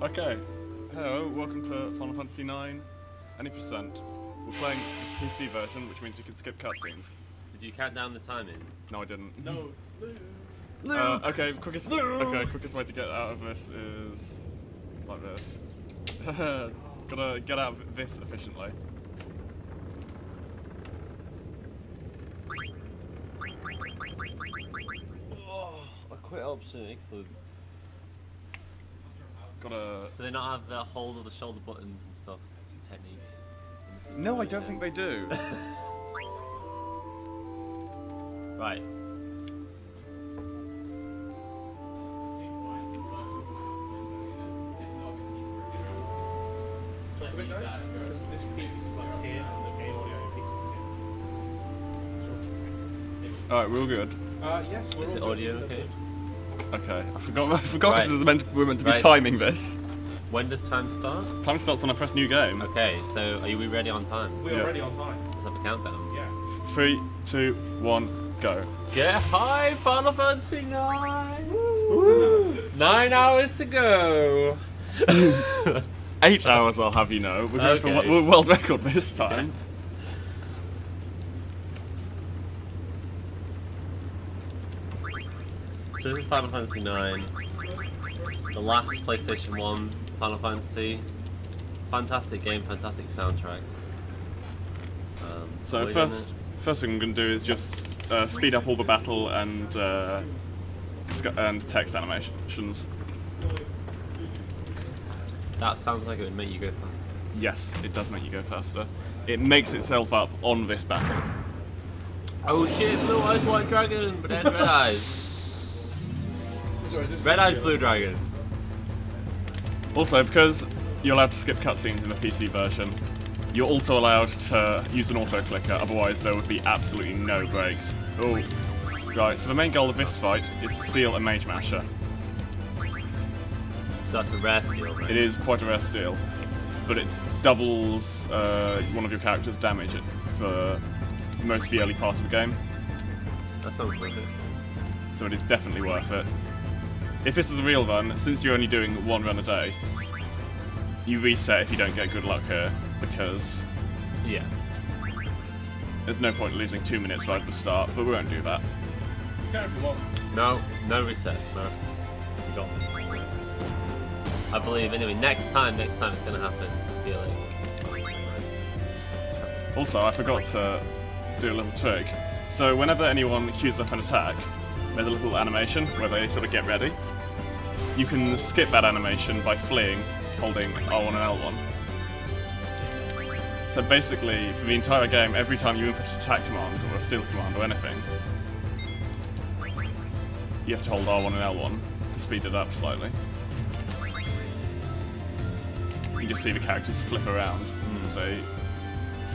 Okay, hello, welcome to Final Fantasy IX, any percent. We're playing the PC version, which means we can skip cutscenes. Did you count down the timing? No, I didn't. No. Okay, quickest way to get out of this is like this. Gotta get out of this efficiently. Oh, a quit option, excellent. Gotta. Do they not have the hold of the shoulder buttons and stuff technique? No, I don't think they do. Right. This piece like here and the game audio piece here. Alright, we're all good. Yes, we're Is it all audio good. okay? Okay, I forgot Right. this was we're meant to be Right. timing this. When does time start? Time starts when I press new game. Okay, so are we ready on time? We are Yeah. ready on time. Let's have a countdown. Yeah. 3, 2, 1, go. Get high, Final Fantasy IX! Woo! 9 hours to go! 8 hours, I'll have you know. We're going Okay. for world record this time. So this is Final Fantasy IX, the last PlayStation 1 Final Fantasy. Fantastic game, fantastic soundtrack. So we're first thing I'm going to do is just speed up all the battle and text animations. that sounds like it would make you go faster. Yes, it does make you go faster. It makes itself up on this battle. Oh shit, blue eyes, white dragon, but there's red eyes. Sorry, is this Red eyes, video? blue dragon. Also, because you're allowed to skip cutscenes in the PC version, you're also allowed to use an auto-clicker, otherwise there would be absolutely no breaks. Oh, right, so the main goal of this fight is to seal a Mage Masher. So that's a rare steal, right? It is quite a rare steal, but it doubles one of your character's damage for most of the early part of the game, That sounds worth it. so it is definitely worth it. If this is a real run, since you're only doing one run a day, you reset if you don't get good luck here, because Yeah. there's no point losing 2 minutes right at the start, but we won't do that. You can if you want. No resets, bro. We got this. I believe, anyway, next time it's gonna happen. I feel it. Also, I forgot to do a little trick. So whenever anyone queues up an attack, there's a little animation where they sort of get ready. You can skip that animation by fleeing, holding R1 and L1. So basically, for the entire game, every time you input an attack command or a steal command or anything, you have to hold R1 and L1 to speed it up slightly. You just see the characters flip around as they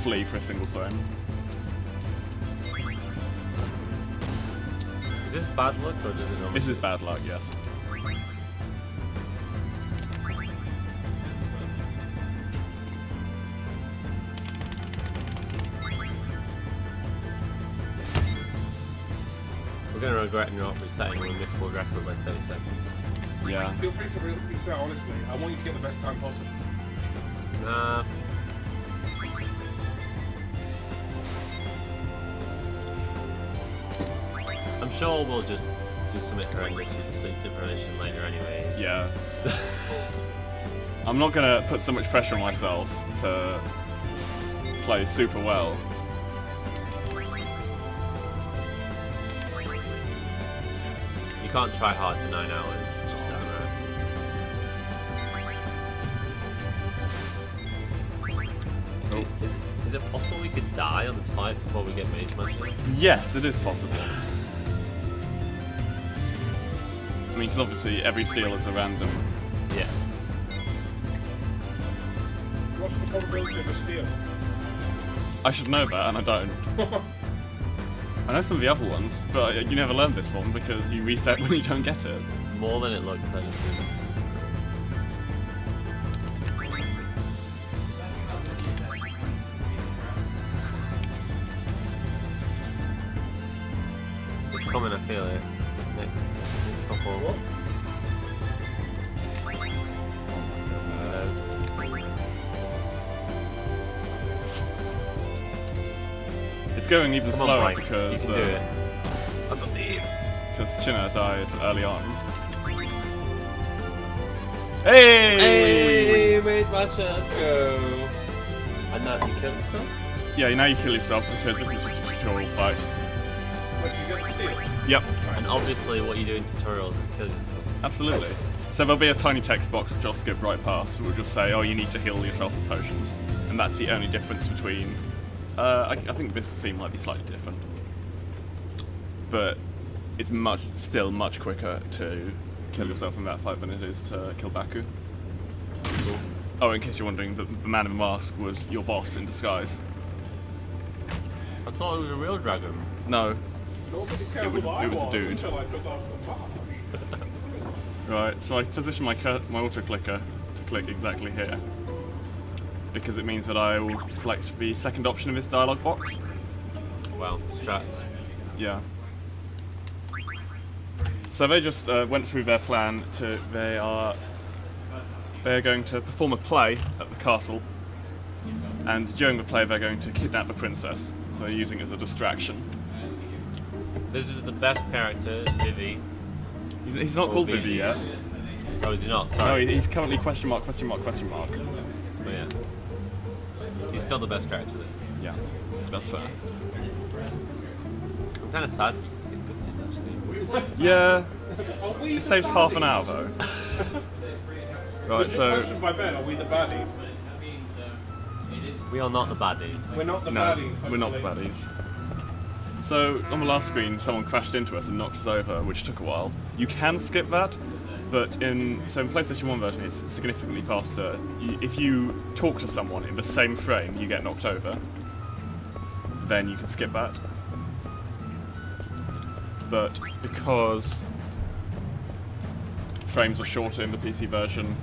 flee for a single frame. Is this bad luck or does it not? This is bad luck, yes. We're gonna regret not resetting on this world record by 30 seconds. Yeah. Feel free to reset, honestly. I want you to get the best time possible. Nah. I'm sure we'll just do something horrendous due to sleep deprivation later anyway. Yeah. I'm not gonna put so much pressure on myself to play super well. You can't try hard for 9 hours, just don't know. Is it possible we could die on this fight before we get Mage Masher? Yes, it is possible. I mean, because obviously every seal is a random. Yeah. What's the probability of a steal? I should know that, and I don't. I know some of the other ones, but you never learn this one because you reset when you don't get it. More than it looks, I assume. It's coming, I feel it. Next couple. What? It's going even Come slower on, Mike. because You can do it. I believe. Chinna died early on. Hey! Hey, mate, Masha, let's go. And now you killed yourself? Yeah, now you kill yourself because this is just a tutorial fight. What, you get the steal? Yep, And obviously, what you do in tutorials is kill yourself. absolutely. So there'll be a tiny text box which I'll skip right past. We'll just say, oh, you need to heal yourself with potions, and that's the only difference between. I think this scene might be slightly different, but it's still much quicker to kill yourself in that fight than it is to kill Baku. Cool. Oh, in case you're wondering, the man in the mask was your boss in disguise. I thought it was a real dragon. No. Nobody cared It was who I a dude. until I took off the mask. Right, so I position my auto clicker to click exactly here, because it means that I will select the second option in this dialog box. Wow, strats. Yeah. So they just went through their plan they're going to perform a play at the castle, and during the play they're going to kidnap the princess, so using it as a distraction. This is the best character, Vivi. He's not called Vivi yet. Oh, is he not? No, Sorry. he's currently question mark, question mark, question mark. Oh, yeah. He's still the best character then. Yeah, that's fair. I'm kind of sad for you to skip cutscenes actually. Yeah, Are we it the saves half an hour baddies? though. Right, Good so question by Ben, are we the baddies? We are not the baddies. We're not the no, baddies. we're not the hopefully. baddies. So on the last screen, someone crashed into us and knocked us over, which took a while. You can skip that, but in PlayStation 1 version, it's significantly faster. If you talk to someone in the same frame, you get knocked over. Then you can skip that. But because frames are shorter in the PC version,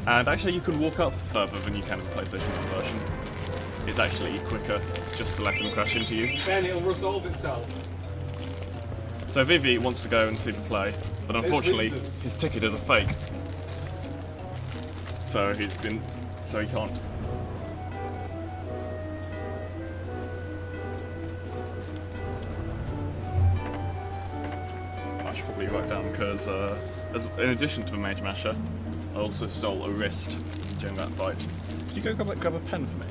and actually you can walk up further than you can in the PlayStation 1 version. It's actually quicker just to let him crash into you. Ben, it'll resolve itself. So Vivi wants to go and see the play, but unfortunately reasons. his ticket is a fake. So he can't. I should probably write down because in addition to the Mage Masher, I also stole a wrist during that fight. Could you go grab a pen for me?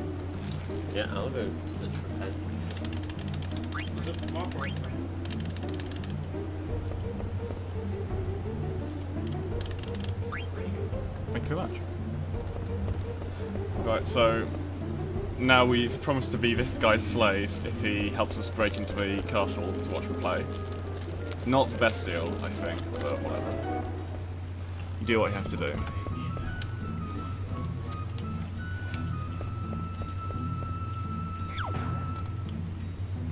Yeah, I'll go search for a pen. There's a marker right there. Thank you very much. Right, so now we've promised to be this guy's slave if he helps us break into the castle to watch the play. Not the best deal, I think, but whatever. You do what you have to do.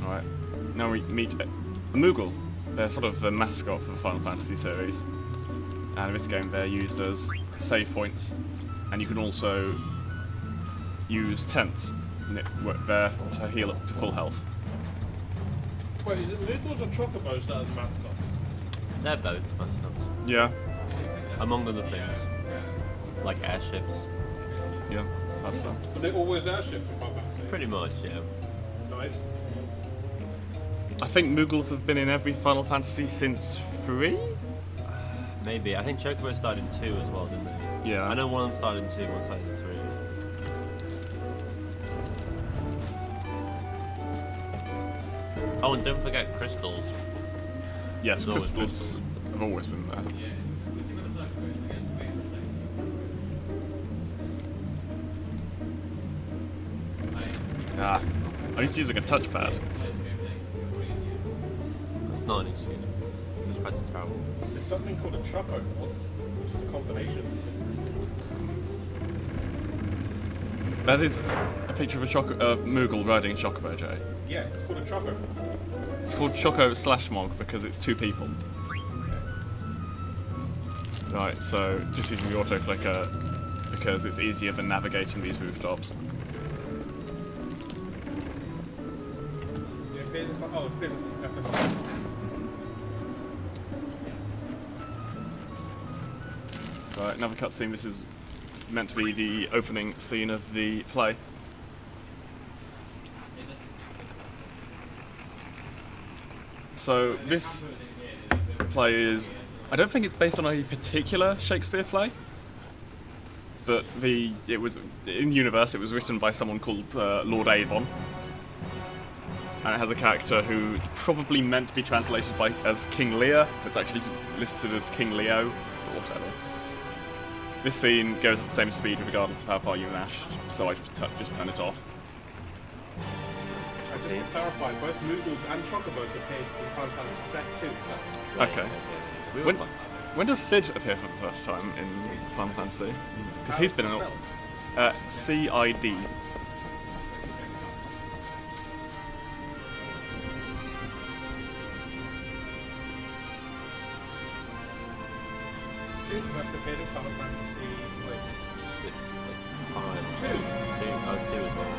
Alright, now we meet a Moogle. They're sort of the mascot for the Final Fantasy series. And in this game they're used as save points, and you can also use tents there to heal up to full health. Wait, is it Moogles or Chocobos that are the mascots? They're both mascots. Yeah, Among other things. Like airships. yeah, that's fun. But they're always airships, if I'm back to say. Pretty much, yeah. Nice. I think Moogles have been in every Final Fantasy since 3? Maybe. I think Chocobo started in 2 as well, didn't they? Yeah. I know one of them started in 2, one started in 3. Oh, and don't forget crystals. Yes, There's always crystals have always been there. Ah, I'm used to using a touchpad. That's not an excuse. Touchpads are terrible. There's something called a Choco, which is a combination of the two. That is a picture of a Moogle riding a Chocobo, Jay. Yes, it's called a Choco. It's called Choco/Mog because it's two people. Right, so just using the auto clicker because it's easier than navigating these rooftops. Yeah, here's a Right, another cutscene. This is meant to be the opening scene of the play. So this play is, I don't think it's based on a particular Shakespeare play, but it was in universe. It was written by someone called Lord Avon, and it has a character who's probably meant to be translated as King Lear. It's actually listed as King Leo, or whatever. This scene goes at the same speed regardless of how far you mashed, so I just turn it off. Just to clarify, both Moogles and Chocobos appeared in Final Fantasy II. Okay. We were When, close. when does Sid appear for the first time in Final Fantasy? Because he's been in all. C-I-D. Sid first appeared in Final Fantasy. Wait, Is it like 5? Two. 2? Oh, 2 as well.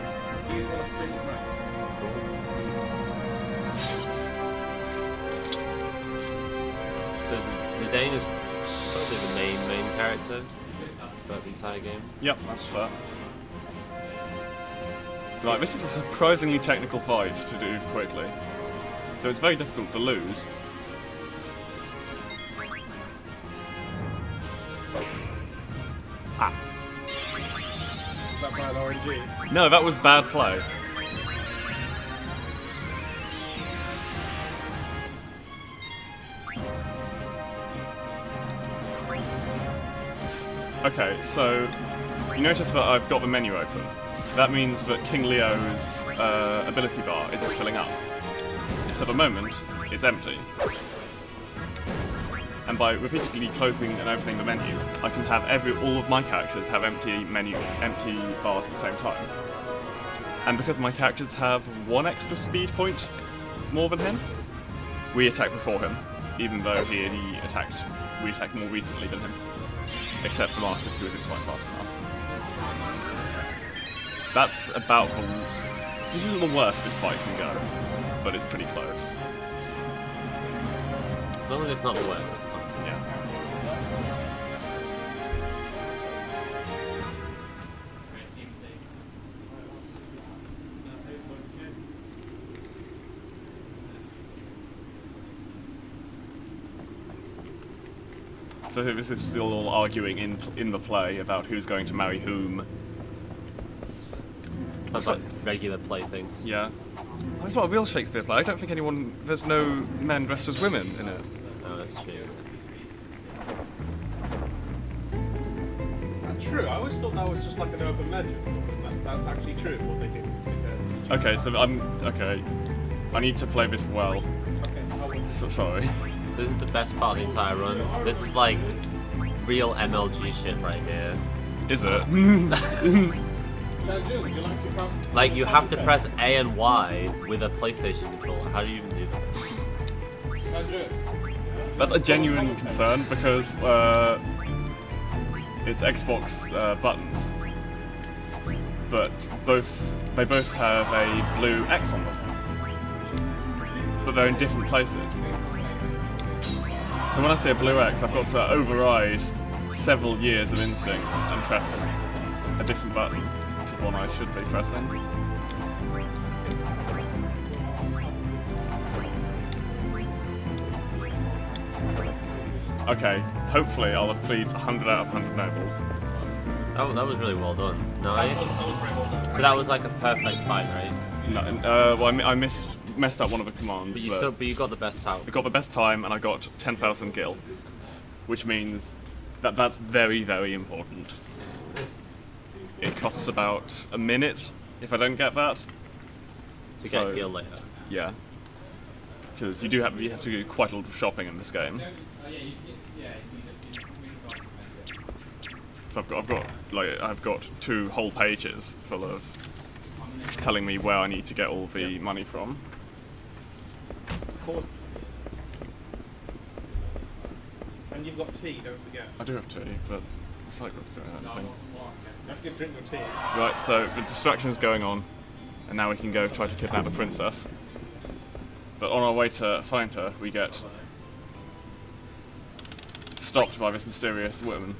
he's one of Frinn's knights. So Zidane is probably the main character throughout the entire game. Yep, that's fair. Right, this is a surprisingly technical fight to do quickly, so it's very difficult to lose. Ah. Is that bad RNG? No, that was bad play. Okay, so you notice that I've got the menu open. That means that King Leo's ability bar isn't filling up. So at the moment, it's empty. And by repeatedly closing and opening the menu, I can have all of my characters have empty bars at the same time. And because my characters have one extra speed point more than him, we attack before him, even though we attacked more recently than him. Except for Marcus, who isn't quite fast enough. That's about the... This isn't the worst this fight can go, but it's pretty close. As long as it's not the worst, it's fine. Yeah. So this is still all arguing in the play about who's going to marry whom. Sounds like regular play things. Yeah. It's not a real Shakespeare play. I don't think there's no men dressed as women in it. Oh, that's true. Is that true? I always thought that was just like an urban legend. That's actually true, what they did. Okay, so okay. I need to play this well. Okay, I will. So sorry. This is the best part of the entire run. This is like real MLG shit right here. Is it? Now, June, would you like to come? Like, you have to press A and Y with a PlayStation controller. How do you even do that? Now, June. That's a genuine concern because it's Xbox buttons, but they both have a blue X on them, but they're in different places. So when I say a blue X, I've got to override several years of instincts and press a different button to one I should be pressing. Okay, hopefully I'll have pleased 100 out of 100 nobles. Oh, that was really well done. Nice. So that was like a perfect fight, right? No, well, I messed up one of the commands, But you got the best tower. I got the best time and I got 10,000 gil, which means that that's very, very important. It costs about a minute if I don't get that. To So- get gil later. Yeah, because you have to do quite a lot of shopping in this game. So I've got 2 whole pages full of telling me where I need to get all the money from. Of course. And you've got tea, don't forget. I do have tea, but I feel like that's doing anything. You have to drink your tea. Right, so the distraction is going on, and now we can go try to kidnap a princess. But on our way to find her, we get stopped by this mysterious woman.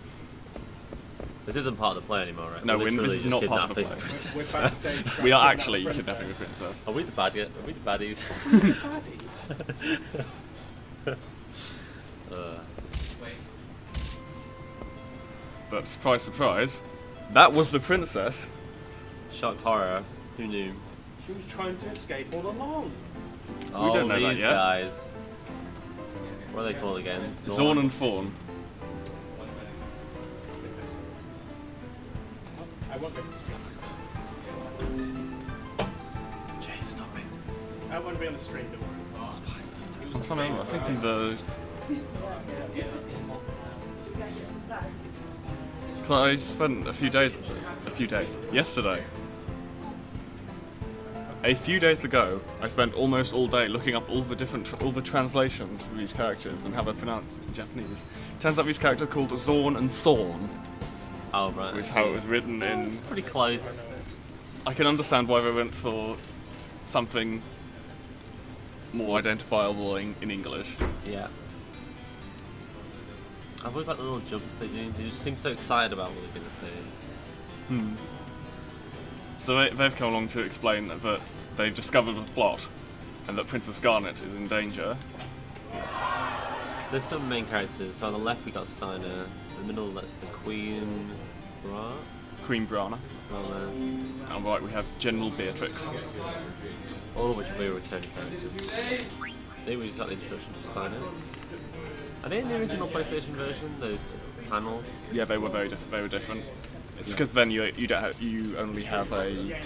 This isn't part of the play anymore, right? No, We're literally this is just not part of the kidnapping play. princess. We're backstage. We are actually kidnapping the princess. Are we the bad guy? Are we the baddies? But surprise, surprise, that was the princess. Shock horror. Who knew? She was trying to escape all along. Oh, don't know that these yet. guys. What are they called again? Zorn and Fawn. I won't be on the stream. Jay, stop it. I won't be on the stream, don't worry. I can't remember. I think in the. Because I spent a few days. Yesterday. A few days ago, I spent almost all day looking up all the translations of these characters and how they're pronounced in Japanese. Turns out these characters are called Zorn and Thorn, Oh, right. is how it was written in. Pretty close. I can understand why they went for something more identifiable in English. Yeah. I've always liked the little jumps they do. They just seem so excited about what they're going to say. So they've come along to explain that they've discovered the plot and that Princess Garnet is in danger. There's some main characters. So on the left we got Steiner. In the middle that's the Queen Bra. Queen Brana. And And right, we have General Beatrix. all of which will be returning characters. There we got the introduction to Steiner. Are they in the original PlayStation version? Those panels? Yeah, they were they were different. It's because then you only have a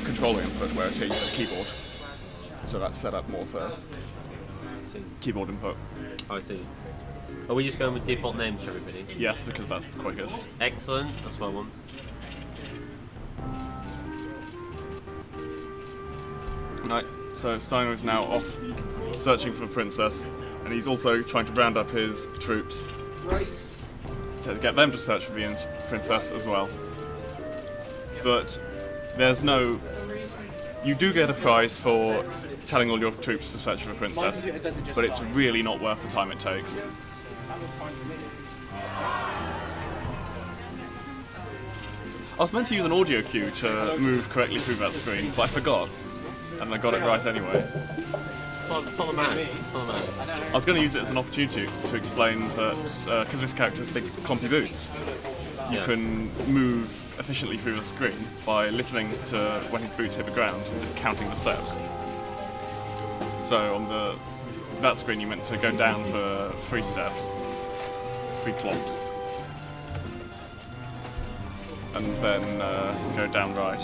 controller input, whereas here you have a keyboard. So that's set up more for I see. keyboard input. Oh, I see. Are we just going with default names for everybody? Yes, because that's the quickest. Excellent, that's what I want. Right, so Steiner is now off searching for the princess, and he's also trying to round up his troops Grace. to get them to search for the princess as well. But there's no. You do get a prize for telling all your troops to search for the princess, but it's really not worth the time it takes. I was meant to use an audio cue to move correctly through that screen, but I forgot, and I got it right anyway. It's all the man. It's all the man. I was going to use it as an opportunity to explain that because this character has big clumpy boots, you Yeah. can move efficiently through the screen by listening to when his boots hit the ground and just counting the steps. So on that screen you meant to go down for 3 steps, 3 clomps, and then go down right,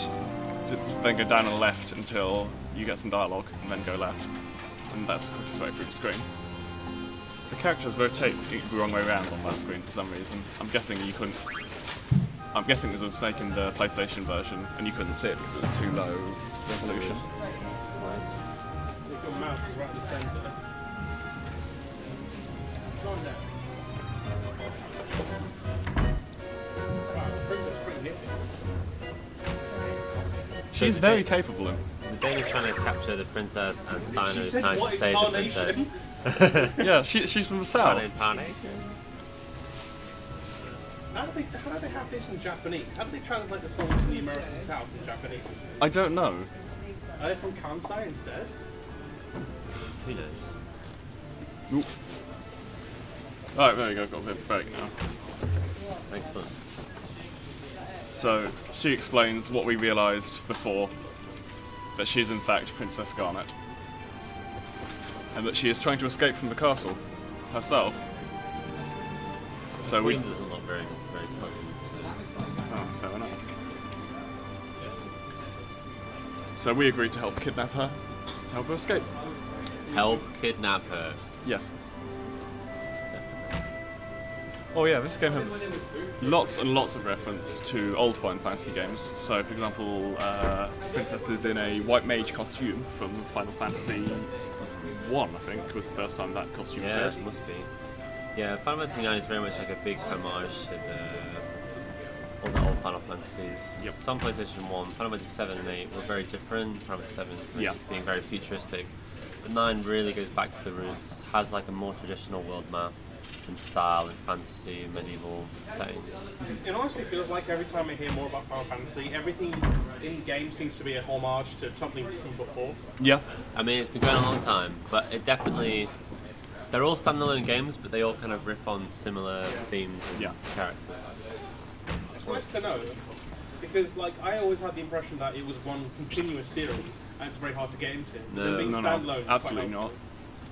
then go down and left until you get some dialogue, and then go left. And that's the quickest way through the screen. The characters rotate the wrong way around on that screen for some reason. I'm guessing you couldn't. I'm guessing it was a mistake in the PlayStation version, and you couldn't see it because it was too low resolution. Your mouse is right in the centre. Go on now. Wow, the princess is pretty nifty. She's very capable. The Dane is trying to capture the princess, and Steiner is said, trying to "What save the incarnation?" princess. Yeah, she's from the south. How do they have this in Japanese? How do they translate the song to the American South in Japanese? I don't know. Are they from Kansai instead? Who knows? Oop. Alright, there we go, got a bit of break now. Excellent. So, she explains what we realised before, that she is in fact Princess Garnet. And that she is trying to escape from the castle herself. So we... Queen doesn't look very, very pleasant. Oh, fair enough. So we agreed to help kidnap her, to help her escape. Help kidnap her. Yes. Oh yeah, this game has lots and lots of reference to old Final Fantasy games. So, for example, Princess is in a white mage costume from Final Fantasy 1, I think, was the first time that costume Yeah, appeared. it must be. Yeah, Final Fantasy 9 is very much like a big homage to all the old Final Fantasies. Yep. Some PlayStation 1, Final Fantasy 7 and 8 were very different. Final Fantasy 7 Yeah. being very futuristic. But 9 really goes back to the roots, has like a more traditional world map. and style and fantasy and medieval setting. It honestly feels like every time I hear more about Final Fantasy, everything in the game seems to be a homage to something from before. Yeah. I mean, it's been going a long time, but it definitely... They're all standalone games, but they all kind of riff on similar themes and Yeah. characters. It's nice to know, because like I always had the impression that it was one continuous series, and it's very hard to get into. No. And being No, standalone is quite absolutely not. helpful.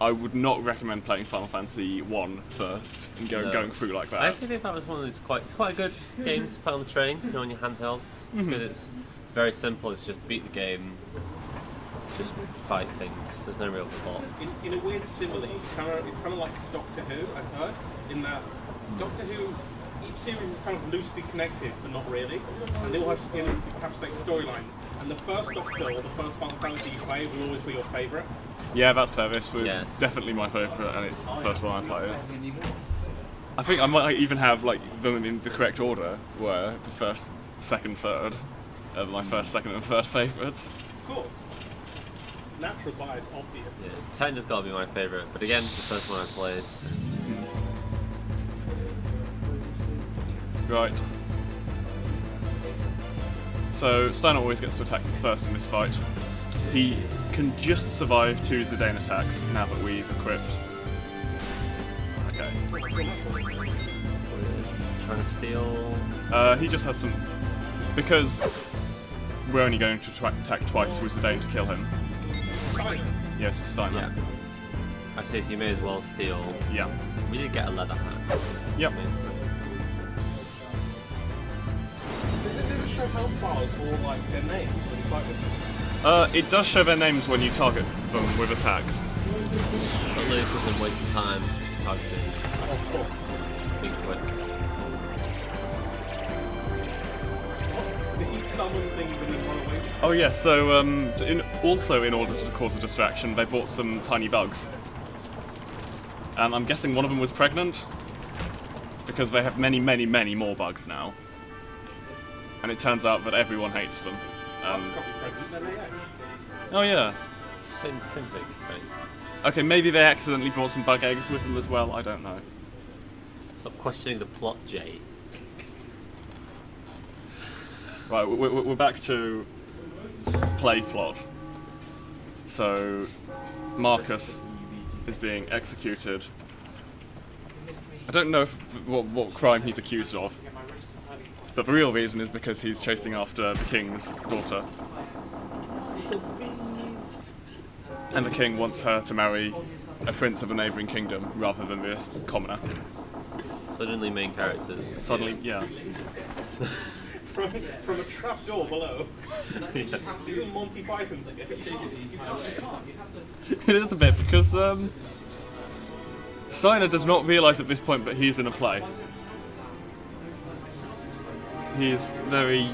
I would not recommend playing Final Fantasy 1 first and No. going through like that. I actually think that was one of those it's quite a good game to put on the train, you know, on your handhelds, because it's very simple. It's just beat the game, just fight things. There's no real plot. In a weird simile, it's kind of like Doctor Who, I've heard, in that Doctor Who, each series is kind of loosely connected, but not really, and they all have encapsulated storylines. And the first Doctor or the first Final Fantasy you play will always be your favourite. Yeah, that's fair. This was Yes. definitely my favourite, and it's the first one I played. I think I might even have like them in the correct order, where the first, second, third are my first, second, and third favourites. Of course. Natural bias, obvious. Yeah, 10 has got to be my favourite, but again, the first one I played. So. Right. So Steiner always gets to attack first in this fight. He can just survive 2 Zidane attacks now that we've equipped. Okay. Trying to steal. He just has some... Because we're only going to attack twice with Zidane to kill him. Yes, it's Steiner. Yeah. I say so you may as well steal. Yeah. We did get a leather hat. Yep. Does it show health bars or like their names when you fight with them? It does show their names when you target them with attacks. But Luke isn't wasting time targeting Of course. being quick. Did he summon things and then run away? Oh yeah, so also in order to cause a distraction, they brought some tiny bugs. And I'm guessing one of them was pregnant, because they have many, many, many more bugs now. And it turns out that everyone hates them. Bugs can't be pregnant, they're eggs. Oh yeah. Same thing, right? Okay, maybe they accidentally brought some bug eggs with them as well, I don't know. Stop questioning the plot, Jay. Right, we're back to play plot. So, Marcus is being executed. I don't know what crime he's accused of, but the real reason is because he's chasing after the king's daughter. And the king wants her to marry a prince of a neighbouring kingdom rather than this commoner. Suddenly main characters. Suddenly, yeah. From a trapdoor below. Yes. This is Monty Python sketch. It is a bit, because Steiner does not realise at this point that he's in a play. He's very...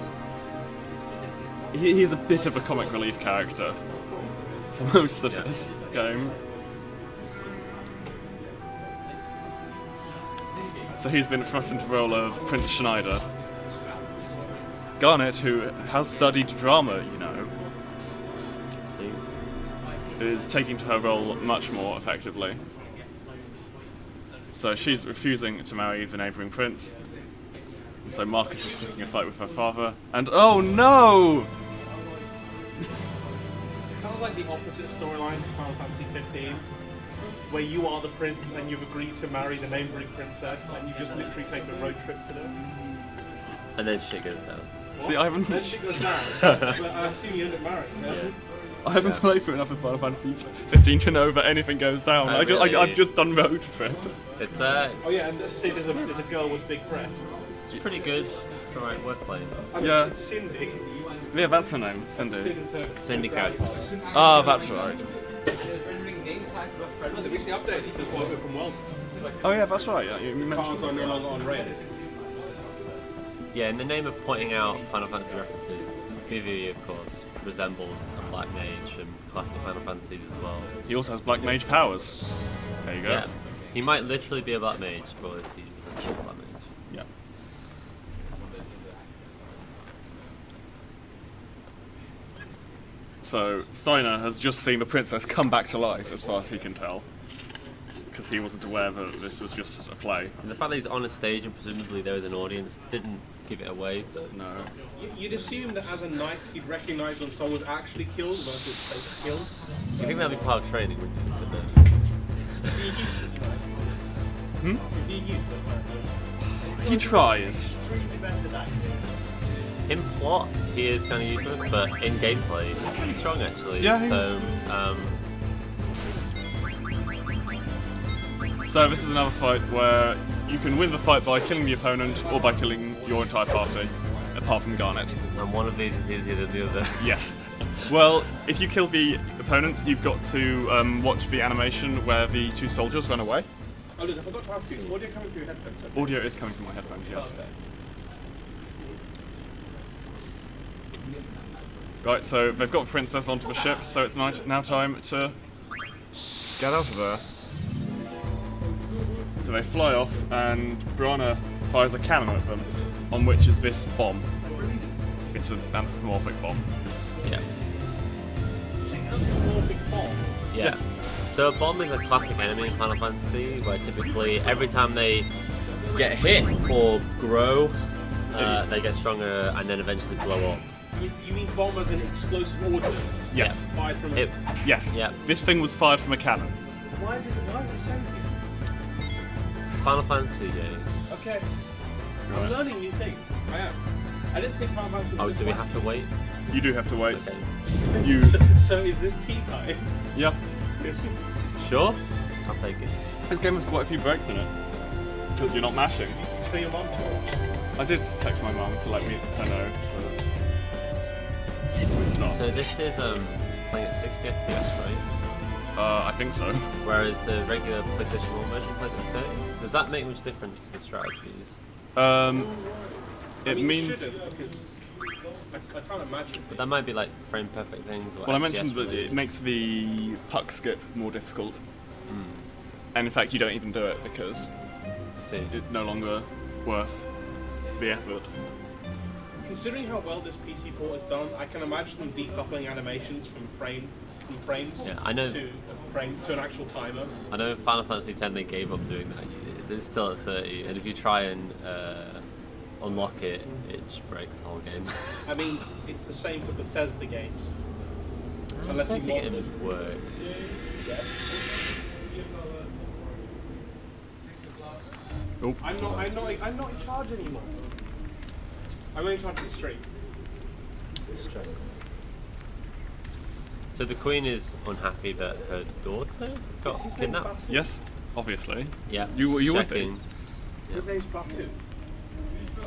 He's a bit of a comic relief character for most of this game. So he's been thrust into the role of Prince Schneider. Garnet, who has studied drama, you know, See? is taking to her role much more effectively. So she's refusing to marry the neighbouring prince. And so Marcus is picking a fight with her father. And oh no! It sounds like the opposite storyline to Final Fantasy 15, where you are the prince and you've agreed to marry the neighbouring princess, and you just literally take a road trip to them. And then shit goes down. See, I haven't... Then shit goes down. But I assume you end up married. Yeah? I haven't played through enough of Final Fantasy 15 to know that anything goes down. Oh, I've really? just done Road Trip. It's Oh yeah, and see, there's a girl with big breasts. it's pretty good for right wordplay. I Yeah. it's Cindy. Yeah, that's her name, Cindy. Cindy's her Cindy character. Ah, that's right. Oh, they recently updated to quite open world. Oh yeah, that's right. Yeah, you Cars mentioned. are no longer on rails. Yeah, in the name of pointing out Final Fantasy references, Vivi, of course, resembles a Black Mage and classic Final Fantasies as well. He also has Black Mage powers. There you go. Yeah, he might literally be a Black Mage, but he's a Black Mage. Yeah. So Steiner has just seen the princess come back to life, as far as he can tell, because he wasn't aware that this was just a play. And the fact that he's on a stage and presumably there is an audience didn't give it away, but No. You'd assume that as a knight, he'd recognise when someone was actually killed versus fake killed. I think that'd be part of training, wouldn't you? But, Is he a useless knight? Is he a useless knight? He tries. in plot, he is kind of useless, but in gameplay, he's pretty strong actually. Yeah, So this is another fight where you can win the fight by killing the opponent or by killing your entire party, apart from Garnet. and one of these is easier than the other. Yes. Well, if you kill the opponents, you've got to watch the animation where the two soldiers run away. Oh look, I forgot to ask you, is audio coming through your headphones? Audio is coming from my headphones, yes. Okay. Right, so they've got the princess onto the ship, so it's now time to get out of there. So they fly off, and Brana fires a cannon at them, on which is this bomb. It's an anthropomorphic bomb. Yeah. Anthropomorphic bomb. Yes. So a bomb is a classic enemy in Final Fantasy, where typically every time they get hit or grow, they get stronger and then eventually blow up. You mean bomb as an explosive ordnance? Yes. Fired from a... It, Yes. Yeah. This thing was fired from a cannon. Why is it sentient? Final Fantasy game. Okay. Right. I'm learning new things. I am. I didn't think Final Fantasy was Oh, this do we one. have to wait? You do have to wait. Okay. You. So is this tea time? Yeah. Sure? I'll take it. This game has quite a few breaks in it. Because you're not mashing. Did you tell your mum to watch? I did text my mum to let her know. But it's not. So this is playing at 60 FPS, right? I think so. Whereas the regular PlayStation 1 version plays at 30. Does that make much difference to the strategies? I It mean, means. it shouldn't, because I can't imagine. But that might be like frame perfect things. Or Well, I FPS mentioned that related. it makes the puck skip more difficult. And in fact, you don't even do it because I see. it's no longer worth the effort. Considering how well this PC port is done, I can imagine them decoupling animations from frames Yeah, I know. to an actual timer. I know Final Fantasy X they gave up doing that. It's still at 30, and if you try and unlock it, it just breaks the whole game. I mean, it's the same for Bethesda games. Unless you Bethesda want games work. Yes. Oh, I'm not in charge anymore. I'm only in charge of the stream. So the queen is unhappy that her daughter got His name's kidnapped. Baku. yes, obviously. Yeah, You would be. checking. His name's Baku.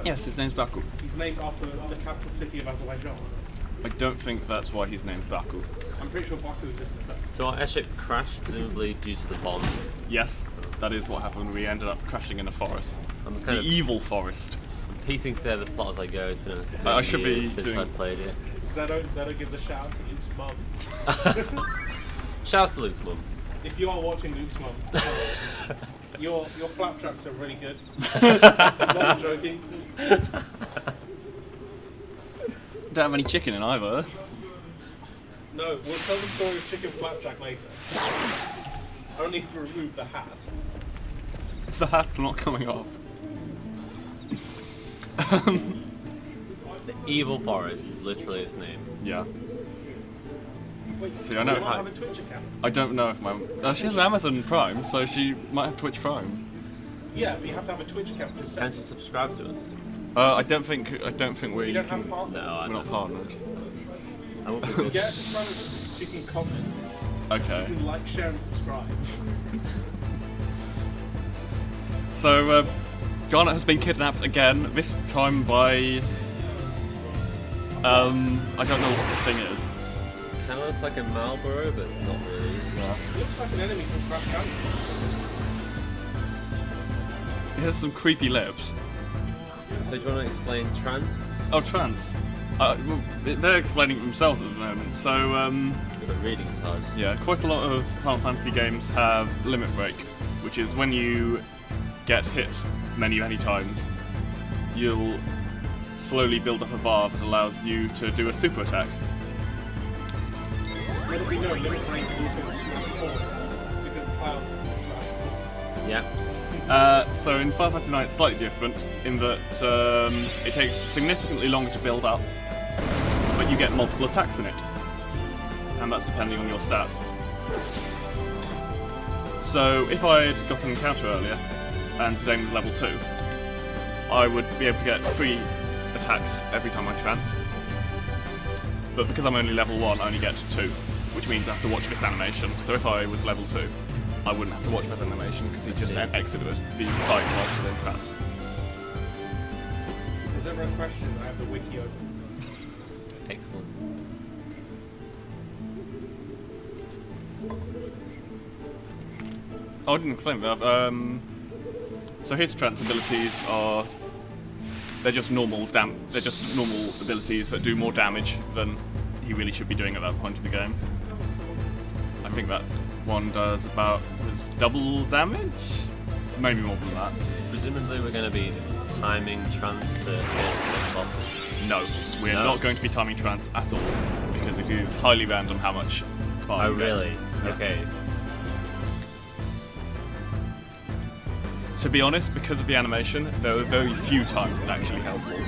Yes, his name's Baku. He's named after the capital city of Azerbaijan. I don't think that's why he's named Baku. I'm pretty sure Baku existed first. So our airship crashed, presumably due to the bomb. Yes, that is what happened. We ended up crashing in a forest. I'm The kind of evil forest. piecing together the plot as I go. It's been a I should be years since doing- I played it. Zedo gives a shout out to Luke's mum. Shout out to Luke's mum. If you are watching Luke's mum, your flapjacks are really good. I'm not joking. Don't have any chicken in either. No, we'll tell the story of Chicken Flapjack later. Only if we remove the hat. The hat's not coming off. The Evil Forest is literally its name. Yeah. Wait, See, I so know- you might have a Twitch account? I don't know if my. She has Amazon Prime, so she might have Twitch Prime. Yeah, but you have to have a Twitch account to Can't set. you subscribe to us? I don't think we You don't can. have a partner? No, I We're not don't. partnered. I won't be good. Get her to sign up so she can comment. Okay. You can like, share, and subscribe. So, Garnet has been kidnapped again. This time by. I don't know what this thing is. Kind of looks like a Marlboro, but not really. Looks like an enemy from Crash County. It has some creepy lips. So do you want to explain trance? Oh, trance. Well, they're explaining it themselves at the moment. So, But reading's hard. yeah, quite a lot of Final Fantasy games have limit break, which is when you get hit many times, you'll slowly build up a bar that allows you to do a super attack. Let it be known, Limit Break is also the Smash 4, because Clouds can Smash 4. Yeah. So in Final Fantasy IX, it's slightly different in that it takes significantly longer to build up, but you get multiple attacks in it, and that's depending on your stats. So if I'd got an encounter earlier, and Zidane was level 2, I would be able to get 3 attacks every time I trance. But because I'm only level 1, I only get 2, which means I have to watch this animation. So if I was level 2, I wouldn't have to watch that animation because he just exited the fight whilst still in trance. Is there a question? I have the wiki open. Excellent. Oh, I didn't explain that. So his trance abilities are they're just normal abilities that do more damage than he really should be doing at that point of the game. I think that one does about double damage, maybe more than that. Presumably we're going to be timing trance to get some bosses. No, we're not going to be timing trance at all because it is highly random how much. Oh really? Yeah. Okay. To be honest, because of the animation, there are very few times it's actually helpful.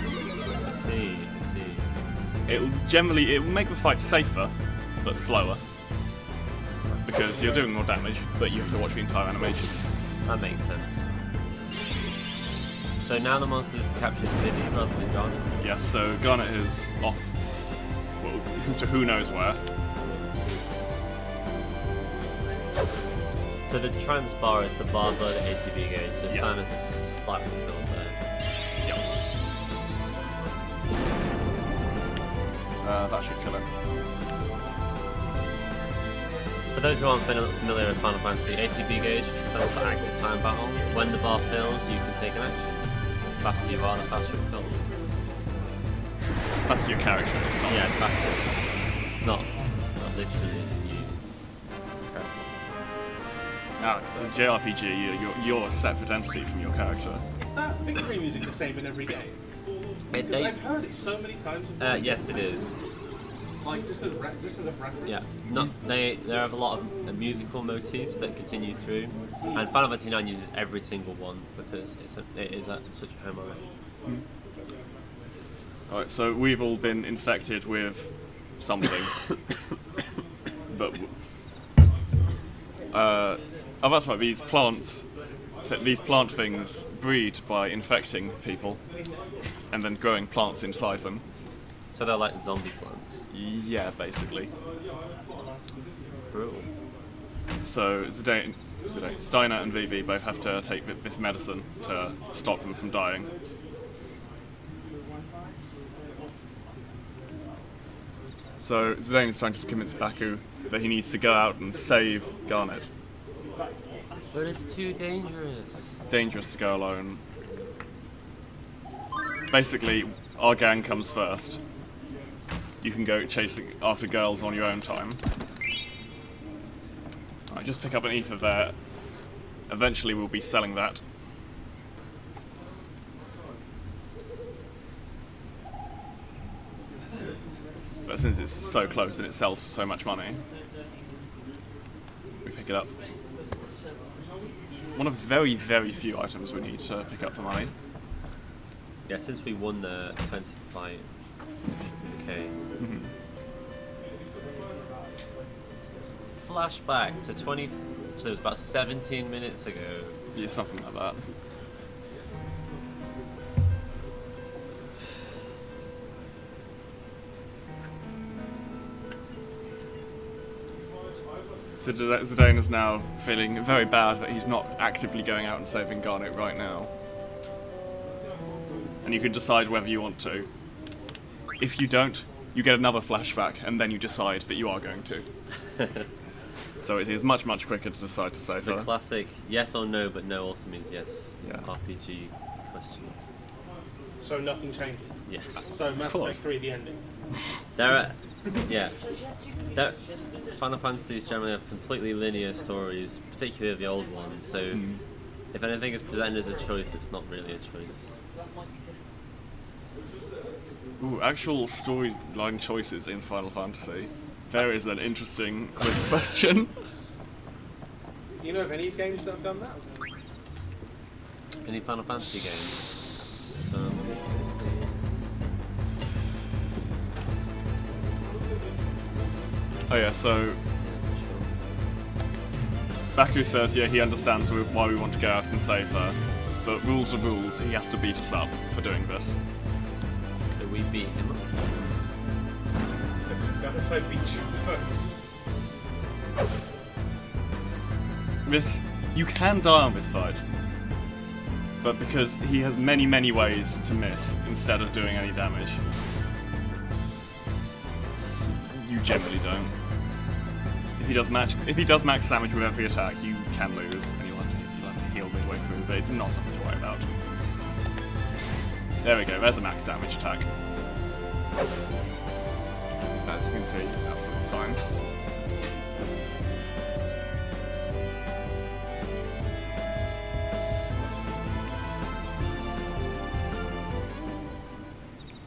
I see. It will make the fight safer, but slower. Because you're doing more damage, but you have to watch the entire animation. That makes sense. So now the monster's captured Vivi rather than Garnet? Yes, so Garnet is off, well, to who knows where. So the trance bar is the bar below the ATB gauge, so Yes. Steiners is slightly filled there. Yep. That should kill him. For those who aren't familiar with Final Fantasy, ATB gauge is built for active time battle. When the bar fills, you can take an action. The faster you are, the faster it fills. That's your character, it's not. Yeah, faster. Not literally you. Alex, the JRPG, you're a separate entity from your character. Is that victory music the same in every game? Because I've heard it so many times before. Yes, it is. Like just as a reference. Yeah, there are a lot of musical motifs that continue through, and Final Fantasy IX uses every single one because it is such a homage. Alright, so we've all been infected with something. But that's right, these plant things breed by infecting people and then growing plants inside them. So they're like zombie plants. Yeah, basically. Brutal. So Steiner and Vivi both have to take this medicine to stop them from dying. So Zidane is trying to convince Baku that he needs to go out and save Garnet. But it's too dangerous. Dangerous to go alone. Basically, our gang comes first. You can go chasing after girls on your own time. Alright, just pick up an ether there. Eventually we'll be selling that. But since it's so close and it sells for so much money, we pick it up. One of very, very few items we need to pick up for money. Yeah, since we won the offensive fight, okay. Flashback to so it was about 17 minutes ago. Yeah, something like that. So Zidane is now feeling very bad that he's not actively going out and saving Garnet right now. And you can decide whether you want to. If you don't, you get another flashback, and then you decide that you are going to. So it is much, much quicker to decide to save The her. classic yes or no, but no also means yes. Yeah. RPG question. So nothing changes. Yes. So Mass course. Effect 3 the ending. There are, yeah. Final Fantasies generally have completely linear stories, particularly the old ones. So if anything is presented as a choice, it's not really a choice. Ooh, actual storyline choices in Final Fantasy. There is an interesting quick question. Do you know of any games that have done that? Any Final Fantasy games? Oh yeah, so Baku says, yeah, he understands why we want to go out and save her, but rules are rules, he has to beat us up for doing this. So we beat him up. Not if I beat you first. You can die on this fight, but because he has many, many ways to miss instead of doing any damage, you generally don't. If he does max damage with every attack, you can lose, and you'll have to heal midway through, but it's not something to worry about. There we go, there's a max damage attack. As you can see, absolutely fine.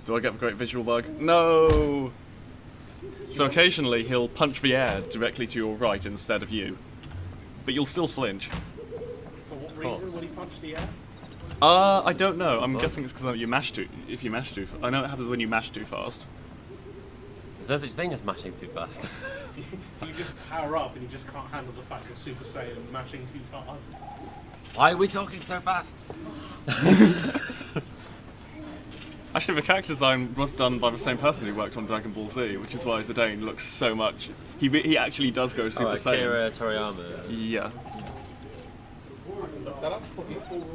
Do I get the great visual bug? No! So occasionally he'll punch the air directly to your right instead of you. But you'll still flinch. For what reason would he punch the air? I don't know. I'm guessing it's because you mash too. If you mash too, I know it happens when you mash too fast. There's no such thing as mashing too fast. You just power up and you just can't handle the fact you're Super Saiyan mashing too fast. Why are we talking so fast? Actually, the character design was done by the same person who worked on Dragon Ball Z, which is why Zidane looks so much. He actually does go Super Saiyan. Akira Toriyama. Yeah. Look that up for people.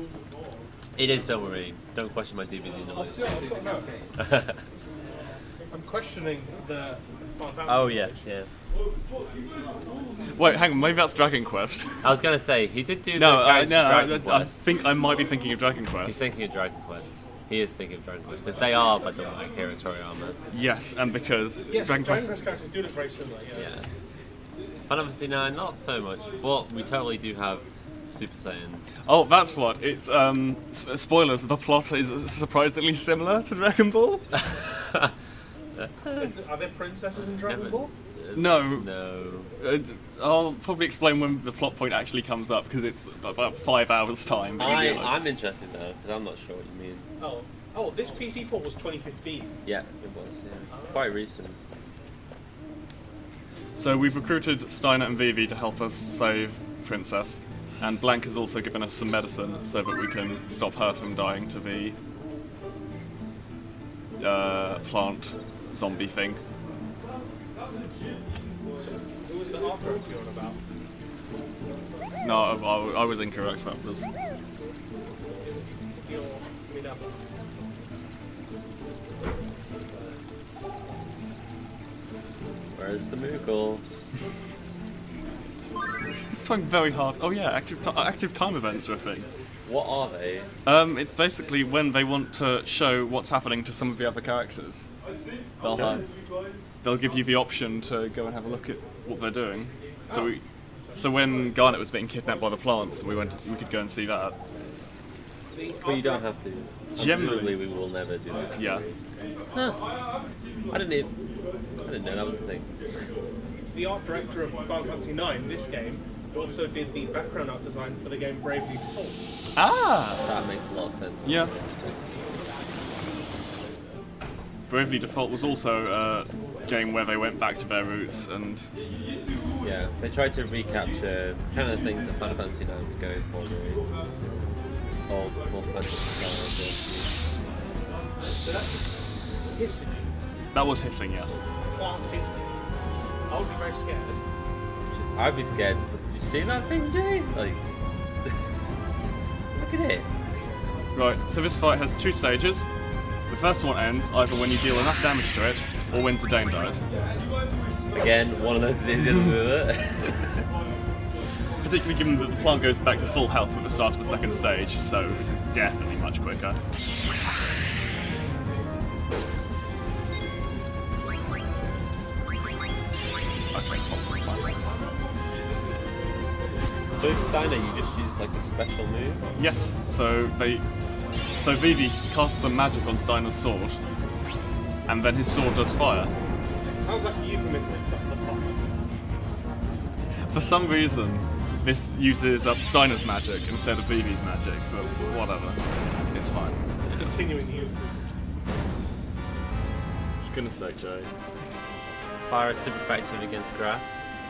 It is, don't worry. Don't question my DBZ knowledge. I'm questioning the Final Fantasy. Oh yes, yeah. Wait, hang on. Maybe that's Dragon Quest. I was gonna say he did do No, the Dragon I Quest. think I might be thinking of Dragon He's Quest. thinking of Dragon Quest. He is thinking of Dragon Quest because they are by the way Akira Toriyama. Yes, and because Yes, Dragon Quest. characters do look very similar, yeah. Yeah. Final Fantasy 9, not so much, but we totally do have Super Saiyan. Oh, that's what. It's spoilers. The plot is surprisingly similar to Dragon Ball. Are there princesses in Dragon Ball? No. No. I'll probably explain when the plot point actually comes up because it's about 5 hours time. but you'll be like- I'm interested now because I'm not sure what you mean. Oh, this PC port was 2015. Yeah, it was. Yeah. Quite recent. So we've recruited Steiner and Vivi to help us save Princess, and Blank has also given us some medicine so that we can stop her from dying to the plant zombie thing. So, who was the artwork you're on about? No, I was incorrect. That was. Where's the Moogle? It's trying very hard. Oh yeah, active time events are a thing. What are they? It's basically when they want to show what's happening to some of the other characters. They'll give you the option to go and have a look at what they're doing. So when Garnet was being kidnapped by the plants, we could go and see that. But you don't have to. Generally. Presumably we will never do that. Yeah. Huh. I didn't know that was the thing. The art director of Final Fantasy IX, this game, also did the background art design for the game Bravely Default. Ah. That makes a lot of sense. Yeah. Bravely Default was also a game where they went back to their roots and. Yeah, they tried to recapture kind of the things that Final Fantasy IX was going for, really. Old, more fantasy style. So that's hissing. That was hissing, yes. Plant hissing. I would be very scared. I'd be scared. Did you see that thing, Jay? Like, look at it. Right, so this fight has 2 stages. The first one ends either when you deal enough damage to it, or when Zidane dies. Again, one of those is easier to do with it. Particularly given that the plant goes back to full health at the start of the second stage, so this is definitely much quicker. So with Steiner, you just use like a special move? Yes, so Vivi casts some magic on Steiner's sword, and then his sword does fire. Sounds like a euphemism except for fire. For some reason, this uses up Steiner's magic instead of Vivi's magic, but whatever. It's fine. Continuing the use. For goodness sake, Jay. Fire is super effective against grass,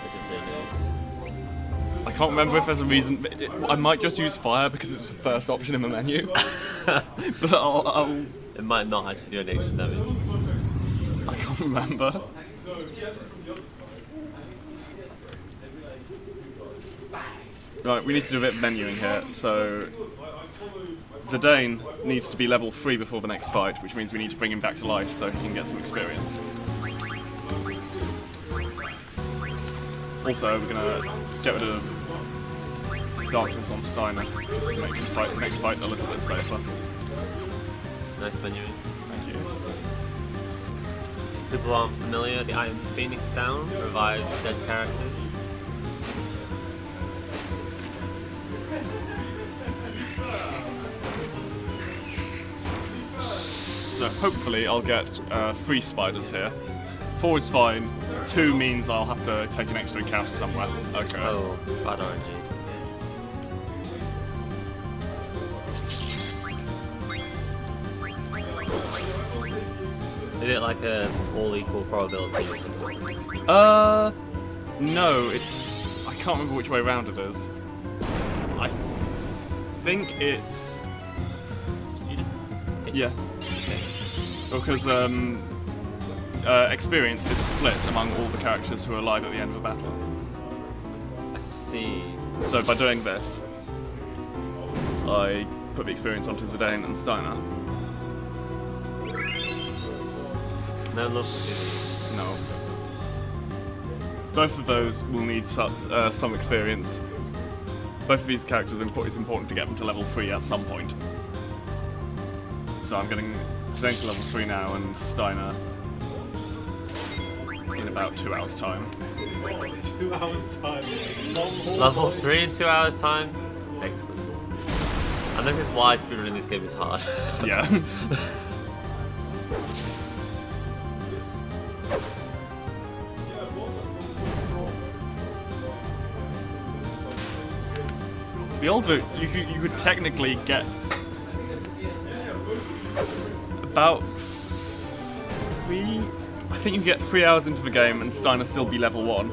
as it really is. I can't remember if there's a reason. But I might just use fire because it's the first option in the menu. But I'll. It might not actually do any extra damage. I can't remember. Right, we need to do a bit of menuing here. So, Zidane needs to be level 3 before the next fight, which means we need to bring him back to life so he can get some experience. Also, we're gonna get rid of darkness on Steiner, just to make this fight, the next fight a little bit safer. Nice menuing. Thank you. People aren't familiar, the item Phoenix Down revives dead characters. So hopefully I'll get 3 spiders here. 4 is fine, 2 means I'll have to take an extra encounter somewhere. Okay. Oh, bad RNG. Is it like a all equal probability or something? No, it's... I can't remember which way around it is. I think it's... You just pick Yeah. Because, experience is split among all the characters who are alive at the end of the battle. I see. So by doing this, I put the experience onto Zidane and Steiner. No love for Vivi. No. Both of those will need some experience. Both of these characters, it's important to get them to level 3 at some point. So I'm getting Zidane to level 3 now and Steiner in about 2 hours' time. 2 hours time. Level 3 in 2 hours time? Excellent. And this is why speedrunning this game is hard. Yeah. The older, you could technically get about 3. I think you get 3 hours into the game and Steiner still be level 1.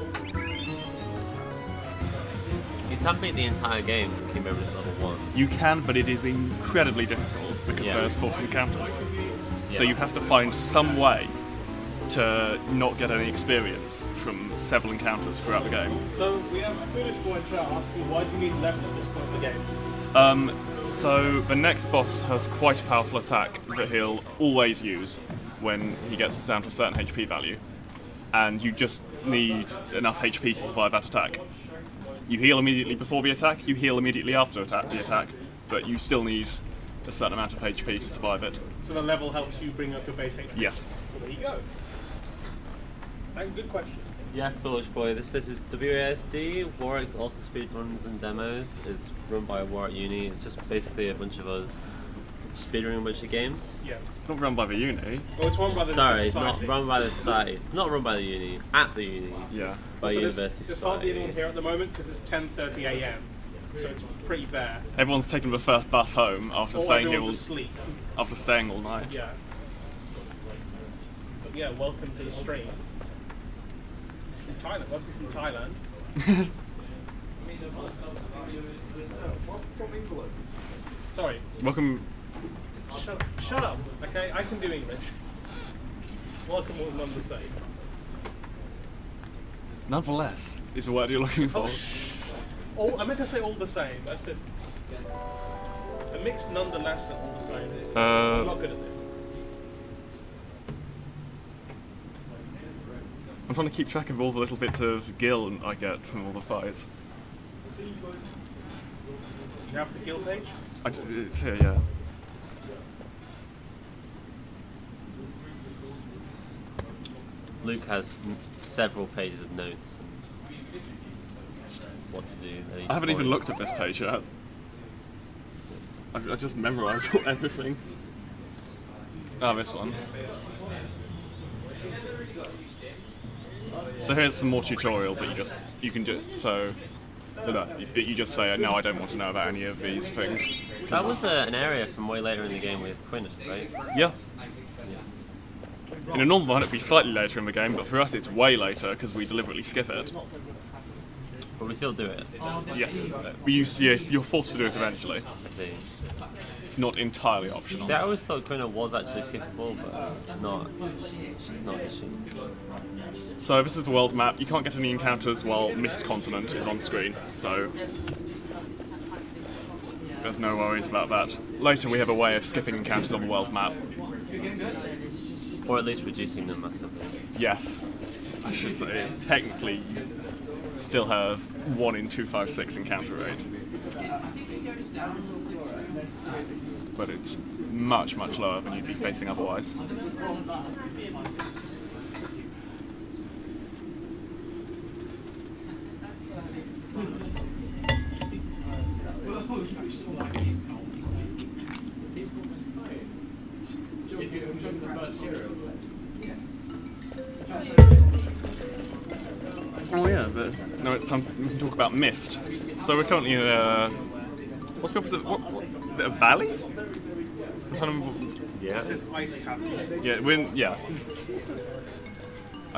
You can beat the entire game and keep everything at level 1. You can, but it is incredibly difficult because Yeah. there's forced encounters. So Yeah. you have to find some way to not get any experience from several encounters throughout the game. So we have a foolish boy chat asking why do you need 11 at this point in the game? So the next boss has quite a powerful attack that he'll always use when he gets down to a certain HP value. And you just need enough HP to survive that attack. You heal immediately before the attack, you heal immediately after the attack, but you still need a certain amount of HP to survive it. So the level helps you bring up your base HP? Yes. Well, there you go. That's a good question. Yeah, foolish boy. This is WASD. Warwick's also speedruns and demos. It's run by Warwick Uni. It's just basically a bunch of us speedrunning a bunch of games. Yeah. It's not run by the uni. Well, it's run by the Sorry, society. not run by the society. Not run by the uni. At the uni. Yeah. By So university there's hardly anyone society. here at the moment because it's 10:30 a.m. So it's pretty bare. Everyone's taken the first bus home after All staying here everyone's asleep. after staying all night. Yeah. But yeah, welcome to the stream. It's from Thailand. Welcome from Thailand. From England. Sorry. Welcome. Shut up. Okay, I can do English. Welcome all none the same. Nonetheless, is the word you're looking for. I meant to say all the same. I said a mix nonetheless and all the same. I'm not good at this. I'm trying to keep track of all the little bits of gil I get from all the fights. You have the guild page? It's here, yeah. Luke has several pages of notes and what to do. at each I haven't even point. looked at this page yet. I just memorised everything. Ah, this one. So here's some more tutorial, but you can do it. So But you just say, no, I don't want to know about any of these things. That was an area from way later in the game with Quinn, right? Yeah. In a normal one, it'd be slightly later in the game, but for us, it's way later because we deliberately skip it. But we still do it. Yes, you're forced to do it eventually. I see. It's not entirely optional. See, I always thought Quinn was actually skippable, but it's not. She's not, is she? So this is the world map. You can't get any encounters while Mist Continent is on screen, so there's no worries about that. Later we have a way of skipping encounters on the world map. Or at least reducing them massively. Yes, I should say it's technically you still have 1 in 256 encounter rate. But it's much, much lower than you'd be facing otherwise. Oh yeah, but no, it's time we can talk about Mist. So we're currently in a... What's the opposite? What, is it a valley? Yeah. It says ice cap. Yeah,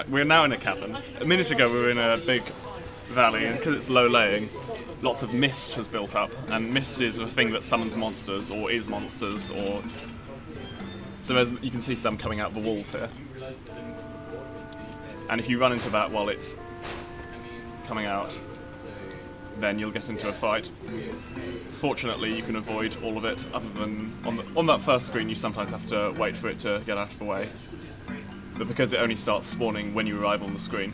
we're now in a cavern. A minute ago we were in a big valley, and because it's low laying, lots of mist has built up, and mist is a thing that summons monsters, or is monsters, or... So you can see some coming out of the walls here. And if you run into that while it's coming out, then you'll get into a fight. Fortunately, you can avoid all of it, other than on that first screen you sometimes have to wait for it to get out of the way. But because it only starts spawning when you arrive on the screen,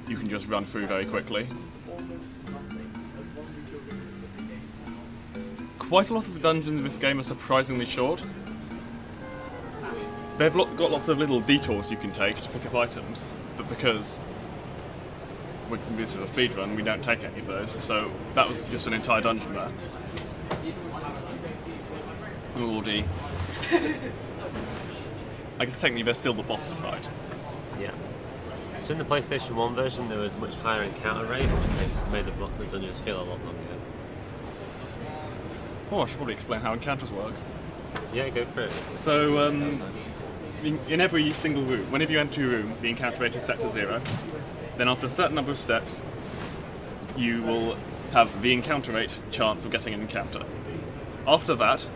you can just run through very quickly. Quite a lot of the dungeons in this game are surprisingly short. They've got lots of little detours you can take to pick up items, but because this is a speedrun, we don't take any of those, so that was just an entire dungeon there. Already. I guess technically there's still the boss to fight. Yeah. So in the PlayStation 1 version there was much higher encounter rate, which made the dungeons feel a lot longer. Oh, I should probably explain how encounters work. Yeah, go for it. So, in every single room, whenever you enter a room, the encounter rate is set to 0. Then after a certain number of steps, you will have the encounter rate chance of getting an encounter. After that,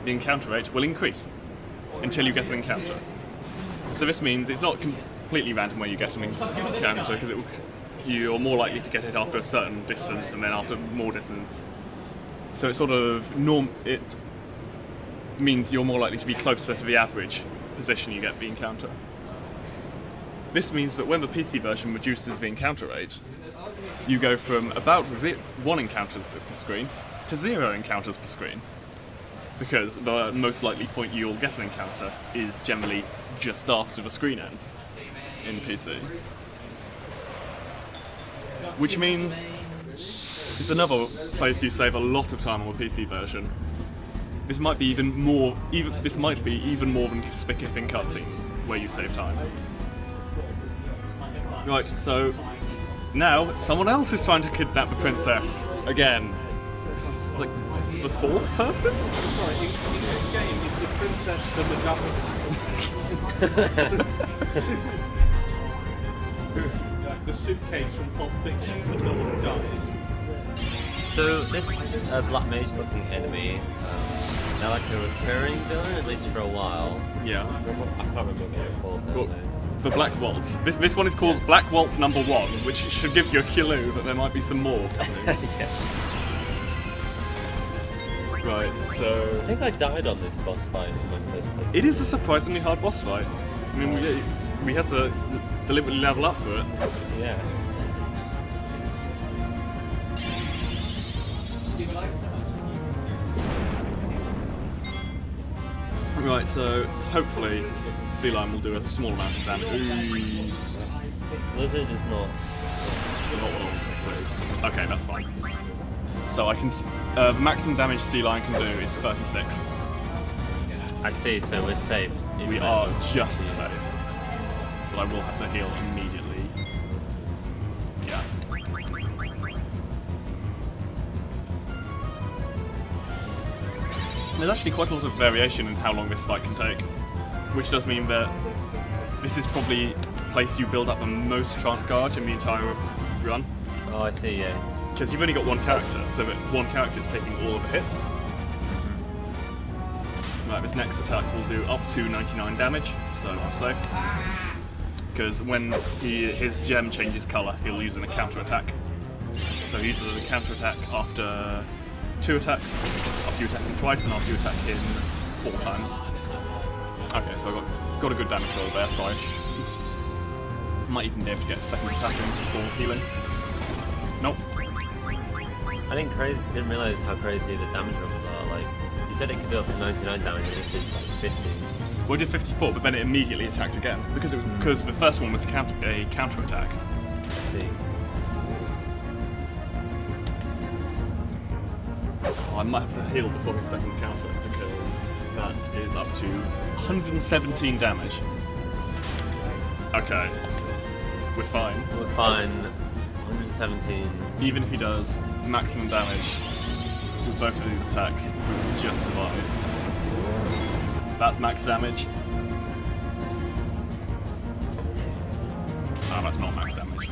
the encounter rate will increase until you get an encounter. So this means it's not completely random where you get an encounter, because you're more likely to get it after a certain distance, and then after more distance. So it's sort of it means you're more likely to be closer to the average position you get the encounter. This means that when the PC version reduces the encounter rate, you go from about 1 encounters per screen to 0 encounters per screen. Because the most likely point you'll get an encounter is generally just after the screen ends in PC. Which means it's another place you save a lot of time on the PC version. This might be even more than skipping cutscenes where you save time. Right, so now someone else is trying to kidnap the princess again. This is like the 4th person? Sorry, in this game, is the princess the MacGuffin? Like the suitcase from Pulp Fiction, but no one dies. So this black mage looking enemy, they're like a recurring villain, at least for a while. Yeah. I can't remember what they're called. Well, the Black Waltz. This one is called Black Waltz number 1, which should give you a clue that there might be some more coming. Yeah. Right, so... I think I died on this boss fight in my first play. It is a surprisingly hard boss fight. I mean, we had to deliberately level up for it. Yeah. Right, so hopefully Sea Lion will do a small amount of damage. Ooh. Lizard is not. Not what I wanted to say. Okay, that's fine. So I can... the maximum damage Sea Lion can do is 36. I see, so we're safe. We are just safe. But I will have to heal immediately. Yeah. There's actually quite a lot of variation in how long this fight can take, which does mean that this is probably the place you build up the most trance guard in the entire run. Oh, I see, yeah. Because you've only got one character, so that one character is taking all of the hits. Right, this next attack will do up to 99 damage, so I'm safe. Because when his gem changes colour, he'll use a counter attack. So he uses a counter attack after 2 attacks, after you attack him twice, and after you attack him 4 times. Okay, so I got a good damage roll there, so I might even be able to get a second attack in before healing. Nope. I didn't realise how crazy the damage rolls are. Like, you said it could do up to 99 damage, and it did like 50. Well, it did 54, but then it immediately attacked again because the first one was a counter attack. I see. Oh, I might have to heal before his second counter because that is up to 117 damage. Okay, we're fine. We're fine. 117. Even if he does maximum damage with both of these attacks, we will just survive. That's max damage. Oh, that's not max damage.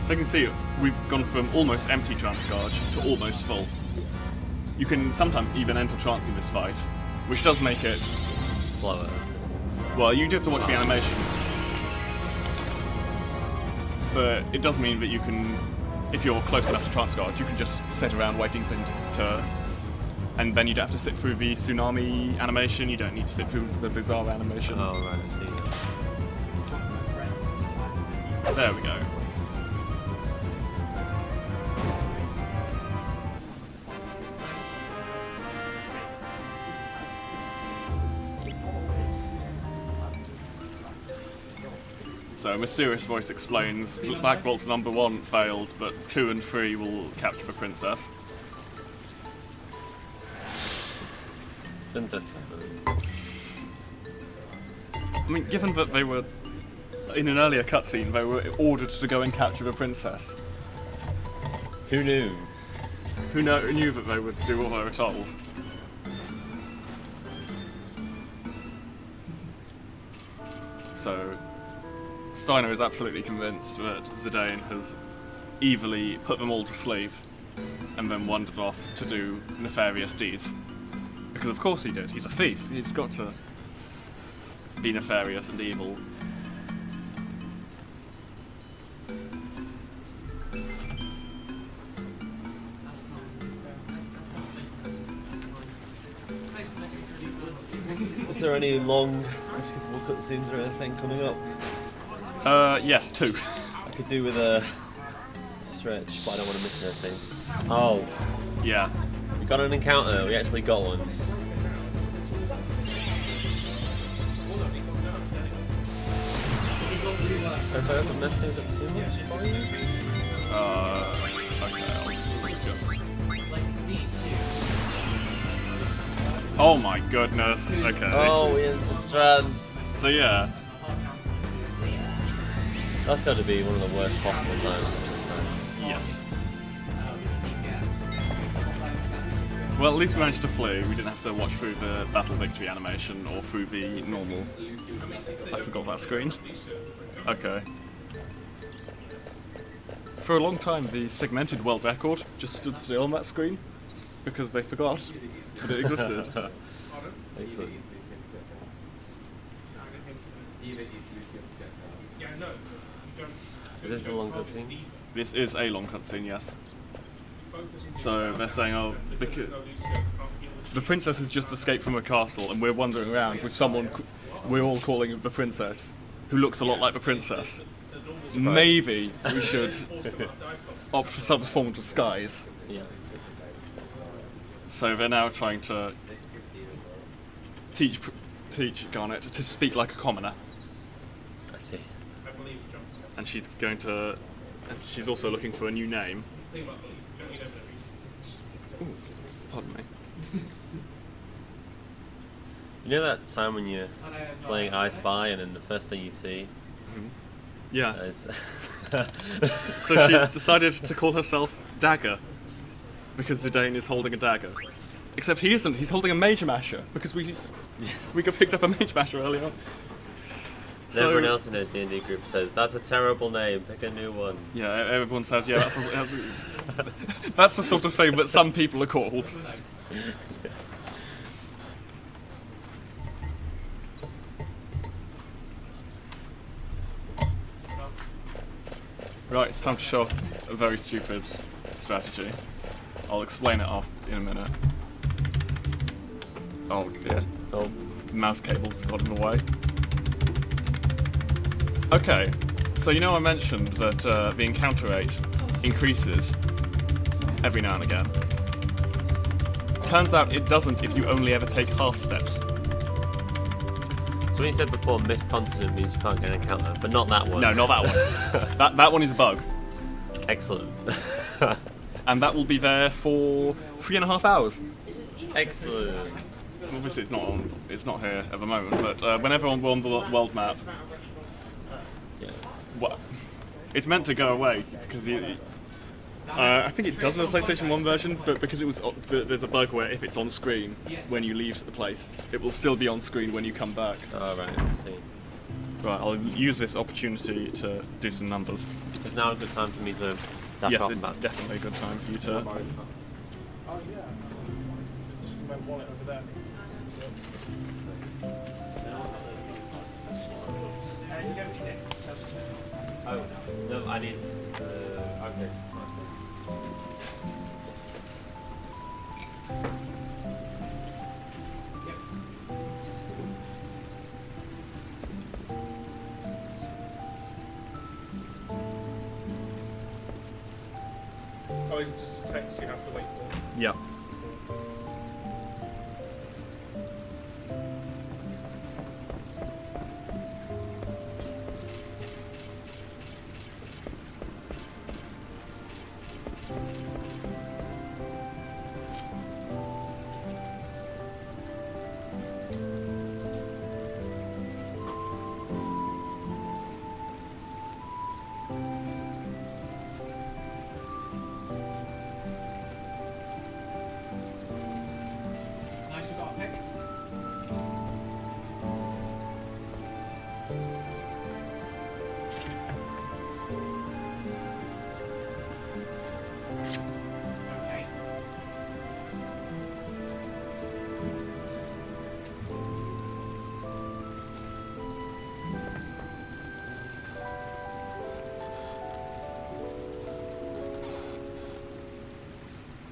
So you can see, we've gone from almost empty trance guard to almost full. You can sometimes even enter trance in this fight, which does make it Slower. well, you do have to watch the animation. But it does mean that you can, if you're close enough to trance guard, you can just sit around waiting for him to and then you don't have to sit through the tsunami animation, you don't need to sit through the bizarre animation. Oh, right, I see. There we go. So, a mysterious voice explains, Black Vault's number 1 failed, but 2 and 3 will capture the princess. Dun, dun, dun. I mean, given that they were, in an earlier cutscene, they were ordered to go and capture the princess. Who knew? Who knew that they would do what they were told? So, Steiner is absolutely convinced that Zidane has evilly put them all to sleep and then wandered off to do nefarious deeds. Because of course he did, he's a thief, he's got to be nefarious and evil. Is there any long, unskippable cutscenes or anything coming up? Yes, 2. I could do with a stretch, but I don't want to miss anything. Oh, Yeah. we got an encounter, we actually got one. Have I ever messed things up too much for you? Okay, I'll just... Oh my goodness, okay. Oh, we instant trans. So yeah, That's got to be one of the worst possible times. yes. Well, at least we managed to flee. We didn't have to watch through the battle victory animation or through the normal... I forgot that screen. Okay. For a long time, the segmented world record just stood still on that screen because they forgot that it existed. Excellent. Is this a long cutscene? This is a long cutscene, yes. So they're saying, oh, because the princess has just escaped from a castle and we're wandering around with someone we're all calling the princess, who looks a lot like the princess. Maybe we should opt for some form of disguise. Yeah. So they're now trying to teach Garnet to speak like a commoner, I see. and she's going to. And she's also looking for a new name. Ooh, pardon me. You know that time when you're playing I Spy and then the first thing you see Yeah. is... So she's decided to call herself Dagger because Zidane is holding a dagger. Except he isn't. He's holding a Major Masher because we picked up a Major Masher earlier on. And everyone else in the D&D group says, that's a terrible name, pick a new one. Yeah, everyone says, yeah, that's the sort of thing that some people are called. Right, it's time to show a very stupid strategy. I'll explain it in a minute. Oh dear. Oh, Mouse cable's got in the way. Okay, so you know I mentioned that the encounter rate increases every now and again. Turns out it doesn't if you only ever take half steps. so when you said before missed continent means you can't get an encounter, but not that one. No, not that one. that one is a bug. Excellent. And that will be there for 3.5 hours. Excellent. Obviously it's not here at the moment, but whenever we're on the world map, Yeah. what? It's meant to go away because I think it does in the PlayStation 1 version, but because there's a bug where if it's on screen when you leave the place, it will still be on screen when you come back. Oh, right, I see. Right, I'll use this opportunity to do some numbers. Is now a good time for me to dash Yes, off it's and back? definitely a good time for you to. Oh yeah. My wallet over there. Oh, no, I need... okay. Oh, it's just a text you have to wait for. Yeah. Nice, you got a pick. Okay.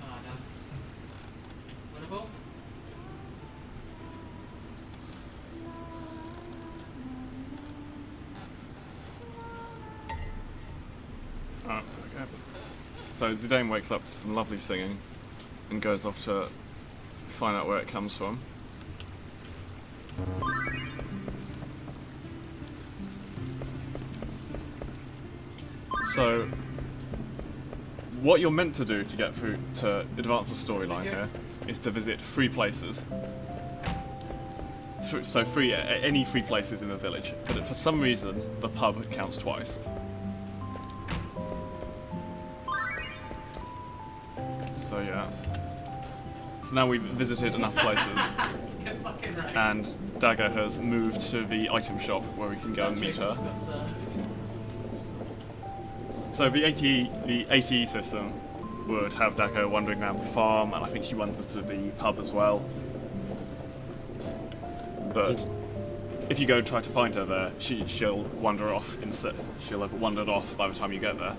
Ah, no. Winnable? Okay. So Zidane wakes up to some lovely singing and goes off to find out where it comes from. So, what you're meant to do to get through to advance the storyline here is to visit 3 places. So any 3 places in the village, but for some reason the pub counts twice. So yeah. So now we've visited enough places, Get fucking right. and Dagger has moved to the item shop where we can go and meet her. Just got served. So the ATE system would have Dagger wandering around the farm, and I think she wanders to the pub as well. But if you go try to find her there, she'll wander off instead. She'll have wandered off by the time you get there.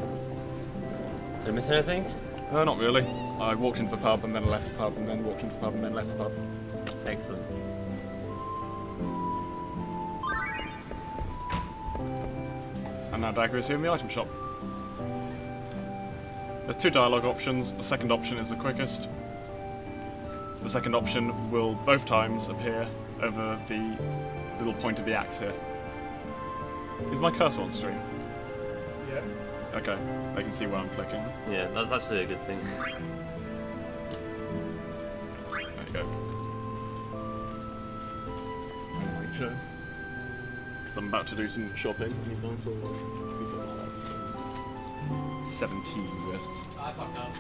Did I miss anything? Not really. I walked into the pub and then left the pub and then walked into the pub and then left the pub. Excellent. And now Dagger is here in the item shop. There's 2 dialogue options. The second option is the quickest. The second option will both times appear over the little point of the axe here. Is my cursor on stream? Yeah. Okay, they can see where I'm clicking. Yeah, that's actually a good thing. There you go. My turn. Because I'm about to do some shopping. Any points or what? 17 lists. I fucked up.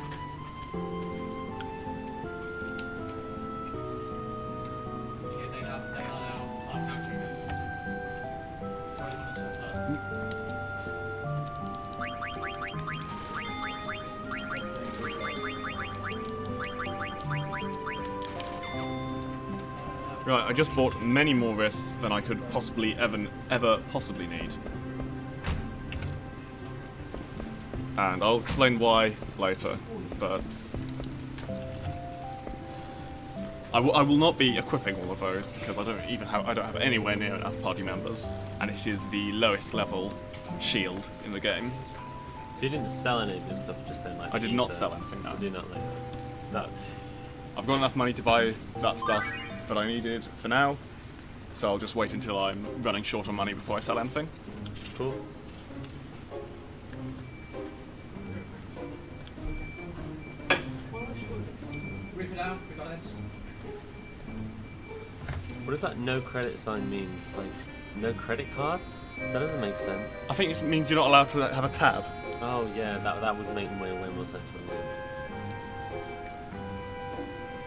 Right, I just bought many more wrists than I could possibly ever possibly need. And I'll explain why later, but I will not be equipping all of those because I don't have anywhere near enough party members, and it is the lowest level shield in the game. So you didn't sell any of your stuff just then? Like I did you not did, sell anything now. You did not like That's I've got enough money to buy that stuff that I needed for now, so I'll just wait until I'm running short on money before I sell anything. Cool. Rip it out, we got this. What does that no credit sign mean? Like, no credit cards? That doesn't make sense. I think it means you're not allowed to have a tab. Oh yeah, that would make way more sense for me.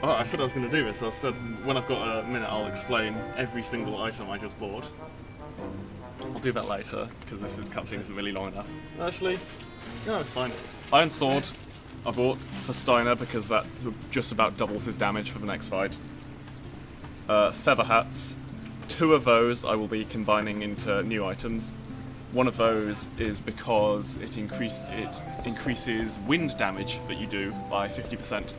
Oh, I said I was going to do this. I said when I've got a minute, I'll explain every single item I just bought. I'll do that later because this cutscene isn't really long enough. Actually, no, it's fine. Iron Sword I bought for Steiner because that just about doubles his damage for the next fight. Feather hats. 2 of those I will be combining into new items. One of those is because it increases wind damage that you do by 50%.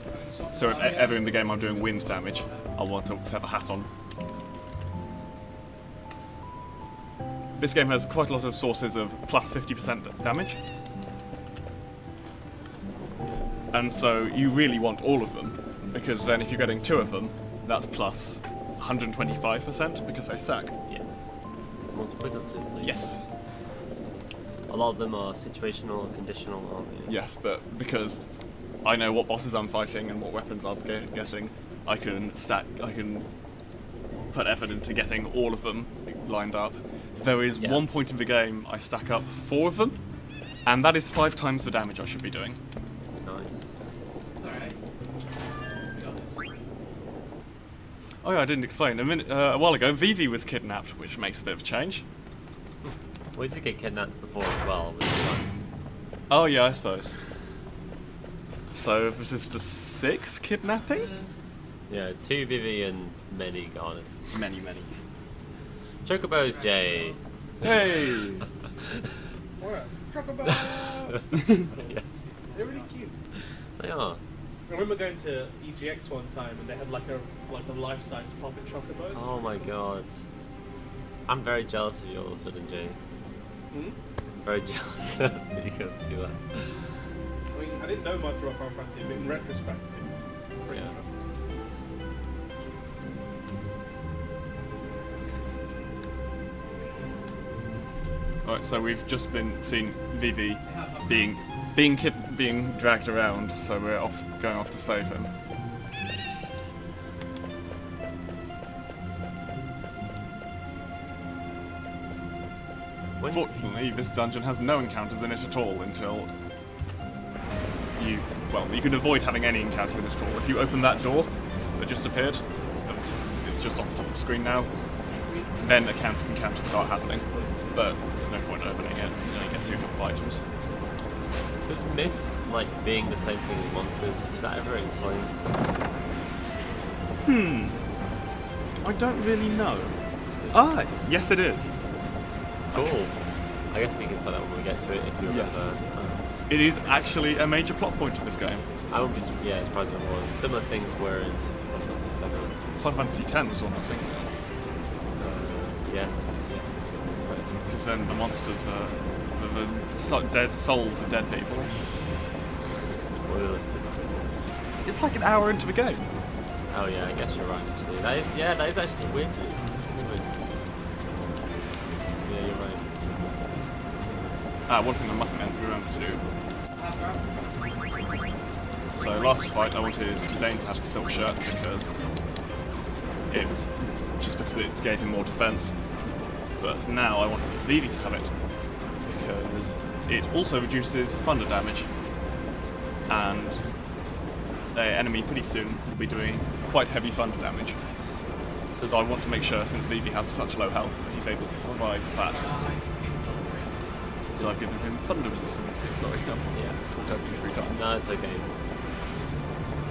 So if ever in the game I'm doing wind damage, I'll want a feather hat on. This game has quite a lot of sources of plus 50% damage. And so you really want all of them, because then if you're getting 2 of them, that's plus 125% because they stack. Yeah. Multiplicatively. Yes. A lot of them are situational or conditional, aren't they? Yes, but because I know what bosses I'm fighting and what weapons I'm getting, I can put effort into getting all of them lined up. There is one point in the game I stack up 4 of them, and that is 5 times the damage I should be doing. Nice. It's alright. We got this. Oh yeah, I didn't explain. A while ago, Vivi was kidnapped, which makes a bit of a change. We did get kidnapped before as well with the sons. Oh yeah, I suppose. So this is the 6th kidnapping? Yeah, 2 Vivi and many Garnet. Many. Chocobos, Jay. Hey! Alright, Chocobo! Yes, They're really cute. they are. I remember going to EGX one time and they had like a life-size puppet Chocobo. Oh my god. I'm very jealous of you all of a sudden, Jay. Hmm? Very jealous that you can see that. I mean, I didn't know much about Final Fantasy, but in retrospect, it's pretty Yeah. interesting. Alright, so we've just seen Vivi being dragged around, so we're going off to save him. Fortunately, this dungeon has no encounters in it at all until you can avoid having any encounters in it at all. If you open that door that just appeared, it's just off the top of the screen now, then encounters start happening. But there's no point in opening it, it only gets you a couple of items. Does Mist, like, being the same thing as monsters, is that ever explained? I don't really know. Yes it is. Cool. I guess we can put that when we get to it if you remember. Yes. It is actually a major plot point of this game. I would be surprised if it was. Similar things were in Final Fantasy 7. Final Fantasy X was what I was thinking of. Yes. Because then the monsters are the dead souls of dead people. Spoilers. It's like an hour into the game. Oh yeah, I guess you're right actually. That is actually weird. Yeah, you're right. One thing I must remember to do. So last fight I wanted Zane to have the silk shirt because it gave him more defense. But now I want Vivi to have it because it also reduces thunder damage, and the enemy pretty soon will be doing quite heavy thunder damage. So I want to make sure, since Vivi has such low health, that he's able to survive that. So I've given him thunder resistance. Sorry, I've talked over you 3 times. No, it's okay.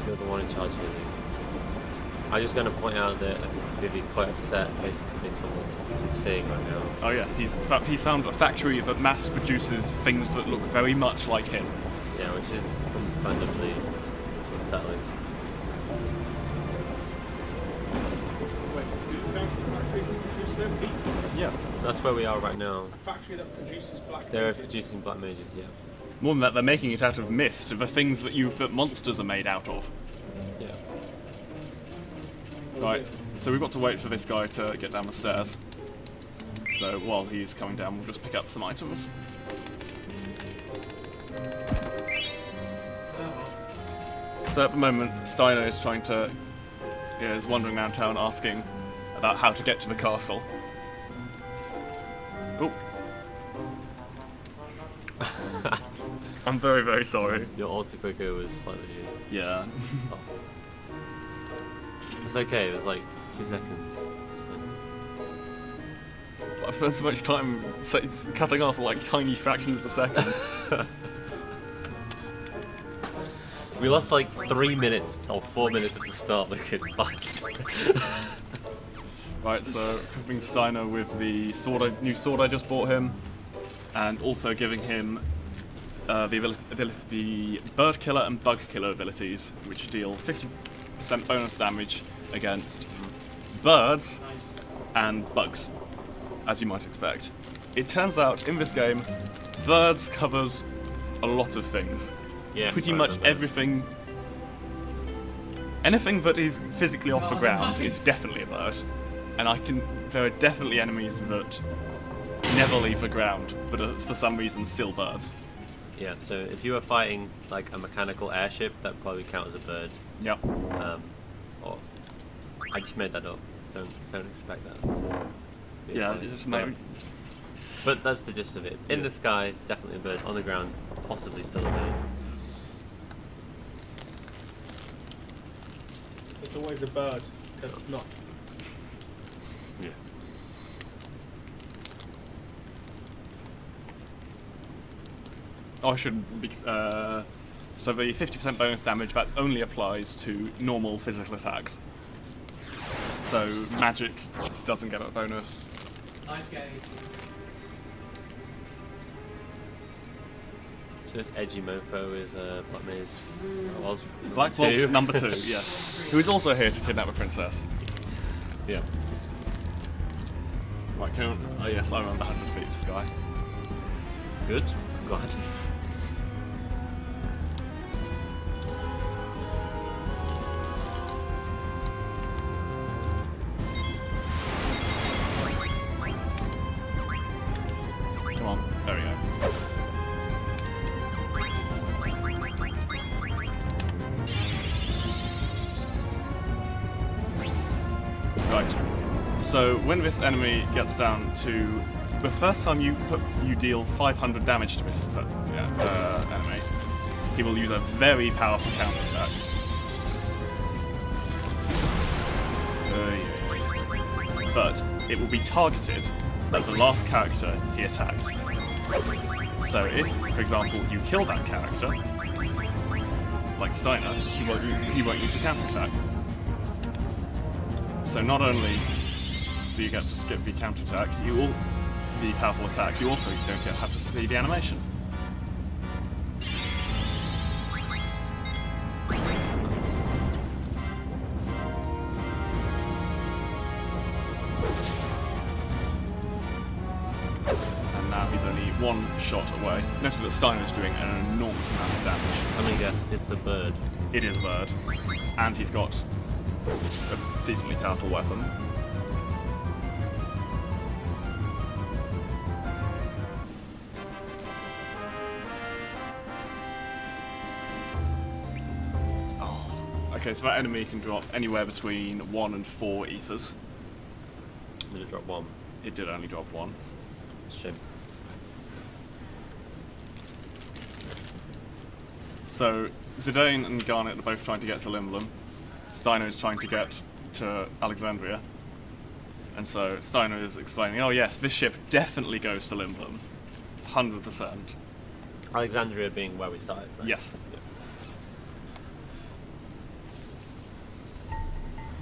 You're the one in charge here. I'm just going to point out that Vivi's quite upset based on what he's seeing right now. Oh yes, in fact he's found a factory that mass produces things that look very much like him. Yeah, which is understandably unsettling. Wait, you found a factory that produces no people? Yeah. That's where we are right now. A factory that produces black They're mages? producing black mages, yeah. More than that, they're making it out of mist, the things that monsters are made out of. Yeah. Right, so we've got to wait for this guy to get down the stairs. So while he's coming down, we'll just pick up some items. So at the moment, Steiner is is wandering around town asking about how to get to the castle. Oh. I'm very, very sorry. Your auto-clicker was slightly... Yeah. off. It's okay, there's like 2 seconds. I've spent so much time cutting off like tiny fractions of a second. We lost like 3 minutes or 4 minutes at the start, look, it's fine. Right, so equipping Steiner with the new sword I just bought him, and also giving him the bird killer and bug killer abilities, which deal 50% bonus damage against birds Nice. and bugs, as you might expect. It turns out in this game, birds covers a lot of things. Yeah, Pretty sorry, much remember. everything. Anything that is physically off the Oh, ground nice. is definitely a bird. And there are definitely enemies that never leave the ground, but are for some reason still birds. Yeah, so if you were fighting like a mechanical airship, that would probably count as a bird. Yep. Or I just made that up. Don't expect that. To be Yeah, funny. you just know. But that's the gist of it. In Yeah. the sky, definitely a bird. On the ground, possibly still a bird. It's always a bird that's not. Yeah. Oh, I should be. So the 50% bonus damage, that only applies to normal physical attacks. So magic doesn't get a bonus. Nice guys. So this edgy mofo is Black Mage. Was Black two. Bolt's number 2, yes. Who is also here to kidnap a princess. Yeah. Right, oh yes, I remember 100 feet, this guy. Good. Glad. Come on, there we go. Right. So when this enemy gets down to the first time you deal 500 damage to this enemy, he will use a very powerful counterattack. But it will be targeted at the last character he attacked. So if, for example, you kill that character, like Steiner, he won't use the counterattack. So not only do you get to skip the counterattack, the powerful attack, you also don't have to see the animation. And now he's only one shot away. Notice that Steiner is doing an enormous amount of damage. Let me guess, it's a bird. It is a bird. And he's got a decently powerful weapon. Okay, so that enemy can drop anywhere between 1 and 4 ethers. Did it drop 1? It did only drop 1. Shame. So Zidane and Garnet are both trying to get to Limblum. Steiner is trying to get to Alexandria. And so Steiner is explaining, oh yes, this ship definitely goes to Limblum. 100%. Alexandria being where we started, right? Yes.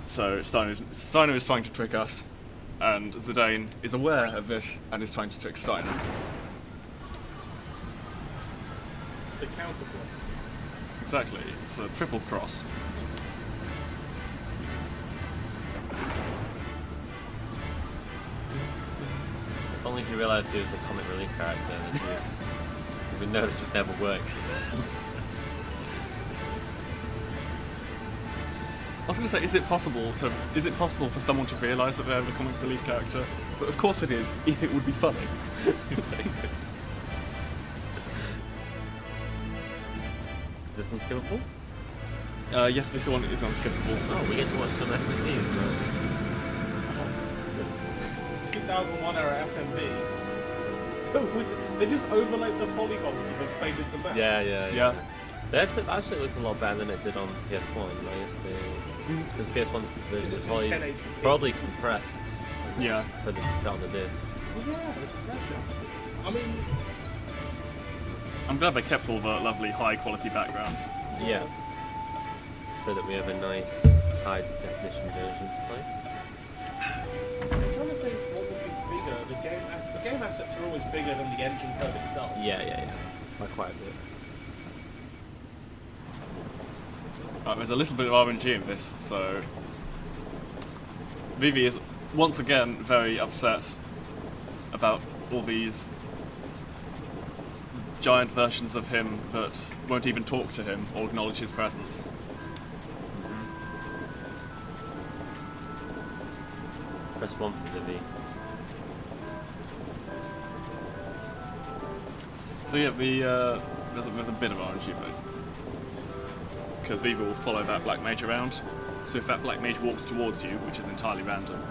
So Steiner is trying to trick us, and Zidane is aware of this and is trying to trick Steiner. The counterplot. Exactly, it's a triple cross. If only he realised he was the comic relief character, then we know this would never work. I was going to say, is it possible for someone to realise that they're the comic relief character? But of course it is, if it would be funny. Is this unskippable? Yes, this one is unskippable. Oh, we get to watch some FMVs now. 2001 era FMV. Oh, they just overlaid the polygons and then faded them back. Yeah. They actually looks a lot better than it did on PS1. I guess because PS1 version is probably, 1080p. probably compressed Yeah. for the to fit on the disc. I mean, I'm glad they kept all the lovely high quality backgrounds. Yeah. So that we have a nice high definition version to play. I'm trying to think what would be bigger. The game assets are always bigger than the engine code itself. Yeah. By quite a bit. Right, there's a little bit of RNG in this, so Vivi is once again very upset about all these giant versions of him that won't even talk to him or acknowledge his presence. Press 1 for the V. So yeah, there's a bit of RNG, but because Vivi will follow that black mage around. So if that black mage walks towards you, which is entirely random,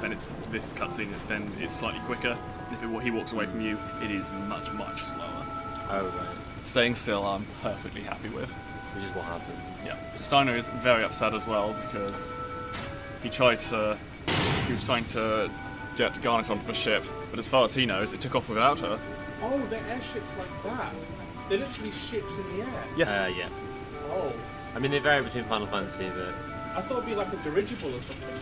then it's this cutscene. Then it's slightly quicker. And if he walks away from you, it is much slower. Oh right. Staying still, I'm perfectly happy with. Which is what happened. Yeah, Steiner is very upset as well because he was trying to get Garnet onto the ship, but as far as he knows, it took off without her. Oh, they're airships like that. They're literally ships in the air. Yes. Yeah. Oh, I mean, they vary between Final Fantasy, but I thought it'd be like a dirigible or something.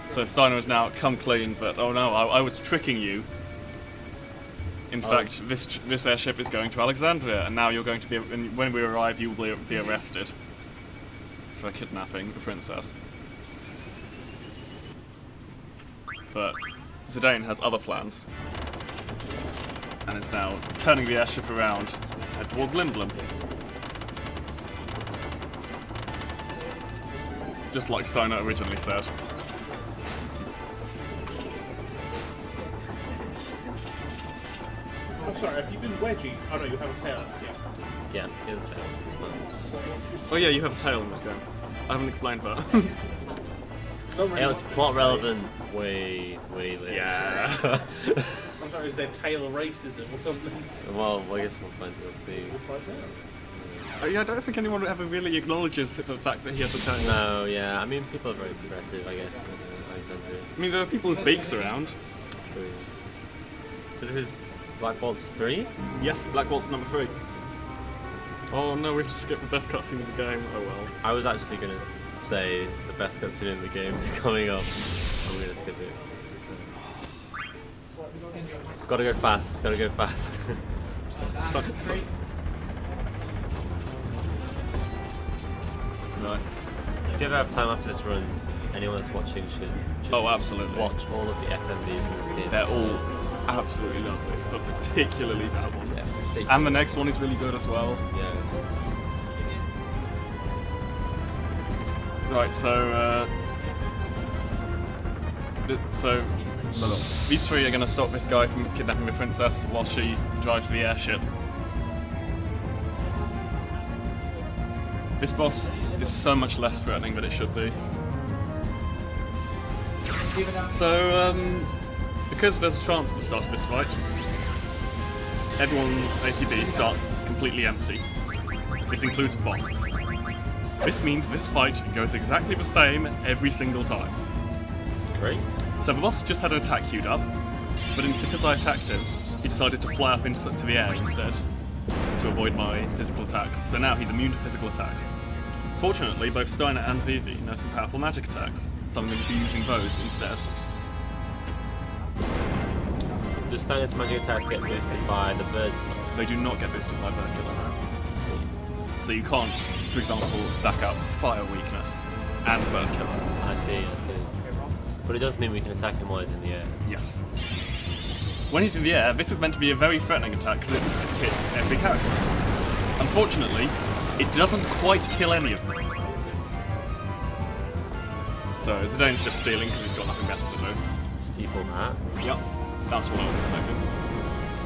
So Steiner has now come clean that, oh no, I was tricking you. In fact, this airship is going to Alexandria, and now you're going to be, and when we arrive, you will be arrested for kidnapping the princess. But Zidane has other plans, and is now turning the airship around to head towards Lindblom. Just like Steiner originally said. I'm sorry, have you been wedgie? Oh no, you have a tail. yeah, here's the tail as well. Oh yeah, you have a tail in this game. I haven't explained that. It was plot relevant way later. Yeah. I'm sorry, is there tail racism or something? Well, I guess we'll find to see. Yeah, I don't think anyone ever really acknowledges the fact that he has a tail. No, yeah, I mean, people are very progressive, I guess, in Alexandria. I mean, there are people with beaks around. True. So this is Black Bolt's 3? Yes, Black Waltz number 3. Oh no, we have to skip the best cutscene of the game. Oh well. I was actually going to say the best cutscene in the game is coming up. I'm going to skip it. Gotta go fast, gotta go fast. Right. If you ever have time after this run, anyone that's watching should just Absolutely. watch all of the FMVs in this game. They're all absolutely lovely, but particularly that one. Yeah, particularly. And the next one is really good as well. Yeah. Right, so these three are going to stop this guy from kidnapping the princess while she drives the airship. This boss is so much less threatening than it should be. So, because there's a chance at the start of this fight, everyone's ATB starts completely empty. This includes the boss. This means this fight goes exactly the same every single time. Great. So the boss just had an attack queued up, but because I attacked him, he decided to fly up into the air instead, to avoid my physical attacks, so now he's immune to physical attacks. Fortunately, both Steiner and Vivi know some powerful magic attacks, so I'm going to be using those instead. Does Steiner's magic attacks get boosted by the bird stuff? They do not get boosted by Bird Killer now. See. So you can't, for example, stack up Fire Weakness and Bird Killer. I see. But it does mean we can attack him while he's in the air. Yes. When he's in the air, this is meant to be a very threatening attack because it hits every character. Unfortunately, it doesn't quite kill any of them. So Zidane's just stealing because he's got nothing better to do. Steeple that. Yep, that's what I was expecting.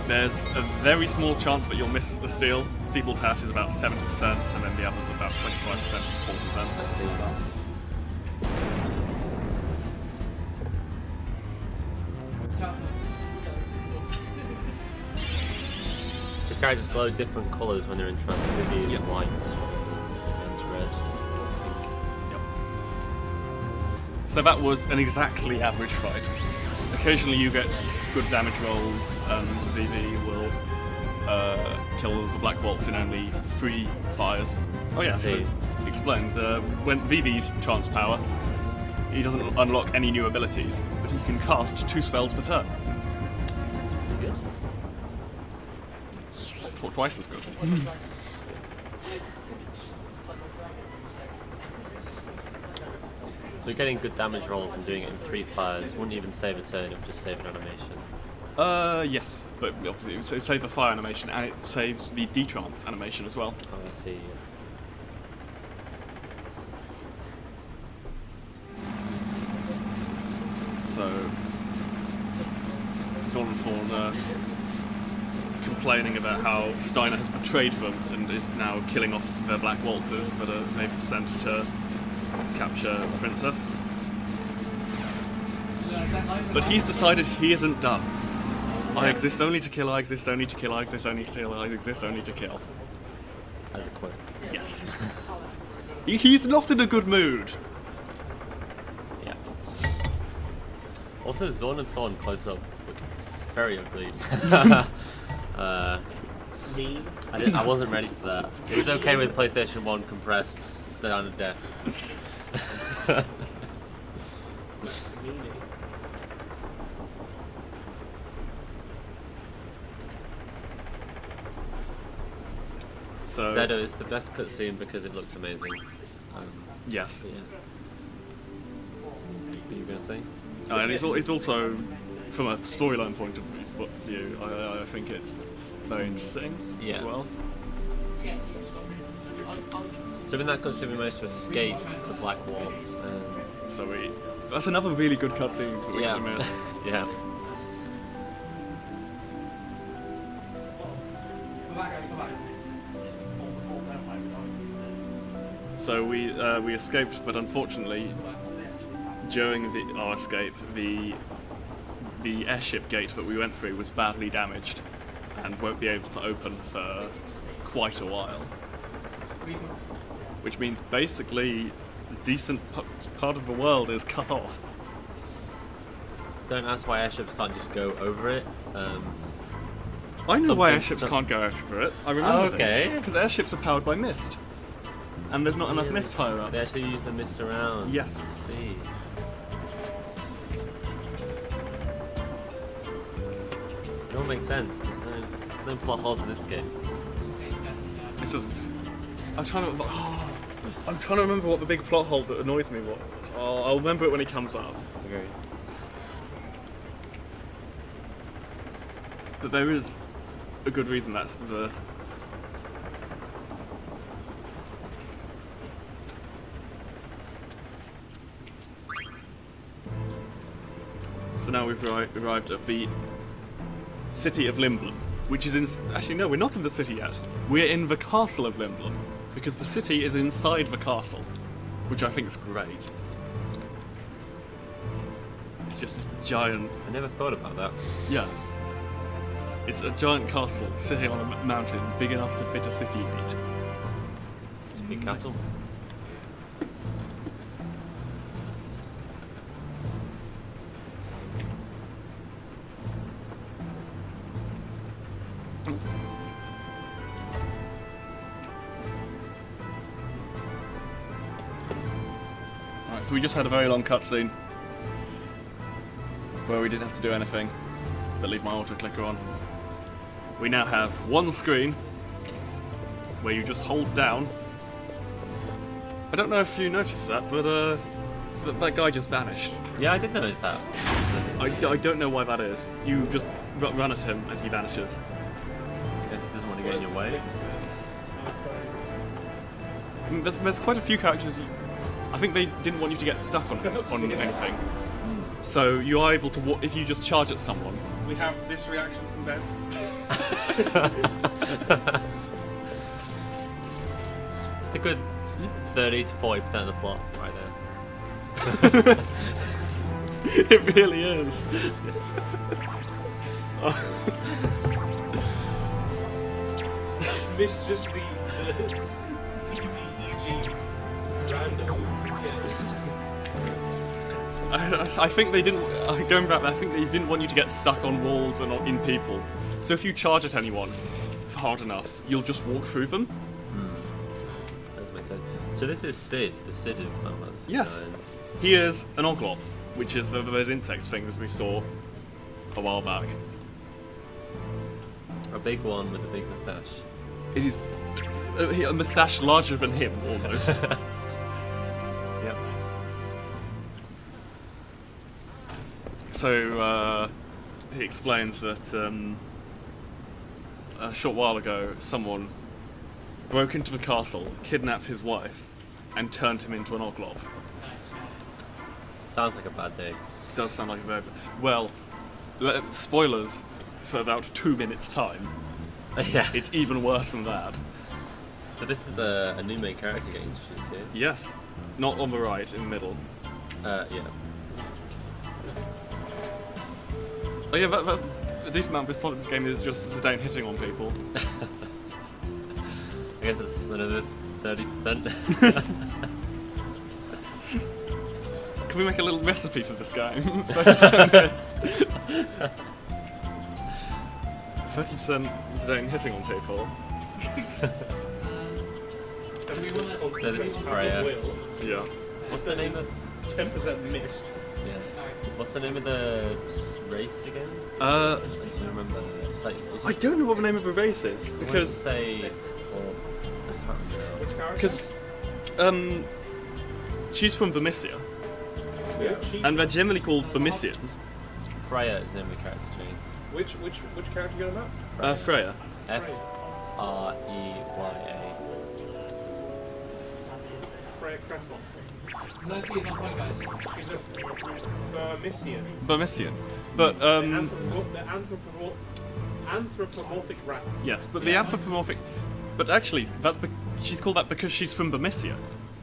There's a very small chance that you'll miss the steal. Steeple Tat is about 70%, and then the others about 25% and 4%. I see. So characters glow different colours when they're in trance. Vivi is Yep. white, against red. Yep. So that was an exactly average fight. Occasionally you get good damage rolls, and Vivi will kill the Black Waltz in only 3 fires. Oh yeah, See. explained. When Vivi's trance power, he doesn't unlock any new abilities, but he can cast 2 spells per turn. Pretty good. Twice as good. So getting good damage rolls and doing it in 3 fires wouldn't even save a turn, it would just save an animation. Yes, but obviously it saves the fire animation and it saves the detrance animation as well. Oh, I see. So Zornthorn complaining about how Steiner has betrayed them and is now killing off their Black Waltzes that they've sent to capture the princess. But he's decided he isn't done. I exist only to kill, I exist only to kill, I exist only to kill, I exist only to kill. As a quote. Yes. He's not in a good mood. Yeah. Also, Zorn and Thorn close up look very ugly. I wasn't ready for that. It was okay with PlayStation 1 compressed, down to death. So Zedo is the best cutscene because it looks amazing. yes. Yeah. What were you gonna say? And it's also, from a storyline point of view, I think it's very interesting as Yeah. well. So in that cutscene we managed to escape the Black Waltz. So that's another really good cutscene that we had to Yeah. miss. Yeah. Come back, guys, come back. So we escaped, but unfortunately, during our escape, the airship gate that we went through was badly damaged, and won't be able to open for quite a while. Which means basically, the decent part of the world is cut off. Don't ask why airships can't just go over it. I know why Something- airships some- can't go over it. I remember Okay. this. Because airships are powered by mist. And there's not enough mist higher up. They actually use the mist around. Yes. I see. It all makes sense. There's no plot holes in this game. This is. I'm trying to remember what the big plot hole that annoys me was. I'll remember it when it comes up. Okay. But there is a good reason that's the. So now we've arrived at the city of Limblum, which is in. Actually, no, we're not in the city yet. We're in the castle of Limblum, because the city is inside the castle, which I think is great. It's just this giant. I never thought about that. Yeah. It's a giant castle sitting on a mountain big enough to fit a city in it. It's a big castle. So we just had a very long cutscene where we didn't have to do anything but leave my auto clicker on. We now have one screen where you just hold down. I don't know if you noticed that, but that guy just vanished. Yeah, I did notice that. I don't know why that is. You just run at him and he vanishes. I guess he doesn't want to get in your way. I mean, there's quite a few characters. I think they didn't want you to get stuck on anything. So you are able to, if you just charge at someone. We have this reaction from Ben. It's a good 30 to 40% of the plot right there. It really is. It's just the PBEG random. I think they didn't. Going back, I think they didn't want you to get stuck on walls and in people. So if you charge at anyone hard enough, you'll just walk through them. Does make sense. So this is Sid, the Sid of Final Fantasy Yes. IX. He is an oglop, which is those insects things we saw a while back. A big one with a big moustache. It is a moustache larger than him, almost. Yep. So he explains that a short while ago, someone broke into the castle, kidnapped his wife, and turned him into an oglop. Nice. Sounds like a bad day. Does sound like a very well. Spoilers for about 2 minutes' time. Yeah. It's even worse than that. So this is a new main character getting introduced here. Yes, not on the right, in the middle. Yeah. Oh yeah, that's a decent amount of this part of this game is just Zidane hitting on people. I guess it's another 30%. Can we make a little recipe for this game? 30% this. 30% Zidane hitting on people. So this is Freya. Yeah. What's the name of? 10% missed. Yeah. What's the name of the race again? Uh, Do you remember? It's like, I don't know what the name of the race is because say, or I can't remember. Which character? because she's from Bermicia, Yeah. and they're generally called Bermicians. Freya is the name of the character, Jane. Which character you on that? Freya. Freya. Freya Cressel. Nice to see you on point, guys. She's a Burmisian. Bermician. But The anthropomorphic rats. yes, but the anthropomorphic. But actually, she's called that because she's from Bermicia.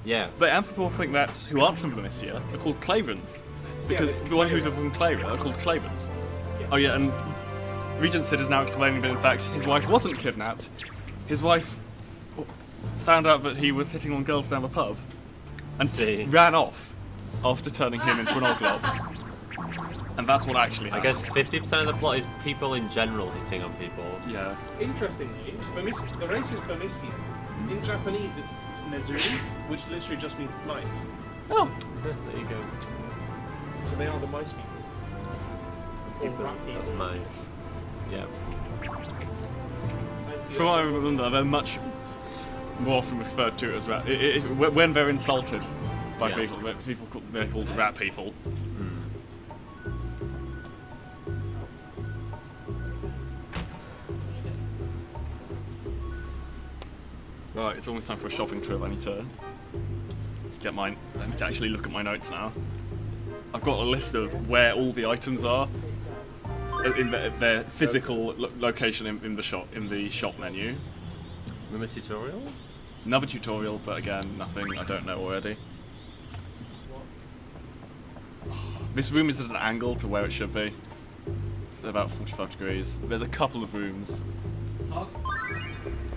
Yeah. The anthropomorphic rats who aren't from Bermicia are called Claverans. Because Yeah, the ones who are from Clara are called Clavens. Yeah. Oh yeah, and Regent Sid is now explaining that in fact his wife wasn't kidnapped. His wife found out that he was hitting on girls down the pub and See. ran off after turning him into an oglop. And that's what actually I happened. guess 50% of the plot is people in general hitting on people. Yeah. Interestingly, the race is Burmisian. In Japanese, it's Nezuri, which literally just means mice. Oh. There you go. So they are the mice people. Or rat people. Nice. Yeah. From what I remember, they're much more often referred to as rat. When they're insulted by Yeah. people, they're called rat people. Right, it's almost time for a shopping trip. I need to actually look at my notes now. I've got a list of where all the items are in their physical location in the shop menu. Remember tutorial? Another tutorial, but again, nothing I don't know already. This room is at an angle to where it should be. It's about 45 degrees. There's a couple of rooms Hog.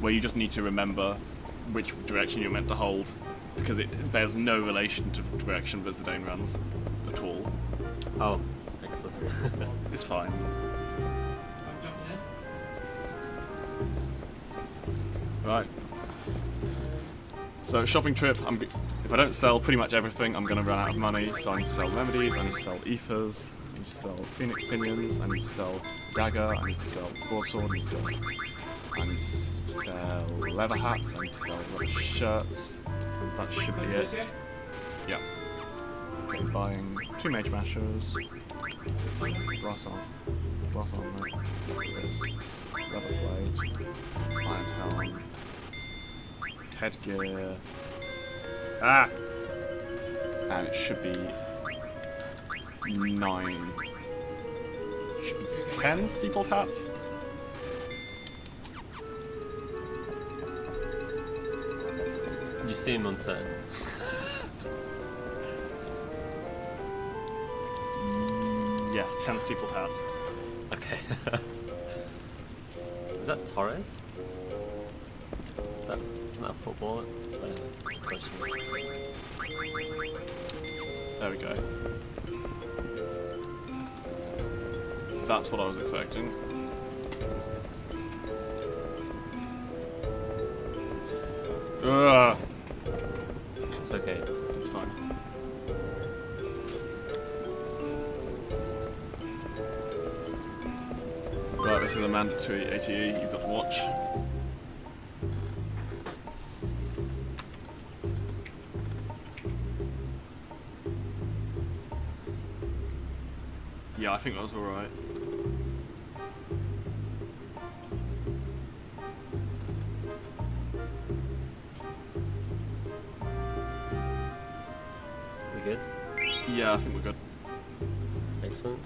where you just need to remember which direction you're meant to hold, because it bears no relation to the direction that Zidane runs at all. Oh, excellent. It's fine. I'm jumping in. Right. So shopping trip. if I don't sell pretty much everything, I'm going to run out of money. So I need to sell remedies, I need to sell ethers, I need to sell phoenix pinions, I need to sell dagger, I need to sell broadsword, I need to sell leather hats, I need to sell leather shirts. That should be Princess it. here? Yeah. Okay, buying 2 mage mashers, brass armor, leather plate, iron helm, headgear. Ah! And it should be 9. Should be 10 steepled hats? You seem uncertain. Yes, 10 steepled hats. Okay. Is that Torres? Isn't that a footballer? Question. There we go. That's what I was expecting. Ugh. It's okay. It's fine. Right, this is a mandatory ATE you've got to watch. Yeah, I think that was alright. We good? Yeah, I think we're good. Excellent.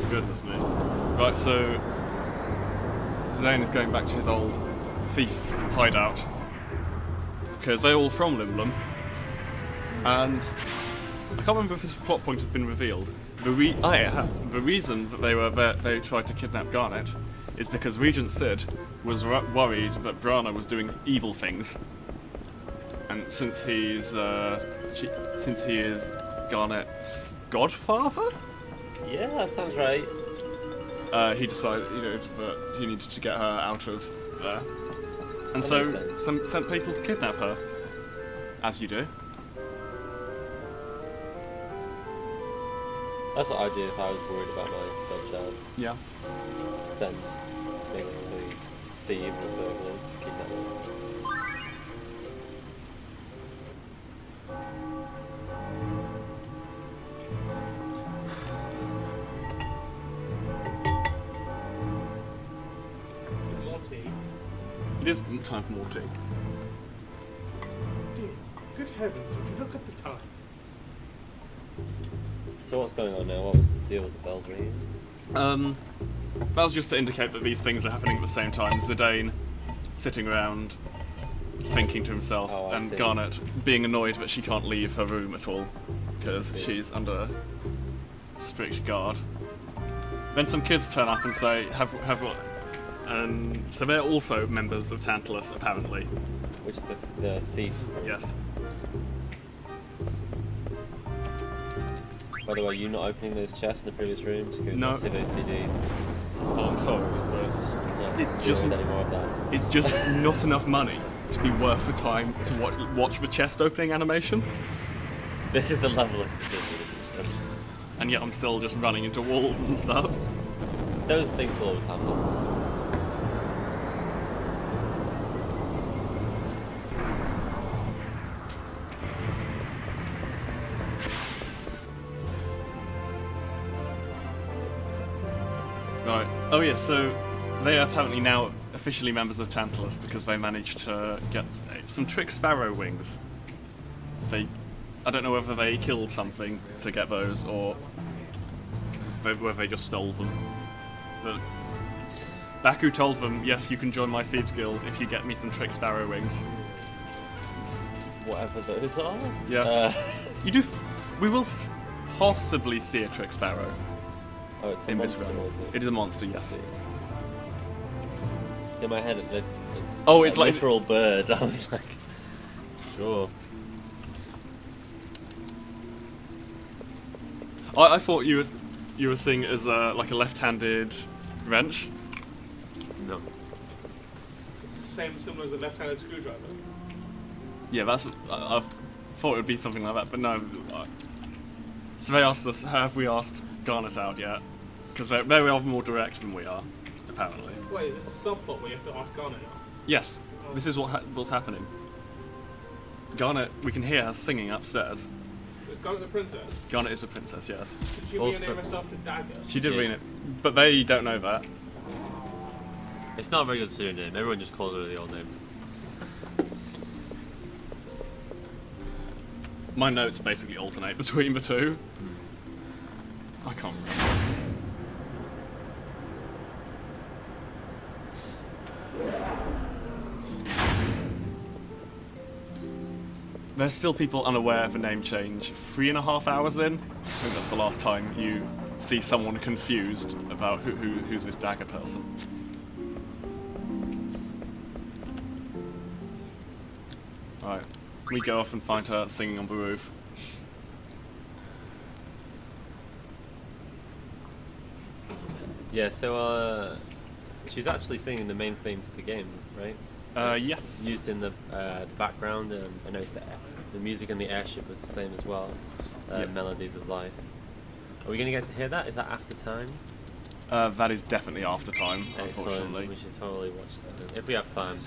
Goodness me. Right, so Zidane is going back to his old thief's hideout because they're all from Limblum, and I can't remember if this plot point has been revealed. It has. The reason that they were there, they tried to kidnap Garnet, is because Regent Sid was worried that Brana was doing evil things, and since he is Garnet's godfather. Yeah, that sounds right. He decided, that he needed to get her out of there, and That so makes sense. sent people to kidnap her, as you do. That's what I'd do if I was worried about my godchild. Yeah. Send basically thieves and burglars to kidnap them. Some more tea. It is time for more tea. Dear, good heavens, would you look at the time? So what's going on now? What was the deal with the bells ringing? That was just to indicate that these things are happening at the same time. Zidane sitting around thinking to himself, Oh, I and see. Garnet being annoyed that she can't leave her room at all because I see. she's under strict guard. Then some kids turn up and say, have what? And so they're also members of Tantalus, apparently. Which the thieves. Yes. By the way, you not opening those chests in the previous rooms? No. Massive OCD. Oh, I'm sorry. Don't It deal just- with any more of that. It's just not enough money to be worth the time to watch the chest opening animation, This is the level of precision it is just. and yet I'm still just running into walls and stuff. Those things will always happen. Right. Oh yeah, so they are apparently now officially members of Tantalus because they managed to get some trick sparrow wings. I don't know whether they killed something to get those or whether they just stole them. But Baku told them, yes, you can join my thieves guild if you get me some trick sparrow wings. Whatever those are. Yeah. You do. We will possibly see a trick sparrow Oh, it's a in this monster, realm. is it? It is a monster, yes. See, in my head, Oh, it's like literal bird. I was like, sure. I thought you were. you were seeing it as like a left-handed wrench? No. Similar as a left-handed screwdriver. Yeah, that's. I thought it would be something like that, but no. So they asked us, have we asked Garnet out yet? Because they are more direct than we are, apparently. Wait, is this a subplot where you have to ask Garnet now? Yes, this is what's happening. Garnet, we can hear her singing upstairs. Is Garnet the princess? Garnet is the princess, yes. Did she Also- rename herself to Dagger? She did Yeah. read it, but they don't know that. It's not a very good pseudonym. Everyone just calls her the old name. My notes basically alternate between the two. I can't remember. There's still people unaware of the name change 3.5 hours in. I think that's the last time you see someone confused about who's this Dagger person. Right, we go off and find her singing on the roof. Yeah, so she's actually singing the main theme to the game, right? It's Yes. used in the background, and I noticed that the music in the airship was the same as well. Yep. Melodies of Life. Are we going to get to hear that? Is that after time? That is definitely after time, Excellent. unfortunately. We should totally watch that then, if we have time.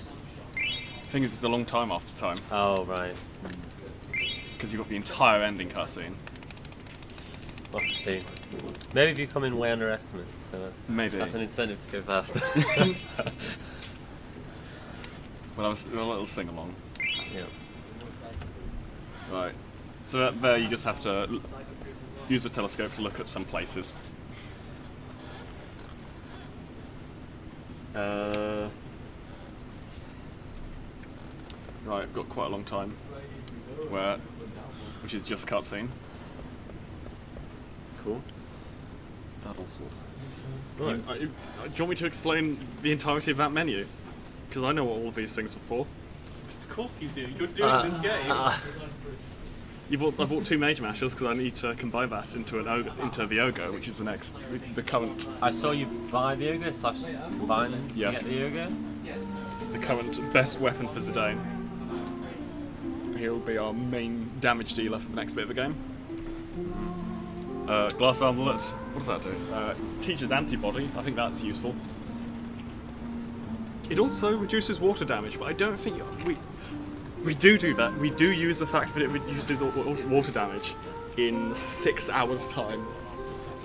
The thing is, it's a long time after time, Oh, right. because you've got the entire ending cutscene. We'll have to see. Maybe you come in way under estimate, so Maybe. that's an incentive to go faster. Well, I was a little sing along. Yeah. Right. So there you just have to use the telescope to look at some places. Right, I've got quite a long time. Which is just cutscene. Cool. Right. Do you want me to explain the entirety of that menu? Because I know what all of these things are for. Of course you do. You're doing this game. I bought 2 Major Mashers because I need to combine that into the Ogre, which is the current I saw you buy the ogre / combine them to Yes. get the ogre. the current best weapon for Zidane. He'll be our main damage dealer for the next bit of the game. Glass Armlet, what does that do? Teaches antibody, I think that's useful. It also reduces water damage, but I don't think we do that. We do use the fact that it reduces water damage. In 6 hours' time,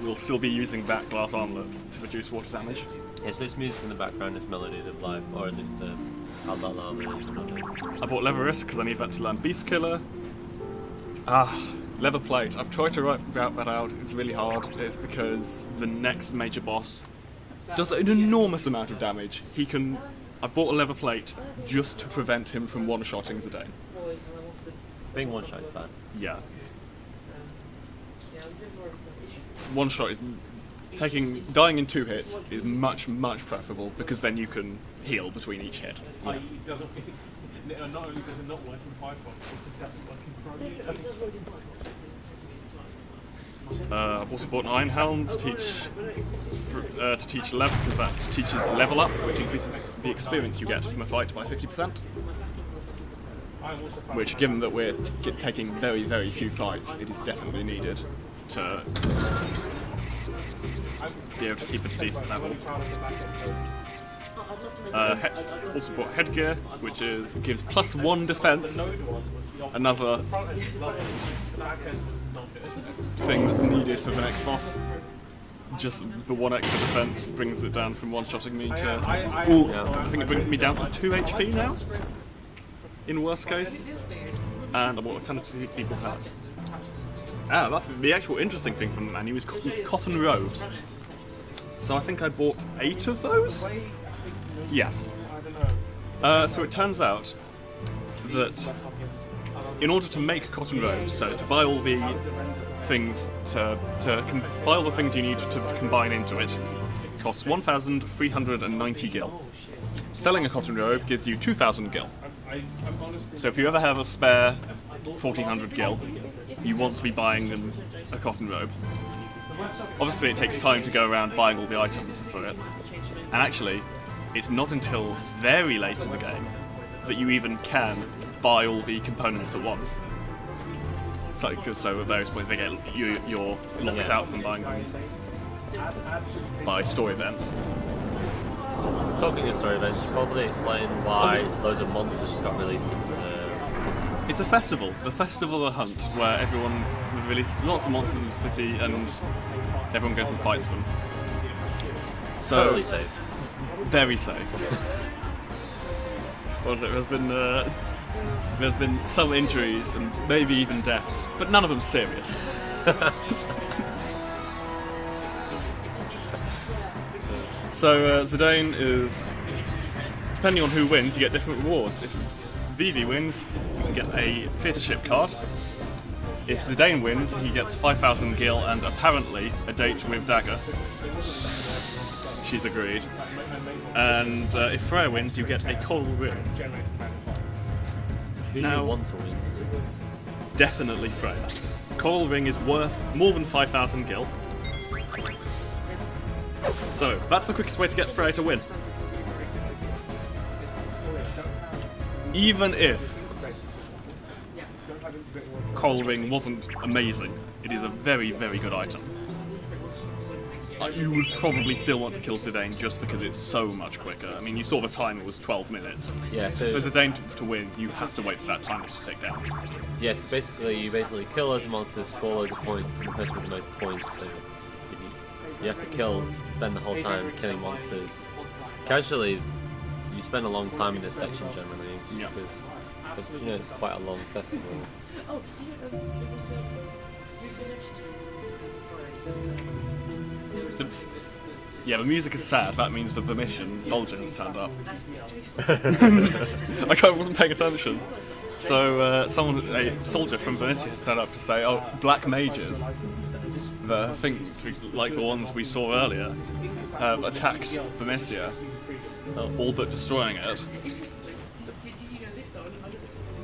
we'll still be using that Glass Armlet to reduce water damage. Yeah, so this music in the background is Melodies of Life, or at least the Al-Dalam. I bought Leatherist because I need that to learn Beast Killer. Leather Plate. I've tried to write that out. It's really hard. It's because the next major boss does an enormous amount of damage. I bought a Leather Plate just to prevent him from one-shotting Zidane. Being one shot is bad. Yeah. One shot is dying in 2 hits is much preferable because then you can heal between each hit. It doesn't. Not only does it not work in Firefox, it also doesn't work in Chrome. I've also bought an Iron Helm to teach level, because that teaches level up, which increases the experience you get from a fight by 50%. Which, given that we're taking very few fights, it is definitely needed to be able to keep at a decent level. Also bought Headgear, which gives +1 defense. Another thing that's needed for the next boss. Just the 1 extra defense brings it down from one-shotting me to... I think it brings me down to 2 HP now, in worst case. And I bought a ton of people's hats. That's the actual interesting thing from the menu is cotton robes. So I think I bought 8 of those? Yes. So it turns out that in order to make cotton robes, so to buy all the things buy all the things you need to combine into it, costs 1,390 gil. Selling a cotton robe gives you 2,000 gil. So if you ever have a spare 1,400 gil, you want to be buying them a cotton robe. obviously it takes time to go around buying all the items for it. And actually, it's not until very late in the game that you even can buy all the components at once. So at various points you're locked out from buying them by story events. Talking of story events, you should probably explain why loads of monsters just got released into the city. It's a festival, the Festival of the Hunt, where everyone releases lots of monsters in the city and everyone goes and fights them. So, Totally safe. very safe. Well, there's been some injuries and maybe even deaths, but none of them serious. So Zidane is, depending on who wins, you get different rewards. If Vivi wins, you can get a theatre ship card. If Zidane wins, he gets 5,000 gil and apparently a date with Dagger. She's agreed. And if Freya wins, you get a coral ring. Who do Now- you want to win? Definitely Freya. Coral ring is worth more than 5,000 gil. So that's the quickest way to get Freya to win. Even if Coral ring wasn't amazing, it is a very, very good item. You would probably still want to kill Zidane just because it's so much quicker. I mean, you saw the time, it was 12 minutes. Yeah, so For Zidane to win, you have to wait for that timer to take down. yeah, so basically you kill loads of monsters, score loads of points, and the person with the most points. So you have to spend the whole time killing monsters. Casually, you spend a long time in this section generally, just Yeah. because it's quite a long festival. The music is sad. That means the permission soldiers turned up. I wasn't paying attention. So a soldier from Bernicia has turned up to say, "Oh, black mages, like the ones we saw earlier, have attacked Bernicia, all but destroying it.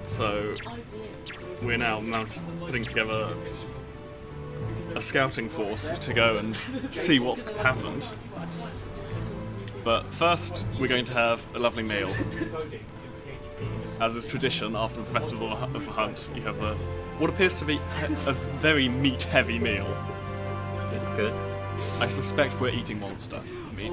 So we're now putting together a scouting force to go and see what's happened. But first, we're going to have a lovely meal. As is tradition, after the Festival of the Hunt, you have what appears to be a very meat-heavy meal. It's good. I suspect we're eating monster meat.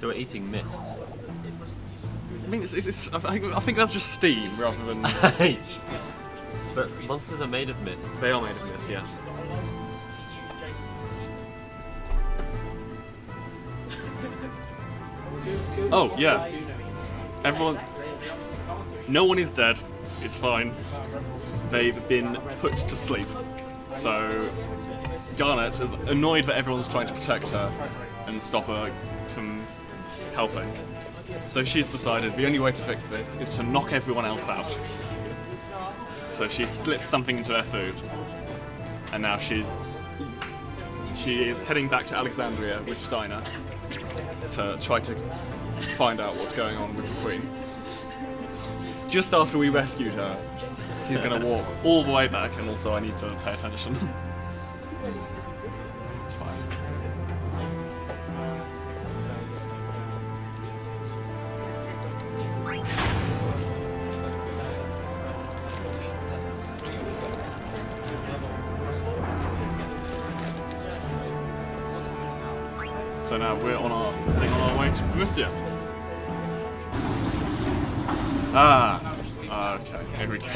So we're eating mist. I mean, I think that's just steam rather than... But monsters are made of mist. They are made of this, yes. Oh, yeah. Everyone... No one is dead. It's fine. They've been put to sleep. So... Garnet is annoyed that everyone's trying to protect her and stop her from helping. So she's decided the only way to fix this is to knock everyone else out. So she slipped something into their food. And now she is heading back to Alexandria with Steiner to try to find out what's going on with the Queen. Just after we rescued her, she's going to walk all the way back, and also I need to pay attention. It's fine. So now we're heading on our way to Bernicia. Okay, here we go.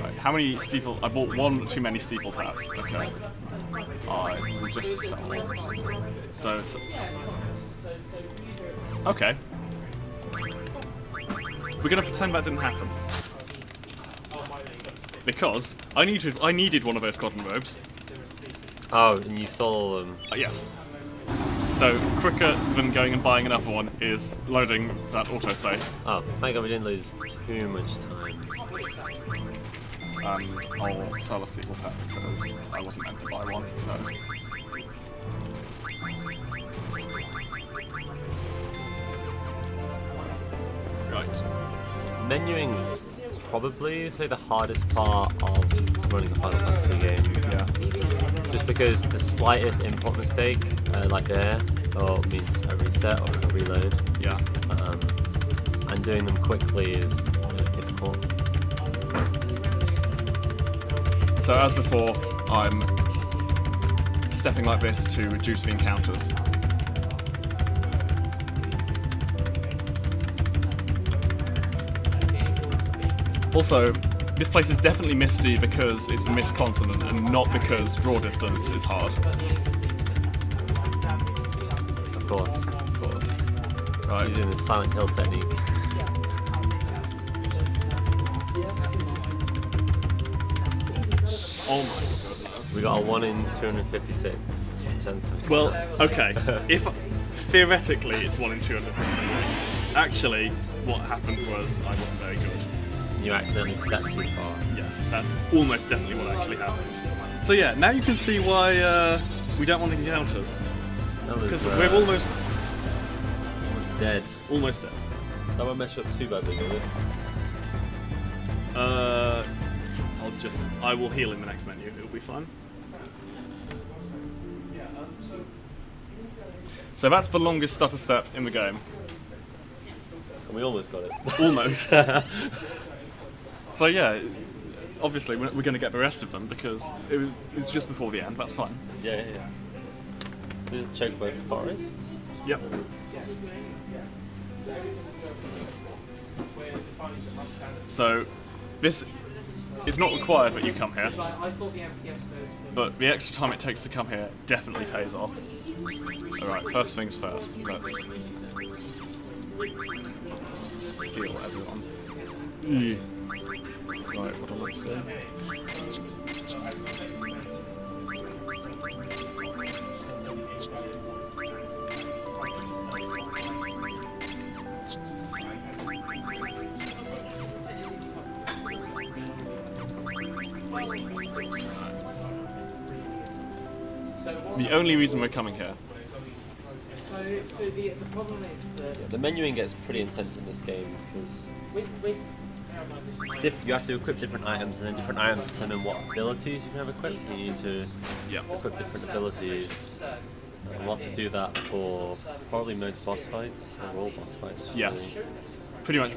Right, how many steeple? I bought one too many steepled hats. Okay. I will just sell one. So okay. We're gonna pretend that didn't happen. Because I needed one of those cotton robes. Oh, and you stole them. Yes. So, quicker than going and buying another one is loading that autosave. Oh, thank God we didn't lose too much time. I'll sell a sequel pack because I wasn't meant to buy one, so... Right. Menuing's probably say the hardest part of running a Final Fantasy game. Yeah. Just because the slightest input mistake, like there, means a reset or a reload. Yeah. And doing them quickly is difficult. So as before, I'm stepping like this to reduce the encounters. Also, this place is definitely misty because it's the mist continent and not because draw distance is hard. Of course. Of course. Right. Using the Silent Hill technique. Oh my goodness. We got a 1 in 256 chance of. Well, okay. If theoretically it's 1 in 256, actually what happened was I wasn't very good. You accidentally stepped too far. Yes, that's almost definitely what actually happened. So yeah, now you can see why we don't want encounters. That was, Because we're almost dead. almost dead. That won't mess you up too badly, will it? I will heal in the next menu. It'll be fine. So that's the longest stutter step in the game. And we almost got it. Almost. So yeah, obviously we're going to get the rest of them because it's just before the end. That's fine. Yeah. This is Chocobo Forest. Yep. So this is not required that you come here, I thought the MPS but the extra time it takes to come here definitely pays off. Alright, first things first. Let's heal everyone. Right, what do I want to do? The only reason we're coming here. So the problem is that The menuing gets pretty intense in this game because you have to equip different items, and then different items determine what abilities you can have equipped. And you need to equip different abilities. And we'll have to do that for probably most boss fights, or all boss fights. Yes. Pretty much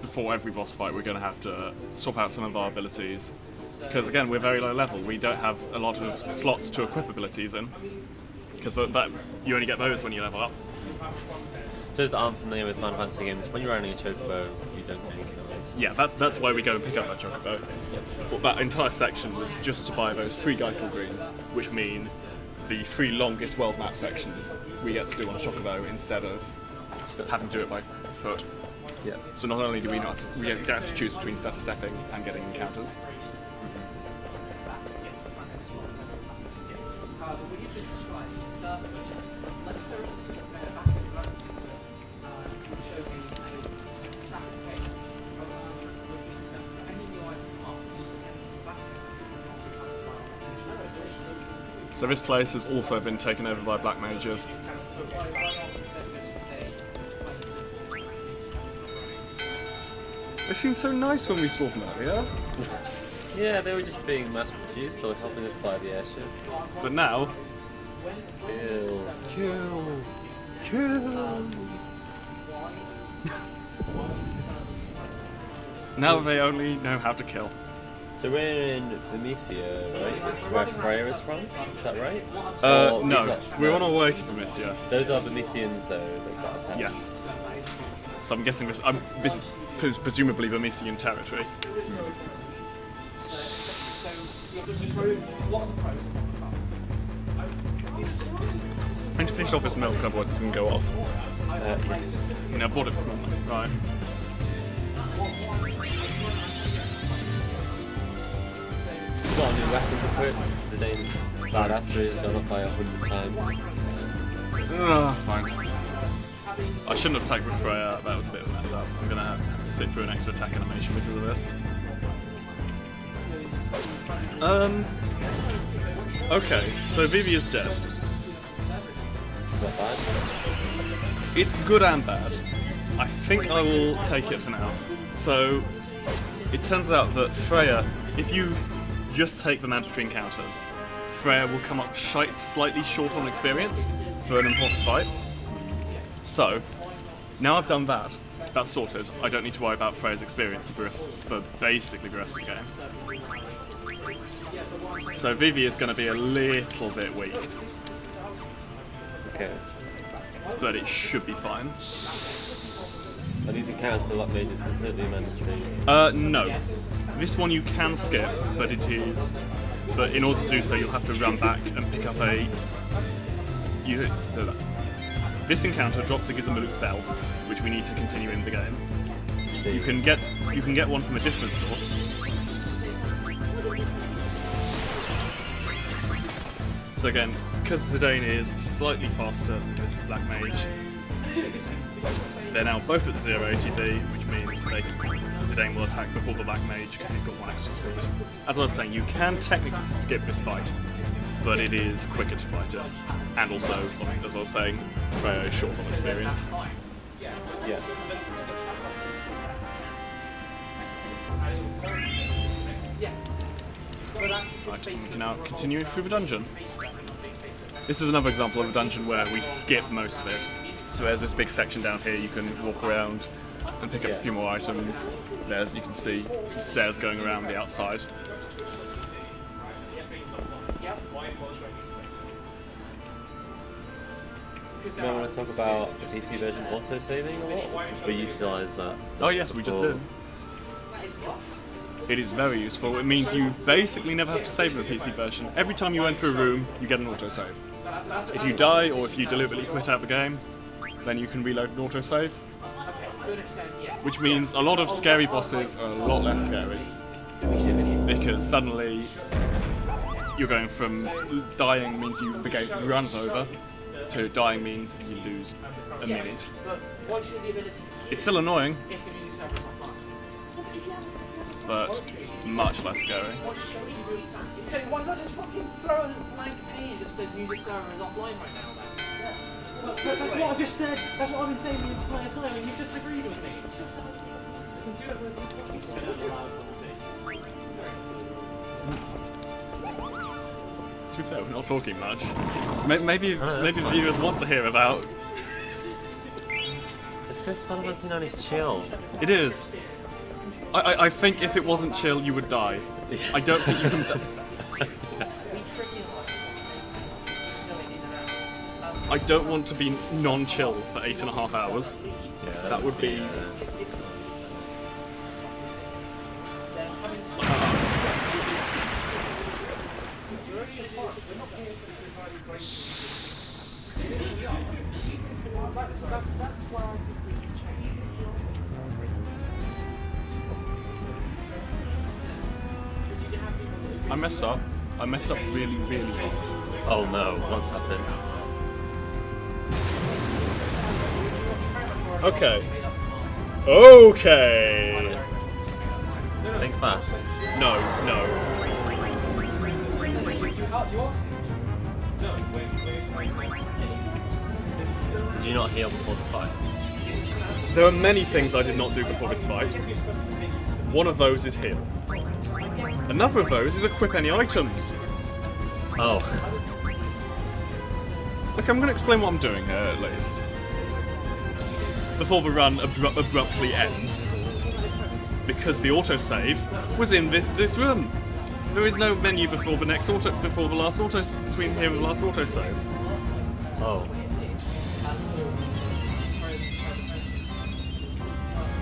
before every boss fight we're going to have to swap out some of our abilities. Because again, we're very low level. We don't have a lot of slots to equip abilities in. Because that you only get those when you level up. So those that aren't familiar with Final Fantasy games, when you're running a chocobo, you don't get any kills. Yeah, that's why we go and pick up that chocobo. But that entire section was just to buy those 3 Geisel greens, which mean the 3 longest world map sections we get to do on a chocobo instead of having to do it by foot. Yeah. So not only do we not have to, we don't have to choose between stutter stepping and getting encounters. So this place has also been taken over by black mages. They seemed so nice when we saw them earlier. Yeah, they were just being mass produced or helping us fly the airship. But now... Kill. Now they only know how to kill. So we're in Vermisia, right? This is where Freya is from? Is that right? No, we're on our way to Vermisia. Those are Vermisians, though, that got attacked. Yes. So I'm guessing this is presumably Vermisian territory. I need to finish off this milk, otherwise it's going to go off. You know, I bought it this morning. Right. Got a new weapon to put. Zidane's badassery has gone up by 100 times. Fine. I shouldn't have attacked with Freya, that was a bit of a mess up. I'm going to have to sit through an extra attack animation because of this. Okay, so Vivi is dead. Is that bad? It's good and bad. I think I will take it for now. So, it turns out that Freya, if you just take the mandatory encounters, Freya will come up slightly short on experience for an important fight. So, now I've done that, that's sorted, I don't need to worry about Freya's experience for basically the rest of the game. So Vivi is going to be a little bit weak, Okay. but it should be fine. Are these encounters for lock mages completely mandatory? No. This one you can skip, but in order to do so you'll have to run back and pick up this encounter drops a Gizmoot bell, which we need to continue in the game. You can get one from a different source. So again, because Zidane is slightly faster than this Black Mage, they're now both at 0 ATB, which means Zidane will attack before the Black Mage because he's got 1 extra speed. As I was saying, you can technically skip this fight, but it is quicker to fight it. And also, as I was saying, Freya is short on experience. Yeah. Right, we can now continue through the dungeon. This is another example of a dungeon where we skip most of it. So there's this big section down here, you can walk around and pick up a few more items. There's, you can see, some stairs going around the outside. You might want to talk about the PC version auto-saving a lot, since we utilised that. Oh yes, we just did. It is very useful. It means you basically never have to save in the PC version. Every time you enter a room, you get an autosave. If you die or if you deliberately quit out the game, then you can reload an autosave. Which means a lot of scary bosses are a lot less scary. Because suddenly you're going from dying means the game runs over, to dying means you lose a minute. It's still annoying, but much less scary. So why not just fucking throw a blank page that says music server is offline right now then? But that's what I just said. That's what I've been saying the entire time, and you've just agreed with me. To be fair, we're not talking much. Maybe the viewers want to hear about. It's because Final Fantasy 9 is chill. It is. I think if it wasn't chill, you would die. Yes. I don't think you can. I don't want to be non-chill for 8.5 hours. Yeah, That would be. That's where I think we should change. I messed up. I messed up really, really hard. Oh no, what's happened? Okay. Okay. Think fast. No. Did you not heal before the fight? There are many things I did not do before this fight. One of those is heal. Another of those is equip any items. Oh. Okay, I'm going to explain what I'm doing here at least. Before the run abruptly ends. Because the autosave was in this room. There is no menu before the last between here and the last autosave. Oh.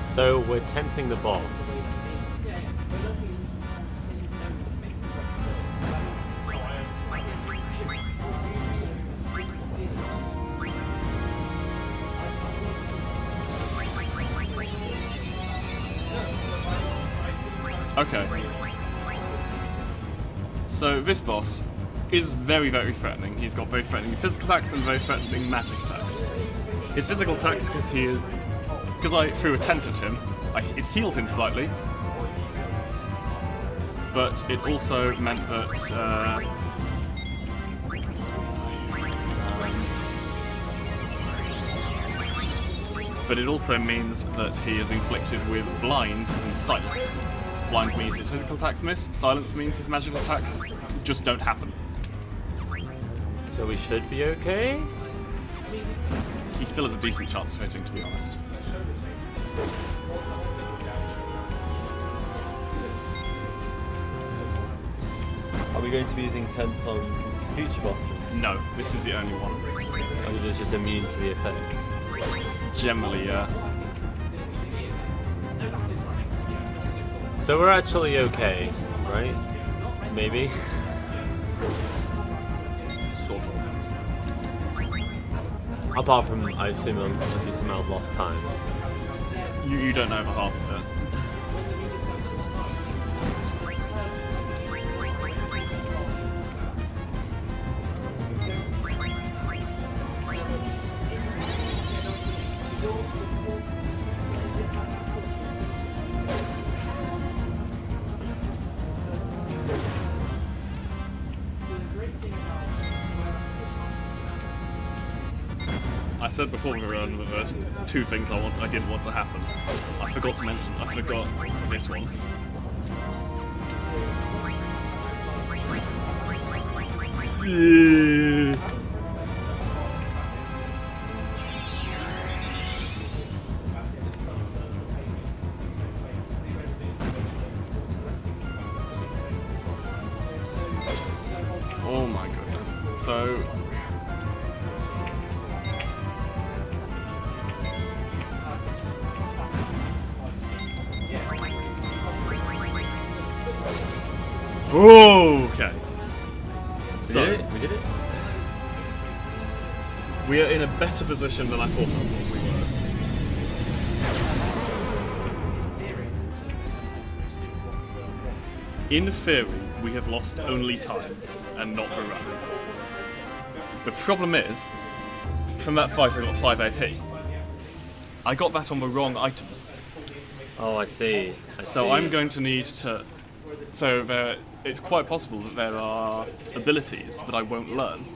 So we're tensing the boss. Okay. So this boss is very, very threatening. He's got very threatening physical attacks and very threatening magic attacks. His physical attacks, because I threw a tent at him, it healed him slightly, but it also meant that but it also means that he is inflicted with blind and silence. Blind means his physical attacks miss, silence means his magical attacks just don't happen. So we should be okay? He still has a decent chance of hitting, to be honest. Are we going to be using tents on future bosses? No, this is the only one. Or are you just immune to the effects? Generally, yeah. So we're actually okay, right? Maybe? Sort of. Apart from, I assume, a decent amount of lost time. You don't know over half of it. I said before we were on that there's two things I didn't want to happen. I forgot to mention. I forgot this one. Yeah. Oh my goodness. So. Okay. So We did it? we are in a better position than I thought we were. In theory, we have lost only time and not the run. The problem is, from that fight I got 5 AP. I got that on the wrong items. Oh, I see. So I'm going to need to... So it's quite possible that there are abilities that I won't learn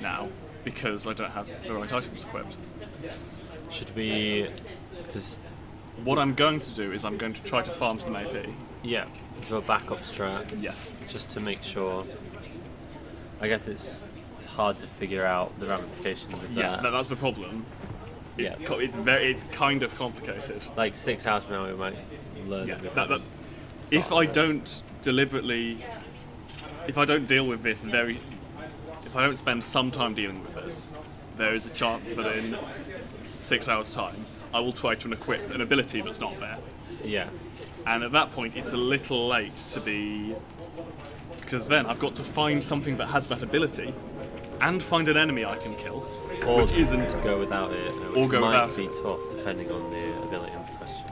now because I don't have the right items equipped. Should we just... What I'm going to do is I'm going to try to farm some AP. Yeah, do a backup strat. Yes. Just to make sure. I guess it's hard to figure out the ramifications of Yeah, that. that's the problem. Yeah. It's kind of complicated. Like 6 hours from now we might learn Yeah, that. if I don't deliberately, if I don't deal with this if I don't spend some time dealing with this, there is a chance that in 6 hours' time, I will try to equip an ability that's not there. Yeah. And at that point, it's a little late to be, because then I've got to find something that has that ability, and find an enemy I can kill, Or which isn't. go without it, Or which go might without be it. tough depending on the ability in question.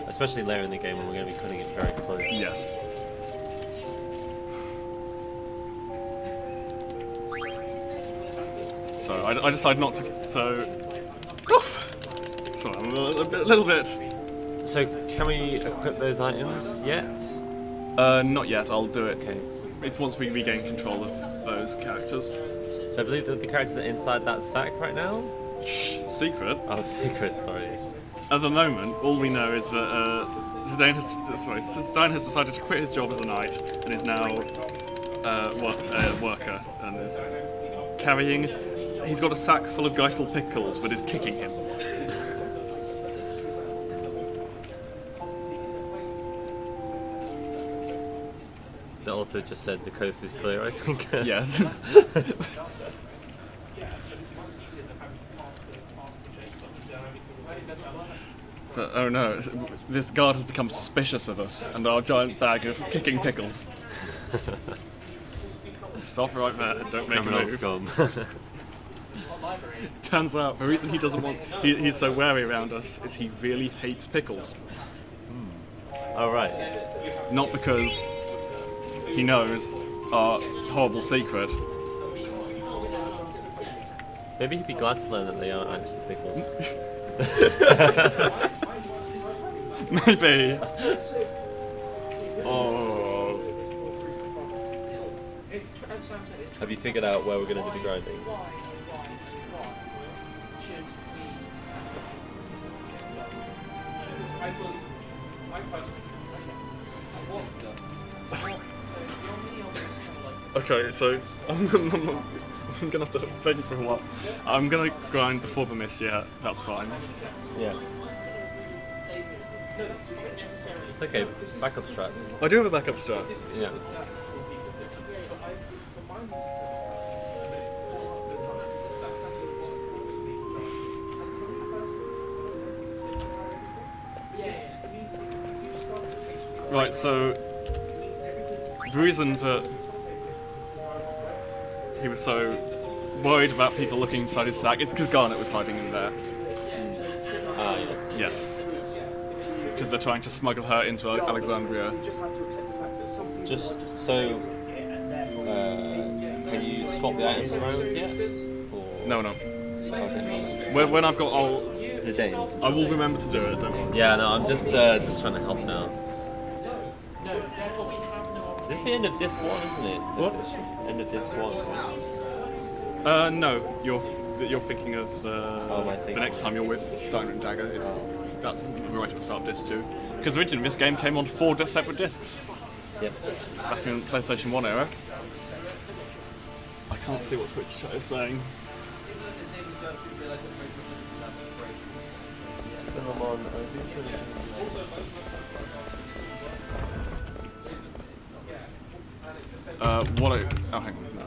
Especially later in the game when we're going to be cutting it very close. Yes. So I decided not to. So I'm a little bit. So can we equip those items yet? Not yet. I'll do it. Okay. It's once we regain control of those characters. So I believe that the characters are inside that sack right now? Shh. Secret. Oh, secret, sorry. At the moment, all we know is that Stein has decided to quit his job as a knight and is now a worker and is carrying. He's got a sack full of Geisel pickles that is kicking him. That also just said the coast is clear, I think. Yes. But oh no, this guard has become suspicious of us and our giant bag of kicking pickles. Stop right there, don't make a Criminal move. scum. Turns out the reason he doesn't want, he's so wary around us is he really hates pickles. Oh, right. Not because he knows our horrible secret. Maybe he'd be glad to learn that they aren't actually pickles. Maybe. Oh. it's as Sam said, it's. Have you figured out where we're going to do the grinding? Why should we? I believe, I personally, what? So the only obvious kind of like. Okay, so I'm gonna have to think for a while. I'm gonna grind before the miss, yeah, that's fine. Yeah. It's okay. Backup strats. I do have a backup strat. Yeah. Right, so the reason that he was so worried about people looking inside his sack is because Garnet was hiding in there. Ah, yeah. Yes. Because they're trying to smuggle her into Alexandria. Just so. Can you swap the items around yet? Or... No. Okay. When I've got all, Zidane. I will remember to do it. Don't worry. Yeah, no, I'm just trying to help now. No, therefore we have no. This is the end of disc 1, isn't it? What? This is end of disc 1. No, you're thinking of am I the thinking? next time you're with Steiner and Dagger. That's right at the start of disc 2. Because originally this game came on 4 separate discs Yep. back in PlayStation 1 era. I can't see what Twitch chat is saying. Film on. What? Oh, hang on. No.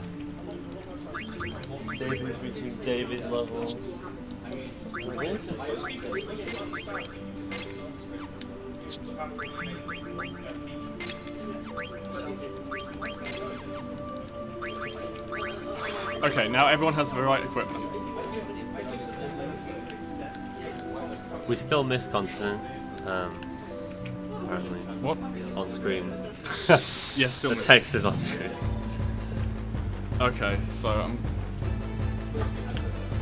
David's reaching David levels. Okay, now everyone has the right equipment. We still miss consonant. Apparently. What? On screen. Yes, still. The miss- text is on screen. Okay, so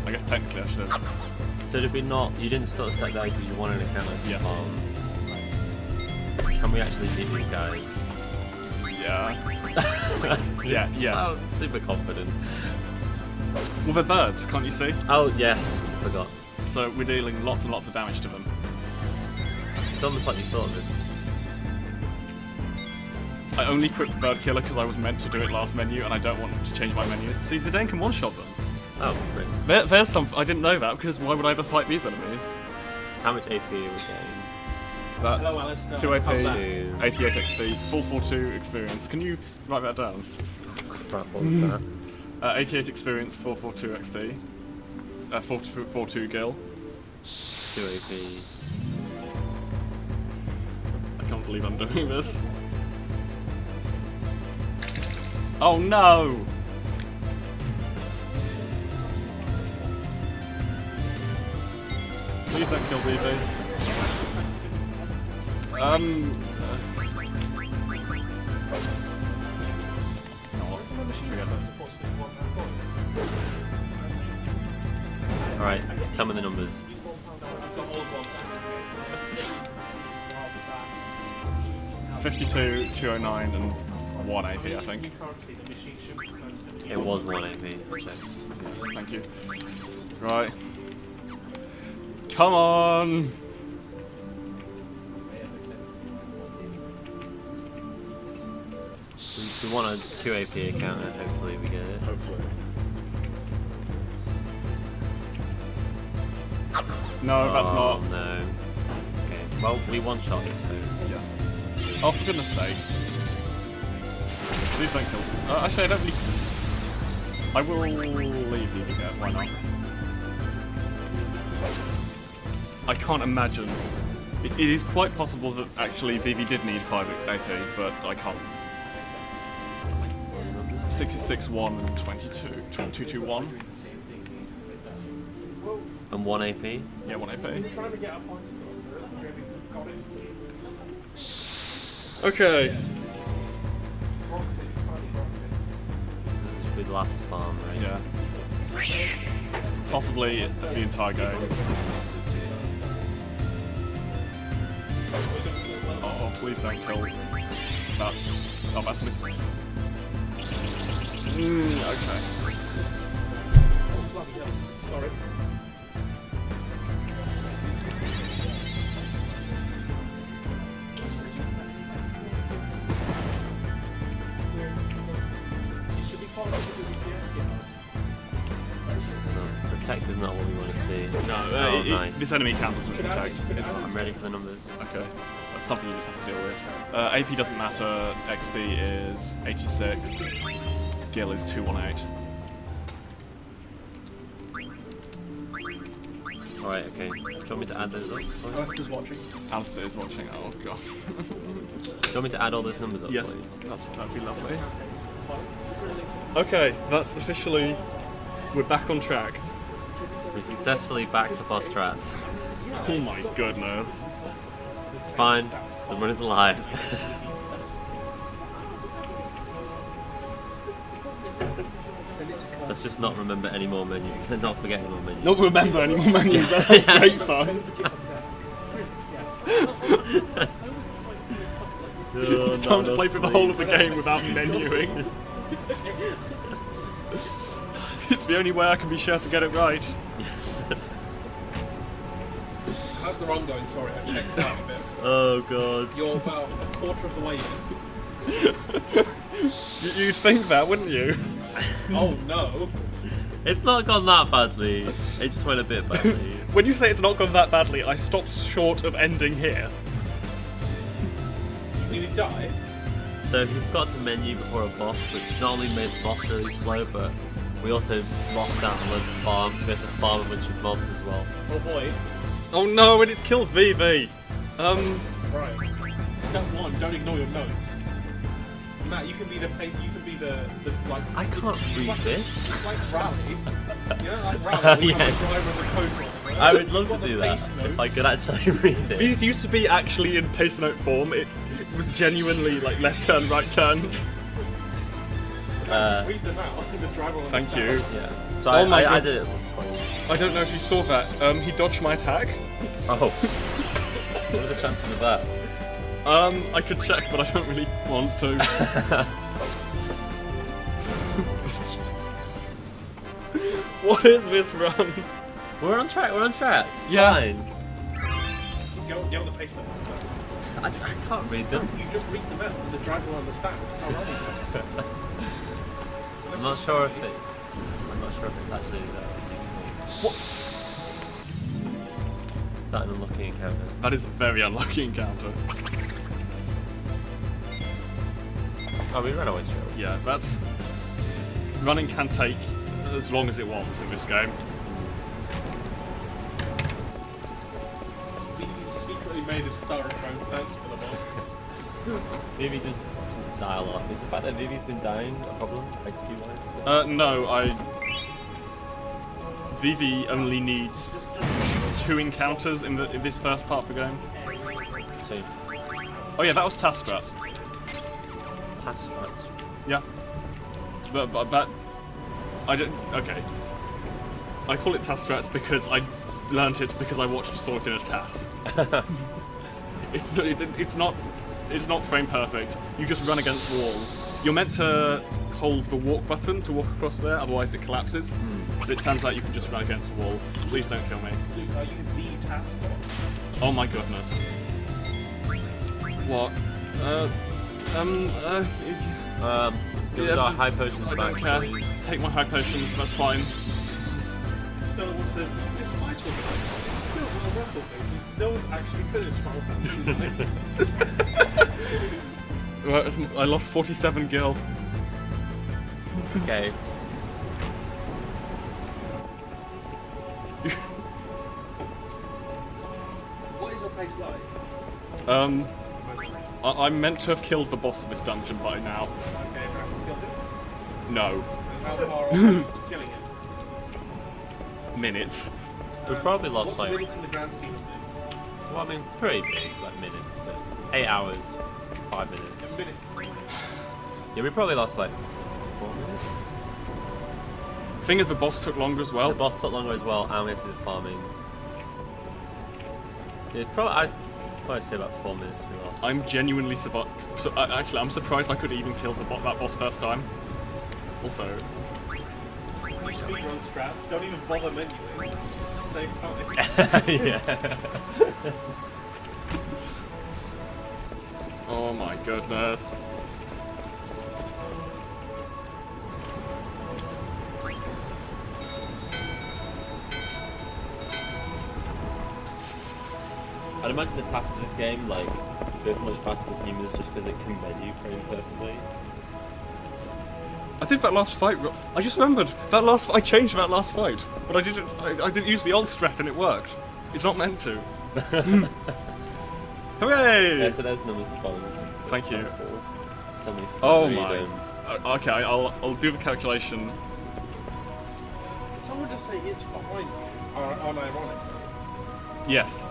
I guess technically I should have. So did we not? You didn't start stack that because you wanted a camera. Yes. Can we actually beat these guys? Yeah. Yeah. Yes. Sounds super confident. Well, they're birds, can't you see? Oh yes, forgot. So we're dealing lots and lots of damage to them. It's almost like you thought of this. I only equipped Bird Killer because I was meant to do it last menu, and I don't want to change my menus. See, Zidane can one-shot them. Oh, great. There's some. I didn't know that because why would I ever fight these enemies? How much AP are we getting? That's Hello, Alistair. 2 AP, How's that? 88 XP, 442 experience. Can you write that down? Crap, what was that? 88 experience, 442 XP, 442 gil. 2 AP. I can't believe I'm doing this. Oh no! Please don't kill BB. No, forget that. Alright, tell me the numbers. 52, 209, and 1 AP, I think. It was 1 AP. So. Thank you. Right. Come on! We want a 2 AP account and hopefully we get it. Hopefully. No, that's Oh, not. no. Okay, well, we one-shot this, so... Yes. Oh, for goodness sake. Please don't kill. Actually, I don't really. I will leave you to go. Why not? I can't imagine. It is quite possible that actually Vivi did need 5 AP, but I can't. 66, 1, and 22. 221. And 1 AP? Yeah, 1 AP. Trying to get a point across, so really got it. Okay. This will be the last farm, right? Yeah. Possibly the entire game. Oh, please don't kill. That's. Oh, that's. Okay. Oh, bloody hell. Sorry. It should be part of the WCS game. No, protect is not what we want to see. No, Oh, nice. this enemy count doesn't protect. It's, I'm ready for the numbers. okay, that's something you just have to deal with. AP doesn't matter. XP is 86. Gil is 218. Alright, okay. Do you want me to add those up? Alistair's watching. Alistair is watching. Oh god. Do you want me to add all those numbers up? Yes, for you? that'd be lovely. Okay, that's officially. We're back on track. We successfully backed to boss strats. Oh my goodness. It's fine. The run is alive. Let's just not remember any more menus. Not forget any more menus. Not remember any more menus. That sounds great fun. It's time to play through the whole of the game without menuing. It's the only way I can be sure to get it right. Yes. How's the run going? Sorry, I checked out a bit. Oh god. You're about a quarter of the way in. You'd think that, wouldn't you? Oh no. It's not gone that badly. It just went a bit badly. When you say it's not gone that badly, I stopped short of ending here. You nearly die? So we've got to menu before a boss, which not only made the boss really slow, but we also lost out on loads of farms. We had to farm a bunch of mobs as well. Oh boy. Oh no, and it's killed VV. Right. Step one, don't ignore your notes. Matt, you can be the like. I can't read like, this. It's like Rally. You know, like Rally. Yeah. The driver of the code line, right? I would love to You've got do the that base if I notes. could actually read it. These used to be actually in pace note form. It was genuinely like left turn, right turn. Just read them out. The driver Thank you. understands. Yeah. So Oh my I God. did it at one point. I don't know if you saw that. He dodged my attack. Oh. What are the chances of that? I could check, but I don't really want to. What is this run? We're on track. We're on track. It's Yeah. fine. Get on the pace notes. I can't read them. You just read them out and the driver will understand. That's how Rally works. I'm not sure if it's actually useful. What? Is that an unlucky encounter? That is a very unlucky encounter. Oh, we ran away straight away. Yeah, that's... Running can take as long as it wants in this game. Being secretly made of styrofoam. Thanks for the box. Vivi just dial off. Is the fact that Vivi's been dying a problem, XP wise? No, Vivi only needs 2 encounters in this first part of the game. So, Oh yeah, that was task strats. task strats. Yeah. But I don't. Okay. I call it task strats because I learnt it because I watched Sorted as TAS. It's not frame perfect. You just run against the wall. You're meant to hold the walk button to walk across there, otherwise it collapses. But it turns out you can just run against the wall. Please don't kill me. Luke, are you the task bot? Oh my goodness. What? Give us our high potions I back, don't care. please. Take my high potions, that's fine. Phil says, despite all this, it's still one of the Rumble things. No one's actually finished Final Fantasy 9. Well, I lost 47 gil. Okay. What is your pace like? I'm meant to have killed the boss of this dungeon by now. Okay, have you killed it? No. How far off are you killing it? Minutes. We've probably lost What's like, minutes in the grand scheme of things? well, I mean, pretty big, like minutes, but 8 hours, 5 minutes. Minutes. Yeah, we probably lost like 4 minutes. Thing is, the boss took longer as well. The boss took longer as well, and we had to do the farming. Yeah, I'd probably say about 4 minutes we lost. I'm genuinely actually, I'm surprised I could even kill that boss first time. Also, Speedrun strats, don't even bother menuing. Save time. yeah. Oh my goodness. I'd imagine the task of this game, like, goes much faster than humans just because it can menu frame perfectly. I did that last fight. I just remembered that last. I changed that last fight, but I didn't. I didn't use the old strat and it worked. It's not meant to. Hooray! Yeah, so there's numbers at the bottom. Thank you. Tell me if you Oh can my. read them. Okay, I'll do the calculation. Someone just say it's behind you. Unironic. Yes.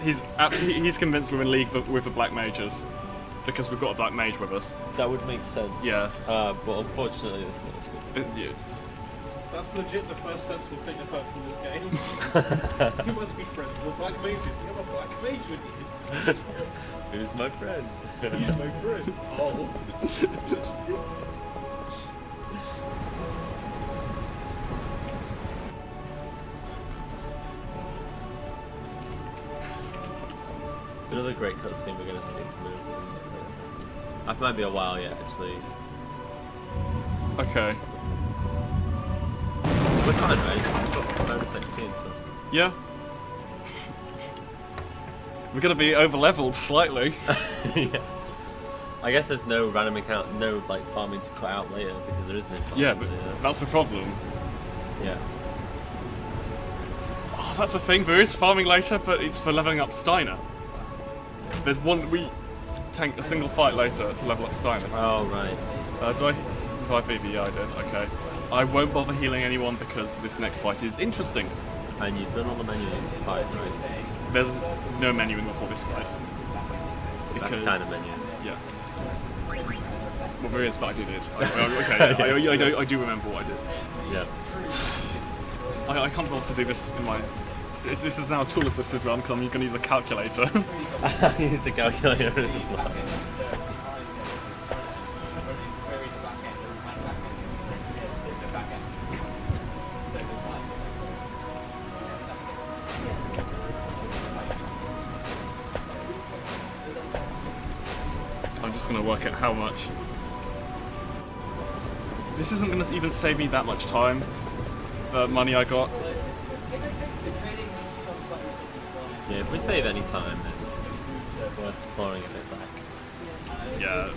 He's convinced we're in league with the black mages because we've got a black mage with us. That would make sense. Yeah. But unfortunately, it's not. Yeah. That's legit the first sensible thing I've heard from this game. You must be friends with black mages. You have a black mage with you. Who's my friend? He's my friend. Oh. It's another great cutscene we're going to see coming up. That might be a while yet, actually. Okay. We're fine, right? We've got bonus XP and stuff. Yeah. We're gonna be over leveled slightly. Yeah. I guess there's no random account, no like farming to cut out later because there is no farming. Yeah, but that's the problem. Yeah. Oh, that's the thing. There is farming later, but it's for leveling up Steiner. There's one we tank a single fight later to level up Steiner. Oh right. Do I? 5 yeah, I did. Okay. I won't bother healing anyone because this next fight is interesting. And you've done all the menu in the fight, right? There's no menuing before this fight. The best kind of menu. Yeah. Well, there is, but I did it. Okay, I do remember what I did. Yeah. I can't bother to do this in my... This is now a tool-assisted run because I'm going to use a calculator. Use the calculator as well. I'm just going to work out how much. This isn't going to even save me that much time. The money I got. Yeah, if we save any time, then it's worth clawing a bit back. Yeah.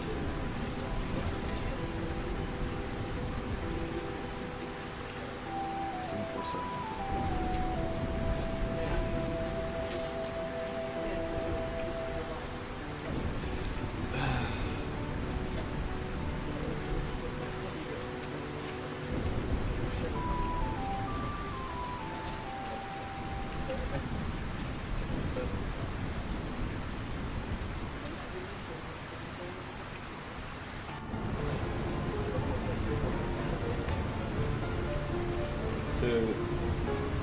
So,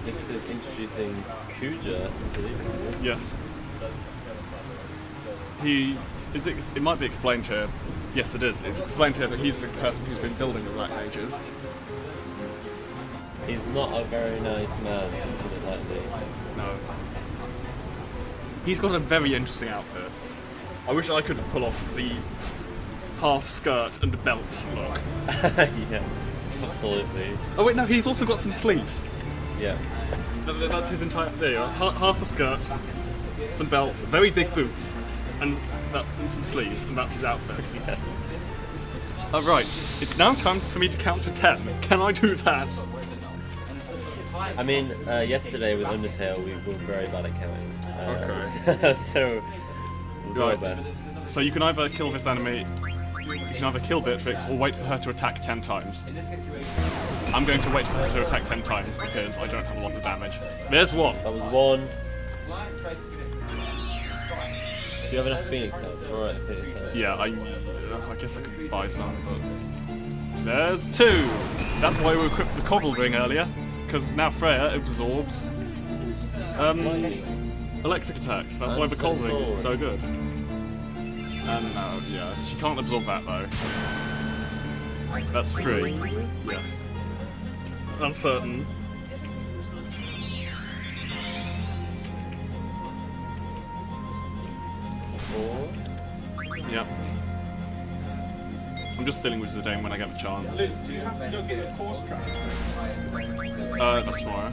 this is introducing Kuja, I believe. Yes. It might be explained here. Yes, it is. It's explained here that he's the person who's been building the Black Mages. He's not a very nice man, to put it lightly. No. He's got a very interesting outfit. I wish I could pull off the half skirt and belt look. Yeah, absolutely. Oh wait, no, he's also got some sleeves. Yeah. That's his entire... There you are. Half a skirt, some belts, very big boots, and some sleeves, and that's his outfit. Yeah. Right, it's now time for me to count to 10. Can I do that? I mean, yesterday with Undertale, we were very bad at counting. Okay. So, we'll do our Right. best. So you can either kill this enemy, you can either kill Beatrix, or wait for her to attack 10 times. I'm going to wait for her to attack 10 times because I don't have a lot of damage. There's one. That was one. Do you have enough Phoenix Dance? Alright, Phoenix Dance. Yeah, I guess I could buy some, but... There's two! That's why we equipped the Coddle Ring earlier, because now Freya absorbs electric attacks. That's why the Coddle Ring is so good. No, yeah. She can't absorb that though. That's 3. Yes. Uncertain. Yep. I'm just stealing with Zidane when I get the chance. Luke, do you have to go get your course track? That's tomorrow.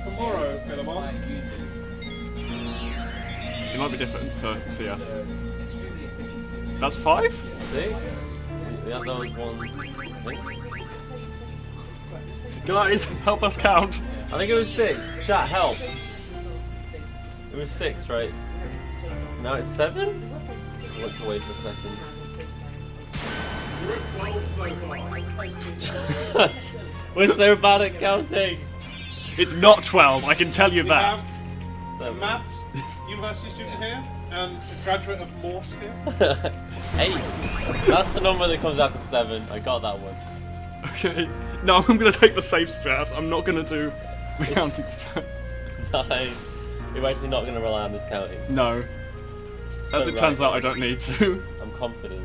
Tomorrow, Philemon. It might be different for CS. That's 5? 6? Yeah, that was 1. I think. Guys, help us count. I think it was 6. Chat, help. It was 6, right? Now it's 7? I looked away for a second. We're so bad at counting. It's not 12, I can tell you We that. have 7. Matt's university student here and graduate of Morse here. 8. That's the number that comes after 7. I got that one. Okay. No, I'm gonna take the safe strat. I'm not gonna do the counting strat. 9. You're actually not going to rely on this counting. No. As it turns out, I don't need to. I'm confident.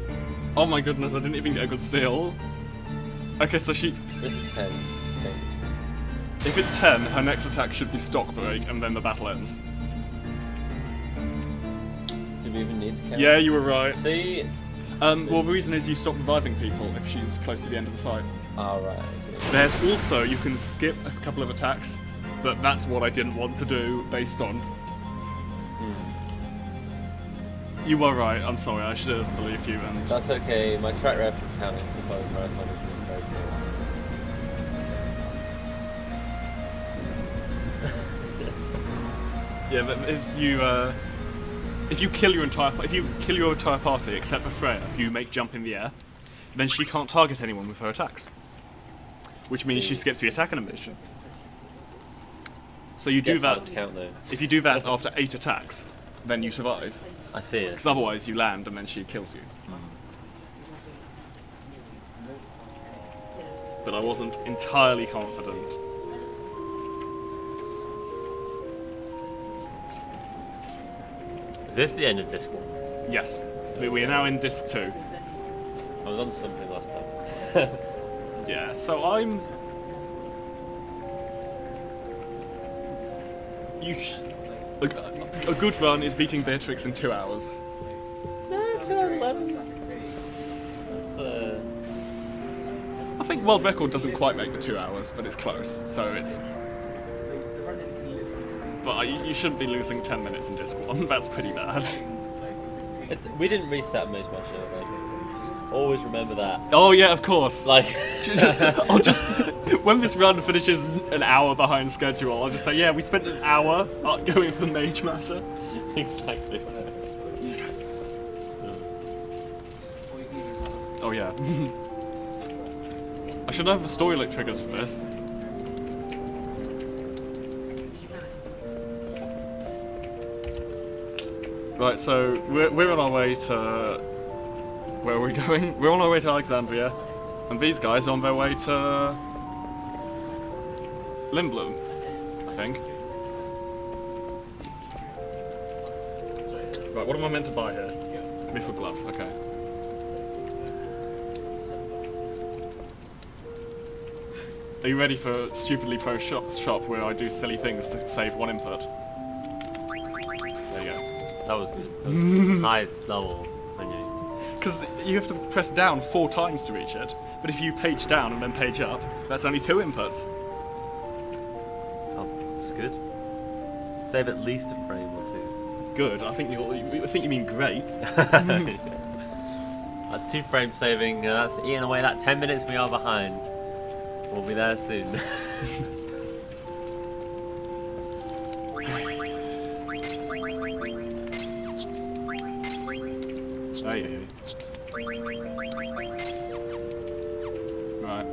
Oh my goodness, I didn't even get a good steal. Okay, so she... This is 10, I think. If it's 10, her next attack should be stock break, and then the battle ends. Do we even need to count? Yeah, you were right. See? Well, the reason is you stop reviving people if she's close to the end of the fight. Oh, right, I see. There's also, you can skip a couple of attacks, but that's what I didn't want to do based on. You were right, I'm sorry, I should have believed you and... That's okay, my track record counting so far as marathon has been very good. Yeah, but if you kill your entire party except for Freya, who you make jump in the air, then she can't target anyone with her attacks. Which means she skips the attack animation. So you do Guess how that. to count though. If you do that after 8 attacks, then you survive. I see it. Because otherwise you land and then she kills you. But I wasn't entirely confident. Is this the end of disc 1? Yes. We are now in disc 2. I was on something last time. Yeah, so I'm... A good run is beating Beatrix in 2 hours. No, 2 hours 11. That's I think world record doesn't quite make the 2 hours, but it's close, so it's... But you shouldn't be losing 10 minutes in disc 1, that's pretty bad. we didn't reset Mage Masher, like, just always remember that. Oh yeah, of course. Like, I'll just... When this run finishes an hour behind schedule, I'll just say, yeah, we spent an hour going for Mage Masher. exactly. Oh yeah. I should have the story-lit triggers for this. Right, so we're on our way to... Where are we going? We're on our way to Alexandria, and these guys are on their way to... Lindblom, I think. Right, what am I meant to buy here? Mithril gloves, okay. Are you ready for Stupidly Pro shop where I do silly things to save 1 input? There you go. That was good. That was highest level menu. Because you have to press down 4 times to reach it, but if you page down and then page up, that's only 2 inputs. Oh, that's good. Save at least a frame or 2. Good, I think you mean great. 2 frame saving, that's eating away that 10 minutes we are behind. We'll be there soon. Hey. Right.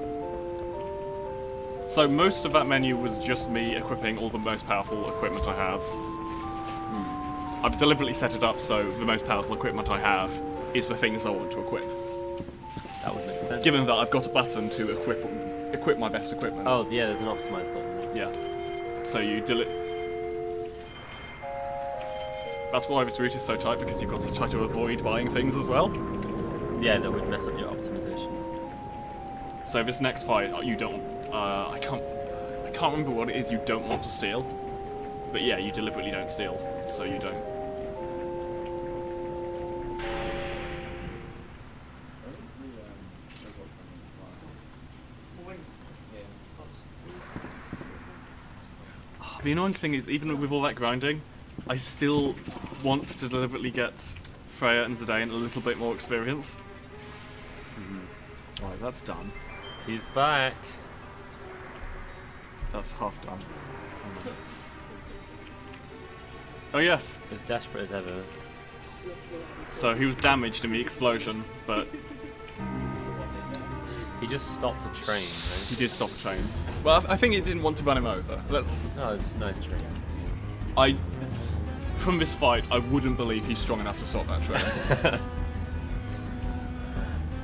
So most of that menu was just me equipping all the most powerful equipment I have. I've deliberately set it up so the most powerful equipment I have is the things I want to equip. That would make sense. Given that I've got a button to equip my best equipment. Oh, yeah, there's an optimize button. Yeah. So you That's why this route is so tight, because you've got to try to avoid buying things as well. Yeah, that would mess up your optimization. So this next fight, you don't. I can't remember what it is you don't want to steal. But yeah, you deliberately don't steal, so you don't. The annoying thing is, even with all that grinding, I still want to deliberately get Freya and Zidane a little bit more experience. Alright, that's done. He's back. That's half done. Oh yes, As desperate as ever. so he was damaged in the explosion, but He just stopped a train, right? he did stop the train. Well, I think it didn't want to run him over. Let's. Oh, it's a nice train. From this fight, I wouldn't believe he's strong enough to stop that train.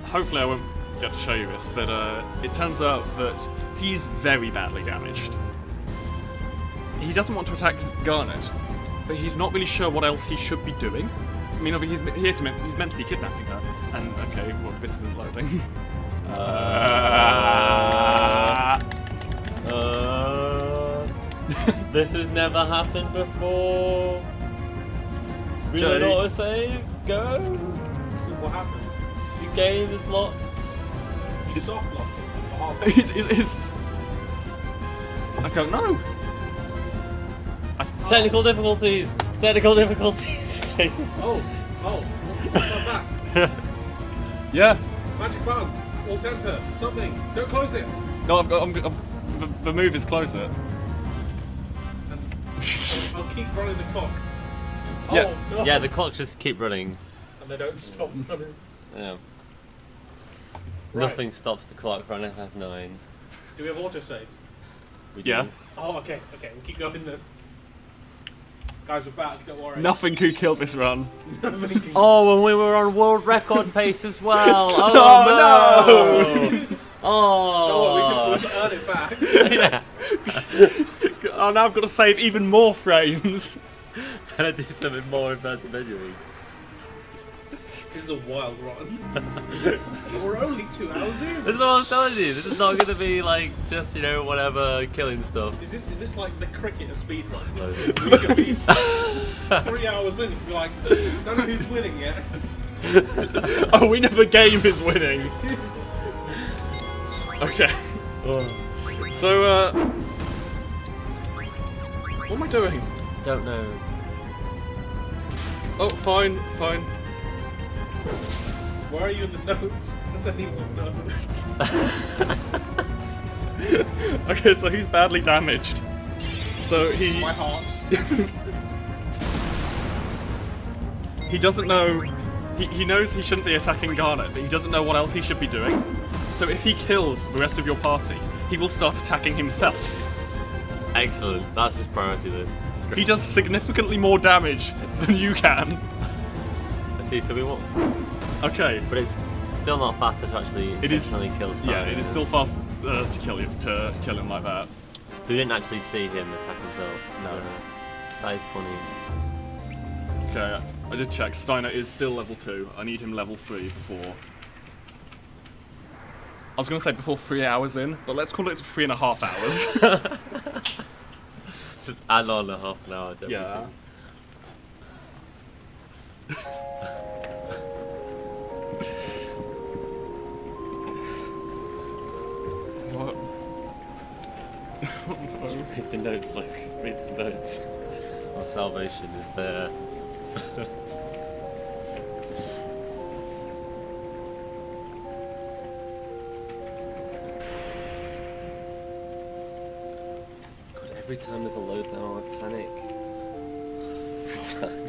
Hopefully I won't get to show you this, but it turns out that he's very badly damaged. He doesn't want to attack Garnet, but he's not really sure what else he should be doing. I mean, he's he's meant to be kidnapping her, and okay, well, this isn't loading. This has never happened before. Reload Jay. autosave, go. What happened? Your game is locked. You soft locked it. or hard locked It's I don't know. Technical difficulties. Technical difficulties. it? Oh, what's that? Yeah. Magic buttons. Alt enter. Something. Don't close it. No, the move is closer. I'll keep running the clock. Yeah. Oh, no. Yeah, the clocks just keep running. And they don't stop running. Yeah. Right. Nothing stops the clock from FF9. Do we have autosaves? We Yeah. do. Oh, okay. We'll keep going then. Guys, we're back. Don't worry. Nothing could kill this run. Nobody can- Oh, and we were on world record pace as well. Oh, no. Oh. We can earn it back. Yeah. Oh, now I've got to save even more frames. Better do something more advanced manually. This is a wild run. We're only 2 hours in. This is what I was telling you. This is not going to be like just, you know, whatever, killing stuff. Is this like the cricket of speedruns? We could be 3 hours in and be like, don't know who's winning yet. Oh, we never game is winning. Okay. So, what am I doing? Don't know. Oh, fine. Where are you in the notes? Does anyone know? Okay, so he's badly damaged. So he My heart. he doesn't know. He knows he shouldn't be attacking Garnet, but he doesn't know what else he should be doing. So if he kills the rest of your party, he will start attacking himself. Excellent. That's his priority list. He does significantly more damage than you can. I see, so we won't. Okay. But it's still not faster to actually It is. intentionally kill Stein. Yeah, it is still fast to kill him like that. So we didn't actually see him attack himself. No. That is funny. Okay, I did check. Steiner is still level 2. I need him level 3 before. I was going to say before 3 hours in, but let's call it 3.5 hours. Just add on a half an hour to Yeah. everything. What? Just read the notes, Luke. Read the notes. Our salvation is there. God, every time there's a load now, I panic. Every time.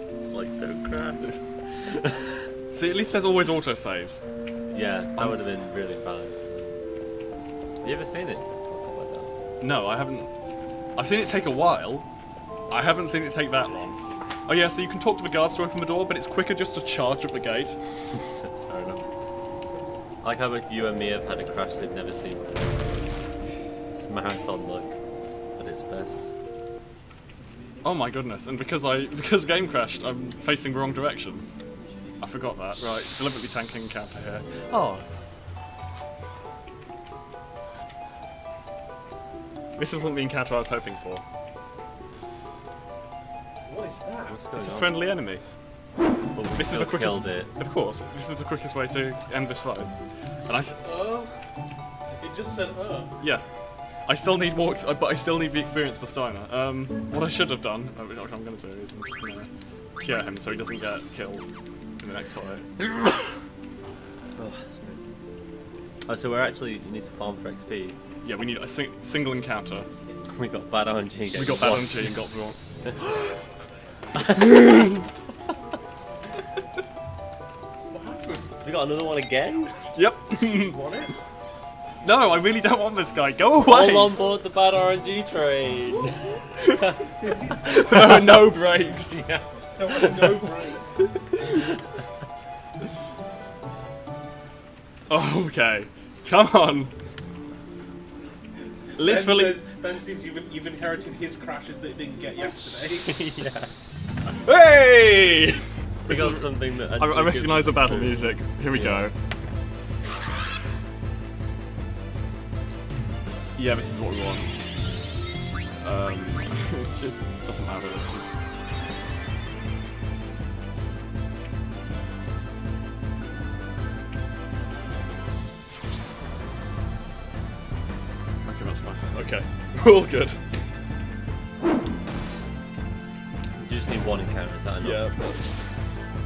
It's like, don't crash. See, at least there's always autosaves. Yeah, that would have been really bad. Have you ever seen it? Like that? No, I haven't. I've seen it take a while. I haven't seen it take that long. Oh yeah, so you can talk to the guards to open the door, but it's quicker just to charge at the gate. Fair enough. I like how you and me have had a crash they've never seen before. It's marathon luck at its best. Oh my goodness! And because the game crashed, I'm facing the wrong direction. I forgot that. Right, deliberately tanking encounter here. Oh. This wasn't the encounter I was hoping for. What is that? What's going It's a on? friendly enemy. But we This is still the quickest. killed it. Of course, this is the quickest way to end this fight. And It just said, yeah, I still need more, but I still need the experience for Steiner. What I should have done, which I'm going to do, is I'm just going to cure him so he doesn't get killed in the next fight. Oh, so we're actually need to farm for XP. Yeah, we need a single encounter. We got bad RNG. We got bad MG and got the wrong. We got another one again? Yep. want it? No, I really don't want this guy. Go away. All on board the bad RNG train. There are no brakes. Yes. There was no break. Okay, come on. Literally. Ben says you've inherited his crashes that he didn't get yesterday. Yeah. Hey! We got something that I actually recognise the gives us battle food. music. Here we go. Yeah, this is what we want. It doesn't matter. It's just... Okay, that's fine. Okay, we're all good. You just need one encounter, is that enough? Yeah, but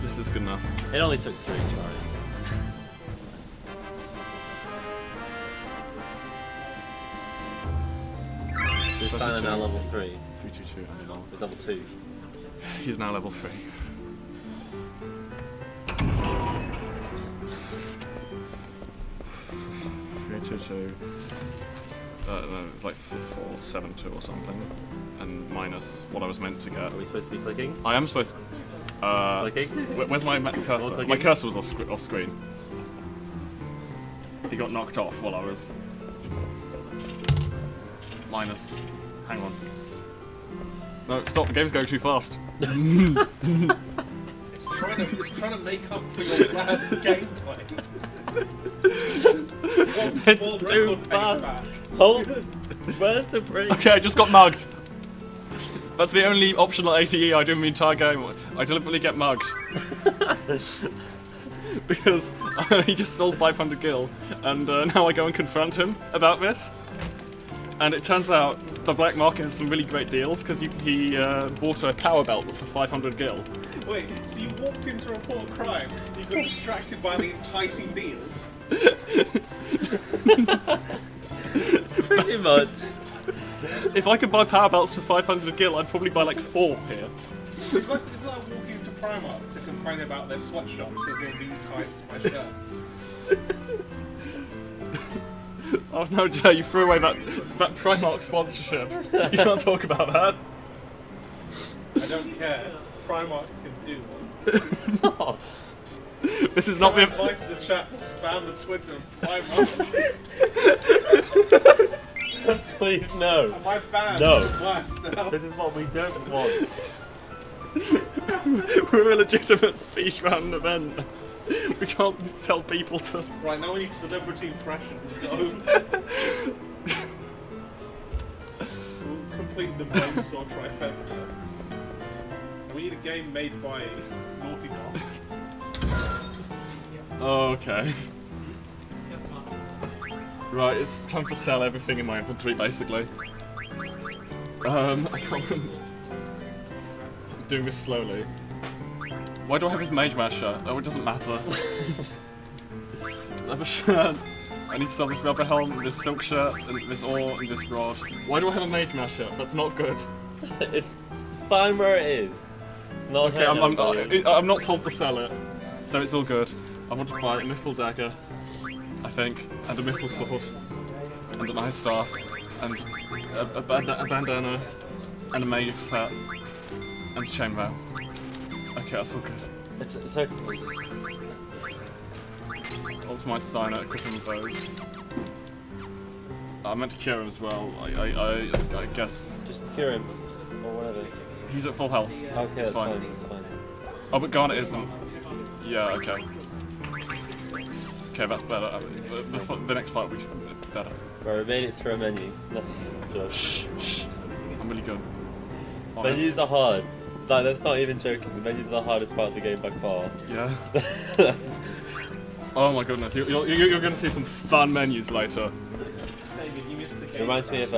this is good enough. It only took 3 tries. Is Steiner now level 3? 322 animal. He's level 2. He's now level 3. No, it's like 472 or something, and minus what I was meant to get. Are we supposed to be clicking? I am supposed. Clicking? Where's my cursor? clicking? My cursor was off screen. He got knocked off while I was minus. Hang on. No, stop! The game's going too fast. It's trying to make up for your bad gameplay. It's World too record pace fast. back. Hold! Where's the break? Okay, I just got mugged. That's the only optional ATE I do in the entire game. I deliberately get mugged. Because he just stole 500 gil, and now I go and confront him about this. And it turns out the black market has some really great deals, because he bought a power belt for 500 gil. Wait, so you walked in to report a crime, you got distracted by the enticing deals? Pretty much. If I could buy power belts for 500 gil, I'd probably buy like 4 here. It's like walking into Primark to complain about their sweatshops that they're being enticed by shirts. Oh no, Joe, you threw away that Primark sponsorship. You can't talk about that. I don't care. Primark can do one. This is not My the... advice to the chat to spam the Twitter of Primark. Please, no. Am I banned? No. Blast now. This is what we don't want. We're a legitimate speedrun event. We can't tell people to... Right, now we need celebrity impressions. Go. We'll complete the Mosaw trifecta. And we need a game made by Naughty Dog. Okay. Right, it's time to sell everything in my inventory, basically. I can't... I'm doing this slowly. Why do I have this Mage Mask shirt? Oh, it doesn't matter. I have a shirt. I need to sell this rubber helm, this silk shirt, and this ore, and this rod. Why do I have a Mage Mask shirt? That's not good. It's fine where it is. Not Okay, I'm not told to sell it, so it's all good. I want to buy a Mithril dagger, I think, and a Mithril sword, and an ice staff, and a bandana, and a mage's hat, and a chainmail. Okay, that's all good. It's okay. Optimise Steiner, equipping with those. I meant to cure him as well. I guess. Just cure him, or whatever. He's at full health. Okay, that's fine. fine. That's fine. Oh, but Garnet isn't. Yeah, okay. Okay, that's better. The next fight will be better. Right, made it through a menu. Nice job. Shh, shh. I'm really good. Honest. Menus are hard. Like, that's not even joking. The menus are the hardest part of the game by far. Yeah. Oh my goodness, you're going to see some fun menus later. David, you missed the It game. reminds me of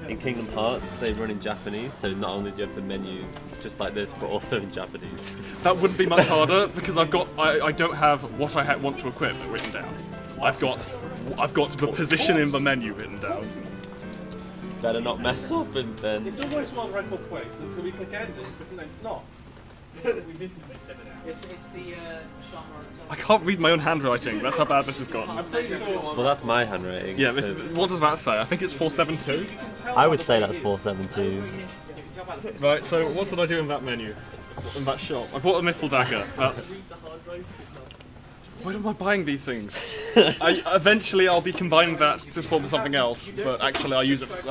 in Kingdom Hearts, they run in Japanese, so not only do you have the menu just like this, but also in Japanese. That wouldn't be much harder because I don't have what I want to equip written down. I've got the position in the menu written down. Better not mess up and then. It's always one record place until we click end, and it's not. It's the Sharma and I can't read my own handwriting. That's how bad this has gone. I'm pretty sure. Well, that's my handwriting. Yeah, so what does that say? I think it's 472. I would say that's 472. Right, so what did I do in that menu? In that shop? I bought a Mithril Dagger. That's... Why am I buying these things? Eventually I'll be combining that to form something else, but actually I use it...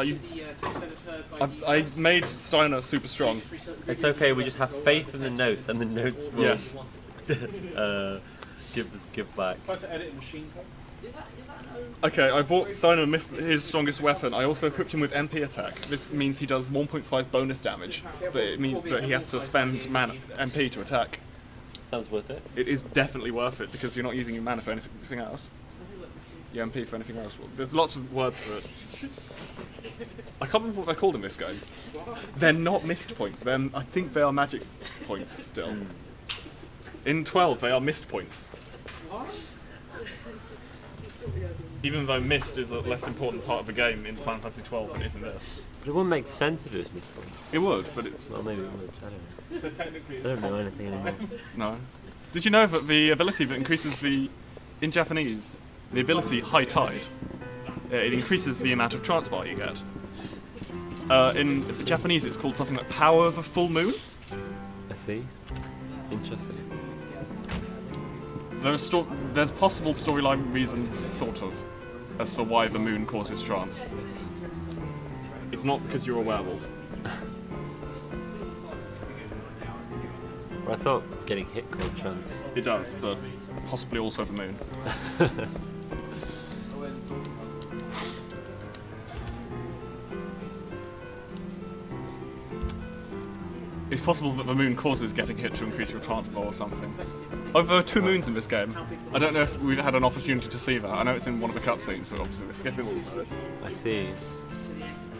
I made Steiner super strong. It's okay, we just have faith in the notes, and the notes will Yes. give back. Tried to edit a machine code. Okay, I bought Steiner his strongest weapon. I also equipped him with MP attack. This means he does 1.5 bonus damage, but it means that he has to spend mana MP to attack. Sounds worth it. It is definitely worth it because you're not using your mana for anything else. Your MP for anything else. There's lots of words for it. I can't remember what they're called in this game. They're not missed points. I think they are magic points still. In 12, they are missed points. Even though mist is a less important part of the game in Final Fantasy 12 than it is in this. But it wouldn't make sense if it was misspelled. It would, but it's... Well, maybe it would. I don't know. So technically, I it's don't know anything anymore. No. Did you know that the ability that increases the... In Japanese, the ability High Tide, it increases the amount of transport you get. In Japanese it's called something like Power of a Full Moon. I see. Interesting. There's possible storyline reasons, sort of, as for why the moon causes trance. It's not because you're a werewolf. Well, I thought getting hit caused trance. It does, but possibly also the moon. It's possible that the moon causes getting hit to increase your transport or something. Oh, there are 2 moons in this game. I don't know if we've had an opportunity to see that. I know it's in one of the cutscenes, but obviously we're skipping all of those. I see.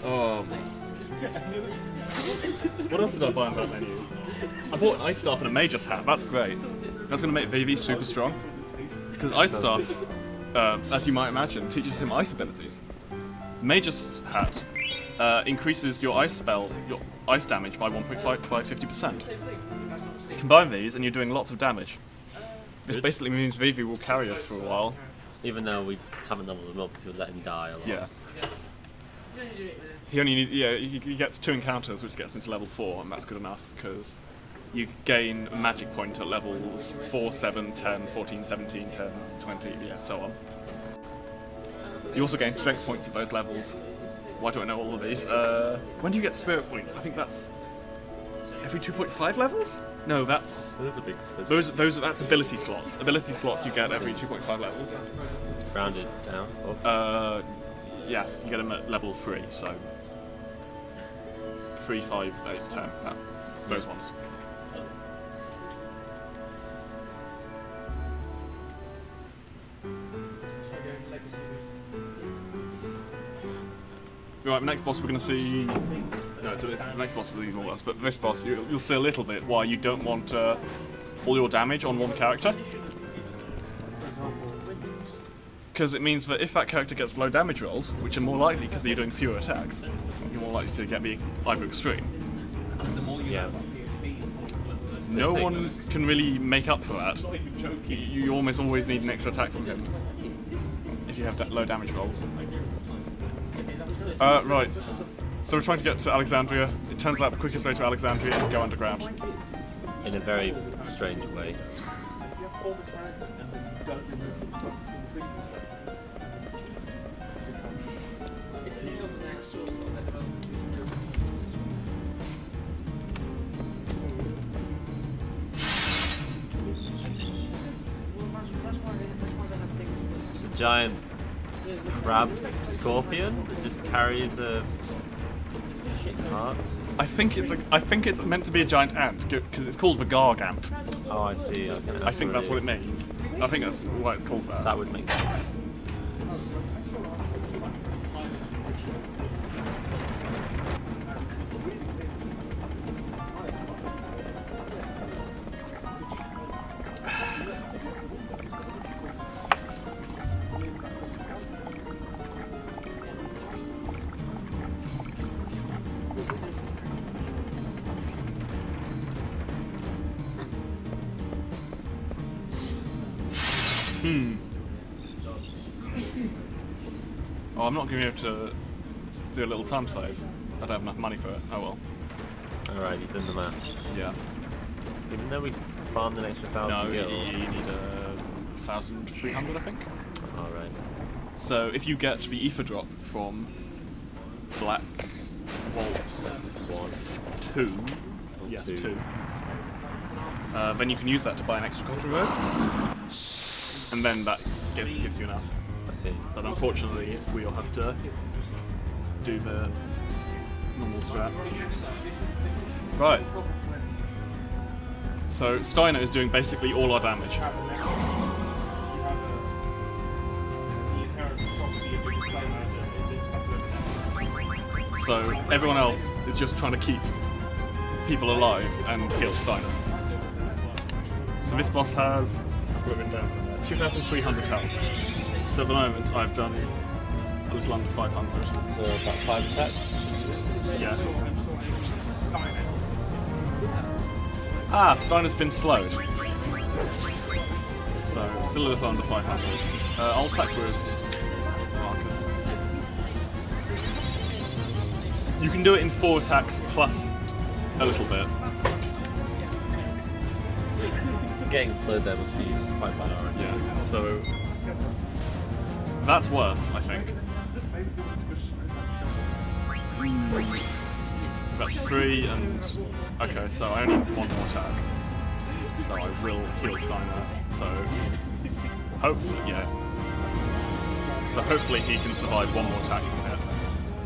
Oh. What else did I buy in that menu? I bought an Ice Staff and a Mage's Hat. That's great. That's going to make Vivi super strong. Because Ice Staff, as you might imagine, teaches him ice abilities. Mage's Hat increases your ice spell, your ice damage by 50%. Combine these and you're doing lots of damage. This basically means Vivi will carry us for a while. Even though we haven't leveled him up to let him die a lot. Yeah. He only he gets 2 encounters, which gets him to level 4, and that's good enough because you gain a magic point at levels 4, 7, 10, 14, 17, 10, 20, yeah, so on. You also gain strength points at those levels. Why do I know all of these? When do you get spirit points? I think that's every 2.5 levels? No, that's Those are big. that's ability slots. Ability slots you get every 2.5 levels. Rounded down. Up. Yes, you get them at level 3, so 3, 5, 8, 10. Those ones. Right, the next boss we're going to see... No, so this next boss is even worse, but this boss, you'll see a little bit why you don't want all your damage on one character. Because it means that if that character gets low damage rolls, which are more likely because you're doing fewer attacks, you're more likely to get either extreme. Yeah. No one can really make up for that. You almost always need an extra attack from him if you have low damage rolls. Right. So we're trying to get to Alexandria. It turns out the quickest way to Alexandria is go underground. In a very strange way. giant crab scorpion that just carries a cart. I think it's meant to be a giant ant because it's called the gargant. Oh, I see. I was going to. I think that's what it means. I think that's why it's called that. That would make sense. Oh, I'm not going to be able to do a little time save. I don't have enough money for it. Oh well. Alright, you've done the math. Yeah. Even though we farmed an extra 1,000 No, gil. you need 1,300, I think. Alright. So if you get the ether drop from Black Waltz 2, yes, 2, then you can use that to buy an extra culture road, and then that gives you enough. I see. But unfortunately, we'll have to do the normal strat. Right. So Steiner is doing basically all our damage. So everyone else is just trying to keep people alive and heal Steiner. So this boss has 2,300 health. So at the moment I've done a little under 500. So about 5 attacks. Yeah. Ah, Steiner's been slowed. So still a little under 500. I'll attack with Marcus. You can do it in 4 attacks plus a little bit. Getting slowed there must be quite bad already. Yeah, so that's worse, I think. That's 3 and... Okay, so I only need 1 more attack. So I will heal Steiner, so... Hopefully, yeah. So hopefully he can survive 1 more attack from here.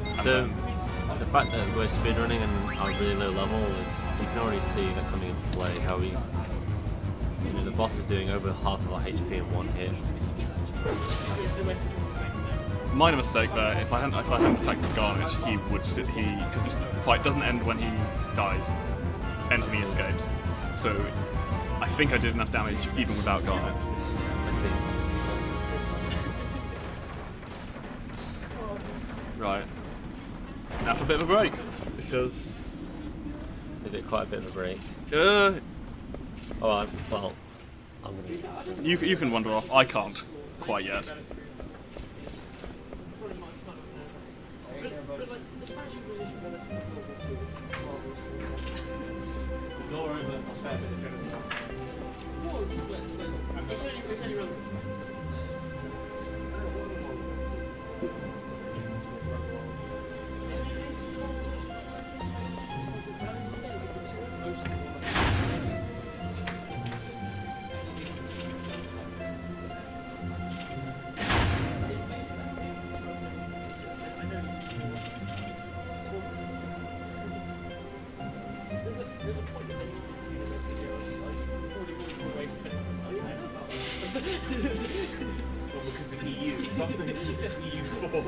And So, then- the fact that we're speedrunning and are really low level is, you can already see that coming into play, how we... You know, the boss is doing over half of our HP in 1 hit. Minor mistake there. If I hadn't attacked with Garnet, he would sit. Because this fight doesn't end when he dies, and when he escapes. So I think I did enough damage even without Garnet. I see. Right. Now for a bit of a break, because Is it quite a bit of a break? well, I'm gonna... you can wander off. I can't quite yet. Well, because of EU, something EU4. Oh,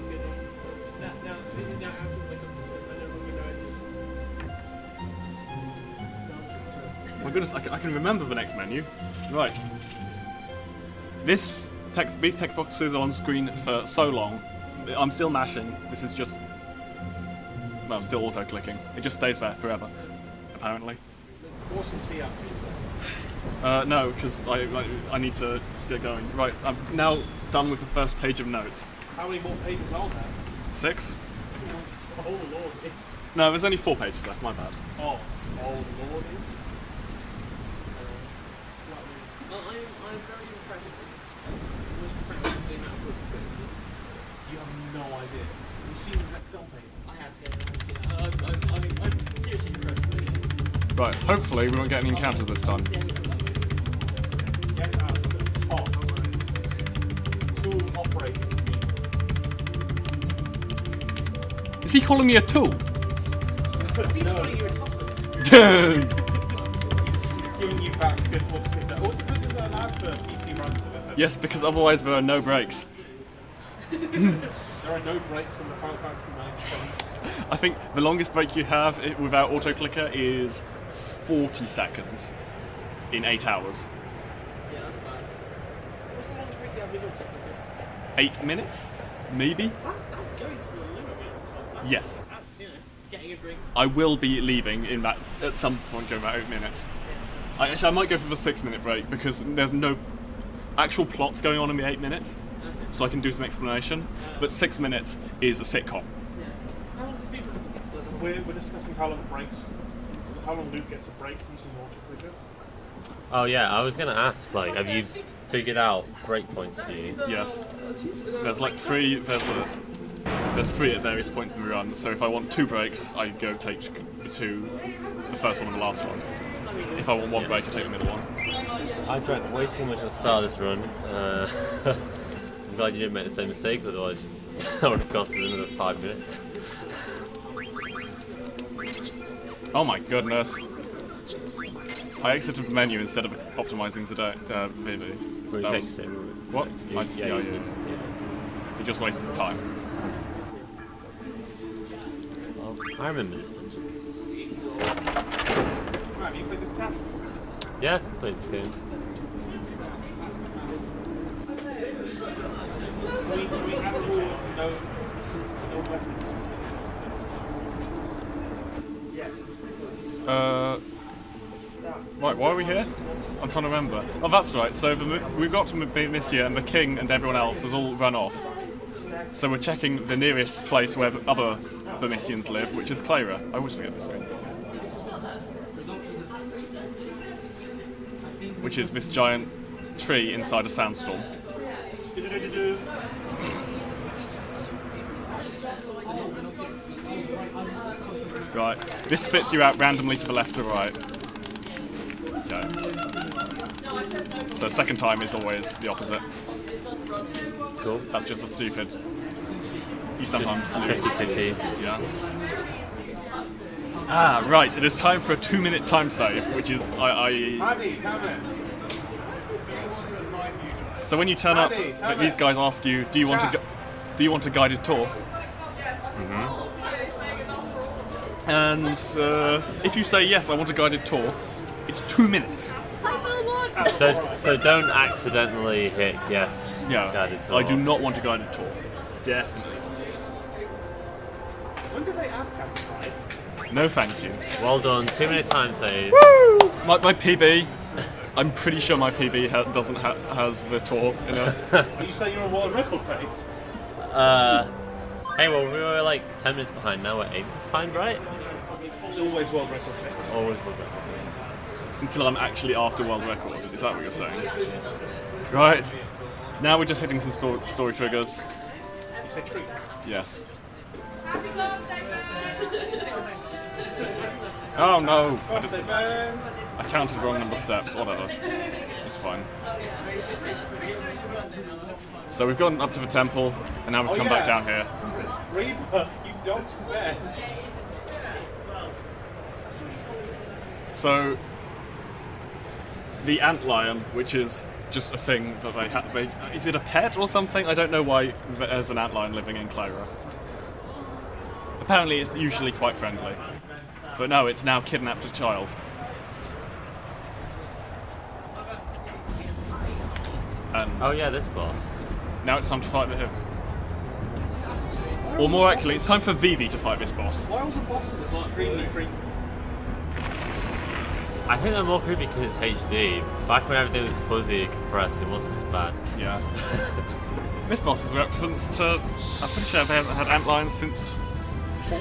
good. Now, this is now absolutely I don't recognize it. My goodness, I can remember the next menu. Right. These text boxes are on screen for so long. I'm still mashing. This is just... Well, I'm still auto-clicking. It just stays there forever, apparently. Pour some tea up, please. No, because I need to get going. Right, I'm now done with the first page of notes. How many more pages are there? 6? Oh lord. No, there's only 4 pages left, my bad. Oh lordy. Well, I'm very impressed that most profound the amount of work that it is. You have no idea. You've seen the Excel table. I have, yeah. I'm seriously impressed. Right, hopefully we won't get any encounters this time. Yes, Alistair. Toss. Is he calling me a tool? He's calling you a tosser. Yes, It's giving you back because autoclickers are allowed for PC runs. because otherwise there are no brakes. There are no brakes on the Final Fantasy Management. I think the longest break you have without autoclicker is 40 seconds in 8 hours. Yeah, that's bad. What's the longest break you have with autoclicker? 8 minutes? Maybe? That's going to the limit. That's, Yes. That's, you know, getting a drink. I will be leaving in that at some point during about 8 minutes. I might go for the 6-minute break because there's no actual plots going on in the 8 minutes, so I can do some explanation. But 6 minutes is a sitcom. Yeah. How long does people We're discussing how long Luke gets a break using autoclicker. Oh yeah, I was gonna ask, like, have you figured out breakpoints for you? Yes. There's like 3. There's 3 at various points in the run. So if I want 2 breaks, I go take the first one and the last one. If I want 1 break, I take the middle one. I drank way too much at the start of this run. I'm glad you didn't make the same mistake, otherwise that would have cost us another 5 minutes. Oh my goodness. I exited the menu instead of optimizing VB. We That fixed it. What? Yeah, You did. did. You just wasted time. Well, I remember this dungeon. Right, you played this cat? Yeah, I played this game. We have a rule of no weapons. Right, why are we here? I'm trying to remember. Oh, that's right. So we've got to this year, and the king and everyone else has all run off. So we're checking the nearest place where the other Burmisians live, which is Clara. I always forget this screen. Which is this giant tree inside a sandstorm. Right. This spits you out randomly to the left or right. Okay. So second time is always the opposite. Cool. That's just a stupid. You sometimes lose. 50-50. Yeah. Ah, right. It is time for a 2-minute time save, which is Paddy, come in. So when you turn up, Paddy, come these in. guys ask you, "Do you want a guided tour?" And if you say yes, I want a guided tour, it's 2 minutes. So don't accidentally hit yes. Yeah, Guided tour. I do not want a guided tour. Definitely. When did they add campfire? No, thank you. Well done. 2-minute time save. My PB. I'm pretty sure my PB has the tour in it. Are you saying you're a world record pace? Hey, well, we were like 10 minutes behind. Now we're 8 minutes behind, right? It's always world record pace. Always will be. Until I'm actually after world record. Is that what you're saying? Right. Now we're just hitting some story triggers. You say treat. Yes. Oh no! Birthday man. I counted wrong number of steps. Whatever. It's fine. So we've gone up to the temple, and now we've come back down here. Reaper, you dog's spare. So the antlion, which is just a thing that they have. Is it a pet or something? I don't know why there's an antlion living in Clara. Apparently, it's usually quite friendly, but no, it's now kidnapped a child. And Oh yeah, this boss. now it's time to fight him. Or more accurately, it's time for Vivi to fight this boss. Why are all the bosses extremely creepy? I think they're more creepy because it's HD. Back when everything was fuzzy and compressed, it wasn't as bad. Yeah. This boss is a reference to. I'm pretty sure they haven't had antlions since 4?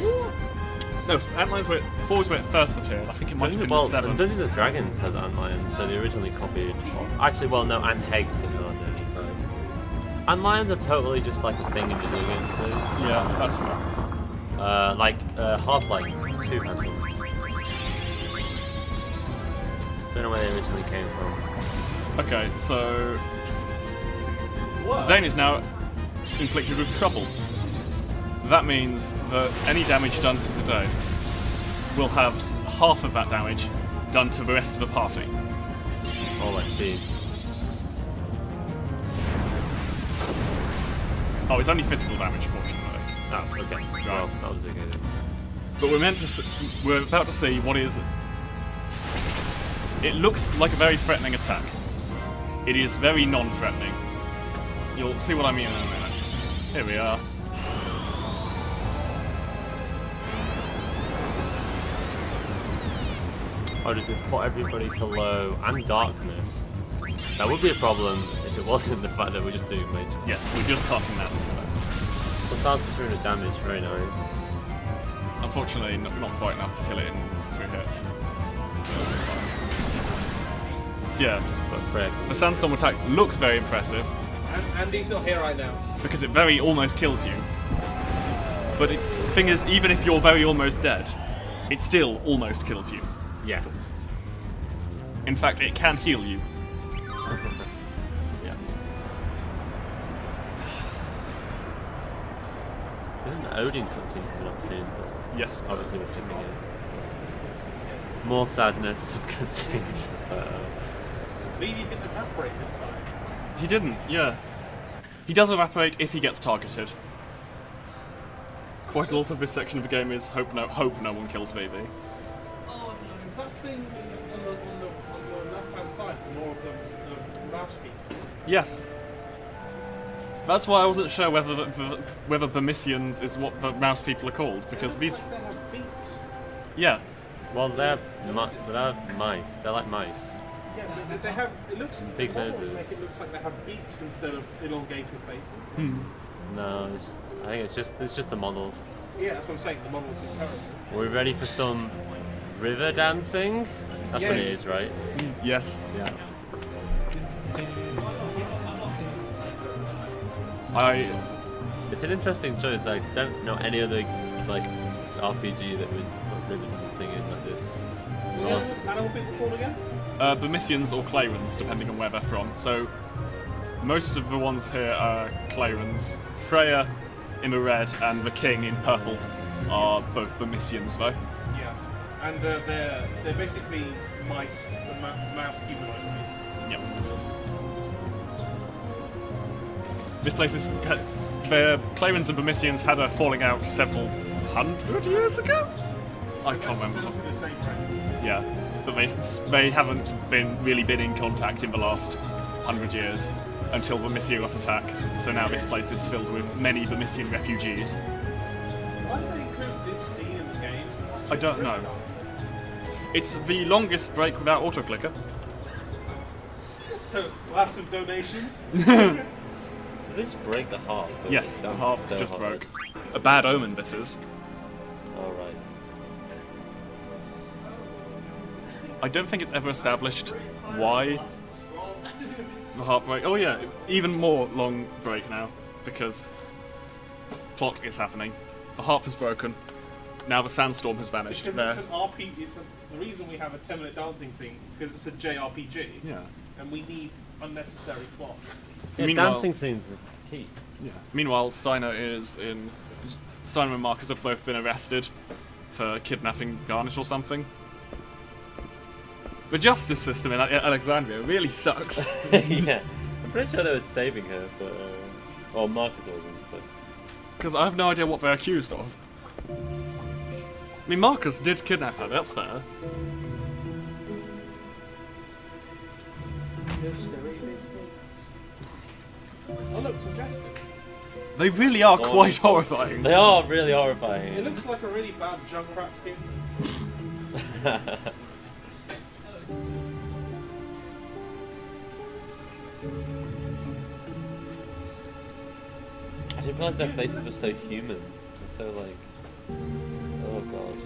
No, antlions were 4 was when it first appeared. I think it might have been Well, 7. Dungeons and Dragons has antlions, so they originally copied. Actually, well, no, and Hegs did not do it. So. Antlions are totally just like a thing in video games. So. Yeah, that's fair. Half-Life 2 has them. Don't know where they originally came from. Okay, so Zane is now inflicted with trouble. that means that any damage done to Zoggoth will have half of that damage done to the rest of the party. Oh, I see. Oh, it's only physical damage, fortunately. Oh, okay. Well, that was okay then. But we're about to see what is. It looks like a very threatening attack. It is very non-threatening. You'll see what I mean in a minute. Here we are. Or does it put everybody to low and darkness? That would be a problem if it wasn't the fact that we're just doing mage. Yes, we're just casting that. 1,300 damage, very nice. Unfortunately, not quite enough to kill it in 3 hits. So yeah, But Freya the Sandstorm attack looks very impressive And Andy's not here right now. because it very almost kills you. But the thing is, even if you're very almost dead, it still almost kills you. yeah. In fact, it can heal you. Yeah. Isn't the Odin cutscene coming up soon? But Yes. obviously we're skipping it. More sadness of cutscenes. Maybe he didn't evaporate this time. He didn't, yeah. He does evaporate if he gets targeted. Quite a lot of this section of the game is hope no one kills VV. Oh no, is that thing on the left-hand side more of the mouse speed? Yes. That's why I wasn't sure whether Bermisians is what the mouse people are called, because these. Like they have beaks. Yeah. Well, they're mice. They're like mice. Yeah, but they have. It looks. Big the models noses. make it looks like they have beaks instead of elongated faces. No, I think it's just the models. Yeah, that's what I'm saying. The models are terrible. Are we ready for some river dancing? That's what it Yes. is, right? Yes. Yeah. It's an interesting choice. I don't know any other like RPG that would put river dancing in like this. What are the animal people called again? Bermisians or Clarens, depending on where they're from. So, most of the ones here are Clarens. Freya in the red and the king in purple are both Bermisians, though. Yeah, and they're basically mice, the mouse humanoid mice. Yep. This place is. The Clarens and Bermisians had a falling out several hundred years ago? I can't remember. They're not the same race. Yeah, but they haven't really been in contact in the last 100 years until Bermisia got attacked. So now this place is filled with many Bermisian refugees. Why did they include this scene in the game? I don't know. It's the longest break without autoclicker. So we'll have some donations. So they just break the harp. but Yes, it's the dancing harp so just hard. broke. A bad omen this is. All right. I don't think it's ever established why the harp break. Oh yeah, even more long break now because plot is happening. The harp is broken. Now the sandstorm has vanished. Because There. it's an RP. The reason we have a 10-minute dancing scene because it's a JRPG. Yeah. And we need unnecessary plot. Yeah, Meanwhile- dancing scenes are key. Yeah. Meanwhile, Steiner and Marcus have both been arrested for kidnapping Garnish or something. The justice system in Alexandria really sucks. Yeah, I'm pretty sure they were saving her, but well, Marcus wasn't. But Because I have no idea what they're accused of. I mean, Marcus did kidnap her, that's fair. Oh look, some justice. They really are So- quite horrifying. they are really It horrifying. looks like a really bad Junkrat skin. I didn't realize their faces were so human. They're so like, oh god.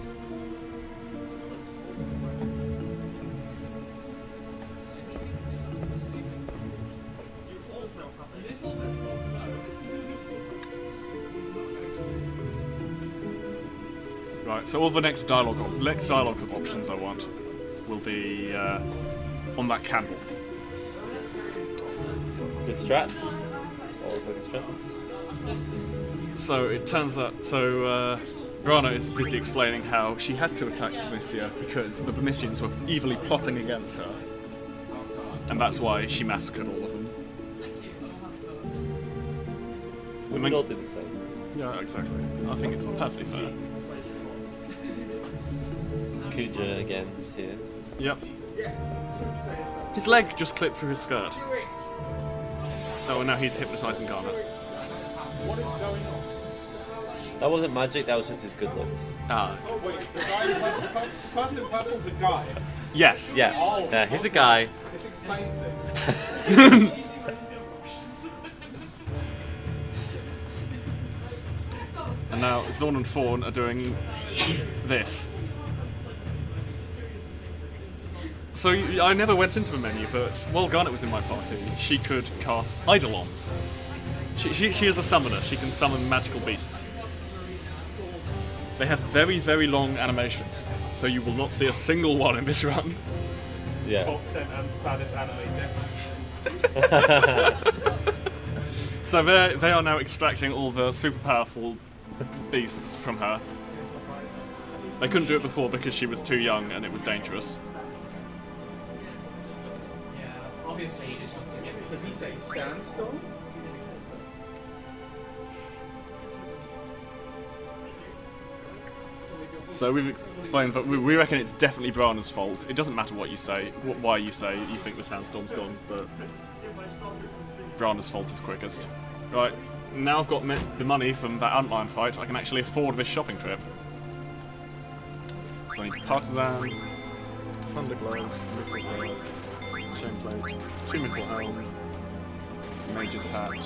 Right, so all the next dialogue options I want will be on that candle. Good strats. All good strats. So it turns out, Brana is busy explaining how she had to attack Bernicia because the Bermicians were evilly plotting against her. And that's why she massacred all of them. We would all do the same. Yeah, exactly. I think it's perfectly fair. Kuja again is here. Yep. His leg just clipped through his skirt. Oh, and now he's hypnotising Garnet. What is going on? That wasn't magic, that was just his good looks. Ah. Oh wait, the person in purple's a guy. Yes. Yeah, Oh, yeah, he's a guy. This explains things. And now Zorn and Fawn are doing this. So I never went into the menu, but while Garnet was in my party, she could cast Eidolons. She is a summoner. She can summon magical beasts. They have very, very long animations, so you will not see a single one in this run. Yeah. Top 10 and saddest anime difference. So they are now extracting all the super powerful beasts from her. They couldn't do it before because she was too young and it was dangerous. Yeah, obviously he just wants to get Did he say sandstone? So we've explained that we reckon it's definitely Brana's fault. It doesn't matter what you say, why you say you think the sandstorm's gone, but Brana's fault is quickest. Right, now I've got the money from that antlion fight, I can actually afford this shopping trip. So I need Partisan, Thunder Gloves, Mythical Gloves, Chainplate, 2 Mythical Helms, Mage's Hat, and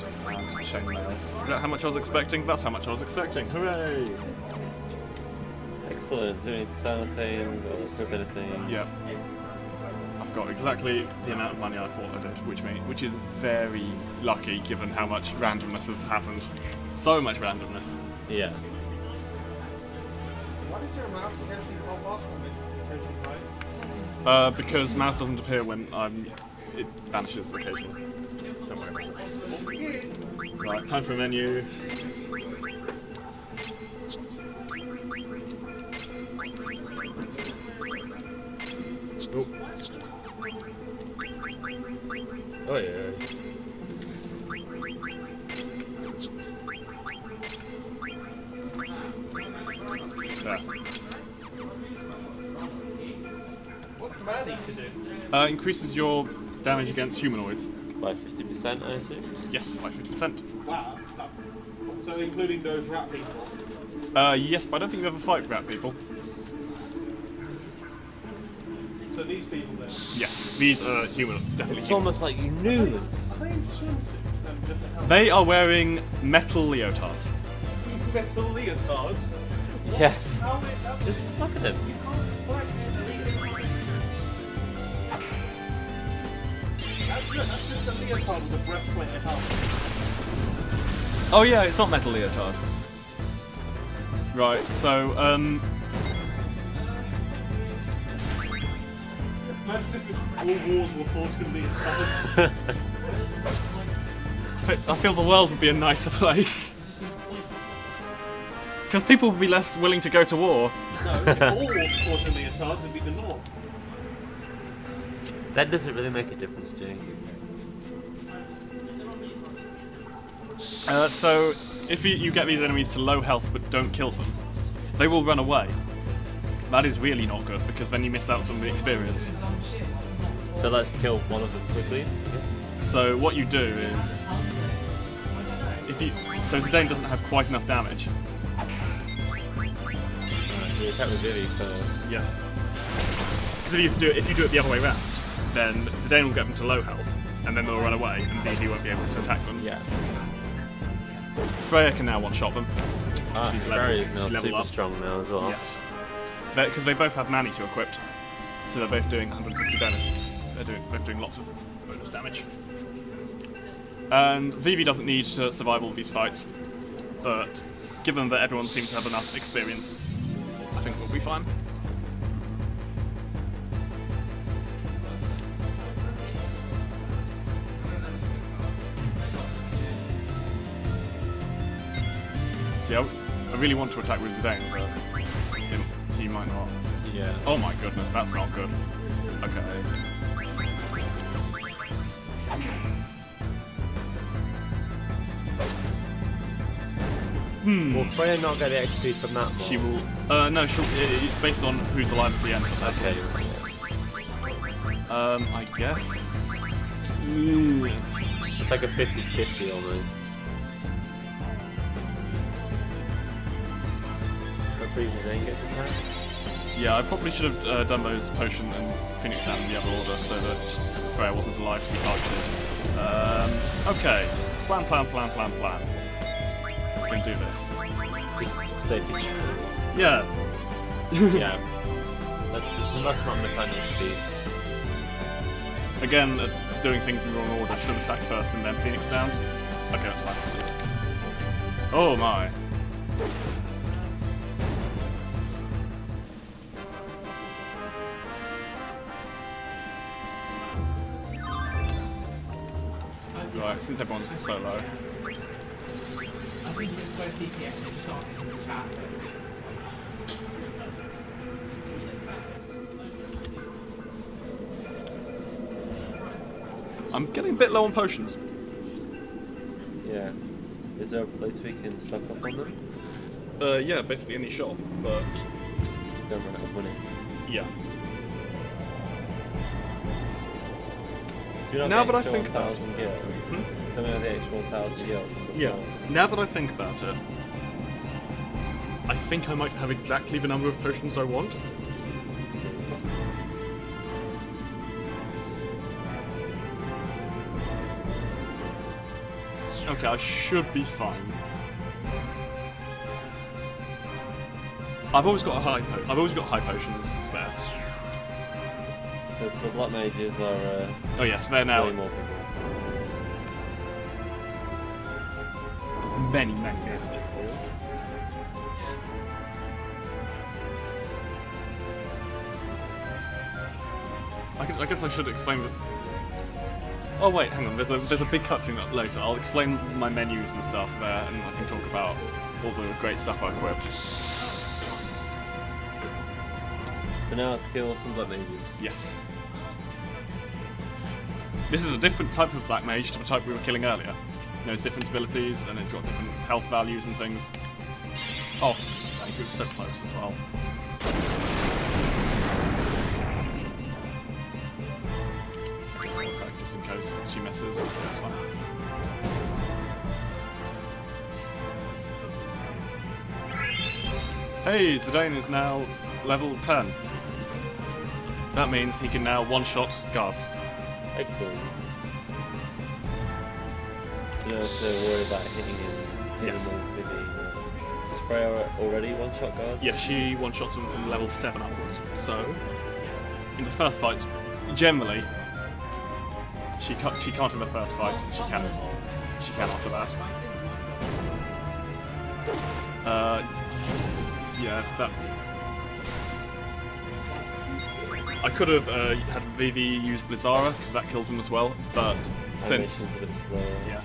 Chainmail. Is that how much I was expecting? That's how much I was expecting, hooray! Excellent. Do we need to sell anything or equip anything? Yeah. I've got exactly the amount of money I thought I did, which is very lucky given how much randomness has happened. So much randomness. Yeah. Why does your mouse eventually pop off when it right? Because mouse doesn't appear when it vanishes occasionally. Just don't worry about it. Right, time for a menu. Oh. Oh yeah. There. What's Maddie to do? Increases your damage against humanoids. By 50%, I assume? Yes, by 50%. Wow, that's so including those rat people. Yes, but I don't think you ever fight rat people. So these people then. Yes, these are human, definitely It's human. almost like you knew them. Are they in swimsuits? No, just a helmet. They are wearing metal leotards. Metal leotards. Yes. How they, that's Just look at them. you can't fight leotards. That's just a leotard with a breastplate and a helmet. Oh yeah, it's not metal leotard. Right, so, Imagine if all wars were fought in leotards. I feel the world would be a nicer place. Because people would be less willing to go to war. No, if all wars were fought in leotards, it'd be the norm. That doesn't really make a difference, Jay. So, if you get these enemies to low health but don't kill them, they will run away. That is really not good, because then you miss out on the experience. So let's kill one of them quickly. So what you do is, so Zidane doesn't have quite enough damage. So we attack with Vivi first. Yes. Because if you do it the other way around, then Zidane will get them to low health, and then they'll run away, and Vivi won't be able to attack them. Yeah. Freya can now one-shot them. Ah, She's Barry is now she's leveled super up. strong now as well. Yes. Because they both have Manny to equipped, so they're both doing 150 damage. They're both doing lots of bonus damage. And Vivi doesn't need to survive all of these fights, but given that everyone seems to have enough experience, I think we'll be fine. See, I really want to attack with Zidane, but he might not. Yeah. Oh my goodness, that's not good. Okay. Will Freya not get the XP from that? She will. No, it's based on who's alive at the end. Okay. I guess. It's like a 50-50 almost. Hopefully Zidane gets attacked. Yeah, I probably should have done those potion and Phoenix down in the other order so that Freya wasn't alive to be targeted. Okay. Plan. We can do this. Just safety strats. Yeah. Yeah. Let's not miss our next beat. Again, doing things in the wrong order. Should have attacked first and then Phoenix down. Okay, that's fine. Oh my. Right, since everyone's so low. I think it's both DPS and starting from the chat. I'm getting a bit low on potions. Yeah. Is there a place we can stock up on them? Yeah, basically any shop, but Don't run out of money. yeah. Do you not Now get that I extra think about 1,000 gil? Don't we have the extra 1,000 gil from before? Yeah. Now that I think about it, I think I might have exactly the number of potions I want. Okay, I should be fine. I've always got high potions spare. So the black mages are Oh yes, they're now way more people. many. I guess I should explain that. Oh wait, hang on. There's a big cutscene later. I'll explain my menus and stuff there, and I can talk about all the great stuff I equipped. But now let's kill some black mages. Yes. This is a different type of black mage to the type we were killing earlier. You know, it's different abilities and it's got different health values and things. Oh, for goodness sake, it was so close as well. Attack just in case she misses. That's fine. Hey, Zidane is now level 10. That means he can now one-shot guards. Excellent. So you don't have to worry about hitting him. Yes. Is Freya already one-shot guard? Yeah, she one-shots him from level 7 upwards. So, in the first fight, generally, she can't in the first fight. She can after that. Yeah, that. I could have had Vivi use Blizzara because that killed them as well, but since Animation's a bit slower. yeah.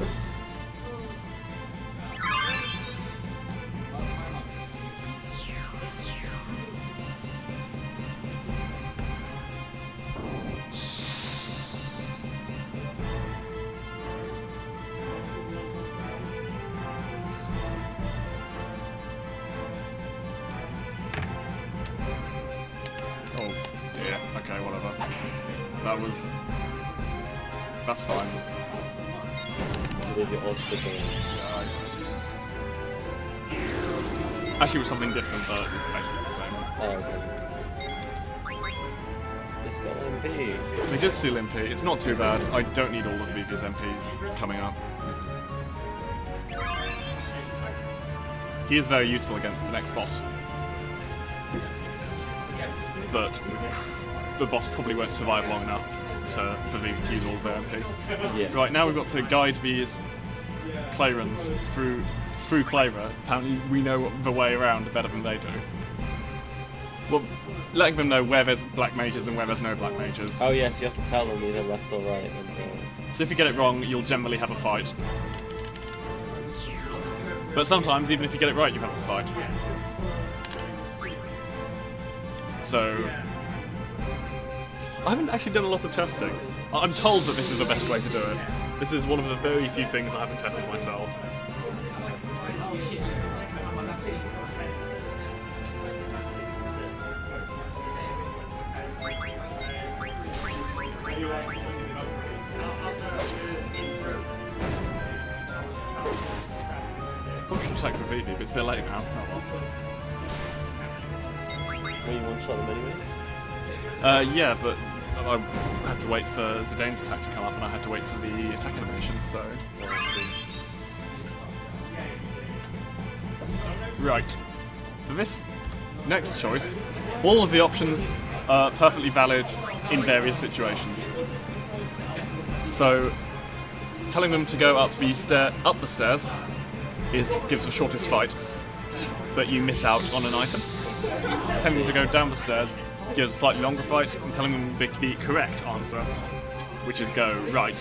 Oh dear. Okay, whatever. That's fine. You leave your odds for the Actually, it was something different, but basically the same. Oh, okay. It's still MP. They did steal MP. It's not too bad. I don't need all of Vivi's MP coming up. He is very useful against the next boss. But the boss probably won't survive long enough for Vivi to use all of their MP. Yeah. Right, now we've got to guide these Clayrons through Clayra. Apparently we know the way around better than they do. Well, letting them know where there's black mages and where there's no black mages. Oh yes, you have to tell them either left or right. And, So if you get it wrong, you'll generally have a fight. But sometimes, even if you get it right, you have to fight. So, I haven't actually done a lot of testing. I'm told that this is the best way to do it. This is one of the very few things I haven't tested myself. I should check with Vivi, but it's a bit late now. Oh Well, you one-shot them anyway? well. Yeah, but I had to wait for Zidane's attack to come up, and I had to wait for the attack animation, so... Right. For this next choice, all of the options are perfectly valid in various situations. So, telling them to go up the stairs gives the shortest fight, but you miss out on an item. Telling them to go down the stairs gives a slightly longer fight, and telling them the correct answer, which is go right,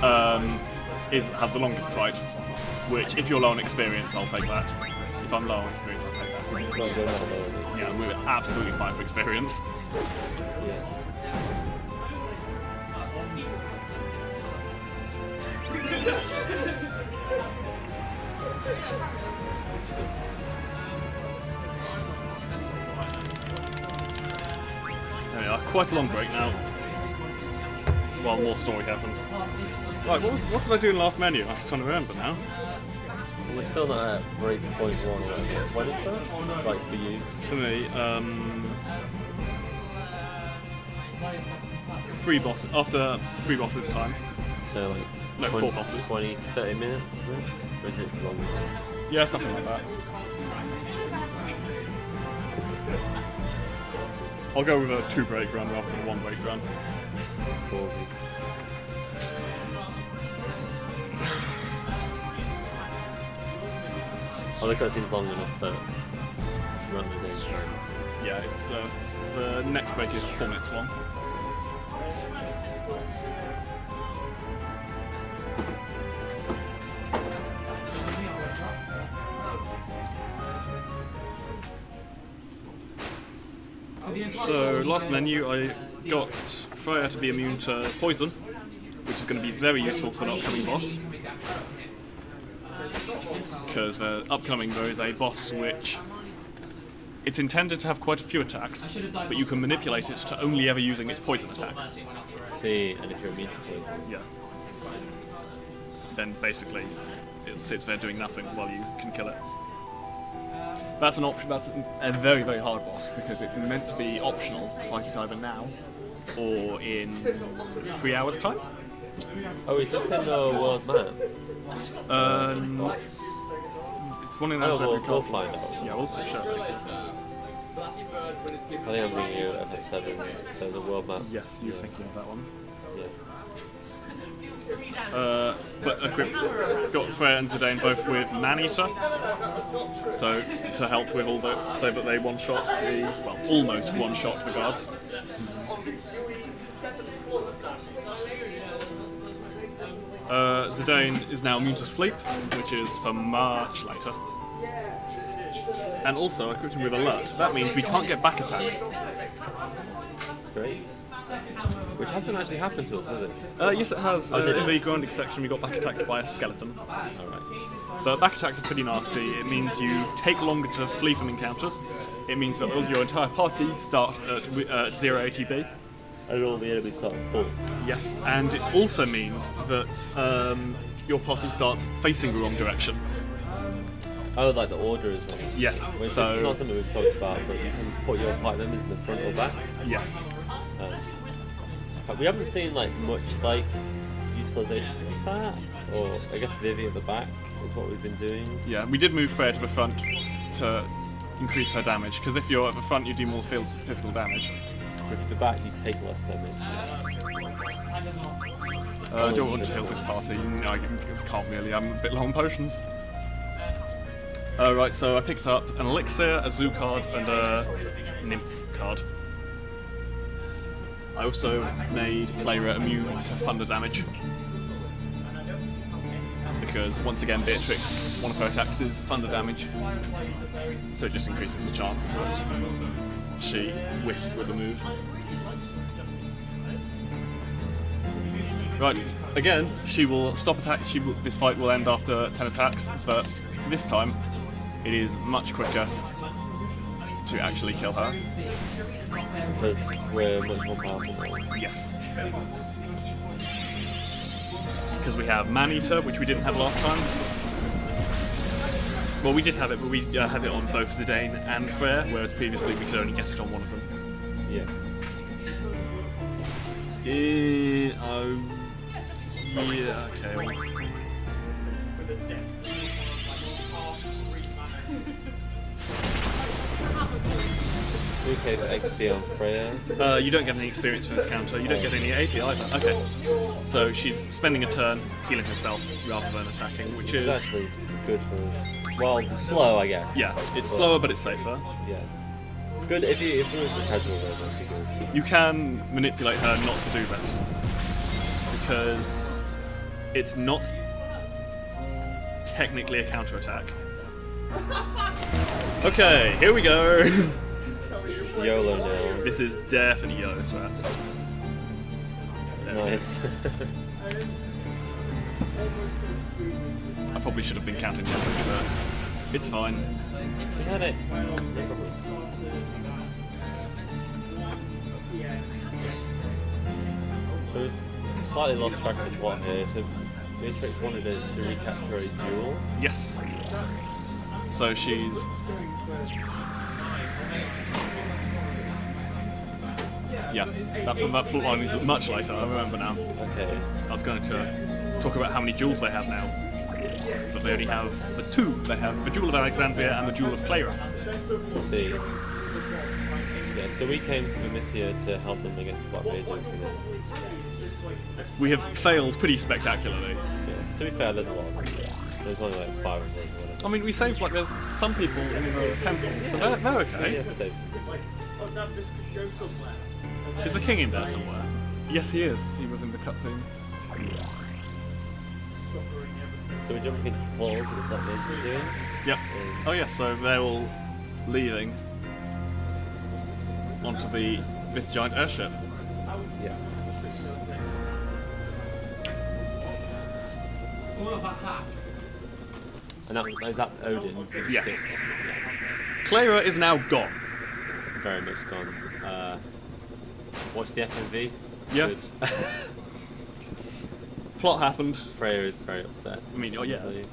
has the longest fight. Which, if you're low on experience, I'll take that. If I'm low on experience, I'll take that. Yeah, we're absolutely fine for experience. There we are, quite a long break now. While more story happens. Right, what did I do in the last menu? I'm trying to remember now. So we're still not at breakpoint 1 or whatever. When is that? Like for you? For me, after 3 bosses time. So like No, 4 bosses. 20, 30 minutes, is it? Or is it longer? Yeah, something like that. I'll go with a 2 break run rather than a 1 break run. Ballsy. I think that seems long enough that run the game time. Yeah, it's the next break is 4 minutes long. So last menu, I got Freya to be immune to poison, which is going to be very useful for an upcoming boss. Because upcoming there is a boss which it's intended to have quite a few attacks, but you can manipulate it to only ever using its poison attack. See, and if you're immune to poison. Yeah. Then basically it sits there doing nothing while you can kill it. That's an option. That's a very, very hard boss because it's meant to be optional to fight it either now or in 3 hours' time. Oh, is this in the world map? It's one in Oh, every we'll castle. find out. Yeah, we'll show it later. I think I'm thinking of FF7. There's a world map. Yes, you're thinking of that one. Yeah. But equipped, got Freya and Zidane both with Man-Eater, so to help with all the, so that they one-shot the, well, almost one-shot the guards. Zidane is now immune to sleep, which is for much later. And also, I equipped him with Alert. That means we can't get back attacked. Great. Which hasn't actually happened to us, has it? Yes, it has. Oh, did in it? the grinding section, we got back attacked by a skeleton. Alright. But back attacks are pretty nasty. It means you take longer to flee from encounters. It means that your entire party start at 0 ATB. And all the enemies start full. Yes, and it also means that your party starts facing the wrong direction. Oh, like the order as well. Yes, Which so- is not something we've talked about, but you can put your party members in the front or back. Yes. But we haven't seen like much like utilization of that, or I guess Vivi at the back is what we've been doing. Yeah, we did move Freya to the front to increase her damage, because if you're at the front, you do more physical damage. With the back, you take less damage. I don't want to heal this party. I can't really. I'm a bit low on potions. Right, so I picked up an elixir, a zoo card, and a nymph card. I also made Clara immune to thunder damage, because once again Beatrix, one of her attacks is thunder damage, so it just increases the chance that she whiffs with the move. Right, again, she will stop attack. This fight will end after 10 attacks, but this time it is much quicker to actually kill her. Because we're much more powerful now. Yes. Because we have Man-Eater, which we didn't have last time. Well, we did have it, but we have it on both Zidane and Freyr, whereas previously we could only get it on one of them. Yeah. Yeah, okay. Well. Okay, for XP on Freya. You don't get any experience from this counter. You don't get any AP either. Okay. So she's spending a turn healing herself rather than attacking, which is... It's actually good for us. Well, it's slow, I guess. Yeah, it's slower, but it's safer. Yeah. Good if it was a casual version, it'd be good. You can manipulate her not to do that. Because it's not technically a counterattack. Okay, here we go. This is YOLO now. This is definitely YOLO strats. Nice. I probably should have been counting damage, but it's fine. We had it. So we slightly lost track of the plot here. So Beatrix wanted to recapture a jewel. Yes. So she's... Yeah, that plotline is much later, I remember now. Okay. I was going to talk about how many jewels they have now. But they only have the two. They have the Jewel of Alexandria and the Jewel of Clara. Let's see. Yeah, so we came to Vinicia to help them against the Black Mages, and then... We have failed pretty spectacularly. Yeah. To be fair, there's a lot. There's only like 5 of us or whatever. I mean, we saved, like, there's some people in the temple, so they're okay. Yeah, save some. Is the king in there somewhere? Yes, he is. He was in the cutscene. So we're jumping into the portals with the Black Mages are doing. Yep. Oh yeah, so they're all leaving onto this giant airship. Yeah. And is that Odin? Yes. Clara is now gone. Very much gone. Watch the FMV. It's Yeah. good. Plot happened. Freya is very upset. I mean, oh, yeah. Probably.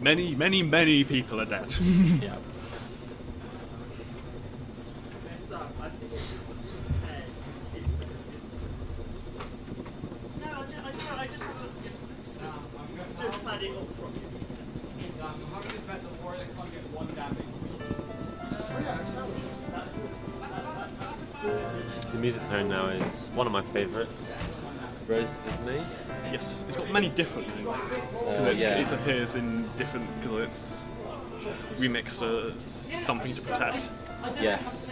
Many people are dead. Yeah. The music playing now is one of my favourites. Roses of May. Yes, it's got many different things. 'Cause Yeah. it appears in different, because it's remixed as something to protect. Yes.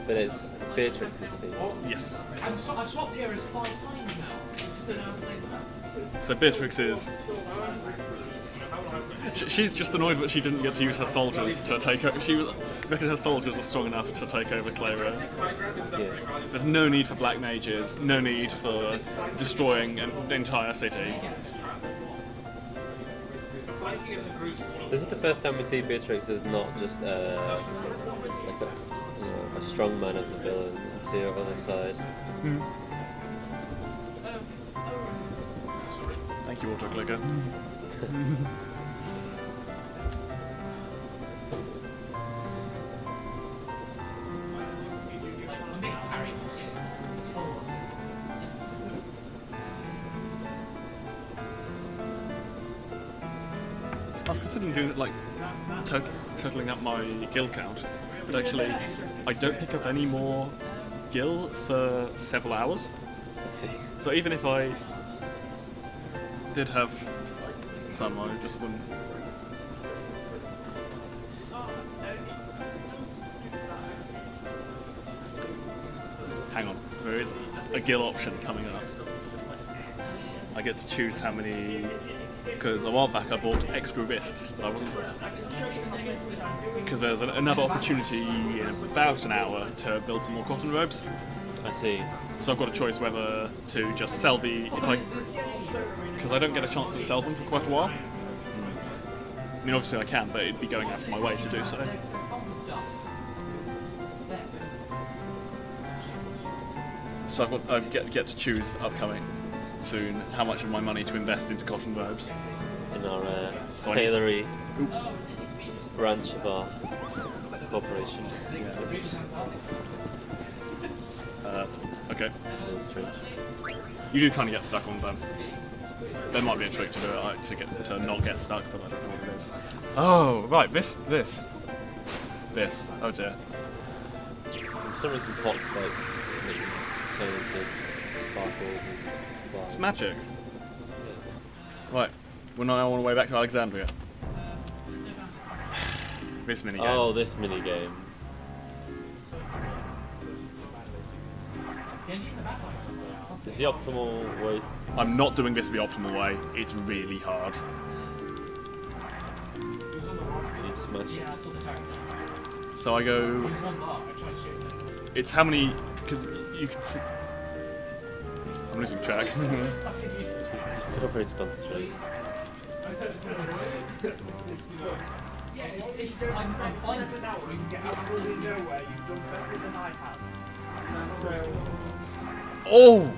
But it's Beatrix's theme. Yes. I've swapped heroes 5 times now. I just don't know how to play that. So Beatrix is... She's just annoyed that she didn't get to use her soldiers to take over. She reckoned her soldiers are strong enough to take over Clara. Yeah. There's no need for black mages, no need for destroying an entire city. This is the first time we see Beatrix as not just like a strong man of the villain. It's here on the side. Thank you, Autoclicker. I was considering doing it like totaling up my guild count, but actually I don't pick up any more gil for several hours. Let's see. So even if I did have some, I just wouldn't. Hang on, there is a gil option coming up. I get to choose how many. Because a while back I bought extra wrists, but I wasn't. Because there's another opportunity in about an hour to build some more cotton robes. I see. So I've got a choice whether to just sell because I don't get a chance to sell them for quite a while. I mean, obviously I can, but it'd be going out of my way to do so. So I get to choose upcoming soon how much of my money to invest into cotton robes. In our So tailory branch of our corporation. Okay. That's strange. You do kind of get stuck on them. There might be a trick to do it, like, to not get stuck, but I don't know what it is. Oh, right, this. Oh dear. For some reason, pots like turn into sparkles and fly. It's magic. Right, we're now on our way back to Alexandria. This minigame. Oh, this minigame. Is the optimal way? I'm not doing this the optimal way. It's really hard. You smash it. So I go. It's how many? Because you can see. I'm losing track. Just feel free to concentrate. I'm fine for now. We can get absolutely nowhere. You've done better than I have. Oh!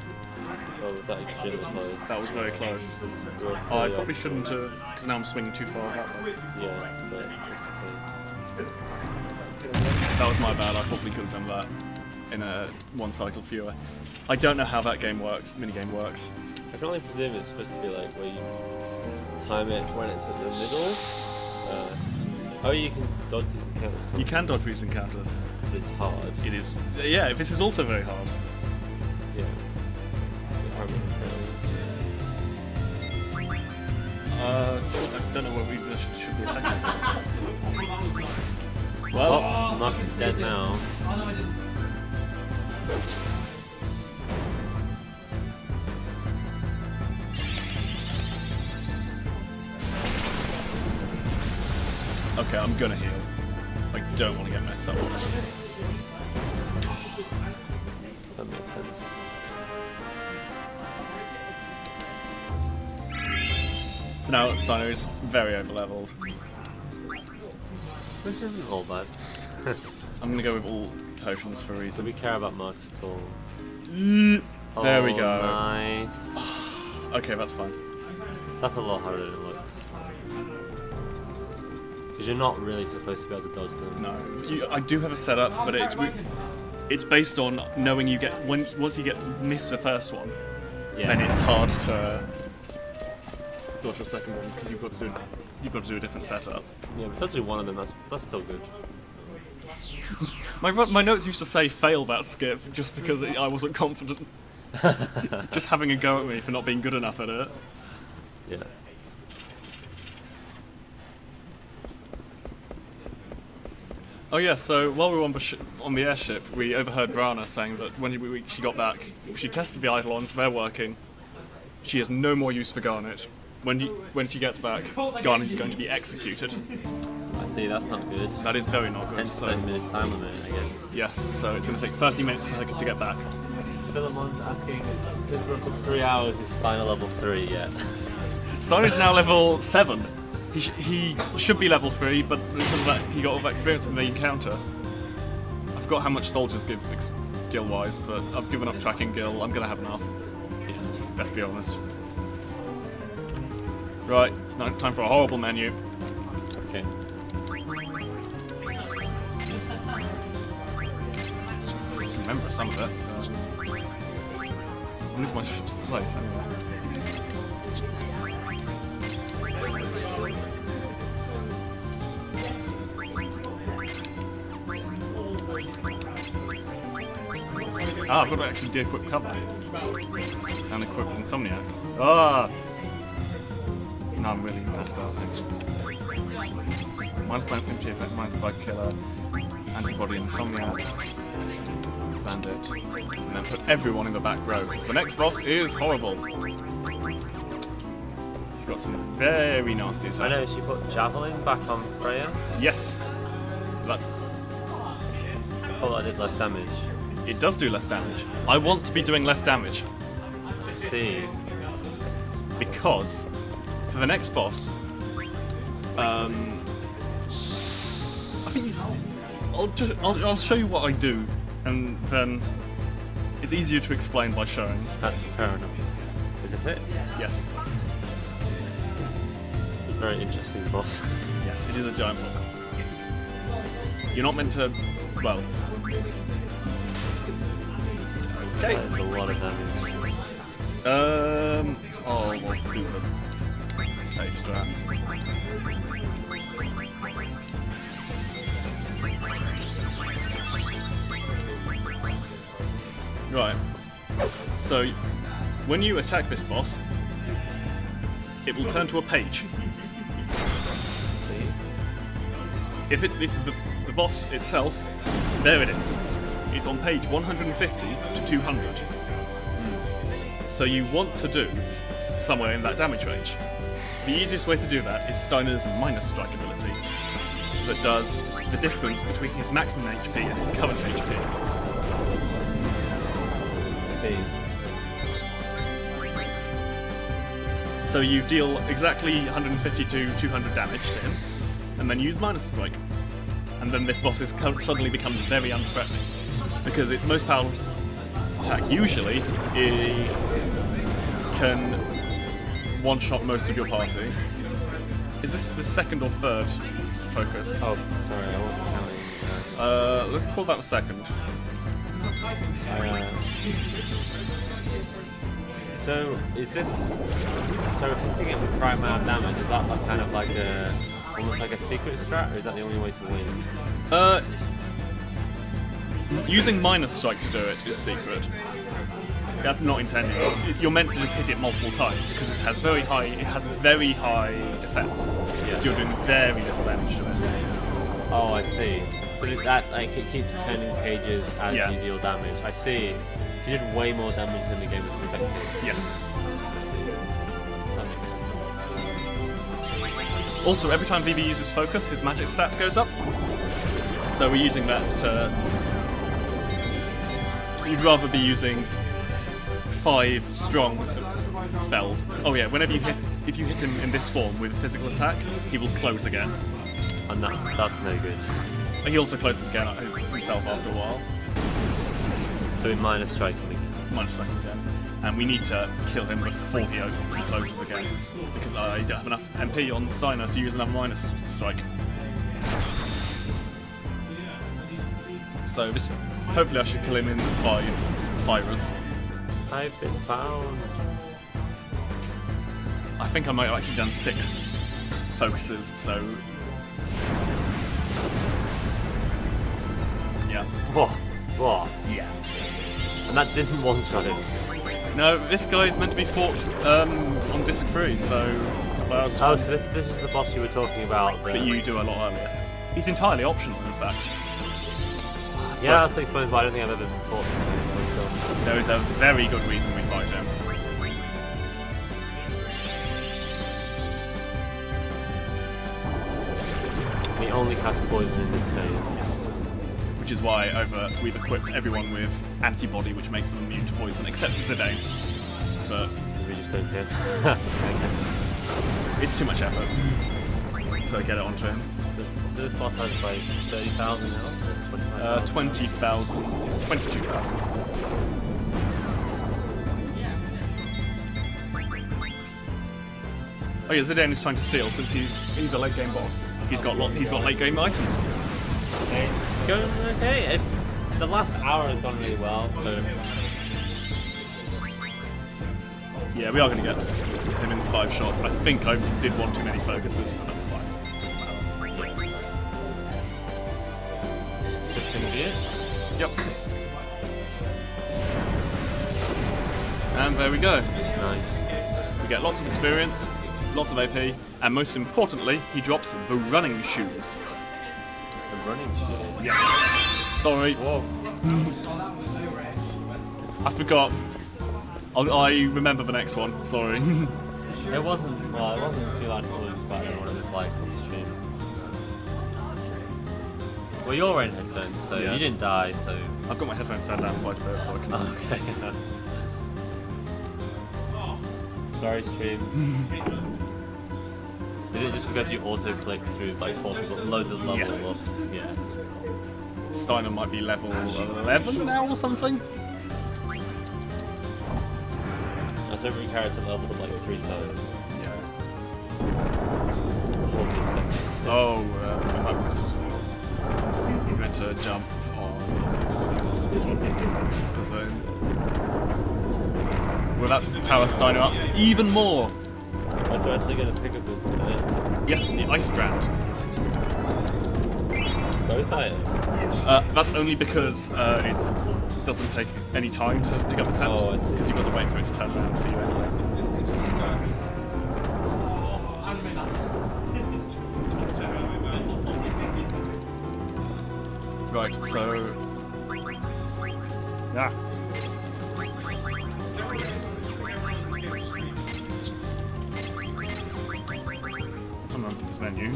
Oh, was that extremely close? That was very close. Really Oh, I off. probably shouldn't have, because now I'm swinging too far that way. Yeah, but it's okay. That was my bad, I probably could have done that in a one cycle fewer. I don't know how that minigame works. I can only presume it's supposed to be like where you time it when it's at the middle. Oh, you can dodge these encounters. You can dodge these encounters. But it's hard. It is. Yeah, this is also very hard. Yeah. I don't know what we should be attacking. Well, Marcus is dead now. Oh no, I didn't. Okay, I'm gonna heal. I don't want to get messed up on this. That makes sense. So now Steiner is very over-leveled. This isn't all bad. I'm gonna go with all potions for a So reason. we care about Marcus at all. There we Oh, go. Nice. Okay, that's fine. That's a lot harder than it looks. Because you're not really supposed to be able to dodge them. No, I do have a setup, but it's based on knowing you get once you miss the first one, Yeah. then it's hard to dodge the second one because you've got to do a different setup. Yeah, but dodging one of them, that's still good. My notes used to say fail that skip just because I wasn't confident. Just having a go at me for not being good enough at it. Yeah. Oh yeah, so while we were on the airship, we overheard Brana saying that when she got back, she tested the eidolons, they're working. She has no more use for Garnet. When she gets back, Garnet is going to be executed. I see, that's not good. That is very not good. Hence So 10-minute time limit, I guess. yes, so it's going to take 30 minutes for her to get back. Philemon's asking, since we're up to 3 hours, is final level 3 yet? Steiner's now level 7. He should be level 3, but because of that, he got all that experience from the encounter. I forgot how much soldiers give skill-wise, but I've given up tracking Gil. I'm going to have enough. Yeah, let's be honest. Right, it's now time for a horrible menu. Okay. I can remember some of it. I'll lose my slice anyway. Ah, I've got to actually de-equip cover. And equip Insomniac. Ah! No, I'm really messed up. Minus plant pinch effect, minus bug killer, antibody Insomniac, bandit, and then put everyone in the back row. The next boss is horrible. got some very nasty attacks. I know she put javelin back on Freya. Yes. That's. I thought that did less damage. It does do less damage. I want to be doing less damage See. because for the next boss, I think I'll show you what I do, and then it's easier to explain by showing. That's fair enough. Is this it? Yes. It's a very interesting boss. Yes, it is a giant block. You're not meant to. Well. Okay. That is a lot of damage. I'll do the safe strat. Right. So, when you attack this boss, it will turn to a page. See? If the boss itself, there it is. It's on page 150 to 200. So you want to do somewhere in that damage range. The easiest way to do that is Steiner's minus strike ability that does the difference between his maximum HP and his current HP. See. So you deal exactly 150 to 200 damage to him, and then use minus strike. And then this boss suddenly becomes very unthreatening. Because its most powerful attack usually can one-shot most of your party. Is this the second or third focus? Oh, sorry, I wasn't counting. Let's call that the second. So is this? So hitting it with the right amount of damage, is that like kind of like a almost like a secret strat, or is that the only way to win? Using minus strike to do it is secret. That's not intended. You're meant to just hit it multiple times because it has very high defense. Yeah. So you're doing very little damage to it. Oh, I see. But is that like it keeps turning pages as Yeah. you deal damage? I see. So you did way more damage than the game was expecting. Yes. I see. That makes sense. Also, every time VV uses focus, his magic stat goes up. So we're using that to. You'd rather be using 5 strong spells. Oh yeah, if you hit him in this form with a physical attack, he will close again. And that's no good. He also closes again himself after a while. So in minus striking again. Minus strike again. And we need to kill him before he closes again. Because I don't have enough MP on Steiner to use another minus strike. So this, hopefully I should kill him in 5 fibres. I've been found. I think I might have actually done 6 focuses, so... Yeah. What? Yeah. And that didn't one-shot him. No, this guy's meant to be fought on disc 3, so... Oh, so this is the boss you were talking about. But you do a lot earlier. He's entirely optional, in fact. Yeah, that explains why I don't think I've ever fought something. There is a very good reason we fight him. We only cast poison in this phase. Yes. Which is why we've equipped everyone with antibody, which makes them immune to poison, except for Zidane. But Because we just don't care. I guess. it's too much effort to get it onto him. So this boss has like 30,000 health? Or 25,000? 20,000. It's 22,000. Oh yeah, Zidane is trying to steal since he's a late game boss. He's got late game items. It's going okay. The last hour has gone really well, so Yeah, we are going to get him in 5 shots. I think I did one too many focuses, but that's fine. this going to be it. Yep. And there we go. Nice. We get lots of experience, lots of AP, and most importantly, he drops the running shoes. The running shoes. Yes. Sorry. Whoa. I forgot. I remember the next one. Sorry. It wasn't too loud for us, but I don't know what it was like on stream. Well, you're wearing headphones, so Yeah. you didn't die, so... I've got my headphones down quite a bit, so I can. Okay. Sorry, stream. Is it just because you auto-click through like loads of level Yes. ups? Yeah. Steiner might be level 11 now or something. I've every character leveled up like 3 times. Yeah. All these sections. Oh, you meant to jump on this one. The zone. Will that power Steiner up even more? Oh, so actually going to pick up with Yes, the ice brand. both items. That's only because it doesn't take any time to pick up a tent. Oh, I see. Because you've got to wait for it to turn around for you anyway. Right, so... Yeah. Come on, this menu.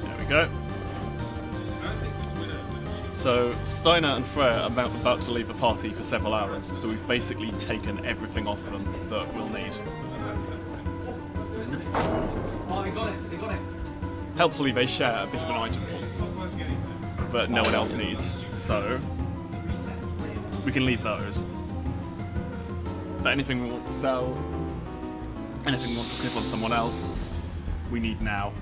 There we go. So Steiner and Freya are about to leave the party for several hours, so we've basically taken everything off them that we'll need. Oh, they got it. They got it. Helpfully, they share a bit of an item pool, but no one else needs, so we can leave those. But anything we want to sell, anything we want to clip on someone else, we need now.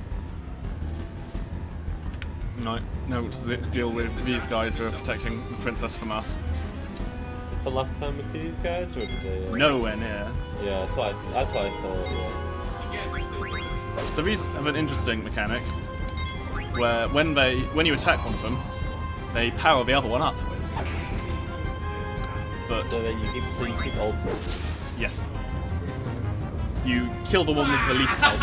No, to deal with these guys who are protecting the princess from us. Is this the last time we see these guys, or did they? Nowhere near. Yeah, that's what I thought. Yeah. So these have an interesting mechanic, where when you attack one of them, they power the other one up. But So then you keep ulting. yes, you kill the one with the least health.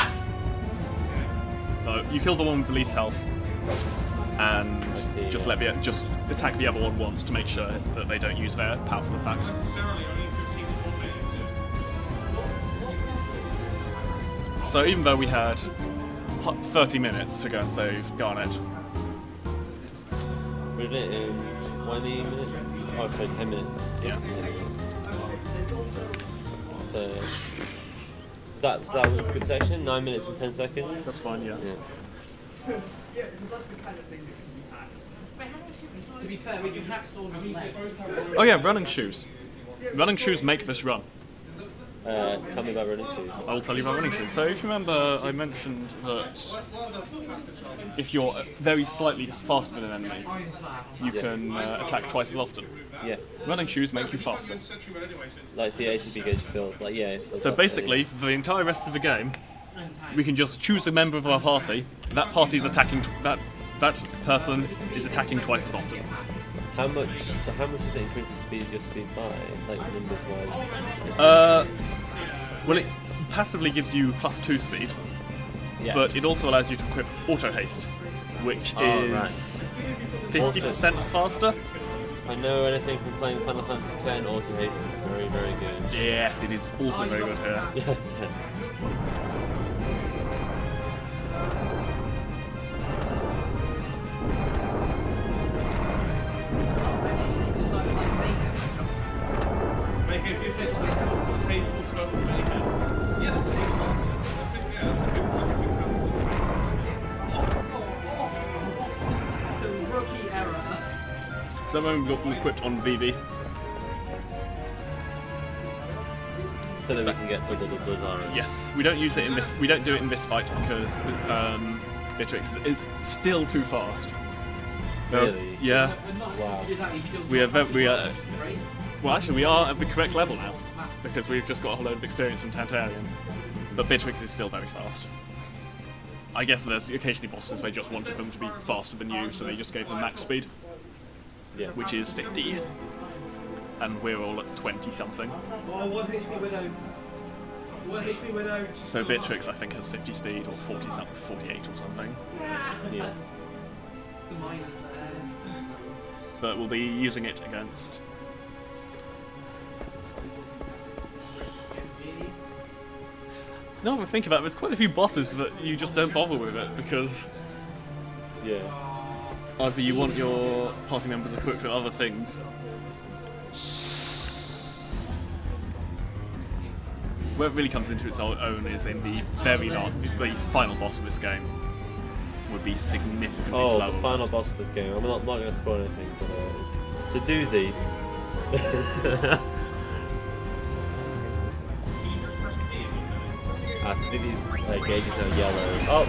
So you kill the one with the least health, and see, just yeah. just attack the other one once to make sure that they don't use their powerful attacks. So even though we had 30 minutes to go and save Garnet, We did it in 20 minutes. Oh, sorry, 10 minutes. Yeah. 10 minutes. So that was a good section. 9 minutes and 10 seconds. that's fine, yeah. Yeah. Yeah, because that's the kind of thing that can be hacked. To be fair, we can hack soldiers' legs. Oh yeah, running shoes. Running shoes make this run. Tell me about running shoes. I will tell you about running shoes. So if you remember, I mentioned that if you're very slightly faster than an enemy, you can attack twice as often. Yeah. Running shoes make you faster. Like, see, ATP gauge fills. Like, yeah. it fills So up, basically, for the entire rest of the game, we can just choose a member of our party. That party's attacking. That person is attacking twice as often. How much does it increase the speed of your speed by, like numbers wise? Well, it passively gives you +2 speed, Yeah. but it also allows you to equip auto haste, which is 50% faster. If I know anything from playing Final Fantasy X, auto haste is very, very good. Yes, it is also very good here. Yeah. Disable total mayhem. Yeah, that's it. That's it. Yeah, that's a good classic Rookie error. So when we've got them equipped on VV, So that we can get double the Blizzard. yes, we don't use it in this. We don't do it in this fight because Beatrix is still too fast. No, Really? yeah. Wow. We are. Well, actually, we are at the correct level now because we've just got a whole load of experience from Tantarian. But Beatrix is still very fast. I guess there's occasionally bosses they just wanted them to be faster than you, so they just gave them max speed, Yeah. which is 50. And we're all at 20 something. Oh, 1 HP Widow. 1 HP Widow. So Beatrix, I think, has 50 speed or 40 something, 48 or something. Yeah. The miners there. But we'll be using it against. No, but think about it, there's quite a few bosses that you just don't bother with it because Yeah. either you want your party members equipped with other things. Where it really comes into its own is in the the final boss of this game would be significantly Oh, slower. the final boss of this game. I'm not going to spoil anything, but it's a doozy. So these gauges are yellow. Oh,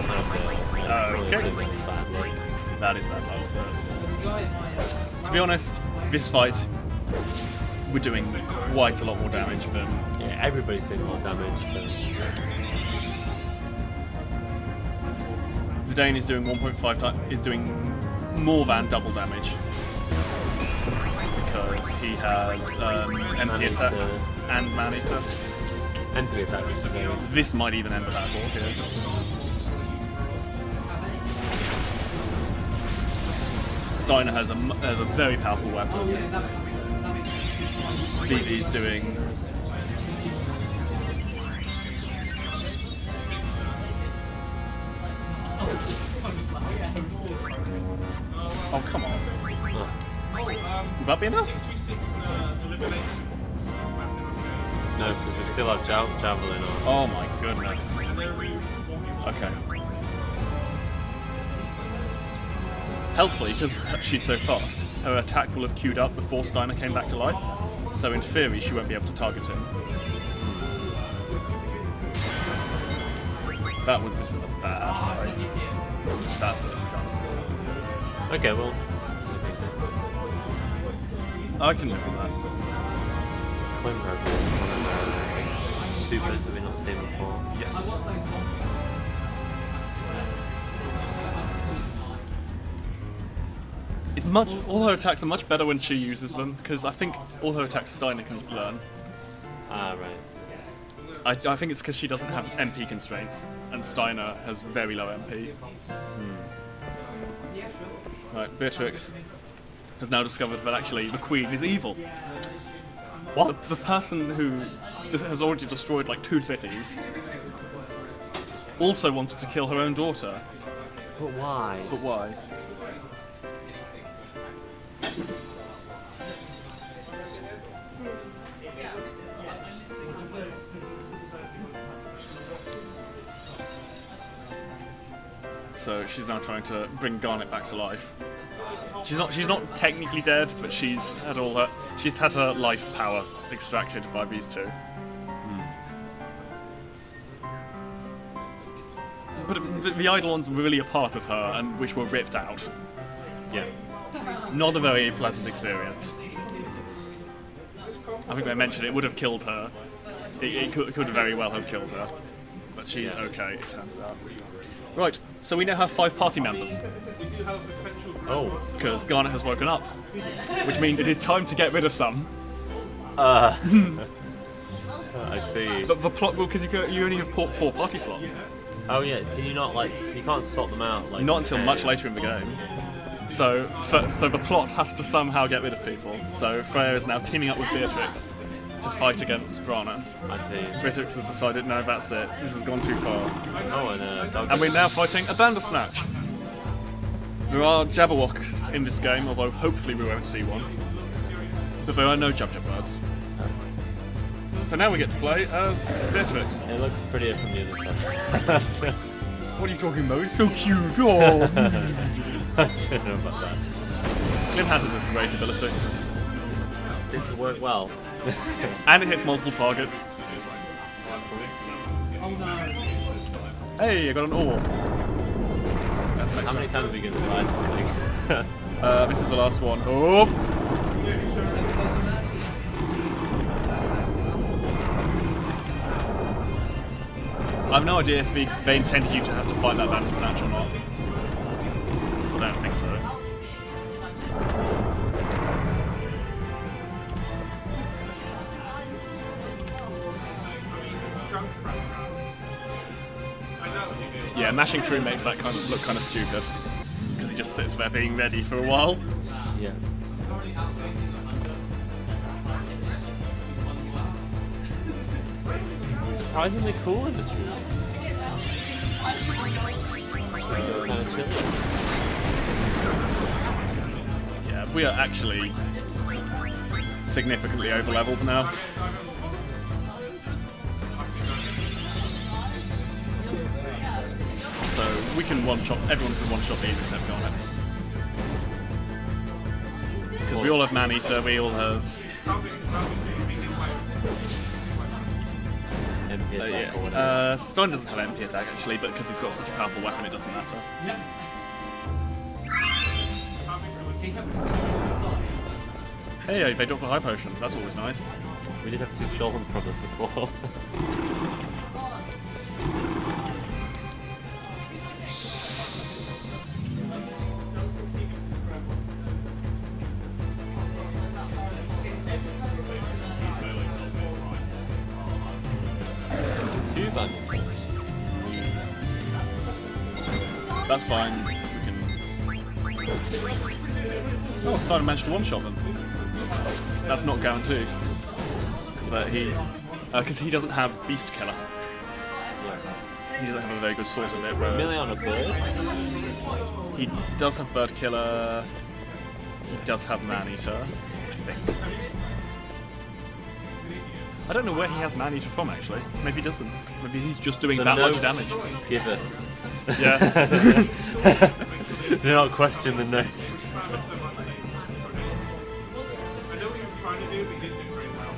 Okay. badly. That is bad luck. There's a guy in my To be honest, this fight, we're doing quite a lot more damage than. Yeah, everybody's doing more damage. So. Zidane is doing 1.5 times. Is doing more than double damage because he has MP attack and man eater. MP attack, which is saying. This might even end the battle here. Steiner has a very powerful weapon. Oh yeah, that makes sense. Vivi's doing. Oh come on! Would that be enough? 6v6 elimination. No, because we still have javelin on. Oh my goodness. And they're Okay. Helpfully, because she's so fast, her attack will have queued up before Steiner came back to life, so in theory she won't be able to target him. This is a bad fight. That's it, done. Okay, well, it's okay. I can live with that. Clem has one of the supers that we've not seen before. Yes. It's much. All her attacks are much better when she uses them, because I think all her attacks Steiner can learn. Ah, right. I think it's because she doesn't have MP constraints, and Steiner has very low MP. Right, Beatrix has now discovered that actually the Queen is evil. What? The person who has already destroyed like 2 cities also wanted to kill her own daughter. But why? But why? So she's now trying to bring Garnet back to life. She's not technically dead, but she's had her life power extracted by these two. But the Eidolons were really a part of her, and which were ripped out. Yeah. Not a very pleasant experience. I think I mentioned it would have killed her. It could very well have killed her. But she's okay, it turns out. Right, so we now have 5 party members. We do have potential. Oh. Because Garnet has woken up. Which means it is time to get rid of some. I see. But the plot, because you only have 4 party slots. Oh yeah, can you not you can't swap them out? Like, Not until much later in the game. So the plot has to somehow get rid of people. So Freya is now teaming up with Beatrix to fight against Brana. I see. Beatrix has decided, no, that's it. This has gone too far. Oh, and dog. And we're now fighting a Bandersnatch. There are Jabberwocks in this game, although hopefully we won't see one. But there are no Jubjub-birds. So now we get to play as Beatrix. It looks prettier from the other side. What are you talking about? It's so cute! Oh! I don't know about that. Clim Hazard has a great ability. Seems to work well. And it hits multiple targets. Oh no. Hey, I got an ore. That's the next How many one. times are we going to ride this thing? This is the last one. Oh! I have no idea if they intended you to have to fight that Bandersnatch or not. I don't think so. Yeah, mashing through makes that kind of look kind of stupid because he just sits there being ready for a while. Yeah. Surprisingly cool in this room. Kind of chilly. Yeah, we are actually significantly over-leveled now. So we can one-shot, everyone can one-shot these except Garnet. Because we all have Man-Eater, we all have... MP attack or whatever. yeah. Stein doesn't have MP attack actually, but because he's got such a powerful weapon it doesn't matter. Hey, they dropped a high potion, that's always nice. We did have 2 stolen from us before. Two bandits. That's fine, we can... Oh, Stein managed to one-shot them. That's not guaranteed. But he's... because he doesn't have Beast Killer. Yeah. He doesn't have a very good source of it, whereas... Melee on a bird? He does have Bird Killer. He does have Man-Eater, I think. I don't know where he has Man-Eater from, actually. Maybe he doesn't. Maybe he's just doing The that much notes damage. Giveth. Yeah. Do not question the notes. I know what he was trying to do, but he didn't do it very well.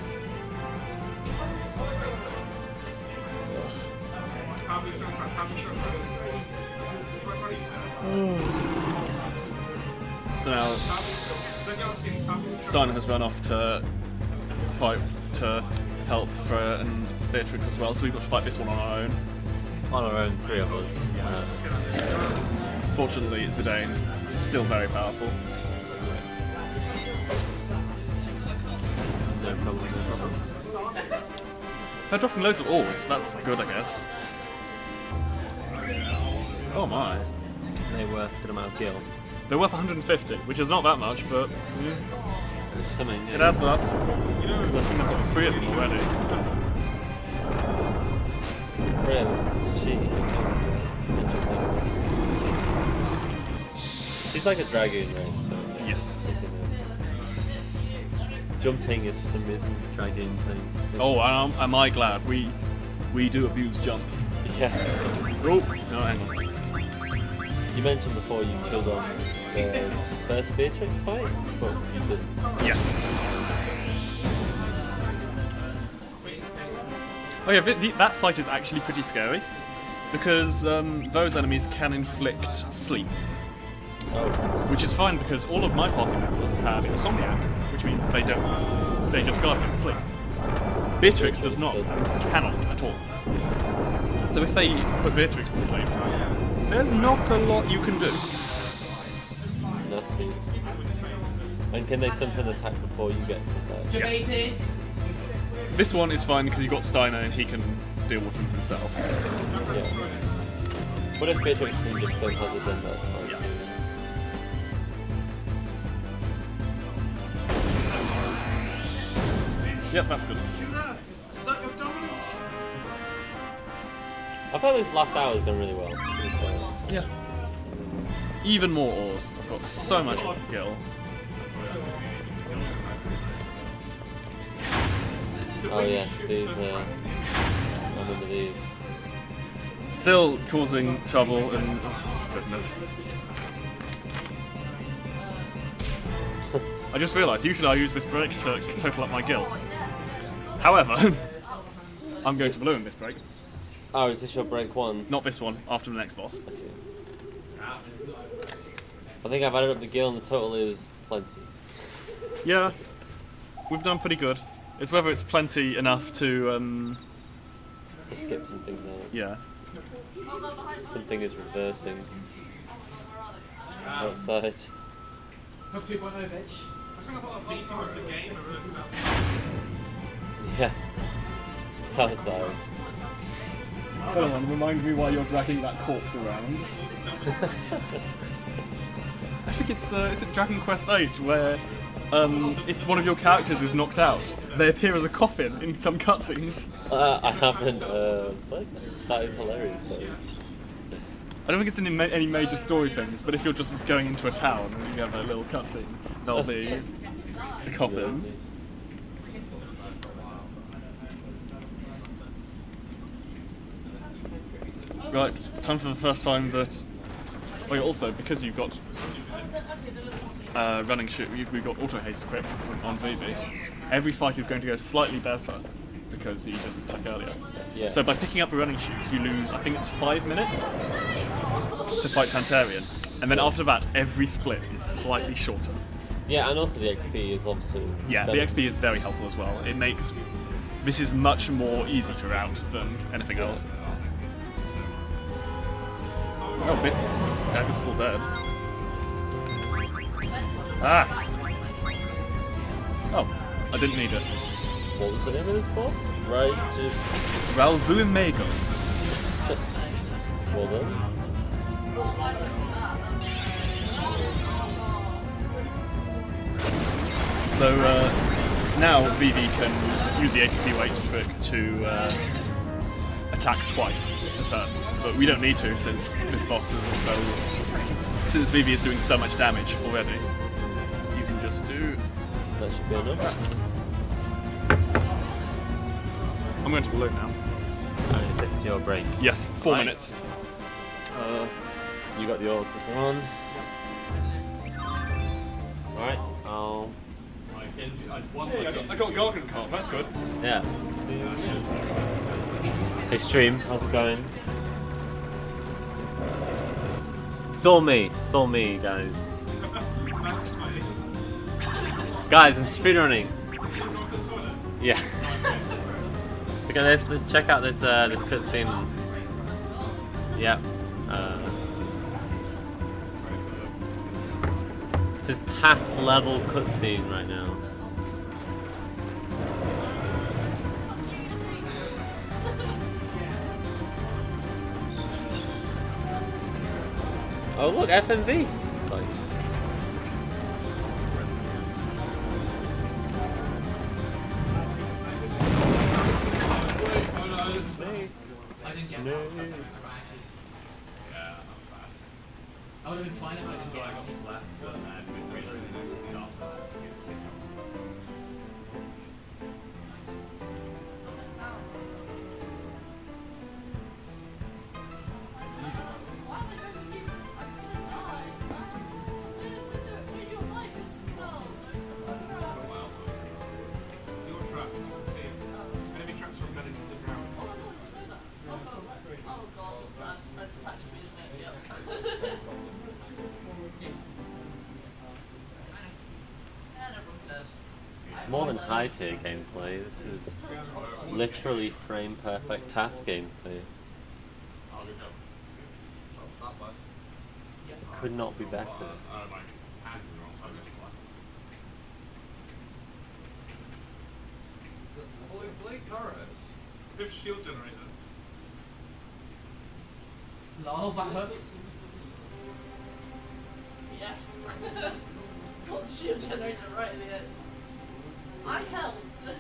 So now, Steiner has run off to fight to help Freya and Beatrix as well, so we've got to fight this one on our own. On our own, 3 of us. Fortunately, Zidane is still very powerful. No problem, no problem. They're dropping loads of ores, that's good, I guess. Oh my. They worth a good amount of gil. They're worth 150, which is not that much, but It's something, it yeah. adds up. I think I've got 3 of them already. Friends, it's cheap. She's like a dragoon, right? So Yes. you can, jumping is for some reason a dragoon thing. Oh, am I glad. We do abuse jump. Yes. Oh, no, hang on. You mentioned before you killed on the first Beatrix fight, but you didn't. Yes. Oh yeah, that fight is actually pretty scary because those enemies can inflict sleep, Oh. which is fine because all of my party members have insomniac, which means they just guard against sleep. Beatrix does not, and cannot at all. So if they put Beatrix to sleep, there's not a lot you can do. Nasty. And can they sometimes attack before you get to attack? Yes. This one is fine because you've got Steiner and he can deal with them himself. Yeah. What if Beatrix can just play Hazard then, that's fine. Yeah. Yep, that's good. Suck of dominance. I thought this last hour has gone really well. Yeah. Even more ores. I've got so much skill. Oh yes, these I remember these. Still causing trouble and oh, goodness. I just realised usually I use this break to total up my gil. However, I'm going to balloon this break. Oh, is this your break 1? Not this one, after the next boss. I see. I think I've added up the gil and the total is plenty. Yeah, we've done pretty good. It's whether it's plenty enough to to skip some things out. Yeah. Something is reversing outside. Hook 2.0, bitch. I think I thought BP was the game versus Yeah. It's outside. Come on, remind me why you're dragging that corpse around. I think it's at Dragon Quest VIII where if one of your characters is knocked out, they appear as a coffin in some cutscenes. I haven't played this. That is hilarious though. I don't think it's in any major story things, but if you're just going into a town and you have a little cutscene, there'll be a coffin. Right, time for the first time that... Oh yeah, also, because you've got running shoot, we've got auto haste equipped on Vivi, every fight is going to go slightly better because you just attack earlier. Yeah. So by picking up a running shoot, you lose, I think it's 5 minutes to fight Tantarian, and then after that, every split is slightly shorter. Yeah, and also the XP is obviously Yeah, the better. XP is very helpful as well. It makes this is much more easy to route than anything else. Oh, bit. That is still dead. Ah! Oh, I didn't need it. What was the name of this boss? Righteous. Ralvuimego. Well done. So now Vivi can use the ATP weight trick to attack twice a turn, but we don't need to since this boss is since Vivi is doing so much damage already. You can just do. That should be enough. I'm going to blue now. And this is your break. Yes, 4 Right. minutes. You got your one. Alright, I'll... I got Gargan Carp, that's good. Yeah. Hey stream, how's it going? It's all me, guys. Guys, I'm speedrunning. Yeah. Look at this, check out this this cutscene. Yep. This TAF level cutscene right now. Oh look, FMV. It's like... I didn't get that. I would have been fine if I didn't get that. It's more than high tier gameplay, this is literally frame perfect task gameplay. Could not be better. Fifth shield generator. Lol, that hurt. Yes. Got the shield generator right at the end. I helped. This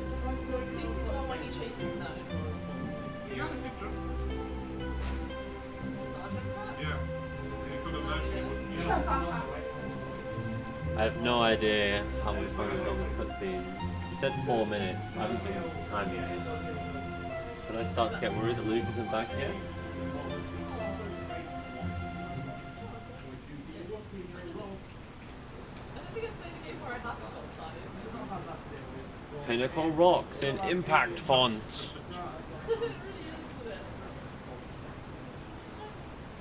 is like please put on when he chases his nose. You got a picture? Is this Sergeant Crap? Yeah. You could have actually wasn't you. I have no idea how much time we've got on this cutscene. You said 4 minutes, I haven't been at the time yet. But I start to get worried that Luke isn't back yet. I don't think I've played a game where I haven't got time. Pinnacle Rocks in impact font. It really is, isn't it?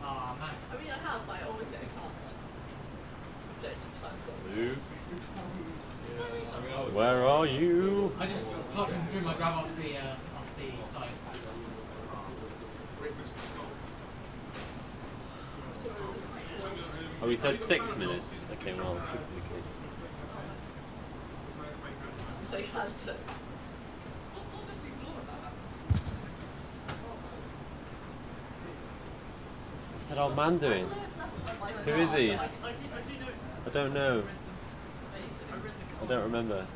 Aw, man. I mean, I have, but I always get a card. Objective time. Luke, where are you? I just Apart from threw my grab off the side. Oh, we said 6 minutes. Okay, well, okay. Like that's it. What's that old man doing? Who is he? I don't know. I don't remember.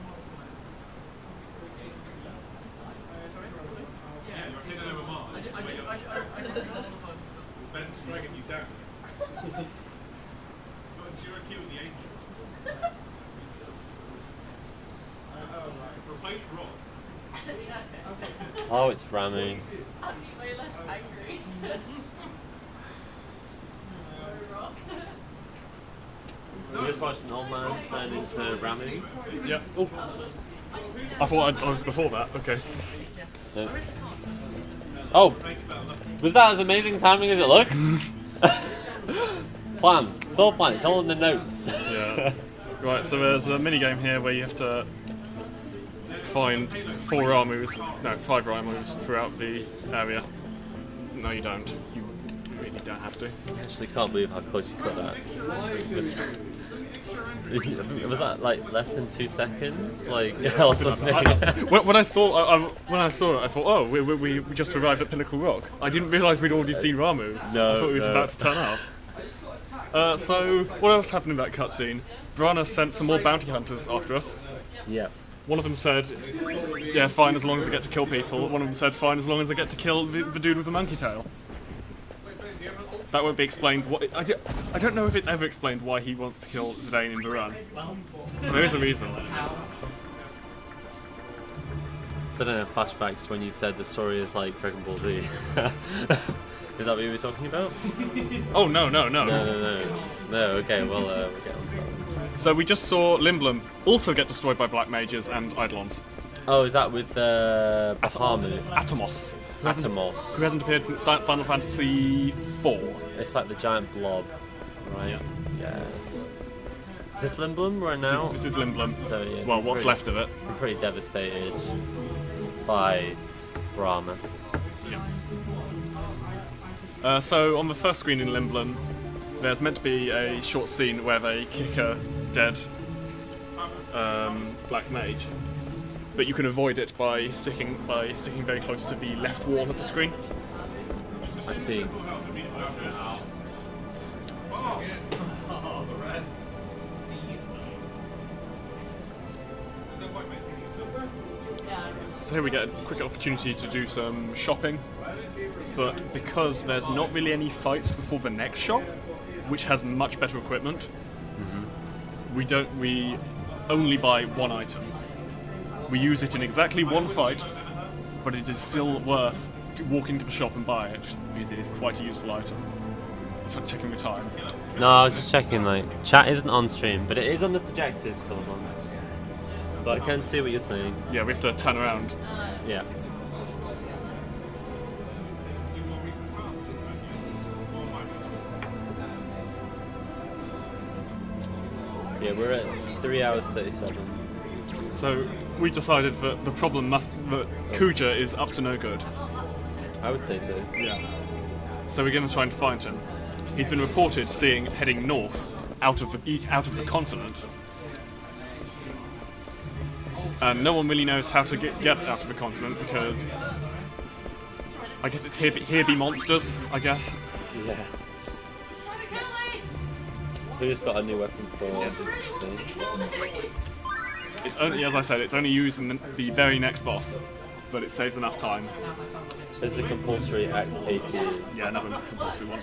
Ben's dragging you down. Zero Q in the angels. Replace Rob. Oh, it's Ramu. I'd be way less angry. We just watched an old man turn into Ramu. Yeah. Oh. I thought I was before that. Okay. No. Oh! Was that as amazing timing as it looked? Plan. It's all planned. It's all in the notes. Yeah. Right. So there's a mini game here where you have to find 5 Ramus throughout the area. No, you don't. You really don't have to. I actually can't believe how close you cut that. Was that like less than 2 seconds? Like or something? When I saw it, I thought, oh, we just arrived at Pinnacle Rock. I didn't realise we'd already seen Ramu. No, I thought he was about to turn up. So what else happened in that cutscene? Brana sent some more bounty hunters after us. Yeah. One of them said, yeah, fine as long as I get to kill people. One of them said, fine as long as I get to kill the dude with the monkey tail. That won't be explained. I don't know if it's ever explained why he wants to kill Zidane in Varun. There is a reason. So then flashbacks to when you said the story is like Dragon Ball Z. Is that what you were talking about? Oh, no. No, okay, well, we'll get on to that. So we just saw Limblom also get destroyed by Black Mages and Eidolons. Oh, is that with Bahamut? Atomos. Who Atomos. hasn't appeared since Final Fantasy IV. It's like the giant blob, right? Yeah. Yes. Is this Limblom right now? This is Limblom. So, yeah, Well, what's left of it. I'm pretty devastated by Brahma. So on the first screen in Limblom, there's meant to be a short scene where they kick a dead Black Mage, but you can avoid it by sticking very close to the left wall of the screen. I see. So here we get a quick opportunity to do some shopping, but because there's not really any fights before the next shop, which has much better equipment, we only buy one item. We use it in exactly one fight, but it is still worth walking to the shop and buy it because it is quite a useful item. Checking the time. No, I was just checking, like, chat isn't on stream, but it is on the projectors, Philemon. But I can see what you're saying. Yeah, we have to turn around. Yeah. Yeah, we're at 3 hours 37. So we decided that the problem that Kuja is up to no good. I would say so. Yeah. So we're going to try and find him. He's been reported heading north out of the continent. And no one really knows how to get out of the continent because I guess it's here be monsters, I guess. Yeah. Trying to kill me! So we just got a new weapon for Yes. Really? It's only, as I said, it's only used in the very next boss, but it saves enough time. This is a compulsory Act 18. Yeah, another compulsory one.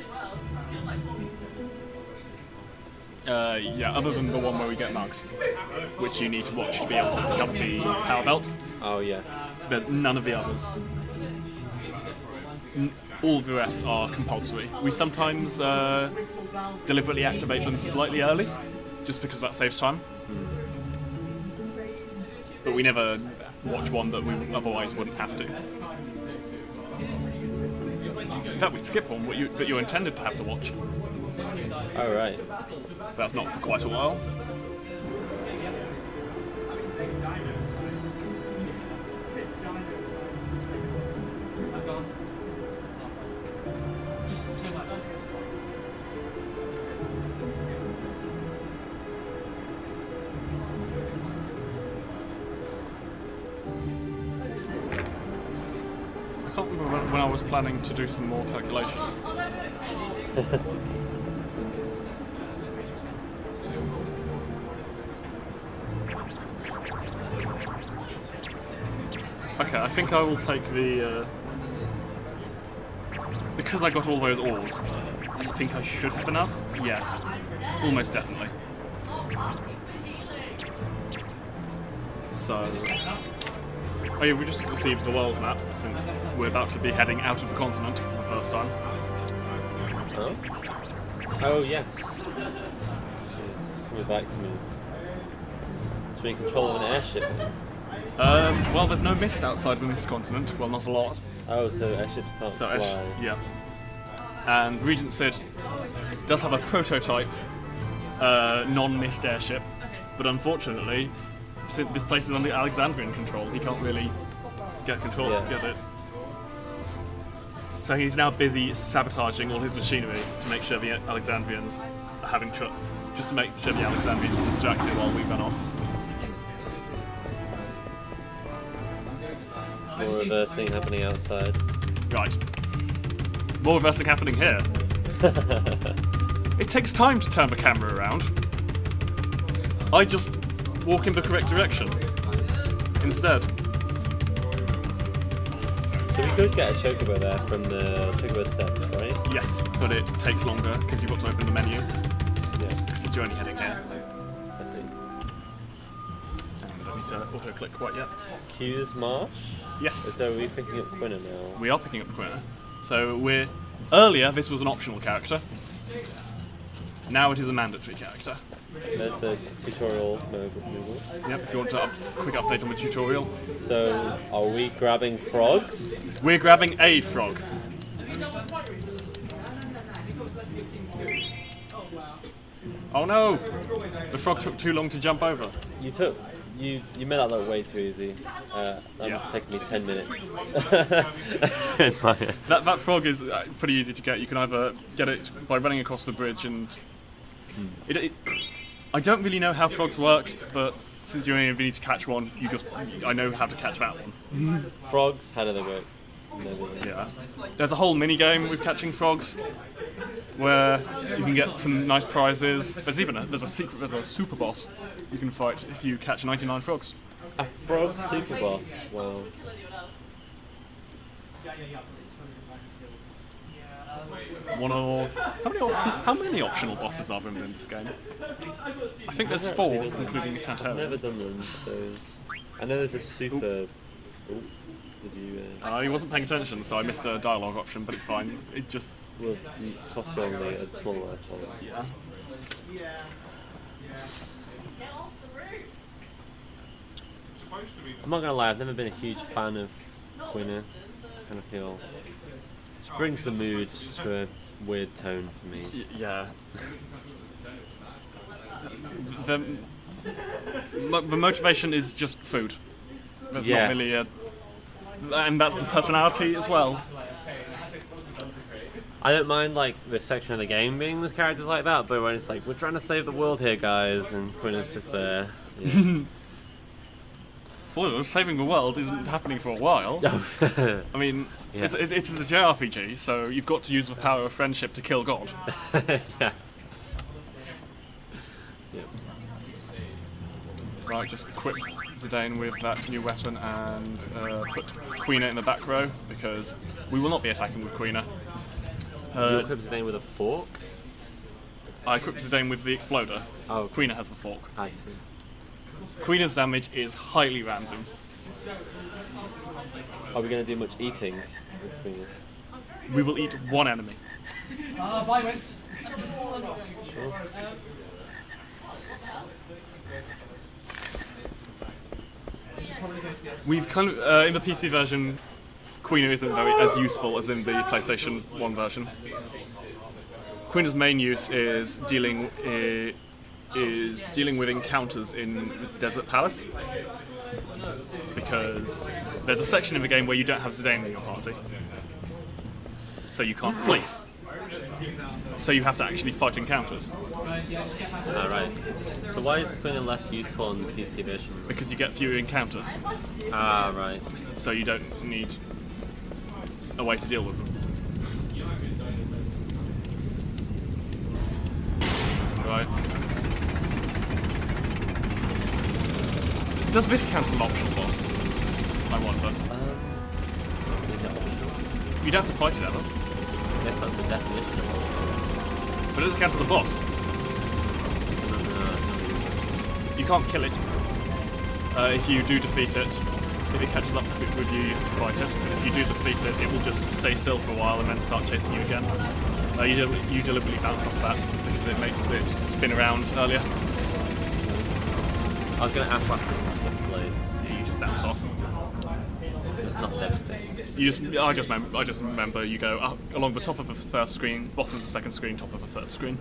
Yeah, other than the one where we get mugged, which you need to watch to be able to pick up the power belt. Oh yeah. There's none of the others. All of the rest are compulsory. We sometimes deliberately activate them slightly early, just because that saves time. But we never watch one that we otherwise wouldn't have to. In fact, we'd skip one that you intended to have to watch. Oh right. That's not for quite a while. so much. I can't remember when I was planning to do some more calculation. Okay, I think I will take the... because I got all those ores, I think I should have enough. Yes, almost definitely. So... oh yeah, we just received the world map, since we're about to be heading out of the continent for the first time. Oh? Oh, yes. It's coming back to me. So you control an airship. Well, there's no mist outside of this continent. Well, not a lot. Oh, so airships can't So, fly. yeah. And Regent Sid does have a prototype non-mist airship, but unfortunately, since this place is under Alexandrian control, he can't really get control of it. So he's now busy sabotaging all his machinery to make sure the Alexandrians are having trouble, just to make sure the Alexandrians are distracted while we run off. More reversing happening outside. Right. More reversing happening here. It takes time to turn the camera around. I just walk in the correct direction instead. So we could get a chocobo there from the chocobo steps, right? Yes, but it takes longer because you've got to open the menu. Yeah. Because you're only heading here. I see. I don't need to auto-click quite yet. Q's Marsh? Yes. So are we picking up Quinna now? We are picking up the Quinna. So we're... earlier this was an optional character. Now it is a mandatory character. There's the tutorial moves. Yep, if you want a quick update on the tutorial. So, are we grabbing frogs? We're grabbing a frog. Oh no! The frog took too long to jump over. You made that look way too easy. That must have taken me 10 minutes. That frog is pretty easy to get. You can either get it by running across the bridge and... I don't really know how frogs work, but since you only need to catch one, I know how to catch that one. Frogs, how do they work? Yeah. There's a whole mini game with catching frogs, where you can get some nice prizes. There's a super boss you can fight if you catch 99 frogs. A frog super boss. Wow. One of how many optional bosses are there in this game? I think there's 4, including I've Tantella. never done them, so I know there's a super. Did you? He wasn't paying attention, so I missed a dialogue option, but it's fine. It just Will cost you only a small amount of time. yeah. I'm not gonna lie, I've never been a huge fan of Quinna. I kind of feel she brings the mood to a weird tone for me. Yeah. The motivation is just food. There's not really a... and that's the personality as well. I don't mind like this section of the game being with characters like that, but when it's like, we're trying to save the world here, guys, and Quinna's just there. Yeah. Spoilers, saving the world isn't happening for a while. I mean, Yeah. it is a JRPG, so you've got to use the power of friendship to kill God. Yeah. Right, just equip Zidane with that new weapon and put Quina in the back row, because we will not be attacking with Quina. You equip Zidane with a fork? I equipped Zidane with the exploder. Oh, Quina has the fork. I see. Quina's damage is highly random. Are we going to do much eating with Quina? We will eat one enemy. Bye, Winston. Sure. We've kind of, in the PC version, Quina isn't as useful as in the PlayStation 1 version. Quina's main use is dealing with encounters in Desert Palace, because there's a section in the game where you don't have Zidane in your party, so you can't flee. So you have to actually fight encounters. Right. So why is Queen less useful in the PC version? Because you get fewer encounters. Right. So you don't need a way to deal with them. Right. Does this count as an optional boss? I wonder. Is it optional? You'd have to fight it ever. I guess that's the definition of optional. But it doesn't count as a boss. You can't kill it. If you do defeat it, if it catches up with you, you have to fight it. If you do defeat it, it will just stay still for a while and then start chasing you again. You deliberately bounce off that because it makes it spin around earlier. I was going to ask about the blade. You just bounce off. It's not devastating. I just remember you go up along the top of the first screen, bottom of the second screen, top of the third screen.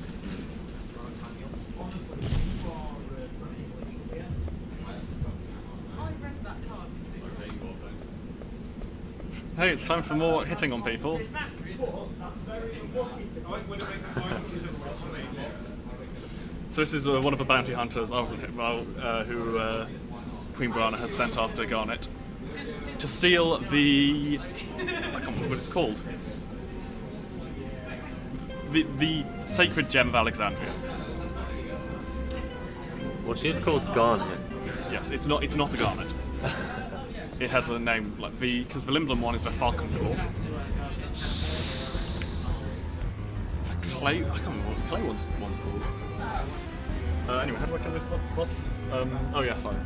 Hey, it's time for more hitting on people. So this is one of the bounty hunters I wasn't hit well, who Queen Brana has sent after Garnet to steal the I can't remember what it's called. The sacred gem of Alexandria. Well, she's called Garnet. Yes, it's not a garnet. It has a name like because the Limblom one is the Falcon Claw. The Clay, I can't remember what the Clay one's called. Anyway, how do I kill this boss? Oh yeah, sorry.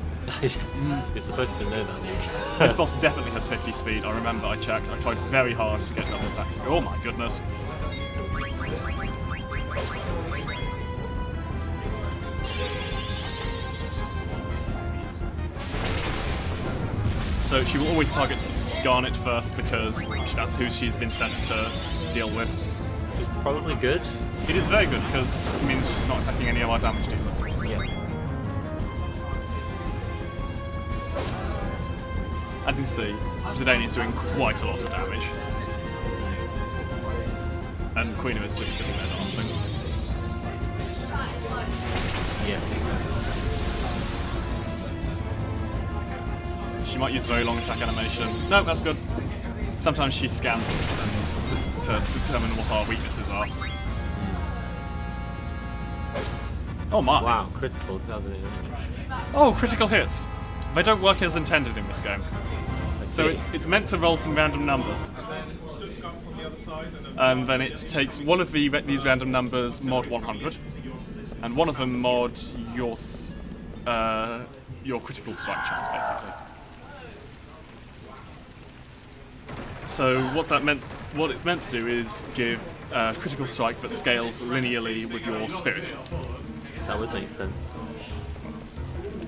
You're supposed to know that. This boss definitely has 50 speed. I remember I checked. I tried very hard to get double attacks. Oh my goodness. So she will always target Garnet first because that's who she's been sent to deal with. It's probably good. It is very good because it means she's not attacking any of our damage dealers. Yeah. As you can see, Zidane is doing quite a lot of damage. And Queen is just sitting there dancing. Yeah. She might use a very long attack animation. No, that's good. Sometimes she scans us and just to determine what our weaknesses are. Oh my! Wow, critical 2008. Oh, critical hits. They don't work as intended in this game. So it's meant to roll some random numbers. And then it takes one of these random numbers, mod 100, and one of them mod your critical strike chance, basically. So what it's meant to do is give critical strike that scales linearly with your spirit. That would make sense.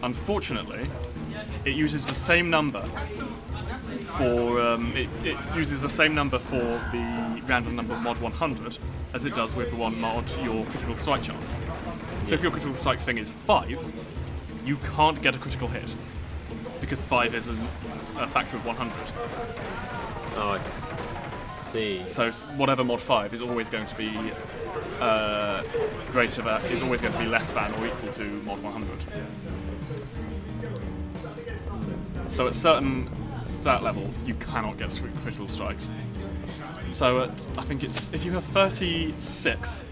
Unfortunately, it uses the same number for it uses the same number for the random number mod 100 as it does with the one mod your critical strike chance. So if your critical strike thing is 5, you can't get a critical hit because 5 is a factor of 100. Oh, I see. So whatever mod 5 is always going to be is always going to be less than or equal to mod 100. So at certain stat levels, you cannot get critical strikes. So I think it's if you have 36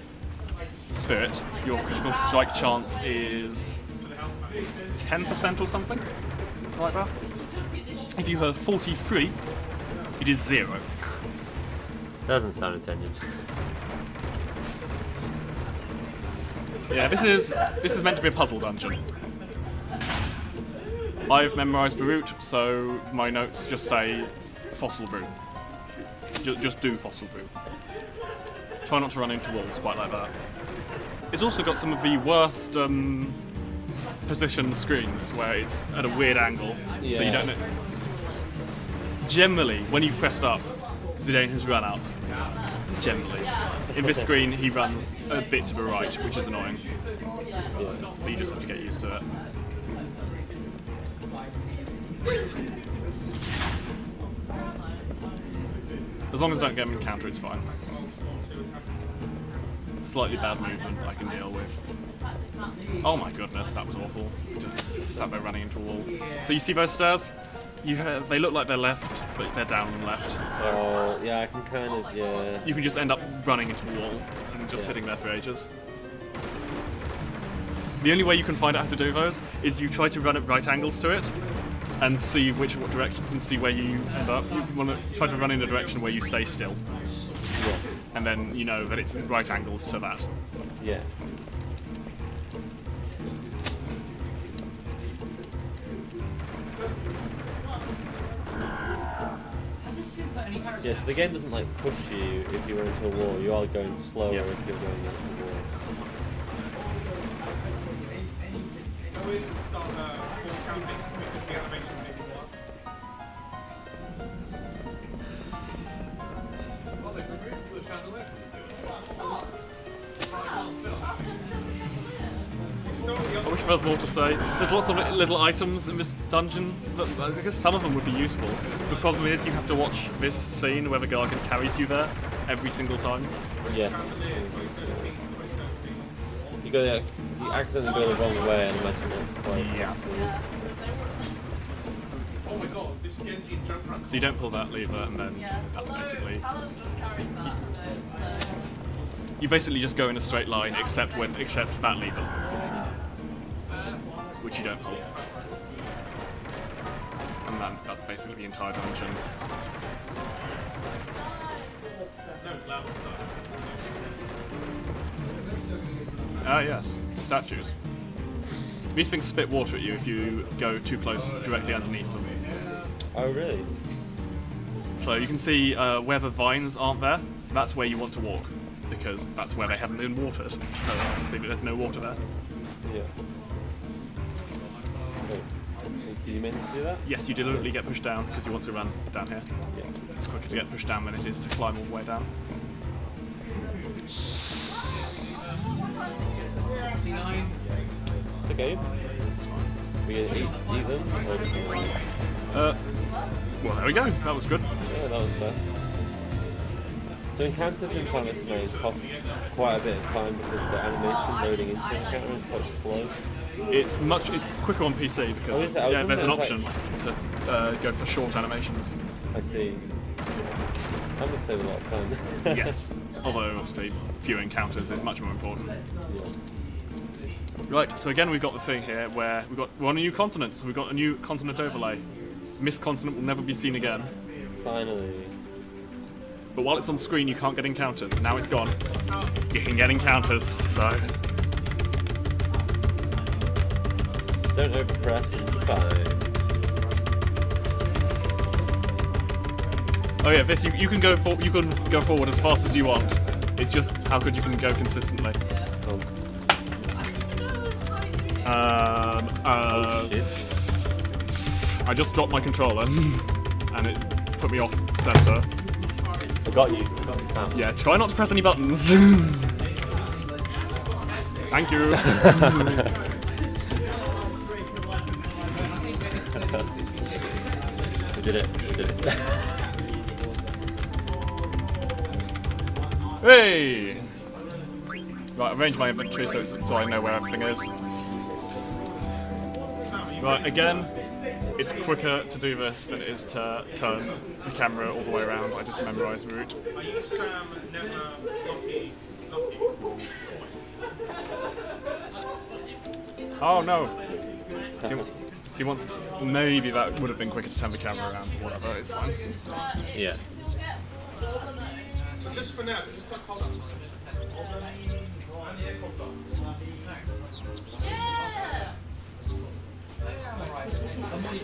spirit, your critical strike chance is 10% or something like that. If you have 43, it is 0. Doesn't sound intended. Yeah, this is meant to be a puzzle dungeon. I've memorised the route, so my notes just say fossil brew. Just do fossil brew. Try not to run into walls quite like that. It's also got some of the worst positioned screens where it's at a weird angle, so you don't know. Generally, when you've pressed up, Zidane has run up. Generally. In this screen, he runs a bit to the right, which is annoying. But you just have to get used to it. As long as I don't get him in counter, it's fine. slightly bad movement I can deal with. Oh my goodness, that was awful. Just sat there running into a wall. So you see those stairs? They look like they're left, but they're down and left. So Oh, yeah, I can kind of, yeah. you can just end up running into a wall and just sitting there for ages. The only way you can find out how to do those is you try to run at right angles to it and see what direction and see where you end up. You want to try to run in a direction where you stay still, Yeah. and then you know that it's right angles to that. Yeah. Yeah, so the game doesn't like push you if you run into a wall. You are going slower Yeah. if you're going against the wall. Go in and start wall camping because the animation makes it work. I wish there was more to say. There's lots of little items in this dungeon that I guess some of them would be useful. The problem is you have to watch this scene where the Gargant carries you there every single time. Yes. You accidentally go the wrong way and imagine that's quite. Yeah. Oh my god, this Genji jump run. So you don't pull that lever and then Yeah. that's Although basically... Callum just carried that, so You basically just go in a straight line except that lever, which you don't pull. And that's basically the entire dungeon. Ah yes, statues. These things spit water at you if you go too close directly underneath them. Oh, really? So you can see where the vines aren't there, that's where you want to walk, because that's where they haven't been watered. So obviously there's no water there. Yeah. Wait, did you mean to do that? Yes, you deliberately get pushed down because you want to run down here. Yeah. It's quicker to get pushed down than it is to climb all the way down. C9. It's okay. It's fine. We gonna eat them? Or just Well, there we go. That was good. yeah, that was fast. So encounters in Planet Domain cost quite a bit of time because the animation loading into the encounter is quite slow. It's quicker on PC because Oh, is it? I was there's an wondering, option to go for short animations. I see. That must save a lot of time. Yes, although obviously fewer encounters is much more important. Yeah. Right, so again we've got the thing here where we're on a new continent, so we've got a new continent overlay. Mist continent will never be seen again. Finally. But while it's on screen you can't get encounters. Now it's gone. You can get encounters, so... Don't overpress and you're fine. Oh yeah, this you can go forward as fast as you want. It's just how good you can go consistently. Oh shit. I just dropped my controller and it put me off center. I got you. Found. Yeah, try not to press any buttons. Thank you. We did it. We did it. Hey! Right, arrange my inventory so I know where everything is. Right, again, it's quicker to do this than it is to turn the camera all the way around. I just memorise the route. Are you Sam, Never, Lucky? Oh no! See, once maybe that would have been quicker to turn the camera around, but whatever, it's fine. Yeah. So just for now, this is quite cold outside. yeah.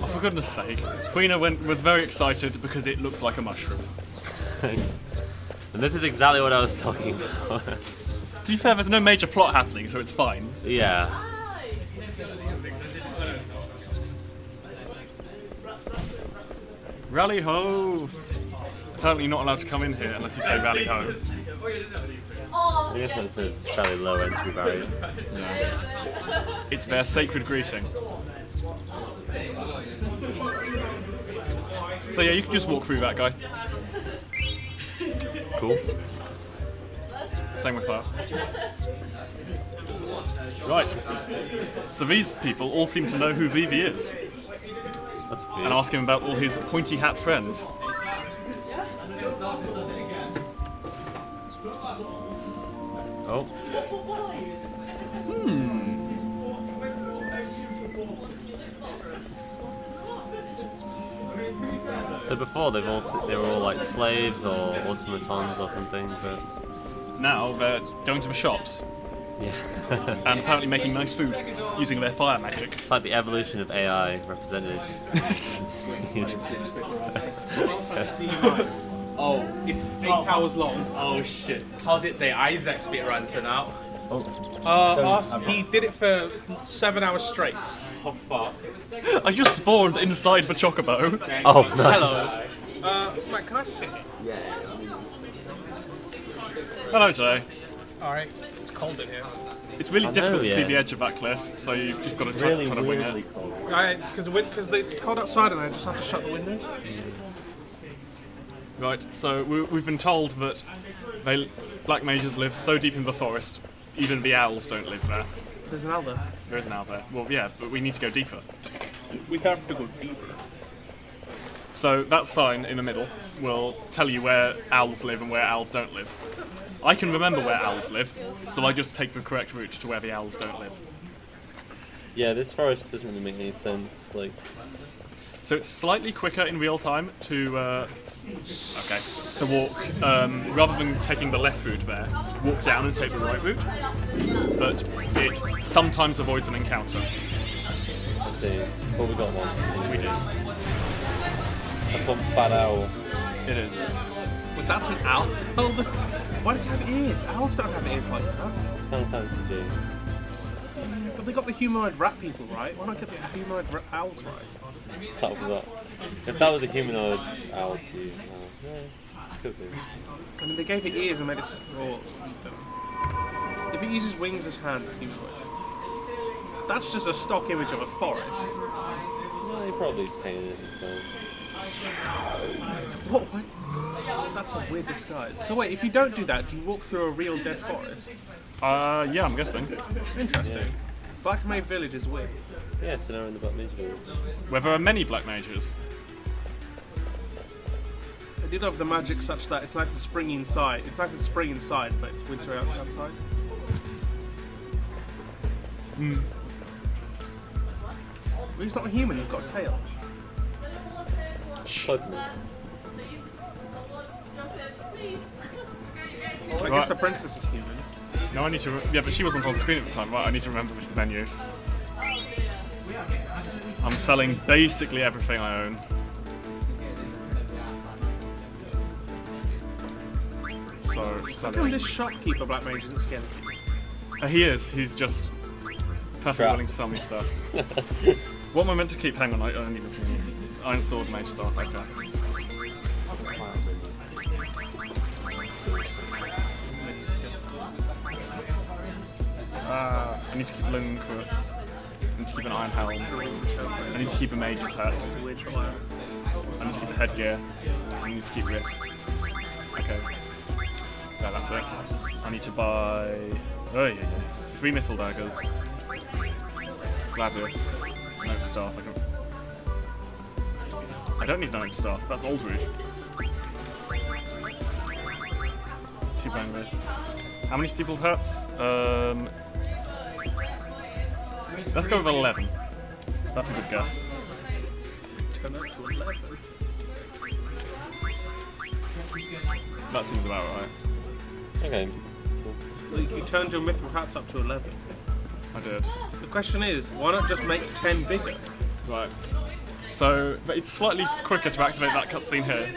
Oh, for goodness sake. Queena was very excited because it looks like a mushroom. And this is exactly what I was talking about. To be fair, there's no major plot happening, so it's fine. Yeah. Rally ho! Apparently not allowed to come in here unless you say rally ho. Oh, I guess yes. that's a fairly low entry barrier. Yeah. It's their sacred greeting. So yeah, you can just walk through that guy. Cool. Let's Same with her. Right. So these people all seem to know who Vivi is, That's weird. and ask him about all his pointy hat friends. Oh, so before they were all like slaves or automatons or something, but Now they're going to the shops yeah, and apparently making nice food using their fire magic. it's like the evolution of AI represented. in speed. Oh, it's 8 hours long. Oh shit. How did the Isaac's bit run turn out? He did it for 7 hours straight. Oh fuck. I just spawned inside the chocobo. Oh, nice. Hello. Mate, can I sit? Hello, Jay. Alright, it's cold in here. It's really I know, difficult to see yeah. the edge of that cliff, so you've just got to Really try to wing weirdly it. cold. Because it's cold outside and I just have to shut the windows. Right, so we've been told that black mages live so deep in the forest, even the owls don't live there. There's an owl there. There is an owl there. Well, yeah, but we need to go deeper. We have to go deeper. So that sign in the middle will tell you where owls live and where owls don't live. I can remember where owls live, so I just take the correct route to where the owls don't live. Yeah, this forest doesn't really make any sense. Like, So it's slightly quicker in real time to walk, rather than taking the left route there, walk down and take the right route, but it sometimes avoids an encounter. let's see. Well, we got one. We did. That's one fat owl. It is. But that's an owl. Oh, why does it have ears? Owls don't have ears like that. It's Final Fantasy G. Yeah, but they got the humanoid rat people right. Why not get the humanoid owls right? That was that. If that was a humanoid owl to you, could be. I mean, they gave it ears and made it. If it uses wings as hands, it's humanoid. That's just a stock image of a forest. No, they probably painted it themselves. What? That's a weird disguise. So wait, if you don't do that, do you walk through a real dead forest? Yeah, I'm guessing. Interesting. Yeah. Black Mage Village is weird. Yeah, so now we're in the Black Mage Village. Where there are many black mages. They did have the magic such that it's nice and springy inside. It's nice and spring inside, but it's winter outside. Well, he's not a human, he's got a tail. Close to me. I guess the princess is human. No, I need to. Yeah, but she wasn't on screen at the time. Right, I need to remember this menu. I'm selling basically everything I own. So, How come selling. this shopkeeper Black Mage isn't scared? He is. He's just perfectly Trapped. willing to sell me stuff. What am I meant to keep? Hang on, I need this menu. Iron Sword, Mage Staff, like that. I need to keep Lunquist. I need to keep an Iron Helm. I need to keep a Mage's Hat. Weird trial. I need to keep a headgear. I need to keep wrists. Okay. Yeah, that's it. I need to buy... Oh, yeah. 3 Mithril Daggers. Gladius. Oak Staff. I don't need an Oak Staff. That's Old Root. 2 Bang Wrists. How many Steepled Hats? Let's go with 11. That's a good guess. Turn up to 11. That seems about right. Okay. Well, you turned your mithril hats up to 11. I did. The question is, why not just make 10 bigger? Right. So but it's slightly quicker to activate that cutscene here.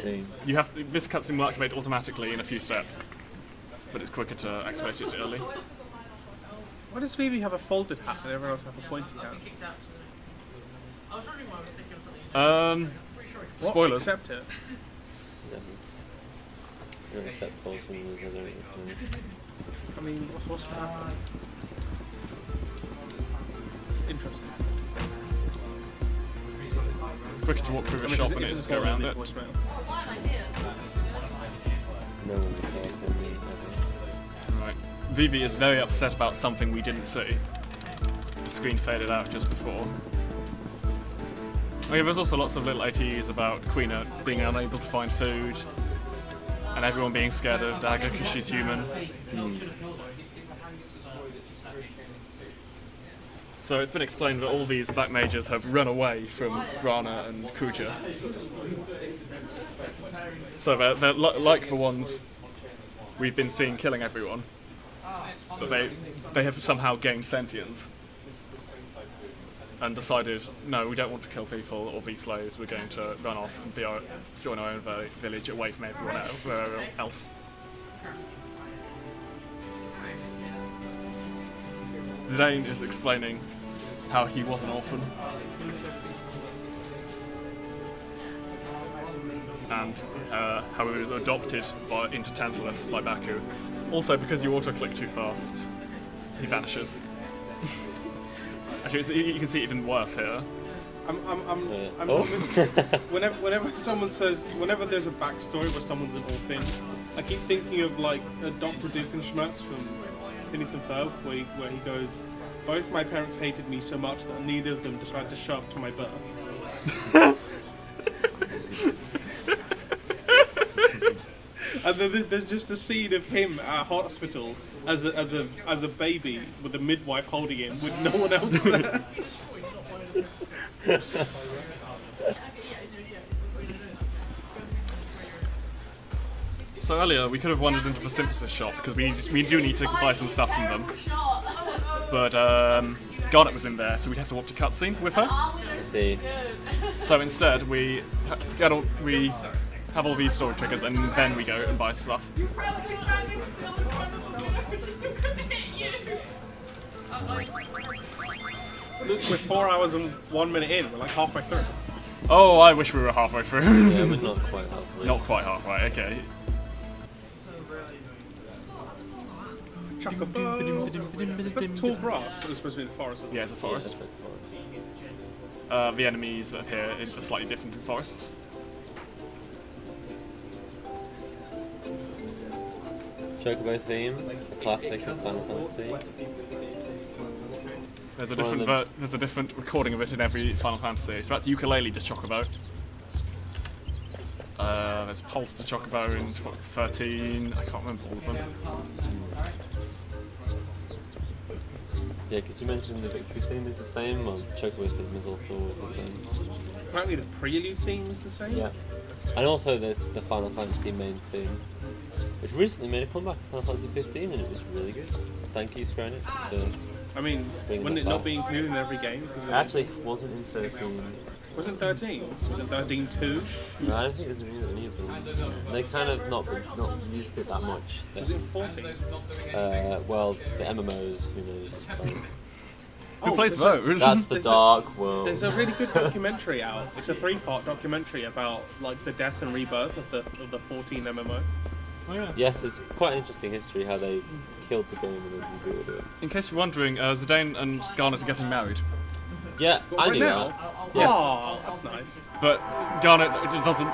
See. You have to, this cutscene will activate automatically in a few steps, but it's quicker to activate it early. Why does Vivi have a folded hat and everyone else have a pointy hat? I was wondering why I was thinking of something. What? Spoilers. Accept it. You don't accept false rumors, I don't. I mean, what's going to happen? Interesting. It's quicker to walk through the shop than it is to go around it. Voicemail. What an idea. No one tells me. Vivi is very upset about something we didn't see. The screen faded out just before. Okay, there's also lots of little ATEs about Queena being unable to find food, and everyone being scared of Dagger because she's human. So it's been explained that all these black mages have run away from Rana and Kuja. So they're like the ones we've been seeing killing everyone, but they have somehow gained sentience and decided, no, we don't want to kill people or be slaves, we're going to run off and join our own village away from everyone else. Zidane is explaining how he was an orphan and how he was adopted into Tantalus by Baku. Also, because you auto-click too fast, he vanishes. Actually, you can see it even worse here. Whenever someone says, whenever there's a backstory where someone's an orphan, I keep thinking of like Dr. Doofenshmirtz from Phineas and Ferb, where he goes, both my parents hated me so much that neither of them decided to show up to my birth. And then there's just a scene of him at a hospital as a baby with a midwife holding him with no one else there. So earlier we could have wandered into the synthesis shop because we do need to buy some stuff from them. But Garnet was in there, so we'd have to watch a cutscene with her. I see. So instead we have all these story triggers and then we go and buy stuff. You're practically standing still in front of the window, but she still couldn't hit you. Look, we're 4 hours and 1 minute in. We're like halfway through. Oh, I wish we were halfway through. Yeah, we're not quite halfway. Not quite halfway, okay. Chocobo. Is that tall grass? Or is it supposed to be in the forest? Yeah, it's a forest. Yeah, that's right, The enemies that appear are slightly different in forests. Chocobo theme, classic of Final Fantasy. There's a different recording of it in every Final Fantasy. So that's Ukulele to Chocobo. There's Pulse to Chocobo in 13. I can't remember all of them. Yeah, because you mentioned the victory theme is the same, or Chocobo theme is also always the same. Apparently the prelude theme is the same? Yeah. And also there's the Final Fantasy main theme, which recently made a comeback in Final Fantasy 15 and it was really good. Thank you, Square Enix, for I mean, wouldn't it not be included in every game? It actually wasn't in 13. Was it 13? Was it 13-2? No, I don't think it was in any of them. They kind of not used it that much. Was it in 14? Well, the MMOs, who knows. Who plays those? That's the Dark World. There's a really good documentary out. It's a 3-part documentary about like the death and rebirth of the 14 MMO. Oh, yeah. Yes, it's quite an interesting history how they killed the game and then rebuilt it. In case you're wondering, Zidane and Garnet are getting married. Yeah, I Right knew now? that. Yes. Oh, that's nice. But Garnet doesn't.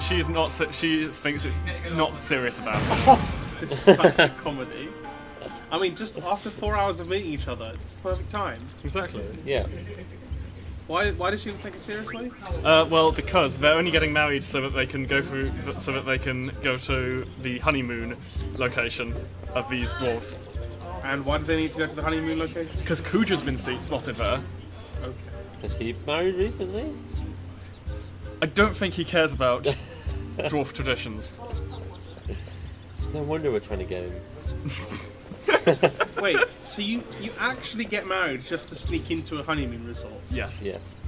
She's not. She thinks it's not serious about it. This is such a comedy. I mean, just after 4 hours of meeting each other, it's the perfect time. Exactly. Yeah. Why does she take it seriously? Well, because they're only getting married so that they can go to the honeymoon location of these dwarves. And why do they need to go to the honeymoon location? Because Kuja's been spotted there. Okay. Has he married recently? I don't think he cares about dwarf traditions. No wonder we're trying to get him. Wait, so you actually get married just to sneak into a honeymoon resort? Yes. Yes.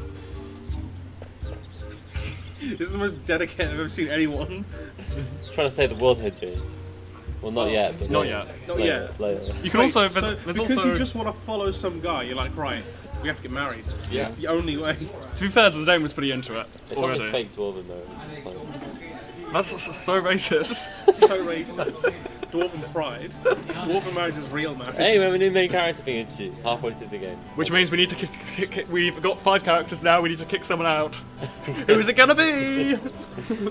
This is the most dedicated I've ever seen anyone. Trying to save the world here, Jay. Well, not yet. But Not later. yet. Not Later, yet. Later. You can Wait, also. so There's because also. you just want to follow some guy, you're like, right, we have to get married. Yeah. It's the only way. To be fair, Zidane was pretty into it It's like a already. fake dwarven marriage. It's fine. That's so racist. So racist. Dwarven pride. Dwarven marriage is real marriage. Hey, we have a new main character being introduced halfway through the game. Which means we need to kick. We've got 5 characters now. We need to kick someone out. Who is it gonna be?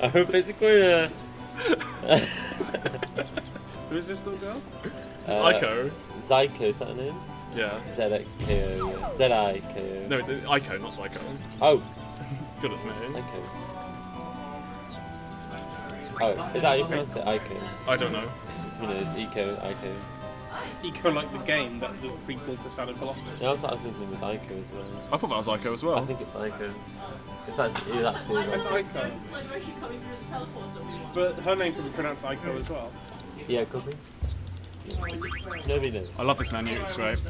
I hope it's Quina. Who is this little girl? This is Aiko. Zyko, is that her name? Yeah. ZXKO, yeah. ZIKO. No, it's Aiko, not Psycho. Oh, Good as me. okay. Oh, is that how you pronounce it? Ico. I don't know. You know, it's Eco, Ico. Eco like the game, that the prequel to Shadow Colossus. Yeah, I thought I was thinking with Ico as well. I thought that was Aiko as well. I think it's Ico. It's actually That's Ico. Slow motion coming through the teleporter we want. But her name could be pronounced Ico as well. Yeah, it could be. Nobody knows. I love this menu, it's great.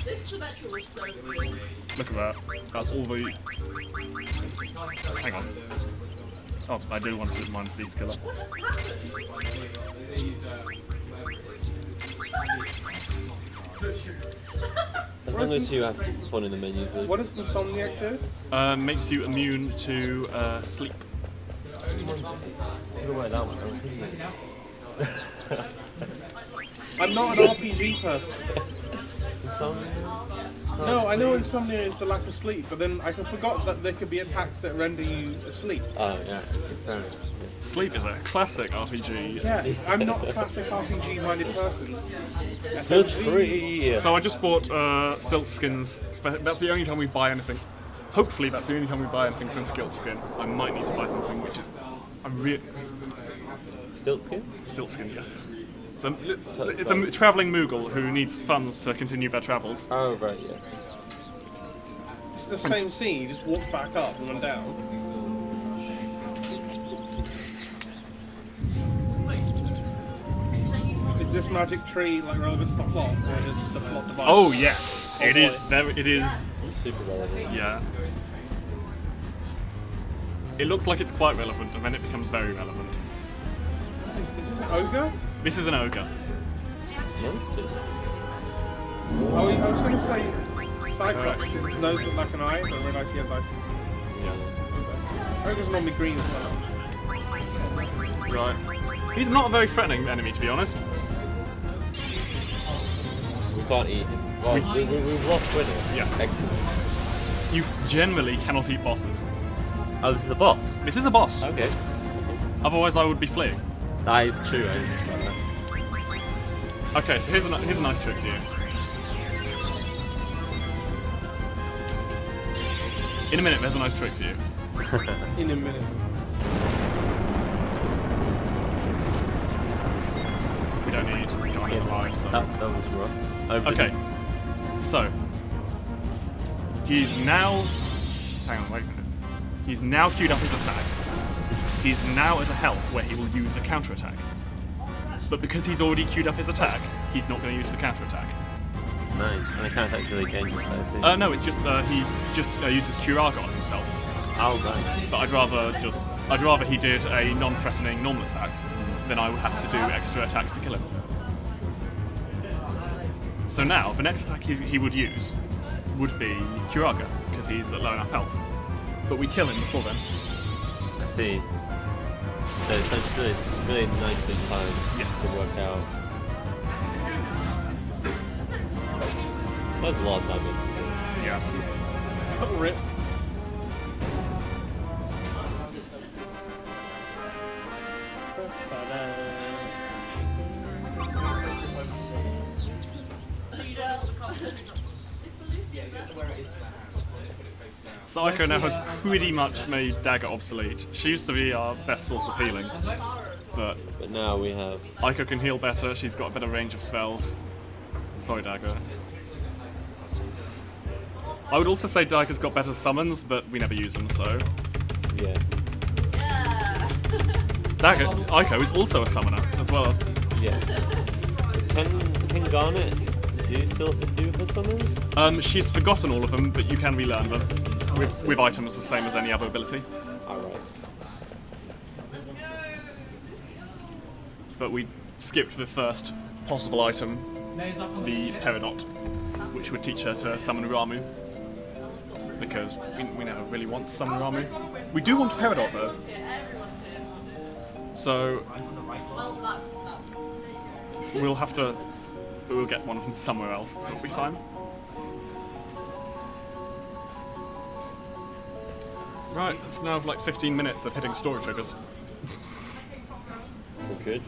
This Symmetra was so good. Look at that. That's all the... Hang on. Oh, I do want to mind Beast Killer. What has happened? As long as you have fun in the menus. What does the Insomniac do? Makes you immune to sleep. Look away that one. I'm not an RPG person. No, I know insomnia is the lack of sleep, but then I forgot that there could be attacks that render you asleep. Oh, yeah. Fair enough. Sleep is a classic RPG. Yeah, I'm not a classic RPG-minded person. The tree! So I just bought Stilt Skins. That's the only time we buy anything. Hopefully that's the only time we buy anything from Stilt Skin. I might need to buy something which is... Stilt skin? Stilt Skin, yes. So it's a travelling Moogle who needs funds to continue their travels. Oh, right, yes. It's the same scene, you just walk back up and run down. Is this magic tree like relevant to the plot, or is it just a plot device? Oh yes, it boy. is very. It is. Super relevant. Yeah. It looks like it's quite relevant, and then it becomes very relevant. Is this an ogre? This is an ogre. Monsters. Oh, I was going to say Cyclops because his nose looked like an eye, but I realised he has eyes to the sea. Yeah. Ogres are normally green as well. Right. He's not a very threatening enemy, to be honest. We can't eat him. Well, we've lost winner. Yes. Excellent. You generally cannot eat bosses. Oh, this is a boss? This is a boss. Okay. Otherwise, I would be fleeing. That is true, I didn't think about that. Okay, so here's a nice trick for you. In a minute, there's a nice trick for you. In a minute. We don't need live, so. That was rough. Okay, so he's now. Hang on, wait a minute. He's now queued up his attack. He's now at a health where he will use a counter attack. But because he's already queued up his attack, he's not going to use the counter attack. Nice. And I can't actually gain this, I see. No, it's just he just uses Curaga on himself. Oh, right. But I'd rather he did a non-threatening normal attack than I would have to do extra attacks to kill him. So now, the next attack he would use would be Curaga, because he's at low enough health. But we kill him before then. I see. So it's really nicely timed Yes. to work out. That's a lot of damage. Yeah. Rip. So Aiko now has pretty much made Dagger obsolete. She used to be our best source of healing, but now we have... Aiko can heal better, she's got a better range of spells. Sorry, Dagger. I would also say Dagger's got better summons, but we never use them, so... Yeah. Dagger, Aiko is also a summoner, as well. Yeah. Can Garnet still do her summons? She's forgotten all of them, but you can relearn them. With items the same as any other ability. Alright. Let's go. But we skipped the first possible item, the Peridot, which would teach her to summon Ramu. Because we never really want to summon Ramu. We do want Peridot though. So we'll get one from somewhere else, so it'll be fine. Right, it's now like 15 minutes of hitting story triggers. Is that good?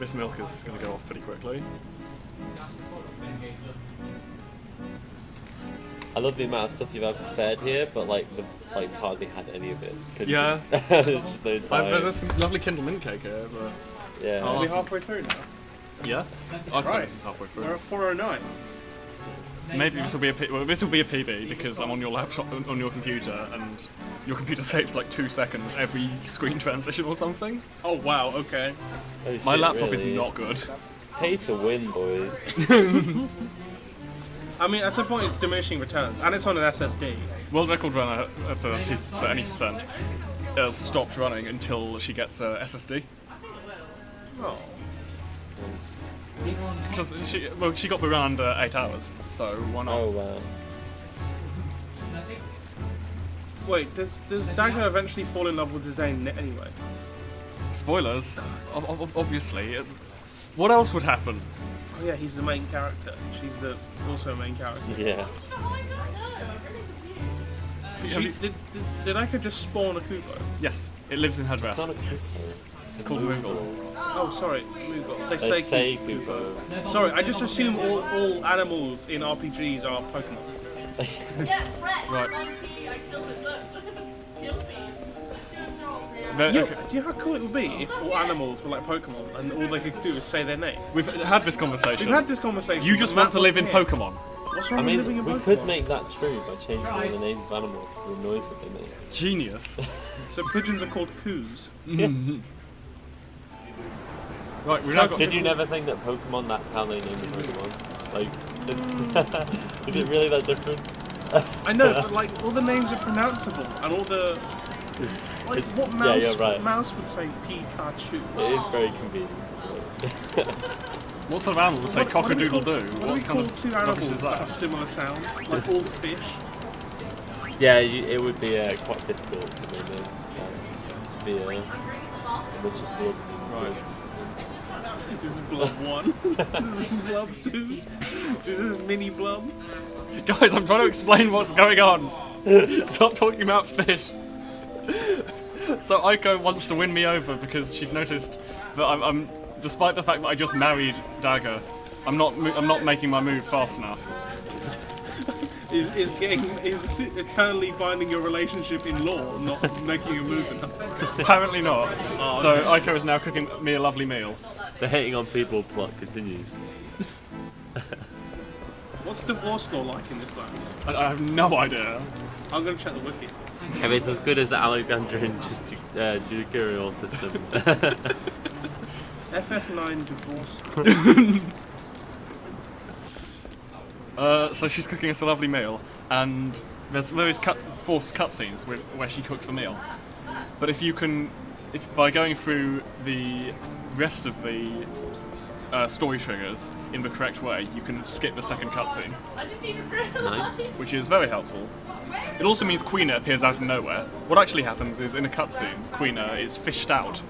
this milk is going to go off pretty quickly. I love the amount of stuff you've had prepared here, but like hardly had any of it. Yeah. There's just no time. There's some lovely Kindle mint cake here, but... Yeah. Are we halfway through now? Yeah? I'd say Right. this is halfway through. We're at 4:09. Maybe this will be a PB because I'm on your laptop, on your computer, and your computer saves like 2 seconds every screen transition or something. Oh wow, okay. Oh, My shit, laptop really? is not good. Pay to win, boys. I mean, at some point it's diminishing returns, and it's on an SSD. World record runner for any percent stopped running until she gets a SSD. Oh. Because she got the run under 8 hours, so why not? Oh wow. Wait, does Dagger eventually fall in love with his name anyway? Spoilers, obviously. What else would happen? Oh yeah, he's the main character. She's also a main character. Yeah. Did I could just spawn a Kubo? Yes, it lives in her It's dress. not a Kubo. It's called Moogle. Oh, sorry, Moogle. They They say say Kubo. Kubo. Sorry, I just assume all animals in RPGs are Pokemon. Yeah, Brett, Right. monkey, I killed it. Look at the kill feed. Good job, man. There- Do okay, you know how cool it would be if all animals were like Pokemon and all they could do is say their name? We've had this conversation. We've had this conversation. You just but want to Matt live in wasn't here. Pokemon. What's I wrong with living mean, in we Pokemon? could make that true by changing all the names of animals to the noise that they make. Genius. So pigeons are called coos. Right, we've now got... Did you never think that Pokemon, that's how they name the Pokemon? Like, is it really that different? I know, but like all the names are pronounceable and all the like what mouse Yeah, you're right. what mouse would say Pikachu? It is very convenient. What sort of animal would say cock-a-doodle-doo? What do we What kind call of two rubbish animals is that have that? similar sounds? Like all fish. Yeah, it would be quite difficult to name those. To be which blobs and Right. blobs. This is Blub 1. This is Blub 2. This is Mini Blub. Guys, I'm trying to explain what's going on. Stop talking about fish. So Aiko wants to win me over because she's noticed that I'm despite the fact that I just married Dagger, I'm not making my move fast enough. Is eternally binding your relationship in law, not making a move enough. Apparently not. Oh, So okay. Aiko is now cooking me a lovely meal. The hating on people plot continues. What's divorce law like in this land? I have no idea. I'm gonna check the wiki. If it's as good as the Alexandrian judicial system. FF9 divorce. So she's cooking us a lovely meal, and there's various forced cutscenes where she cooks the meal. But if by going through the rest of the story triggers in the correct way, you can skip the second cutscene, I didn't even realize. Nice. which is very helpful. It also means Quina appears out of nowhere. What actually happens is, in a cutscene, Quina is fished out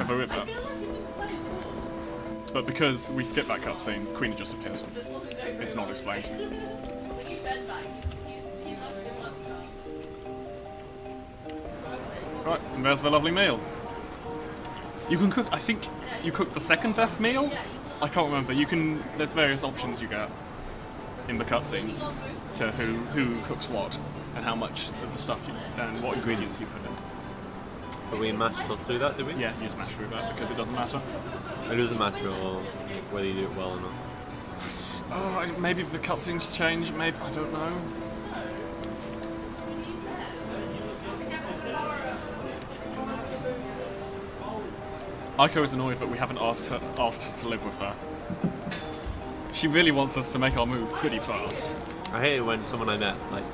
of a river. I feel like you didn't play it. But because we skip that cutscene, Quina just appears. This wasn't going It's very not well. explained. When you bed back, he's up in lunchtime. Right, and there's the lovely meal. You can cook, I think you cook the second best meal? I can't remember. There's various options you get in the cutscenes to who cooks what and how much of the stuff and what ingredients you put in. But we mashed us through that, did we? Yeah, you just mash through that because it doesn't matter. It doesn't matter whether you do it well or not. Oh, maybe the cutscenes change, maybe, I don't know. Aiko is annoyed that we haven't asked her to live with her. She really wants us to make our move pretty fast. I hate it when someone I met like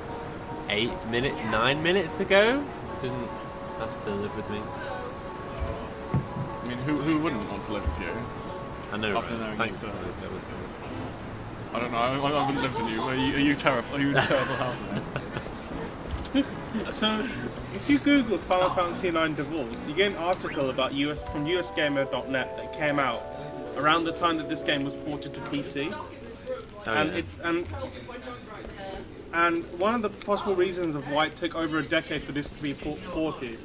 9 minutes ago didn't have to live with me. I mean, who wouldn't want to live with you? I know, After knowing right? Thanks. you, That was, I don't know, I haven't lived with you. Are you terrible? Are you a terrible housemate? So, if you Google Final Fantasy IX Divorce, you get an article about from usgamer.net that came out around the time that this game was ported to PC. And one of the possible reasons of why it took over a decade for this to be ported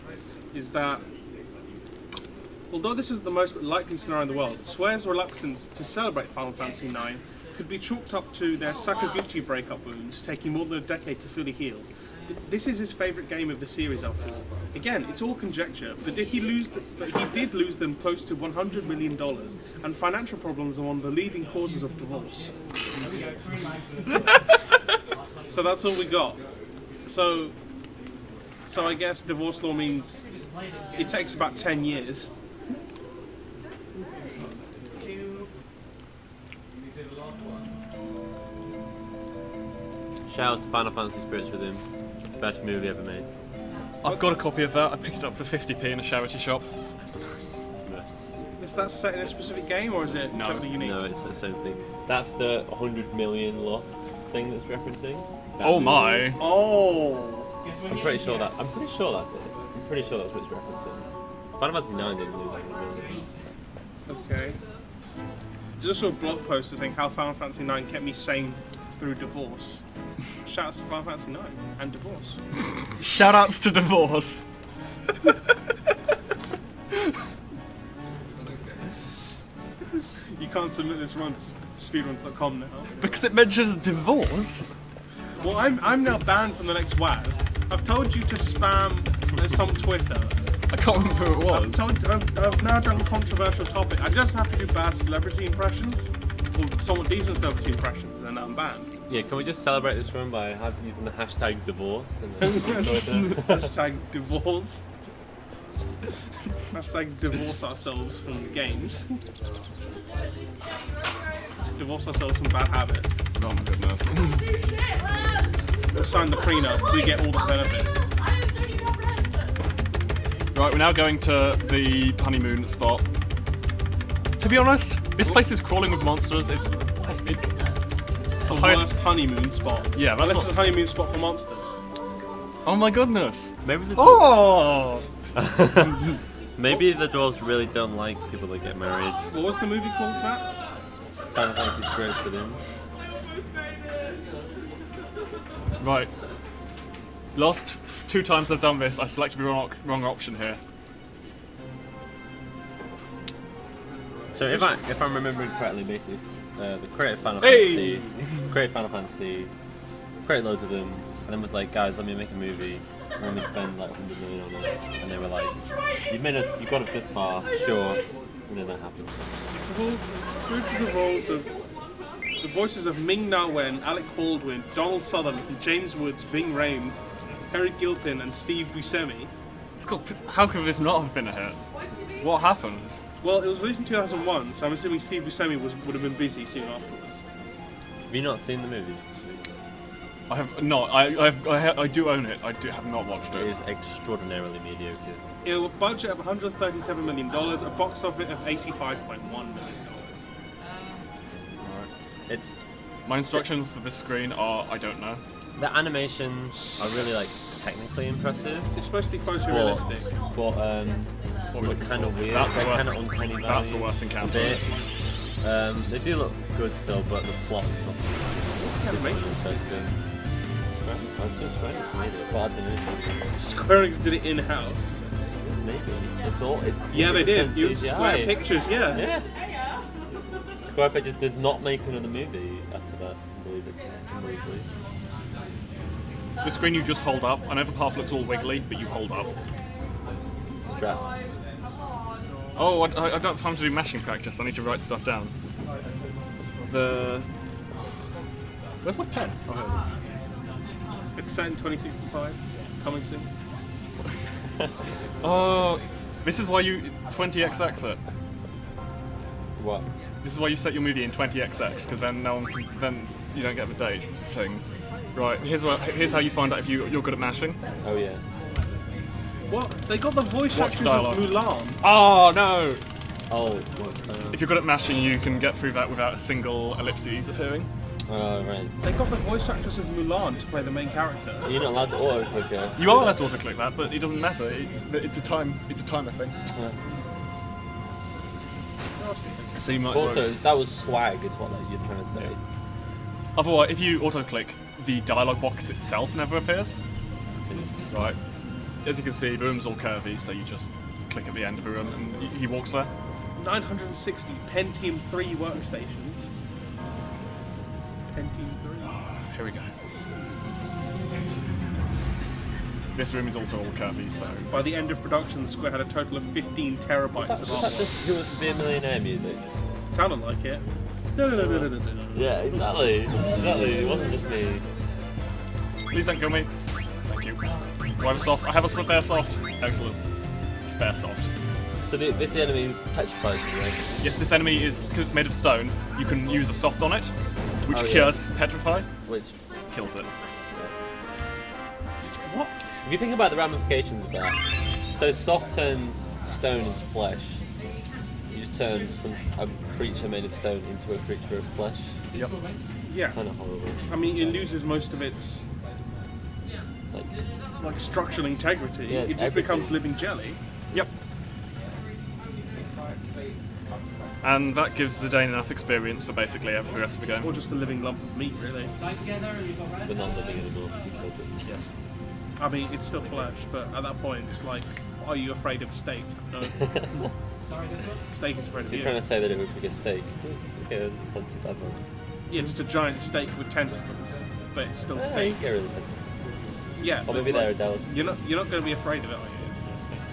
is that Although this is the most likely scenario in the world, Square's reluctance to celebrate Final Fantasy IX could be chalked up to their Sakaguchi breakup wounds taking more than a decade to fully heal. This is his favourite game of the series, after all. Again, it's all conjecture, but he did lose them close to $100 million, and financial problems are one of the leading causes of divorce. So that's all we got. So I guess divorce law means it takes about 10 years. Shout out to Final Fantasy Spirits Within. Best movie ever made. I've got a copy of that. I picked it up for 50p in a charity shop. Is that set in a specific game, or is it totally unique? No, it's the same thing. That's the 100 million lost thing that's referencing. That Oh movie. my! Oh! I'm pretty sure that's it. I'm pretty sure that's what it's referencing. Final Fantasy 9 didn't lose 100 million. Okay. There's also a blog post saying how Final Fantasy IX kept me sane through divorce. Shouts to Final Fantasy IX and divorce. Shoutouts to divorce. You can't submit this run to speedruns.com now. Because it mentions divorce. Well, I'm now banned from the next WASD. I've told you to spam some Twitter. I can't remember who it was. I've now done a controversial topic. I just have to do bad celebrity impressions, or somewhat decent celebrity impressions, and I'm banned. Yeah, can we just celebrate this run by using the hashtag divorce? And Hashtag divorce. Hashtag divorce ourselves from games. Divorce ourselves from bad habits. Oh my goodness. We sign the prenup, we get all the benefits. Right, we're now going to the honeymoon spot. To be honest, this place is crawling with monsters. It's The highest- worst honeymoon spot. Yeah, that's Unless it's a what- honeymoon spot for monsters. Oh my goodness. maybe the Oh! maybe the dwarves really don't like people that get married. What was the movie called, Matt? Final Fantasy Spirits Within. Right. Last 2 times I've done this, I selected the wrong option here. So if I'm remembering correctly, basically, the creative Final Hey! Fantasy, created loads of them, and then was like, guys, let me make a movie. And then we spend like 100 million on it, and they were like, you got it this far, sure. And then that happened. Through to the roles of the voices of Ming-Na Wen, Alec Baldwin, Donald Sutherland, James Woods, Ving Rhames, Harry Gilpin, and Steve Buscemi. It's called, how could this not have been a hit? What happened? Well, it was released in 2001, so I'm assuming Steve Buscemi would have been busy soon afterwards. Have you not seen the movie? I have not. I do own it. I have not watched It it. is extraordinarily mediocre. It had a budget of $137 million, a box office of $85.1 million. It's My instructions for this screen are I don't know. the animations are really like technically impressive, It's supposed to be photorealistic. but kind of weird. That's the They're worst. kind of uncanny valley. That's the worst a encounter. bit. They do look good still, but the plot is not What's the animation? interesting. It's made it, but I don't know. Square Enix did it in-house. Maybe it's Yeah, they did. 100% Use CGI. Square Pictures, yeah. Yeah. Square Pictures did not make another movie after that. Unbelievably. The screen you just hold up. I know the path looks all wiggly, but you hold up. Straps. Oh, I don't have time to do mashing practice. I need to write stuff down. Where's my pen? Oh, here it is. It's set in 2065, coming soon. Oh, this is why you 20xx it. What? This is why you set your movie in 20xx, because then then you don't get the date thing. Right. Here's how you find out if you're good at mashing. Oh yeah. What? They got the voice Watch actors dialogue. of Mulan. Oh no! Oh. If you're good at mashing, you can get through that without a single ellipses appearing. Right. They got the voice actress of Mulan to play the main character. You're not allowed to auto-click it. You are allowed to auto-click that, but it doesn't matter. It's a timer thing. So you might as well- Also, that was swag, is what you're trying to say. Otherwise, if you auto-click, the dialogue box itself never appears. Right. As you can see, the room's all curvy, so you just click at the end of a room and he walks there. 960 Pentium 3 workstations. Pentium 3. Here we go. This room is also all curvy, so... By the end of production, the Square had a total of 15 terabytes Was that of artwork. just Who Wants to Be a Millionaire music? Sounded like it. Yeah, exactly. It wasn't just me. Please don't kill me. Thank you. Do I have a soft? I have a spare soft. Excellent. Spare soft. So this enemy is petrified, right? Yes, this enemy is, because it's made of stone, you can use a soft on it, which Oh, yeah. cures petrify, Which, kills it. What? if you think about the ramifications of that, so soft turns stone into flesh. You just turn a creature made of stone into a creature of flesh. Yep. Yeah. Kind of horrible. I mean, it loses most of its like structural integrity. Yeah, it it's just everything. becomes living jelly. Yep. And that gives Zidane enough experience for basically the rest of the game. Or just a living lump of meat, really. Die together and you've got rest. But not living anymore because you killed it. Yes. I mean, it's still flesh, but at that point, it's like, are you afraid of steak? No. Sorry, this one? Steak is afraid So of you're you. trying to say that it would be a steak? Okay, that's not too bad, man. Yeah, just a giant steak with tentacles, but it's still You steak. get rid of the tentacles. Yeah. Or but maybe like, they're a deli. You're not going to be afraid of it,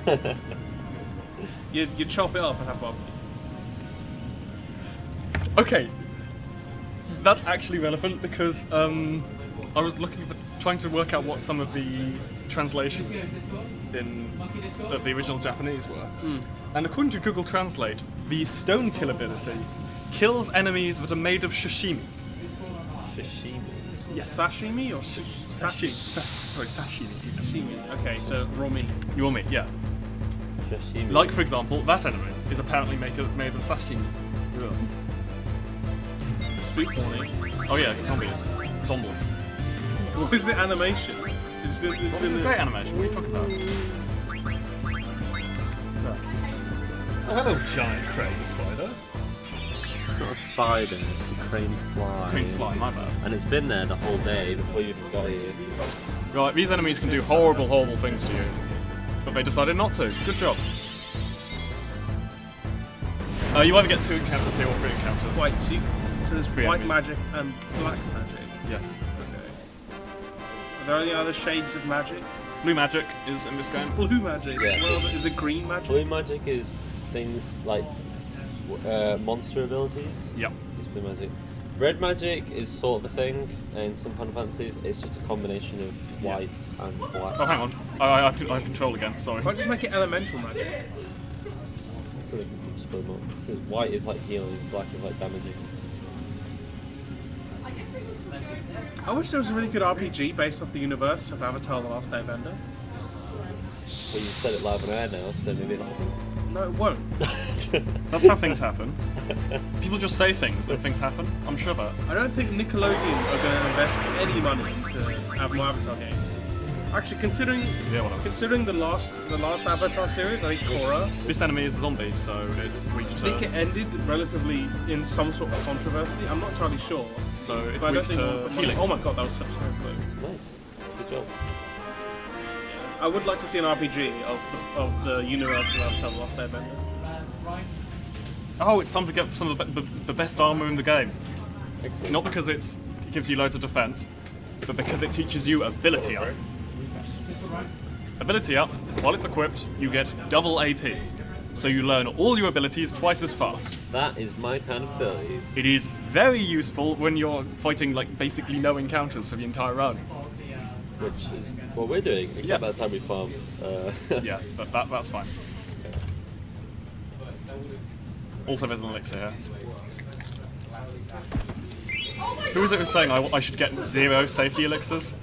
are you? You chop it up and have barbecue. Okay. That's actually relevant because I was trying to work out what some of the translations of the original Japanese were. And according to Google Translate, the stone kill ability kills enemies that are made of sashimi. Sashimi. Yes. Sashimi or Sashimi. Sorry, sashimi. Sashimi. Okay, so raw meat. Your meat, yeah. Sashimi. Like, for example, that enemy is apparently made of sashimi. Sweet morning. Oh yeah, zombies. Zombies. What is the animation? It's This is a great animation. What are you talking about? Oh, hello, giant crane spider. It's not a spider, it's a crane fly. Crane fly, my bad. And it's been there the whole day before you even got here. Right, these enemies can do horrible, horrible things to you. But they decided not to. Good job. You either get 2 encounters here or 3 encounters. White sheep. So there's Free white enemies. magic and black magic. Yes. Okay. Are there any other shades of magic? Blue magic is in this game. Blue magic. Yeah. Well, is it green magic? Blue magic is things like monster abilities. Yep. It's blue magic. Red magic is sort of a thing in some Final Fantasies. It's just a combination of white and black. Oh, hang on. I have control again, sorry. Why don't you just make it elemental magic? So they can split them up. 'Cause white is like healing, black is like damaging. I wish there was a really good RPG based off the universe of Avatar: The Last Airbender. Well, you said it live on air now, so maybe it'll happen. No, it won't. That's how things happen. People just say things, then things happen. I'm sure that. I don't think Nickelodeon are going to invest any money into more Avatar games. Actually, considering Yeah, whatever. considering the last Avatar series, I think Korra. This enemy is a zombie, so it's weak I think to... it ended relatively in some sort of controversy. I'm not entirely sure. So it's But I don't weak think to healing. Oh my god, that was such a clue. Nice. Good job. I would like to see an RPG of the universe of Avatar: The Last Airbender. Right. Oh, it's time to get some of the best armor in the game. Excellent. Not because it gives you loads of defense, but because it teaches you ability up. This one, right? Ability up, while it's equipped, you get double AP. So you learn all your abilities twice as fast. That is my kind of ability. It is very useful when you're fighting like basically no encounters for the entire run. Which is what we're doing, except Yeah. by the time we farmed. Yeah, but that's fine. Also, there's an elixir here. Who was it who was saying I should get 0 safety elixirs?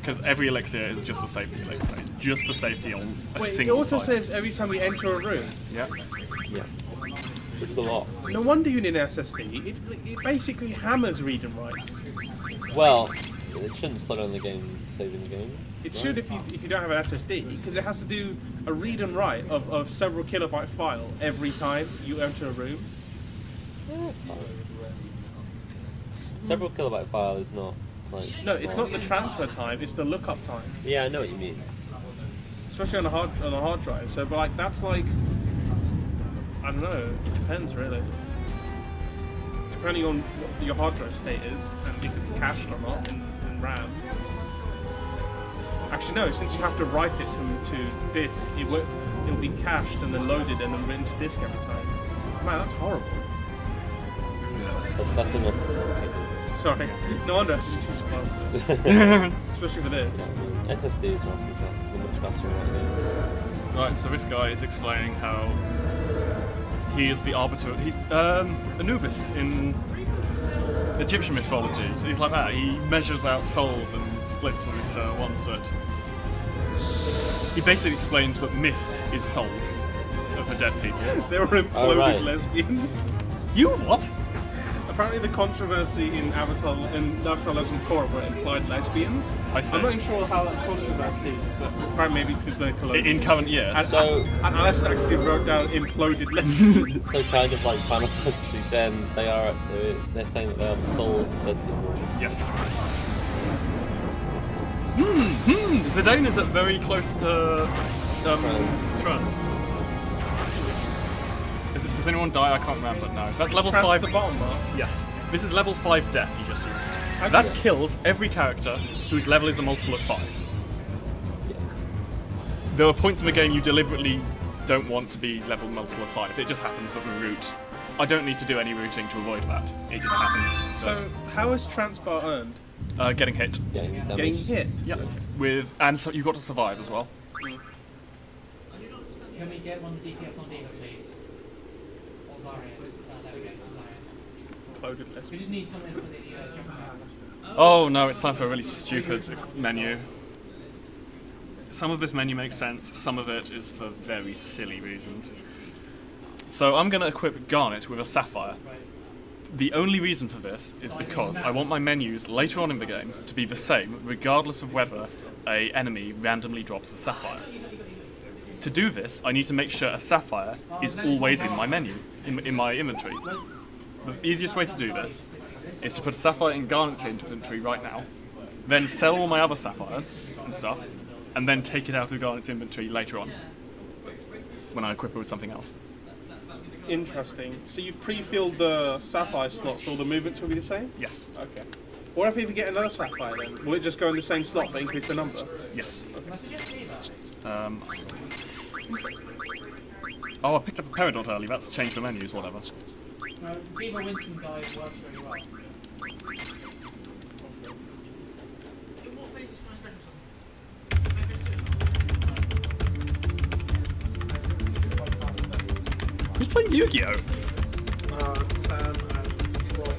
Because every elixir is just a safety elixir. It's just for safety on a Wait, it single auto fight. saves every time we enter a room. Yeah. Yeah. Which is a lot. No wonder you need an SSD. It basically hammers read and writes. Well, it shouldn't slow down the game, saving the game. It right? should if you don't have an SSD, because it has to do a read and write of several kilobyte file every time you enter a room. Yeah, that's fine. Several kilobyte file is not like. No, it's not the transfer time; it's the lookup time. Yeah, I know what you mean. especially on a hard drive. So, but like that's like, I don't know. Depends really. Depending on what your hard drive state is and if it's cached or not in RAM. Actually, no. Since you have to write it to disk, it'll be cached and then loaded and then written to disk every time. Man, that's horrible. That's enough. Sorry. No wonder SSD's faster. Especially for this. SSDs are often faster, they're much faster right now. Right, so this guy is explaining how he is the arbiter. He's Anubis in Egyptian mythology. So he's like that. He measures out souls and splits them into ones that. He basically explains that mist is souls of the dead people. They were imploded right. lesbians. You what? Apparently, the controversy in Avatar Legends Korra were implied lesbians. I see. I'm not even sure how that's controversy, but apparently maybe it's because they're colonial. In current year. And, So- and Alice actually wrote down imploded lesbians. So kind of like Final Fantasy X, they're saying that they are the souls of dead people. Yes. Zidane is very close to Trans. Does anyone die? I can't remember. No. That's level Trans 5. the bottom bar. Yes. This is level 5 death you just used. Okay. That kills every character whose level is a multiple of 5. There are points in the game you deliberately don't want to be level multiple of 5. It just happens with the route. I don't need to do any routing to avoid that. It just happens. So, how is Transbar earned? Getting hit. Getting damaged. Getting hit? Yeah. And so you've got to survive as well. Can we get one of the DPS on Diva, please? Or Zarya? There we go, Zarya. Imploded lesbians. We just need something for the jump pad. Oh no, it's time for a really stupid menu. Some of this menu makes sense, some of it is for very silly reasons. So I'm going to equip Garnet with a Sapphire. The only reason for this is because I want my menus later on in the game to be the same regardless of whether an enemy randomly drops a Sapphire. To do this, I need to make sure a Sapphire is always in my menu, in my inventory. The easiest way to do this is to put a Sapphire in Garnet's inventory right now, then sell all my other Sapphires and stuff, and then take it out of Garnet's inventory later on, when I equip it with something else. Interesting. So you've pre-filled the Sapphire slots, so all the movements will be the same? Yes. Okay. What if you get another Sapphire then? Will it just go in the same slot but increase the number? Yes. Can I suggest Diva? Oh, I picked up a Peridot early. That's changed the menus, whatever. No, Diva Winston guy works very well. In what phase is my spectrum? Who's playing Yu-Gi-Oh? Sam and Rob.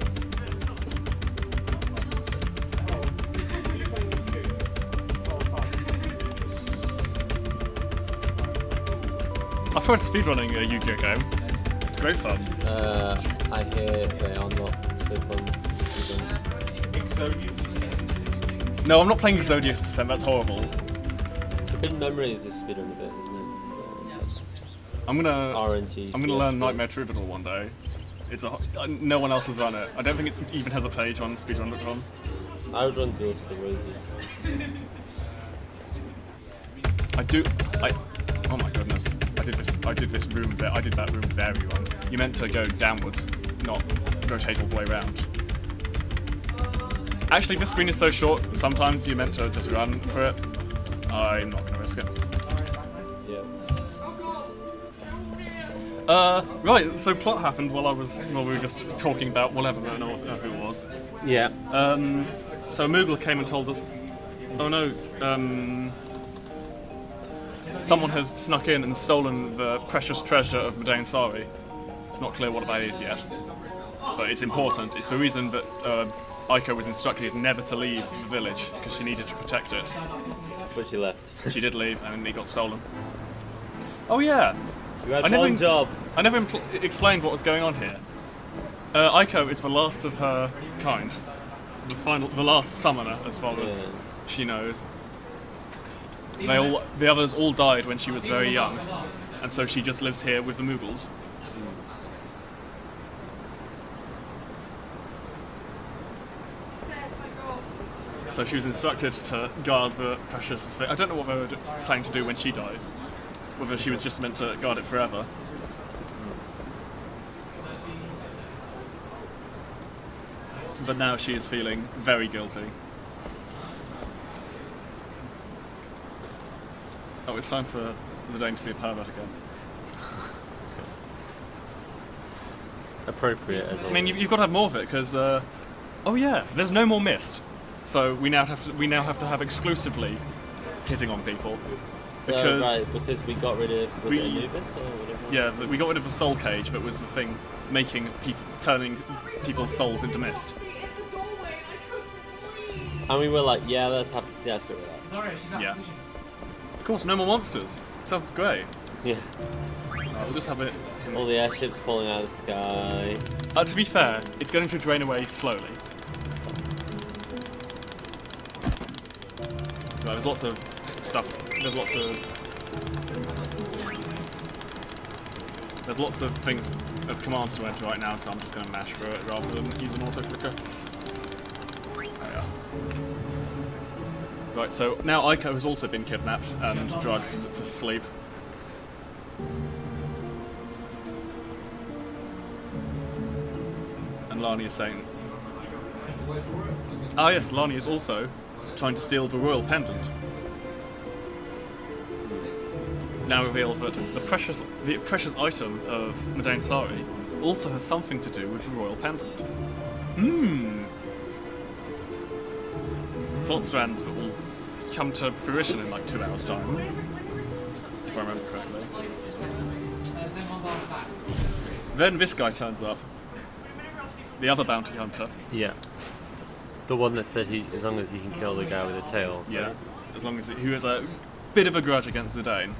I've tried speedrunning a Yu-Gi-Oh game. It's great fun. I hear they are not so fun. No, I'm not playing Zodiacs %, that's horrible. Forbidden Memories is speedrun a bit, isn't it? That's I'm gonna RNG. learn Nightmare Troubadour one day. It's no one else has run it. I don't think it even has a page on speedrun.com. I would run Duels to the Roses. Oh my goodness. I did that room very wrong. You meant to go downwards, not rotate all the way around. Actually, this screen is so short, sometimes you meant to just run for it. I'm not gonna risk it. Yeah. Right, so plot happened while we were just talking about whatever it was. Yeah. So Moogle came and told us, oh no, someone has snuck in and stolen the precious treasure of Madain Sari. It's not clear what that is yet, but it's important. It's the reason that Aiko was instructed never to leave the village, because she needed to protect it. But she left. She did leave, and it got stolen. Oh yeah! You had I never one job. I never explained what was going on here. Aiko is the last of her kind. The last summoner, as far as she knows. The others all died when she was very young, and so she just lives here with the Moogles. So she was instructed to guard the precious thing. I don't know what they were planning to do when she died. Whether she was just meant to guard it forever. But now she is feeling very guilty. Oh, it's time for Zidane to be a pervert again. Appropriate as I always. mean, you've got to have more of it because, oh yeah, there's no more mist, so we now have to have exclusively hitting on people because right, because we got rid of was it Anubis or whatever. yeah, we got rid of the soul cage that was the thing making people turning people's souls into mist. And we were like, yeah, let's get rid of that. Sorry, she's out Yeah. of position. Of course, no more monsters. Sounds great. Yeah. We'll just have it. All the airships falling out of the sky. To be fair, it's going to drain away slowly. Right, there's lots of stuff. There's lots of things of commands to enter right now, so I'm just going to mash through it rather than use an auto clicker. There we are. Right, so now Aiko has also been kidnapped and drugged to sleep. And Lani is saying... Ah yes, Lani is also trying to steal the royal pendant. It's now revealed that the precious item of Madain Sari also has something to do with the royal pendant. Plot strands that will come to fruition in like 2 hours' time, if I remember correctly. Then this guy turns up, the other bounty hunter. Yeah. The one that said as long as he can kill the guy with a tail. Yeah, as long as who has a bit of a grudge against Zidane.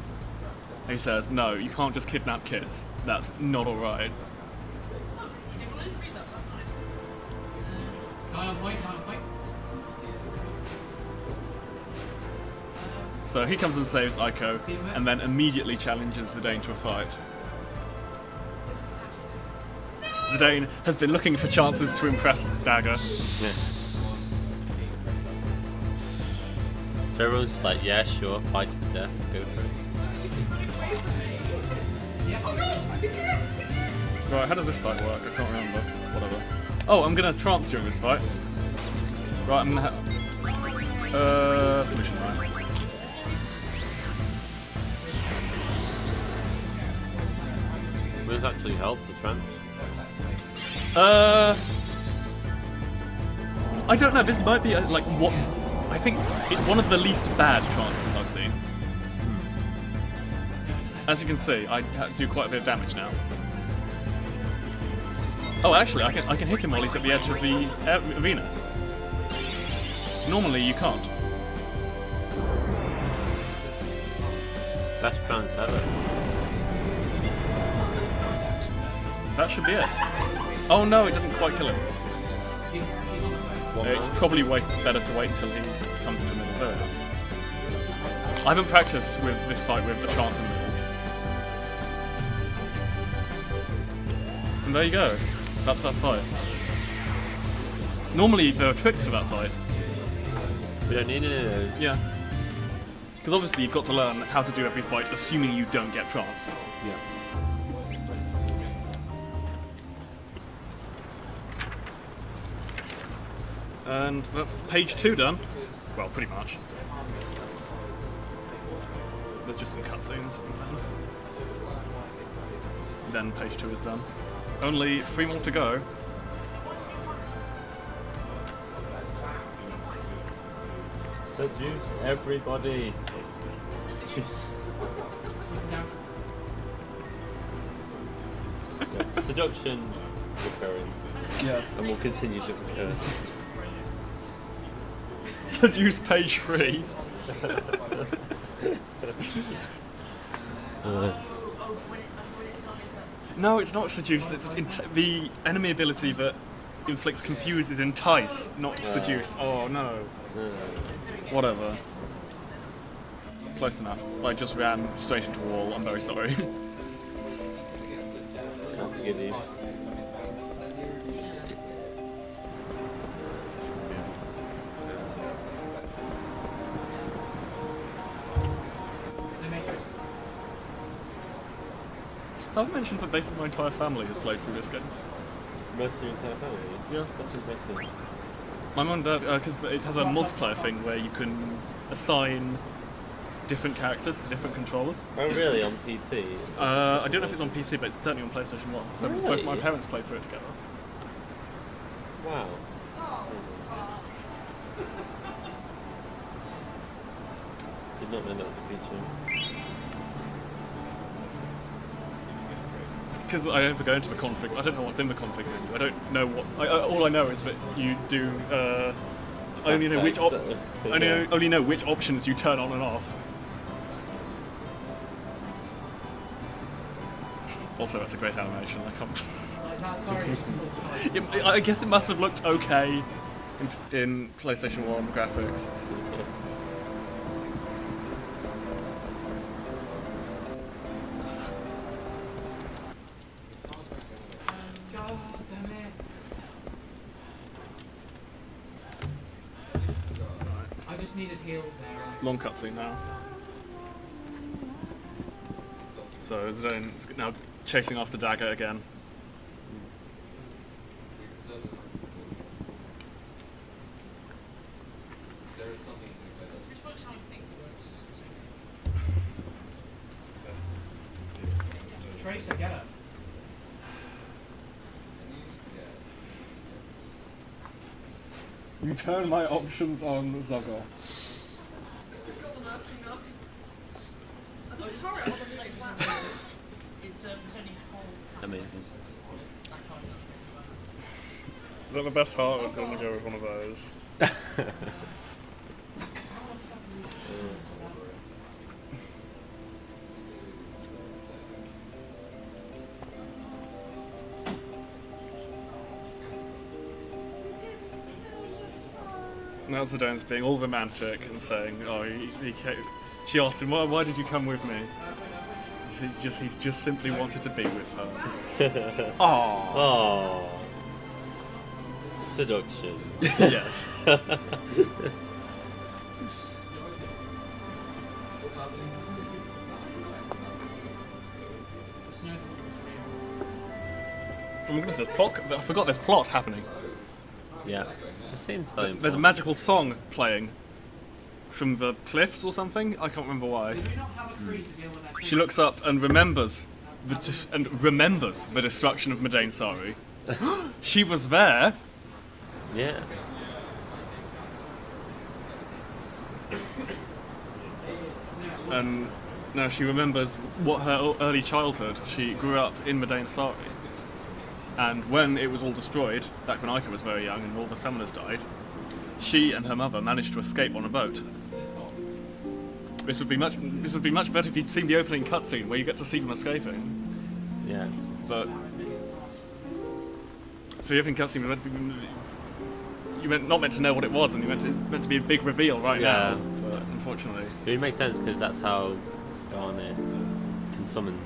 And he says, no, you can't just kidnap kids. That's not alright. So he comes and saves Aiko, and then immediately challenges Zidane to a fight. Zidane has been looking for chances to impress Dagger. Yeah. So everyone's just like, yeah, sure, fight to the death, go for it. Right, how does this fight work? I can't remember. Whatever. Oh, I'm gonna trance during this fight. Right, I'm gonna submission right. Will this actually help the trance? I don't know. This might be like what I think. It's one of the least bad trances I've seen. As you can see, I do quite a bit of damage now. Oh, actually, I can hit him while he's at the edge of the arena. Normally, you can't. Best trance ever. That should be it. Oh no, it doesn't quite kill him. It's probably better to wait until he comes in the middle. There we are. I haven't practiced with this fight with a trance in the middle. And there you go. That's that fight. Normally there are tricks to that fight. We don't need any of those. Yeah. Because obviously you've got to learn how to do every fight, assuming you don't get trance. Yeah. And that's page 2 done. Well, pretty much. There's just some cutscenes. Then page 2 is done. Only 3 more to go. Seduce everybody. Yeah, seduction recurring. Yes. And will continue to occur. Seduce page 3. No, it's not seduce. It's the enemy ability that inflicts confuse is entice, not seduce. Oh no. Whatever. Close enough. I just ran straight into a wall. I'm very sorry. I'll forgive you. I've mentioned that basically my entire family has played through this game. Most of your entire family? Yeah. That's impressive. My mum and dad, because it has a multiplayer thing where you can assign different characters to different controllers. Oh, really? On PC? I don't know if it's on PC, but it's certainly on PlayStation 1. So both Really? my parents played through it together. Wow. Did not know that was a feature. Because I never go into the config, I don't know what's in the config menu. I don't know what. All I know is that you do. I only know which only know which options you turn on and off. Also, that's a great animation. I can't. Like that, sorry, it's just full time. I guess it must have looked okay in PlayStation 1 graphics. God damn it. I just needed heals there, right? Long cutscene now. So Zidane is now chasing after Dagger again. This works how I think it works. Tracer, get her. You turn my options on Zoggoth. Got the nursing up. The turret on the like flat. It's only whole. Amazing. Is that the best heart? I'm going to go with one of those. Now Zidane's being all romantic and saying, "Oh, he came." She asked him, "Why did you come with me?" He just simply wanted to be with her. Aww. Oh. Seduction. Yes. Oh my goodness, there's plot. I forgot there's plot happening. Yeah. This seems very There's a magical song playing from the cliffs or something. I can't remember why. Did we not have a creed to deal with that? She looks up and remembers the destruction of Madain Sari. She was there. Yeah. And now she remembers what her early childhood. She grew up in Madain Sari. And when it was all destroyed, back when Ica was very young and all the summoners died, she and her mother managed to escape on a boat. This would be much better if you'd seen the opening cutscene where you get to see them escaping. Yeah. But so the opening cutscene, you not meant to know what it was, and you meant to be a big reveal right Yeah. now. But unfortunately, It makes sense because that's how Garnet can summon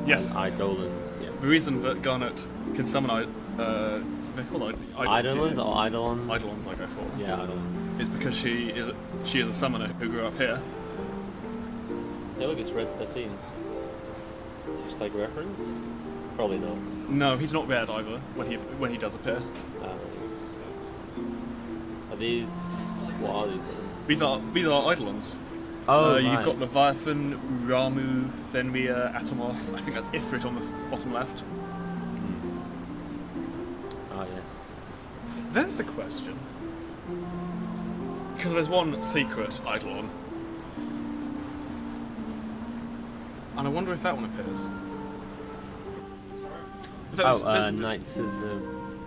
yes. Eidolons. Yeah. The reason that Garnet can summon they're called Eidolons or Eidolons? Eidolons, I go for. Yeah, Eidolons. Is because she is a summoner who grew up here. Hey, look, it's Red 13. Hashtag reference? Probably not. No, he's not red either when he does appear. Are these? What are these then? These are Eidolons. Oh, You've right. got Leviathan, Ramu, Fenrir, Atomos. I think that's Ifrit on the bottom left. Ah, yes. There's a question. Because there's one secret Eidolon. And I wonder if that one appears. Knights of the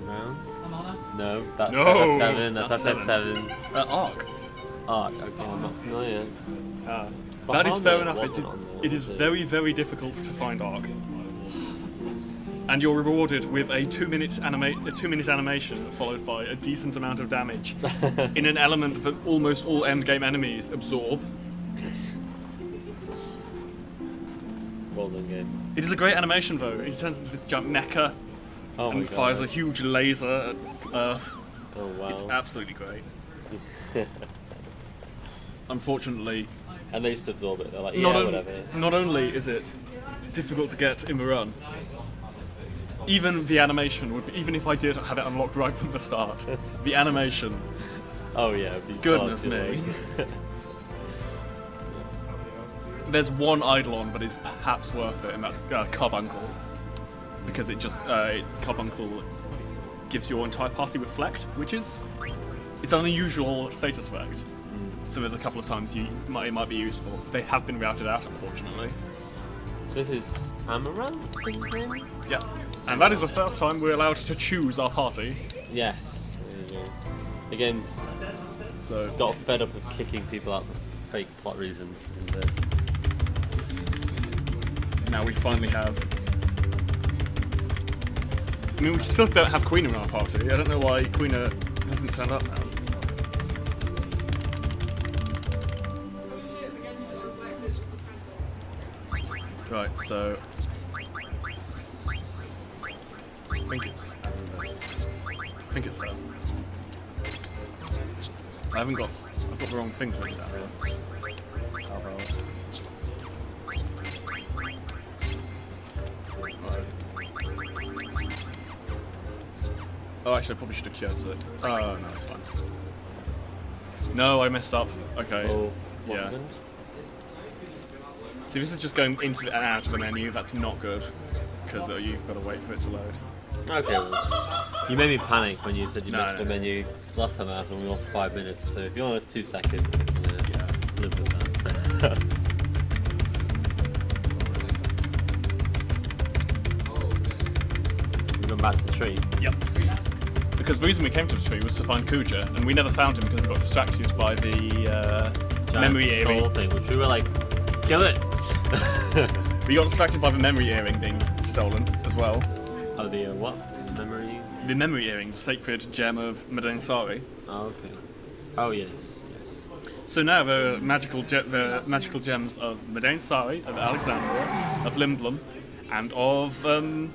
Round? I'm on her. No, that's No, FF7. That's that's FF7. Ark. Arc, okay, I'm not familiar. But That is fair Harmony enough. wasn't on there, It is was it? very, very difficult to find Ark. And you're rewarded with a 2-minute animation followed by a decent amount of damage in an element that almost all endgame enemies absorb. Well done game. It is a great animation though. He turns into this giant mecha Oh my and fires a god. huge laser at Earth. Oh wow. It's absolutely great. Unfortunately, And they just absorb it. They're like, yeah, not, whatever. not only is it difficult to get in the run, even the animation would be, even if I did have it unlocked right from the start, the animation, Oh yeah. It'd be goodness far too me. long. There's one Eidolon, but is perhaps worth it, and that's Carbuncle. Because it just, Carbuncle gives your entire party Reflect, which is, it's an unusual status effect. So there's a couple of times it might be useful. They have been routed out, unfortunately. So this is Amaranth, is his name? Yeah. And that is the first time we're allowed to choose our party. Yes. There you go. Again, So got fed up of kicking people out for fake plot reasons. And, now we finally have. I mean, we still don't have Queen in our party. I don't know why Queen hasn't turned up now. Right, so I think it's her. I've got the wrong things written down here. Oh, actually, I probably should have cured it. Oh, no, it's fine. No, I messed up. Okay. oh, what Yeah. happened? See, this is just going into and out of the menu. That's not good, because you've got to wait for it to load. Okay, well, you made me panic when you said you No, missed no. the menu. 'Cause last time I happened, we lost 5 minutes. So if you only lost 2 seconds, I can live with that. We're going back to the tree. Yep. Because the reason we came to the tree was to find Kuja, and we never found him because we got distracted by the Giant memory soul earring. thing, which we were like, kill it! We got distracted by the memory earring being stolen as well. Oh, the what? Memory? The memory earring, the sacred gem of Madain Sari. Oh, okay. Oh, yes, yes. So now the magical gems of Madain Sari, of Alexandria, of Limblum, and of and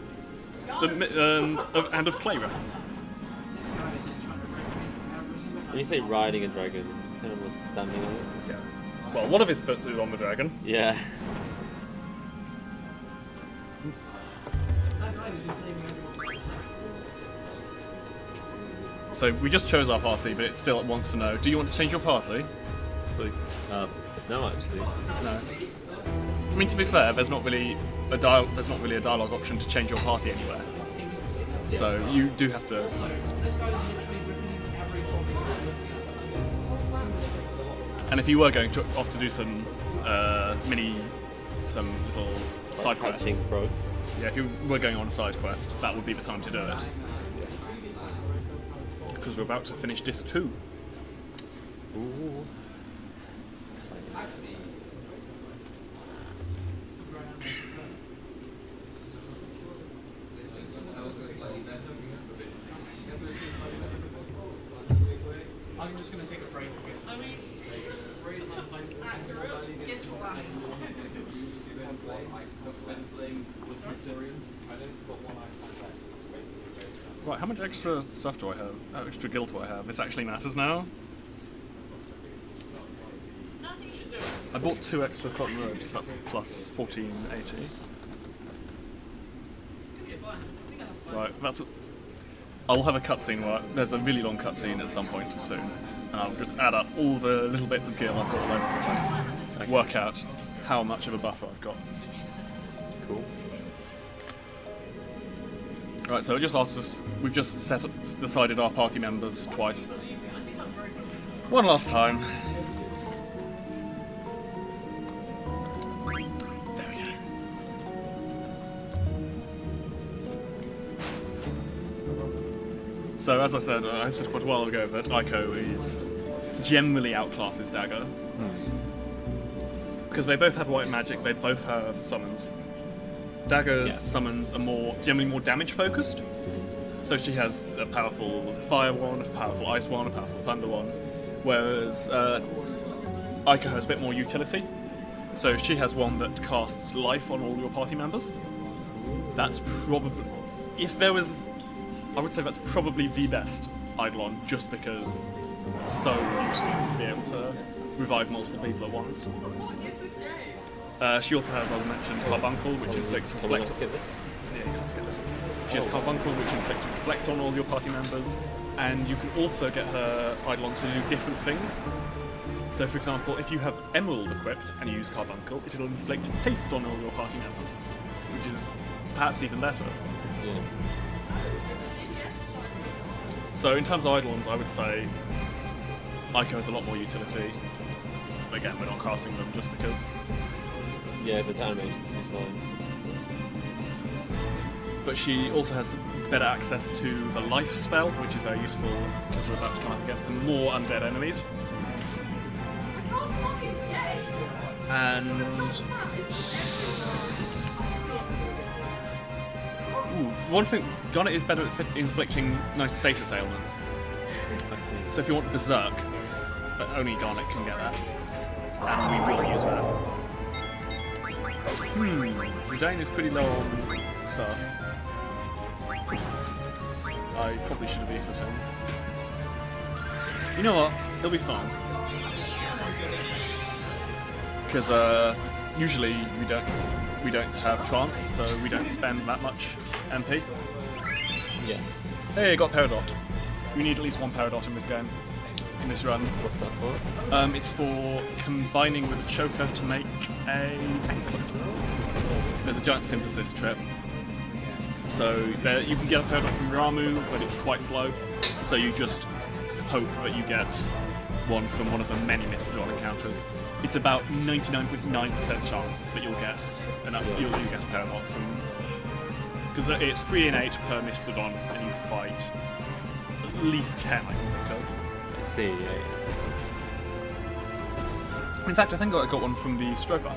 of Clara. When you say riding a dragon, it's kind of was standing on it. Yeah. Well, one of his foot is on the dragon. Yeah. So we just chose our party, but it still wants to know: do you want to change your party? No, actually. No. I mean, to be fair, there's not really a dialogue option to change your party anywhere. So you do have to. This guy's literally ripping into every copy. And if you were going off to do some little side Catching quests, frogs. yeah, if you were going on a side quest, that would be the time to do it. Because we're about to finish disc 2. Ooh. Exciting. I'm just going to take a break again. I mean, guess what that is? Right, how much extra stuff do I have? How extra guild do I have? This actually matters now. Nothing you should do. I bought 2 extra cotton robes, so that's plus 1480. Right, I'll have a cutscene where there's a really long cutscene at some point soon, and I'll just add up all the little bits of gear I've got all over the place, work out how much of a buffer I've got. Cool. Right, so it just asked us. We've just decided our party members twice. One last time. There we go. So as I said quite a while ago that Aiko is generally outclasses Dagger. Because they both have white magic, they both have summons. Dagger's summons are generally more damage focused. So she has a powerful fire one, a powerful ice one, a powerful thunder one. Whereas Aiko has a bit more utility. So she has one that casts life on all your party members. That's probably, I would say that's probably the best Eidolon, just because it's so useful to be able to revive multiple people at once. What is this game? She also has, as I mentioned, Carbuncle, which inflicts Can we not reflect. skip this? Yeah, you can't skip this. She has Carbuncle, which inflicts reflect on all your party members, and you can also get her Eidolons to do different things. So, for example, if you have Emerald equipped and you use Carbuncle, it'll inflict haste on all your party members, which is perhaps even better. Yeah. So, in terms of Eidolons, I would say Ico has a lot more utility. Again, we're not casting them just because. Yeah, the animation's too slow. But she also has better access to the life spell, which is very useful because we're about to come up against some more undead enemies. I can't fucking get it. And one thing, Garnet is better at inflicting nice status ailments. I see. So if you want Berserk, but only Garnet can get that, and we will use that. Zidane is pretty low on stuff. I probably should have EF'd him. You know what? He'll be fine. Because usually we don't have trance, so we don't spend that much MP. Yeah. Hey, got Peridot. We need at least one Peridot in this game, in this run. What's that for? It's for combining with a choker to make a anklet. There's a giant synthesis trip. So there, you can get a Peridot from Ramu, but it's quite slow. So you just hope that you get one from one of the many Mistodon encounters. It's about 99.9% chance that you'll get you'll get a Peridot from, because it's 3 and 8 per Mistodon, and you fight at least 10, I can think of. I see, yeah. In fact, I think I got one from the Stroper.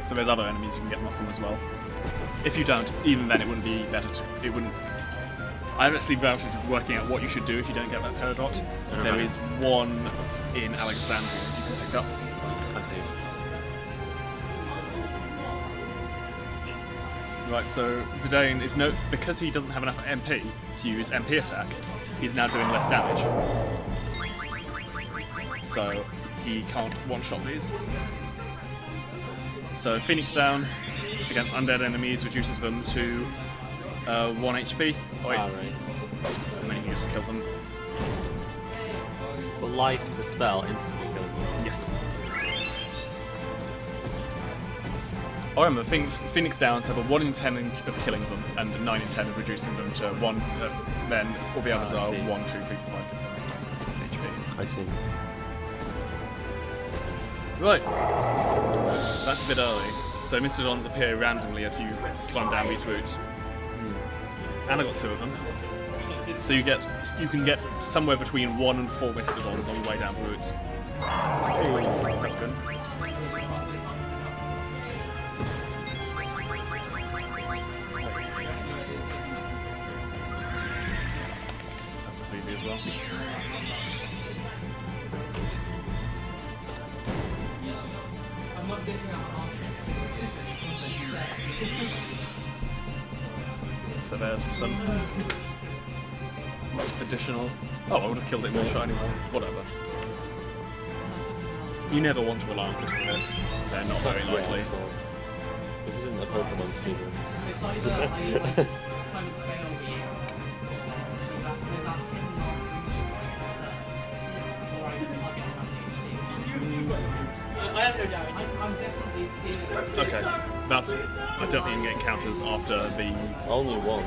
So there's other enemies you can get them off from as well. If you don't, even then it wouldn't be better to... It wouldn't... I've actually vouched working out what you should do if you don't get that Peridot. There is one in Alexandria you can pick up. I see. Right, so Zidane is because he doesn't have enough MP to use MP attack, he's now doing less damage. So he can't one-shot these. So Phoenix down against undead enemies reduces them to 1 HP. Right. And then you can just kill them. The life of the spell instantly kills them. Yes. I remember Phoenix Downs have a 1 in 10 of killing them and a 9 in 10 of reducing them to 1. Then all the others are 1, 2, 3, 4, 5, 6, 7, 8, 9 HP. I see. Right. That's a bit early. So Mistodons appear randomly as you climb down these routes. And I got 2 of them. So you can get somewhere between 1 and 4 Mistodons on the way down the routes. Ooh, that's good. As well. I'm not getting out So there's some additional... Oh, I would have killed it with a shiny one. Whatever. You never want to rely on critical hits. They're not very likely. Yeah, of course. This isn't a Pokemon season. It's either I kind of fail the year, there's that tin knob, or I get I have no doubt. I'm definitely feeling Okay, that's... I don't think you can get encounters after the... Only 1.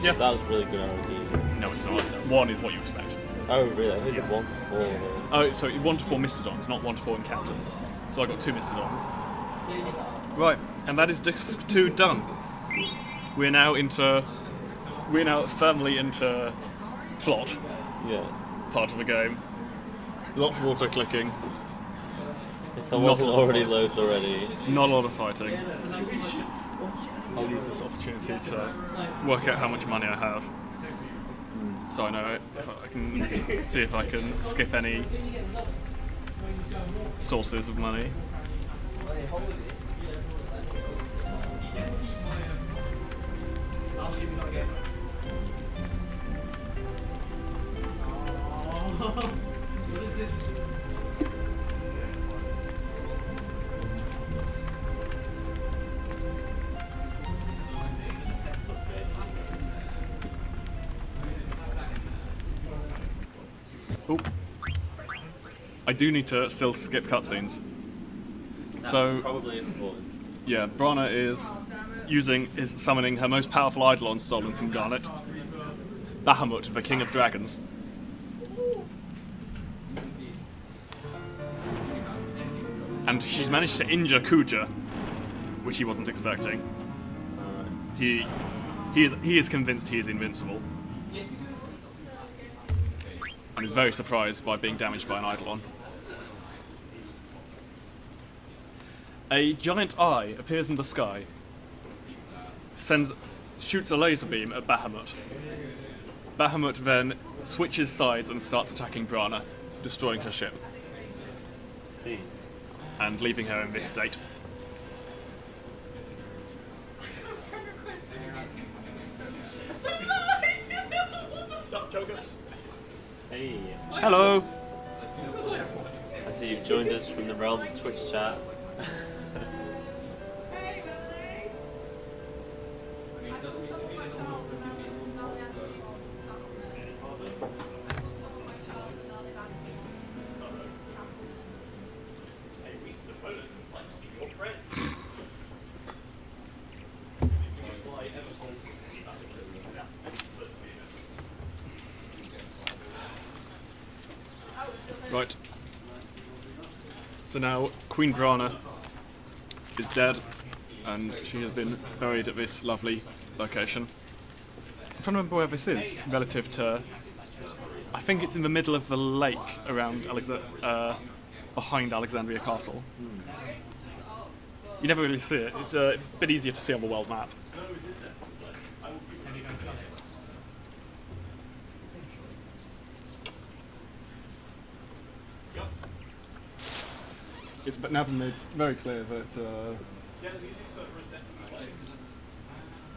Yeah. That was really good R&D. No, it's not. 1 is what you expect. Oh, really? I think it's 1 to 4. Though. Oh, sorry, 1 to 4 Mistodons, not 1 to 4 encounters. So I got 2 Mistodons. Right, and that is disc 2 done. We're now firmly into plot Yeah. part of the game. Lots of auto clicking, If there Not wasn't a lot of already fights. loads already. not a lot of fighting. I'll use this opportunity to work out how much money I have. So I know if I can see if I can skip any sources of money. What is this? Oh. I do need to still skip cutscenes. So, Probably is important. yeah, Brana is summoning her most powerful Eidolon stolen from Garnet, Bahamut, the King of Dragons. And she's managed to injure Kuja, which he wasn't expecting. He is convinced he is invincible. And is very surprised by being damaged by an Eidolon. A giant eye appears in the sky, shoots a laser beam at Bahamut. Bahamut then switches sides and starts attacking Brana, destroying her ship, See. and leaving her in this state. What's up, Jogus? Hey. Hello! I see you've joined us from the realm of Twitch chat. Right. So now Queen Brana is dead, and she has been buried at this lovely location. I'm trying to remember where this is relative to. I think it's in the middle of the lake around behind Alexandria Castle. You never really see it. It's a bit easier to see on the world map. It's now been made very clear that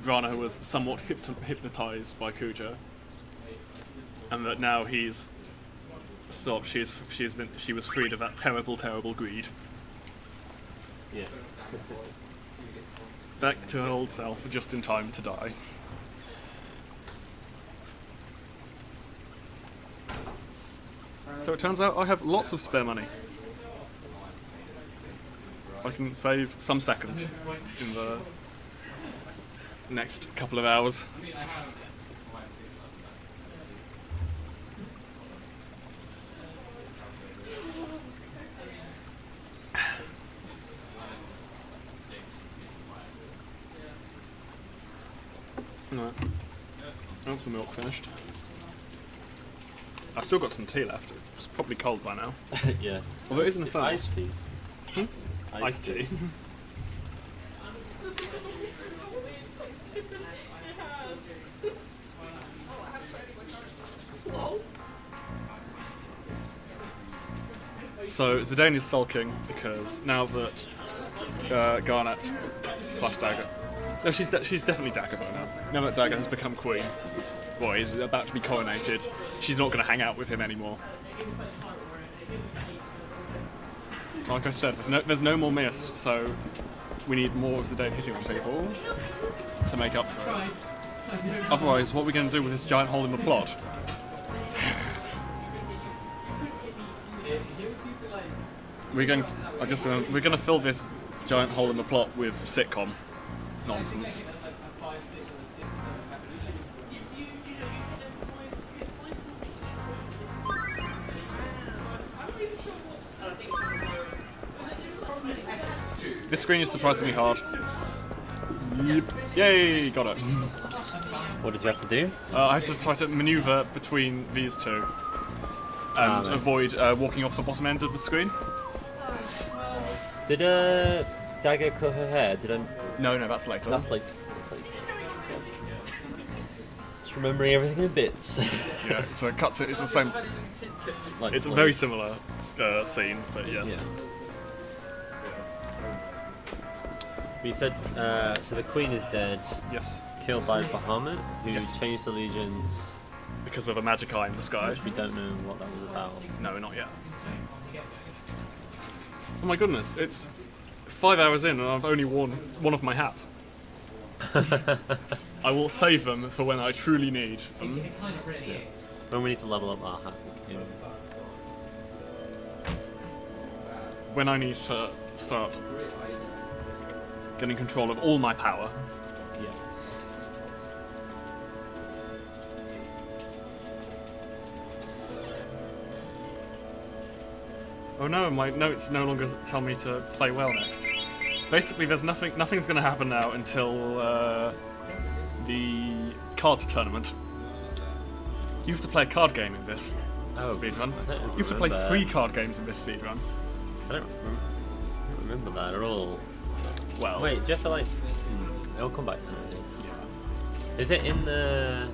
Brana was somewhat hypnotized by Kuja, and that now he's stopped. She was freed of that terrible, terrible greed. Yeah. Back to her old self, just in time to die. So it turns out I have lots of spare money. I can save some seconds in the next couple of hours. Right. That's the milk finished. I've still got some tea left. It's probably cold by now. Yeah. Although it isn't a thermos. Iced tea. Iced tea. So Zidane is sulking because now that Garnet / Dagger. No, she's definitely Dagobah now. Now that Dagger has become queen, well, he's about to be coronated. She's not going to hang out with him anymore. Like I said, there's no more mist, so we need more of Zidane hitting on people to make up for it. Otherwise, what are we going to do with this giant hole in the plot? We're going to fill this giant hole in the plot with sitcom nonsense. This screen is surprisingly hard. Yep. Yay! Got it. What did you have to do? I had to try to maneuver between these two and avoid walking off the bottom end of the screen. Did Dagger cut her hair? No, that's later. That's late. Just remembering everything in bits. Yeah, it's a cutscene. It's the same. Like, It's a very similar scene, but yes. Yeah. But you said so the Queen is dead, Yes. killed by Bahamut, who Yes. changed allegiance, Because of a magic eye in the sky. which we don't know what that was about. No, not yet. Oh my goodness, it's 5 hours in and I've only worn one of my hats. I will save them for when I truly need them. When we need to level up our hat, we can when I need to start getting control of all my power. Yeah. Oh no, my notes no longer tell me to play well next. Basically, nothing's going to happen now until the card tournament. You have to play a card game in this speedrun. You have to play 3 card games in this speedrun. I don't remember that at all. Well, Wait, do you have to like... I'll come back to that. Is it in the...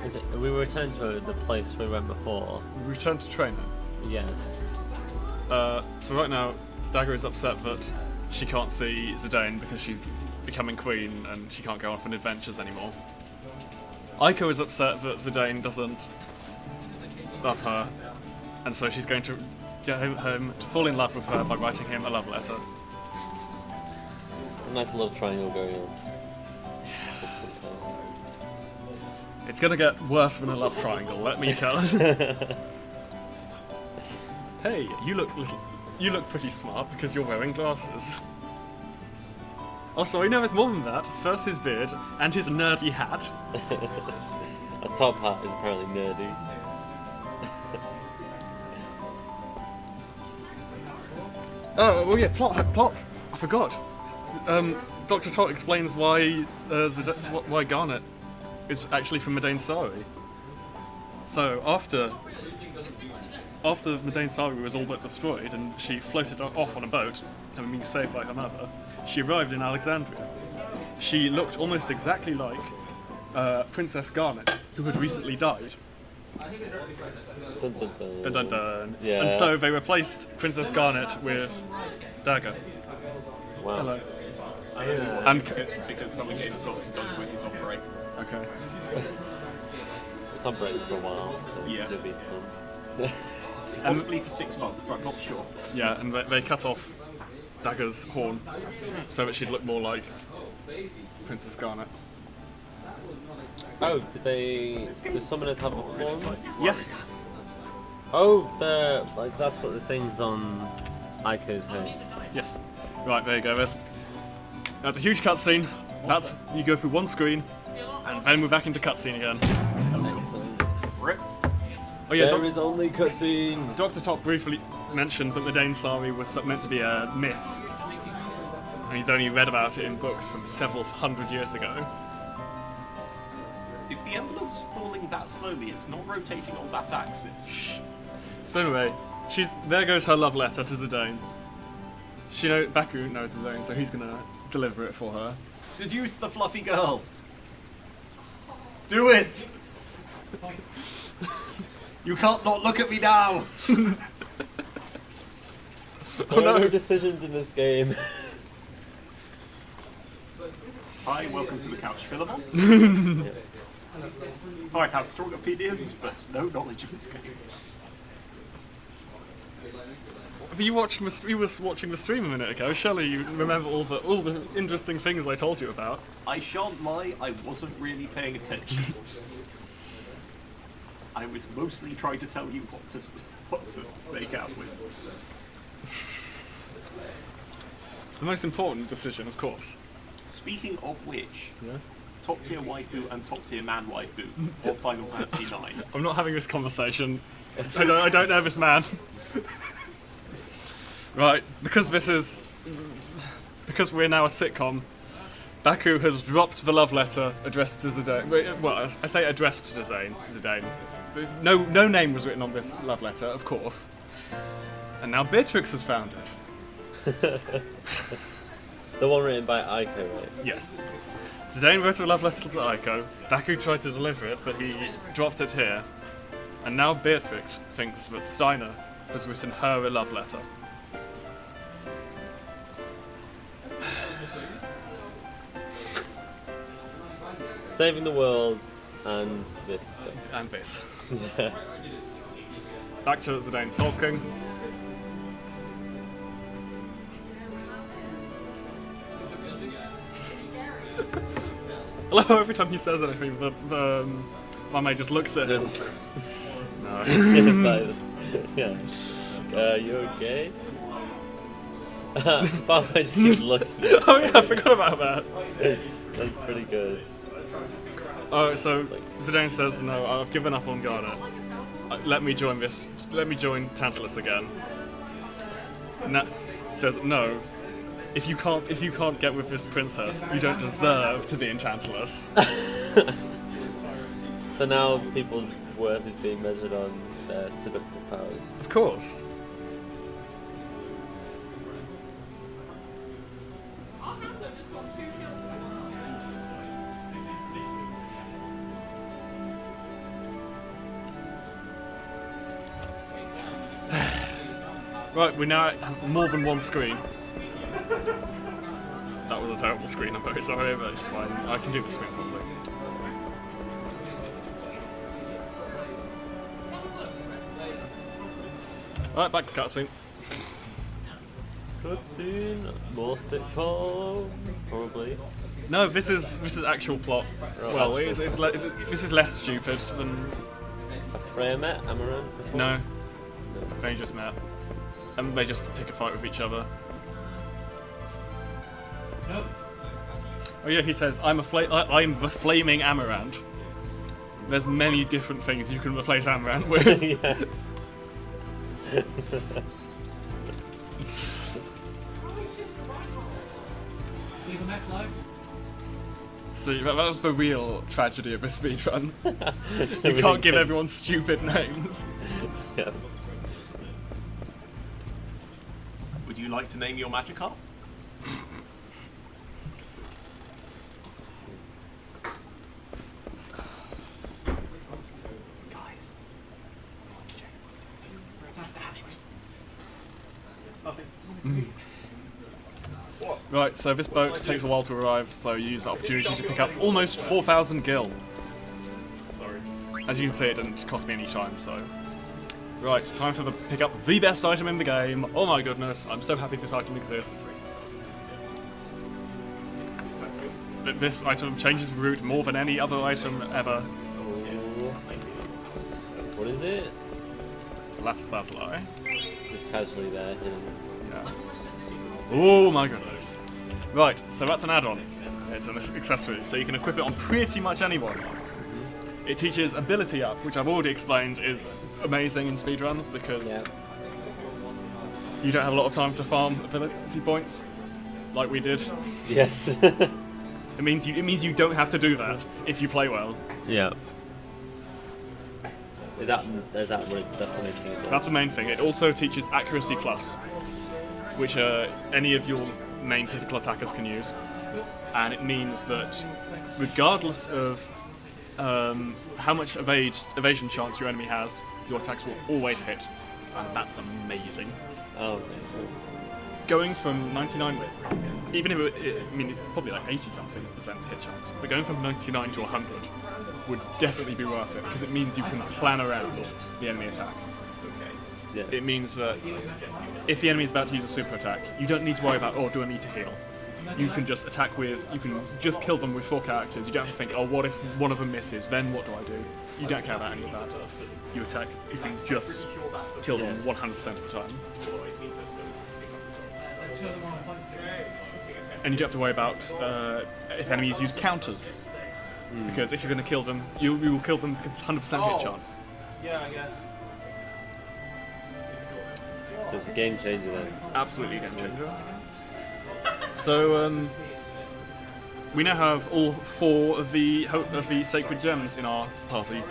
Is it... We returned to the place we went before. we return to training. Yes. So right now, Dagger is upset that she can't see Zidane because she's becoming queen and she can't go off on adventures anymore. Aiko is upset that Zidane doesn't love her, and so she's going to get him to fall in love with her by writing him a love letter. A nice love triangle going on. It's gonna get worse than a love triangle, let me tell you. Hey, you look pretty smart because you're wearing glasses. Also, I know it's more than that. First his beard and his nerdy hat. A top hat is apparently nerdy. Oh, well, yeah, plot. I forgot. Dr. Tot explains why why Garnet is actually from Madain Sari. So after Madain Sari was all but destroyed and she floated off on a boat, having been saved by her mother, she arrived in Alexandria. She looked almost exactly like Princess Garnet, who had recently died. Dun, dun, dun. Dun, dun, dun. Yeah. And so they replaced Princess Garnet with Dagger. Wow. Hello. And because something he's off on break. Okay. It's on break for a while, so Yeah. it'll be fun. Possibly for 6 months, I'm not sure. Yeah, and they cut off Dagger's horn so that she'd look more like Princess Garnet. Oh, do summoners have a horn? Yes. Oh, that's what the thing's on Aiko's head. Yes. Right, there you go. That's a huge cutscene. You go through one screen, and then we're back into cutscene again. Rip. Oh yeah, There is only cutscene. Dr. Top briefly mentioned that Madain Sari was meant to be a myth, and he's only read about it in books from several hundred years ago. If the envelope's falling that slowly, it's not rotating on that axis. So anyway, there goes her love letter to Zidane. Baku knows Zidane, so he's gonna deliver it for her. Seduce the fluffy girl. Do it! You can't not look at me now! There are no decisions in this game. Hi, welcome to the Couch Philemon. I have strong opinions, but no knowledge of this game. You were watching the stream a minute ago. Surely you remember all the interesting things I told you about. I shan't lie, I wasn't really paying attention. I was mostly trying to tell you what to make out with. The most important decision, of course. Speaking of which, Yeah. top tier waifu and top tier man waifu of Final Fantasy IX. I'm not having this conversation. I don't know this man. Right, because we're now a sitcom, Baku has dropped the love letter addressed to Zidane. Well, I say addressed to Zidane. No name was written on this love letter, of course. And now Beatrix has found it. The one written by Aiko, right? Yes. Zidane wrote a love letter to Aiko. Baku tried to deliver it, but he dropped it here. And now Beatrix thinks that Steiner has written her a love letter. Saving the world and this stuff. And this. Yeah. Back to Zidane sulking. Hello, every time he says anything, my mate just looks at him. No. Yes, that is. Yeah. You okay? Barbara just keeps looking. Oh yeah, I forgot about that. That's pretty good. Oh, so Zidane says, no, I've given up on Garnet. Let me join this. Let me join Tantalus again. Nat says, no. If you can't get with this princess, you don't deserve to be in Tantalus. So now people's worth is being measured on their seductive powers. Of course. Our Hatter just got 2 kills. Right, we now have more than one screen. That was a terrible screen, I'm very sorry, but it's fine. I can do the screen properly. Right, back to cutscene. Cutscene, more sitcom, probably. No, this is actual plot. Right. Well, this is less stupid than A Freya met Amaranth? before? no. They just met, and they just pick a fight with each other. Nope. Oh yeah, he says, I'm the flaming Amaranth. There's many different things you can replace Amaranth with. Yes. Leave a mech low. So that was the real tragedy of this speedrun. You can't give everyone stupid names. Yeah. Would you like to name your Magikarp? Guys. Right, so this boat takes a while to arrive, so you use the opportunity to pick up almost 4,000 gil. Sorry. As you can see, it didn't cost me any time, so... Right, time for the pick up the best item in the game. Oh my goodness, I'm so happy this item exists. This item changes route more than any other item ever. What is it? It's Lapis Lazuli. Just casually there, hidden. Yeah. Oh my goodness. Right, so that's an add-on. It's an accessory, so you can equip it on pretty much anyone. It teaches ability up, which I've already explained is amazing in speedruns because you don't have a lot of time to farm ability points, like we did. Yes. It means you don't have to do that if you play well. Yeah. Is that what that's the main thing? it does? That's the main thing. It also teaches accuracy plus, which any of your main physical attackers can use, and it means that regardless of how much evasion chance your enemy has, your attacks will always hit, and that's amazing. Oh, okay. Going from 99, even if it's probably like 80-something% hit chance, but going from 99 to 100 would definitely be worth it because it means you can plan around the enemy attacks. Yeah. It means that if the enemy is about to use a super attack, you don't need to worry about, oh, do I need to heal? You can just you can just kill them with 4 characters. You don't have to think, oh, what if one of them misses? Then what do I do? You don't care about any of that. You attack, you can just kill them 100% of the time. And you don't have to worry about if enemies use counters. Because if you're going to kill them, you will kill them because it's 100% hit chance. Yeah, I guess. So it's a game changer then. Absolutely game changer. So we now have all 4 of the sacred gems in our party.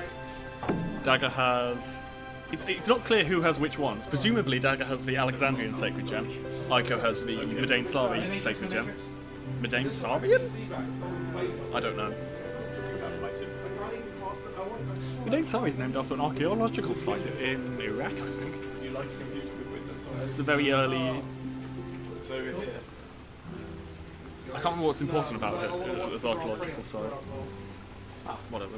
Dagger has. It's not clear who has which ones. Presumably Dagger has the Alexandrian sacred gem. Aiko has the Medane Slavi sacred gem. Medane Slavian? I don't know. Medane Slavi is named after an archaeological site in Iraq, I think. It's a very early. I can't remember what's important about it as archaeological site. Whatever.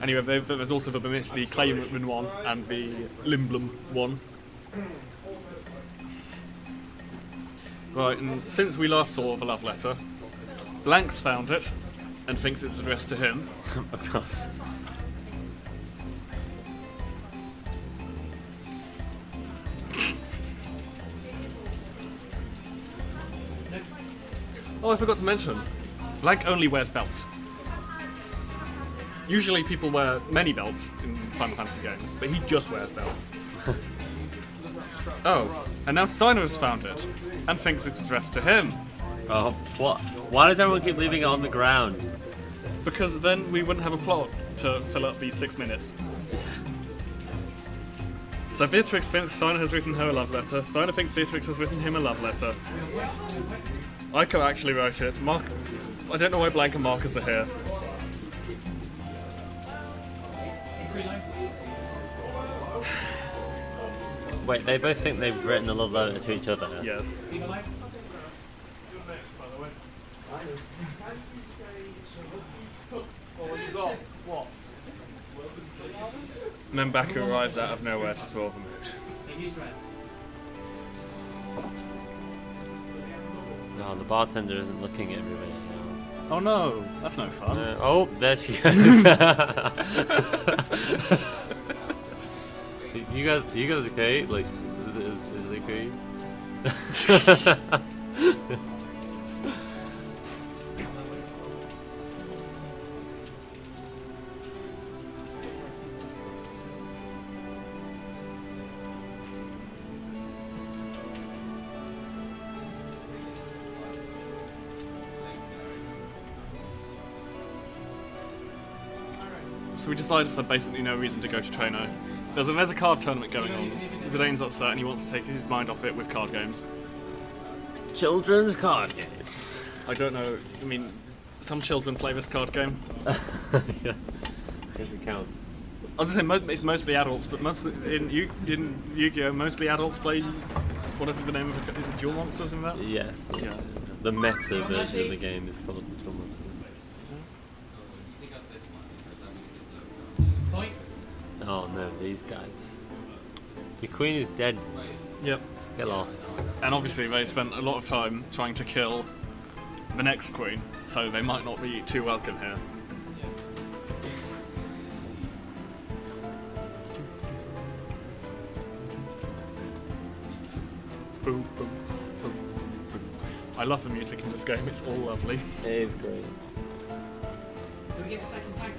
Anyway, there's also the Clayman one and the Limblum one. Right, and since we last saw the love letter, Blank's found it and thinks it's addressed to him. Of course. Oh, I forgot to mention. Blank only wears belts. Usually people wear many belts in Final Fantasy games, but he just wears belts. Oh, and now Steiner has found it, and thinks it's addressed to him. Oh, what? Why does everyone keep leaving it on the ground? Because then we wouldn't have a plot to fill up these 6 minutes. So Beatrix thinks Steiner has written her a love letter. Steiner thinks Beatrix has written him a love letter. Aiko actually wrote it. Mark, I don't know why Blank and Marcus are here. Wait, they both think they've written a love letter to each other? Yes. What? And then Baku arrives out of nowhere to spoil the mood. No, the bartender isn't looking at everybody now. Oh no, that's no fun. Oh, there she goes. You guys okay? Like, is it okay? So we decided for basically no reason to go to Treno. There's a card tournament going on. Zidane's upset and he wants to take his mind off it with card games. Children's card games. I don't know, I mean, some children play this card game. Yeah, guess it counts. I was going to say it's mostly adults, but mostly in Yu-Gi-Oh! Mostly adults play whatever the name of it is. It Duel Monsters in that? Yes. Yeah. The meta version of the game is called Duel Monsters. Oh no, these guys. The queen is dead. Yep. Get lost. And obviously they spent a lot of time trying to kill the next queen, so they might not be too welcome here. Boom, boom, boom, boom. I love the music in this game, it's all lovely. It is great. Can we get a second tag?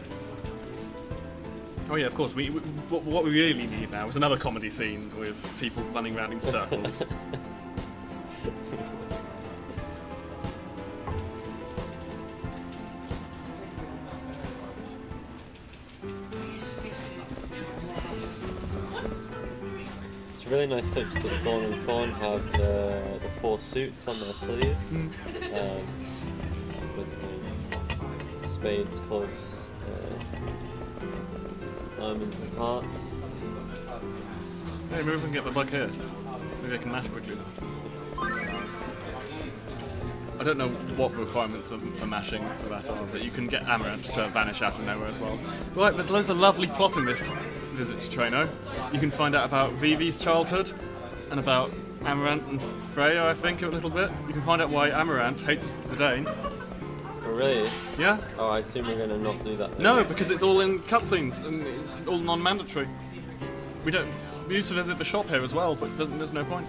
Oh yeah, of course. What we really need now is another comedy scene with people running around in circles. It's a really nice touch that Thorn and Fawn have the 4 suits on their sleeves. With the spades, clubs, diamonds and hearts. Hey, maybe we can get the bug here. Maybe I can mash quickly enough. I don't know what the requirements for mashing for that are, but you can get Amaranth to vanish out of nowhere as well. Right, there's loads of lovely plot in this visit to Treno. You can find out about Vivi's childhood and about Amaranth and Freya, I think, a little bit. You can find out why Amaranth hates Zidane. Oh, really? Yeah? Oh, I assume we're going to not do that. No, because it's all in cutscenes and it's all non-mandatory. We don't. We used to visit the shop here as well, but there's no point.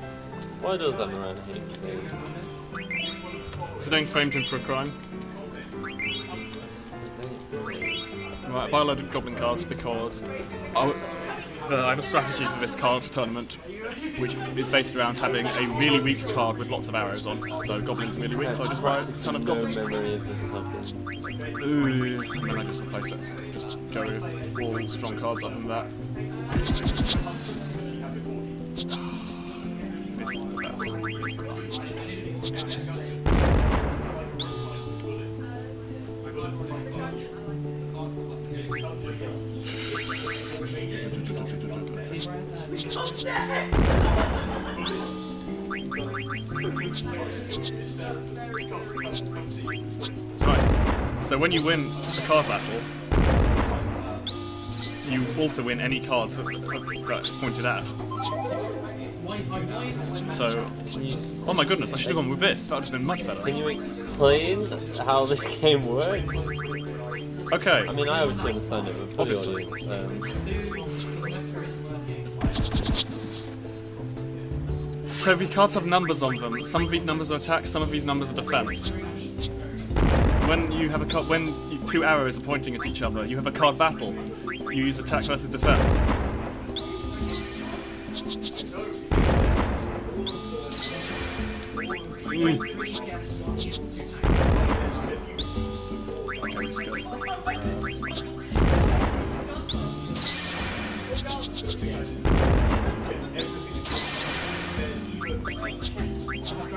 Why does Amaranth hate Zidane? Zidane framed him for a crime. Right, I buy a load of goblin cards because I have a strategy for this card tournament, which is based around having a really weak card with lots of arrows on. So goblins are really weak, so I just buy a ton of goblins. No memory of this card game. Ooh, and then I just replace it. Just go with all strong cards other than that. This is the best. Right, so when you win a card battle, you also win any cards that's pointed at. So, oh my goodness, I should have gone with this, that would have been much better. Can you explain how this game works? Okay. I mean, I obviously understand it, but for the audience. So the cards have numbers on them. Some of these numbers are attack, some of these numbers are defense. when you have a two arrows are pointing at each other, you have a card battle. You use attack versus defense.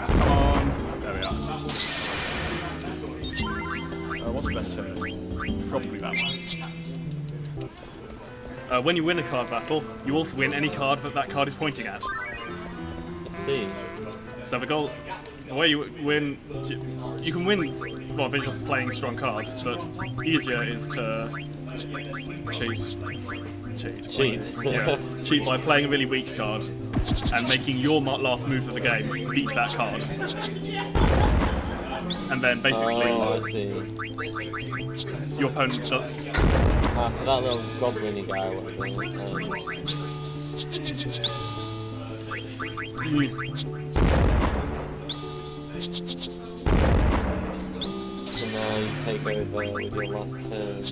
Come on. There we are. What's best here? Probably that one. When you win a card battle, you also win any card that card is pointing at. I see. So the way you win, you can win, well, by just playing strong cards, but easier is to cheat. Yeah, cheat by playing a really weak card and making your last move of the game beat that card. And then basically, Oh, I see. your opponent does. So that little goblin guy, whatever. So now you take over with your last turn.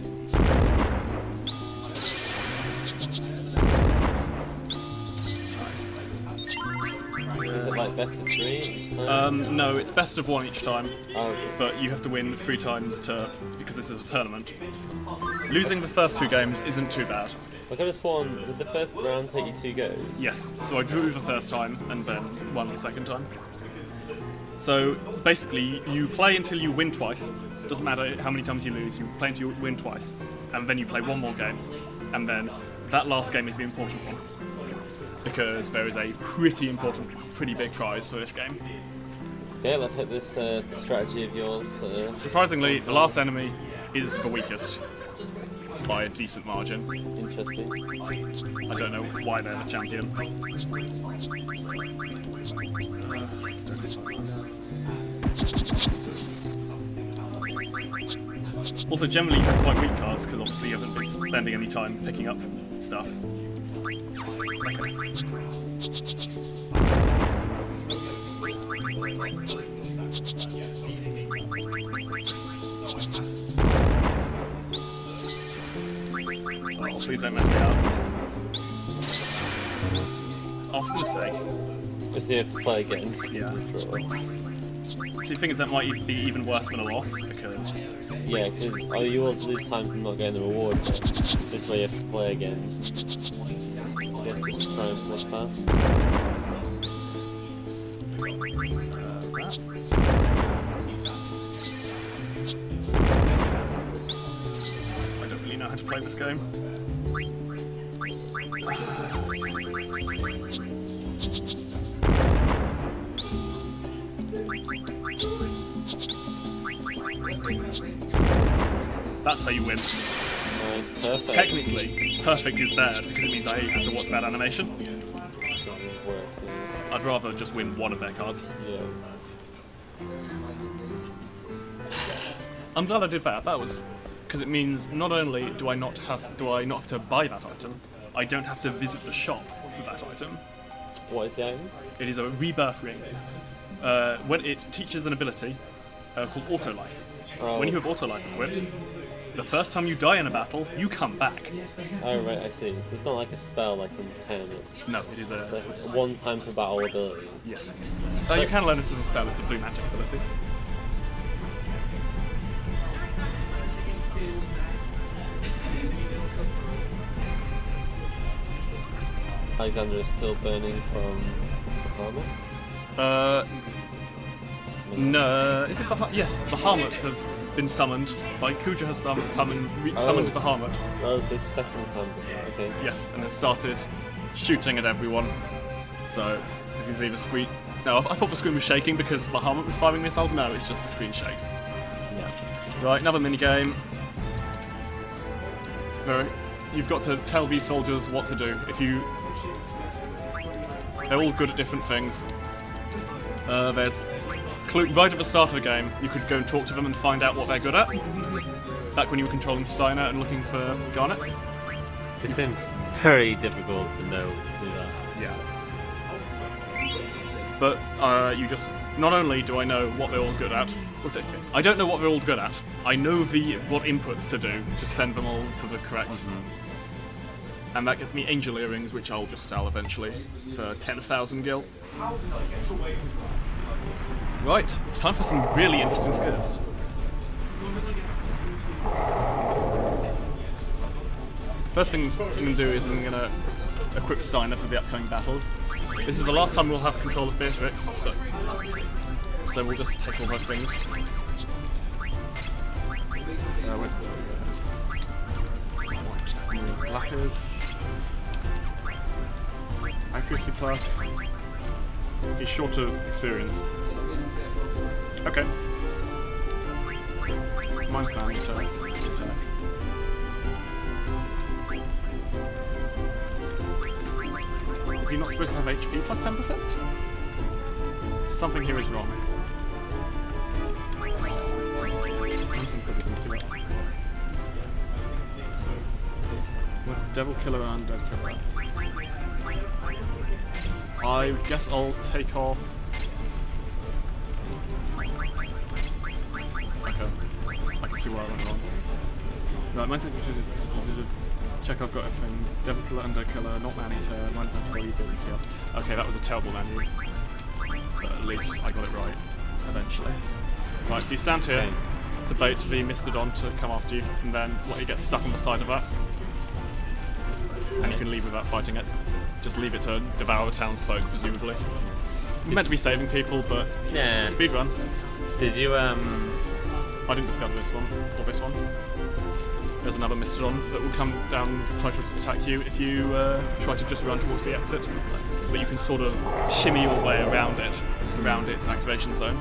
Is it like best of 3 each time? No, it's best of 1 each time, Oh, okay. but you have to win 3 times because this is a tournament. Losing the first 2 games isn't too bad. I could have sworn, did the first round take you 2 goes? Yes, so I drew the first time and then won the second time. So basically, you play until you win twice. Doesn't matter how many times you lose, you play until you win twice, and then you play 1 more game, and then that last game is the important one, because there is a pretty big prize for this game. Okay, let's hope this strategy of yours. Surprisingly, the last enemy is the weakest by a decent margin. Interesting. I don't know why they're the champion. Also, generally you have quite weak cards because obviously you haven't been spending any time picking up stuff. Oh, please don't mess me up. Oh, for goodness sake. Because you have to play again. Yeah. See, the thing is that might be even worse than a loss, because... Yeah, because you will lose time from not getting the reward, but this way you have to play again. I guess just try and play fast. I don't really know how to play this game. That's how you win. Perfect. Technically, perfect is bad because it means I have to watch bad animation. I'd rather just win one of their cards. Yeah. I'm glad I did that. That was because it means not only do I not have to buy that item, I don't have to visit the shop for that item. What is the item? It is a rebirth ring. When it teaches an ability called Auto Life. Oh. When you have Auto Life equipped, the first time you die in a battle, you come back. Oh right, I see. So it's not like a spell like in 10. No, it is It's a... like a one-time per battle ability. Yes. You can learn it as a spell, it's a blue magic ability. Alexander is still burning from Bahamut? No, is it Bahamut? Yes, Bahamut has been summoned. Like Kuja has come and summoned Bahamut. Oh, it's his second time. Okay. Yes, and has started shooting at everyone. So this is either screen. No, I thought the screen was shaking because Bahamut was firing missiles. No, it's just the screen shakes. Yeah. Right, another mini game. You've got to tell these soldiers what to do. They're all good at different things. There's right at the start of the game, you could go and talk to them and find out what they're good at. Back when you were controlling Steiner and looking for Garnet. It seems very difficult to know to do that. Yeah. but you just... Not only do I know what they're all good at, I don't know what they're all good at. I know what inputs to do to send them all to the correct... And that gets me angel earrings, which I'll just sell eventually for 10,000 gil. Right, it's time for some really interesting skills. First thing I'm going to do is I'm going to equip Steiner for the upcoming battles. This is the last time we'll have control of Beatrix, so we'll just take all those things. Where's Blackers? Accuracy plus. He's short of experience. Okay. Mine's man to Is he not supposed to have HP plus 10%? Something here is wrong. Devil Killer and Undead Killer. I guess I'll take off... Okay. I can see where I went wrong. Right, mine's... Check I've got everything. Devil Killer, Undead Killer, not Man-Eater, mine's Antibody, Okay, that was a terrible menu. But at least I got it right, eventually. Right, so you stand here to bait the Mistodon to come after you, and then let you get stuck on the side of that. And you can leave without fighting it. Just leave it to devour the townsfolk, presumably. You're meant to be saving people, but speedrun. Did you I didn't discover this one, or this one. There's another Mistodon that will come down and try to attack you if you try to just run towards the exit. But you can sort of shimmy your way around it, around its activation zone.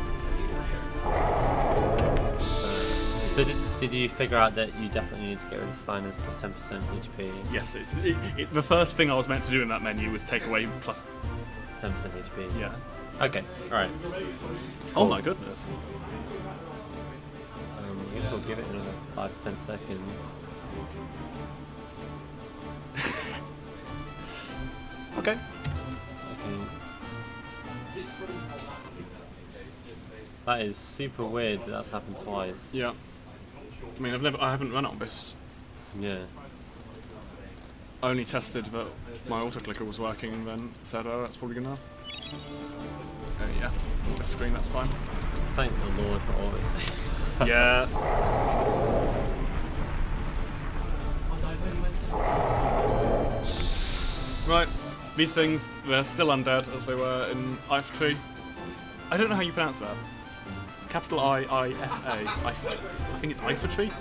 So did you figure out that you definitely need to get rid of Steiner's plus 10% HP? Yes, the first thing I was meant to do in that menu was take away plus 10% HP? Yeah. Okay, alright. Oh my goodness. I guess we'll give it another 5 to 10 seconds. Okay. That is super weird that that's happened twice. Yeah. I mean, I haven't run it on this. Yeah. I only tested that my auto-clicker was working and then said, oh, that's probably good enough. Yeah, on this screen, that's fine. Thank the Lord for all this. Yeah. Right, these things, they're still undead as they were in Ifa Tree. I don't know how you pronounce that. Capital I-I-F-A. I think it's Ifa Tree?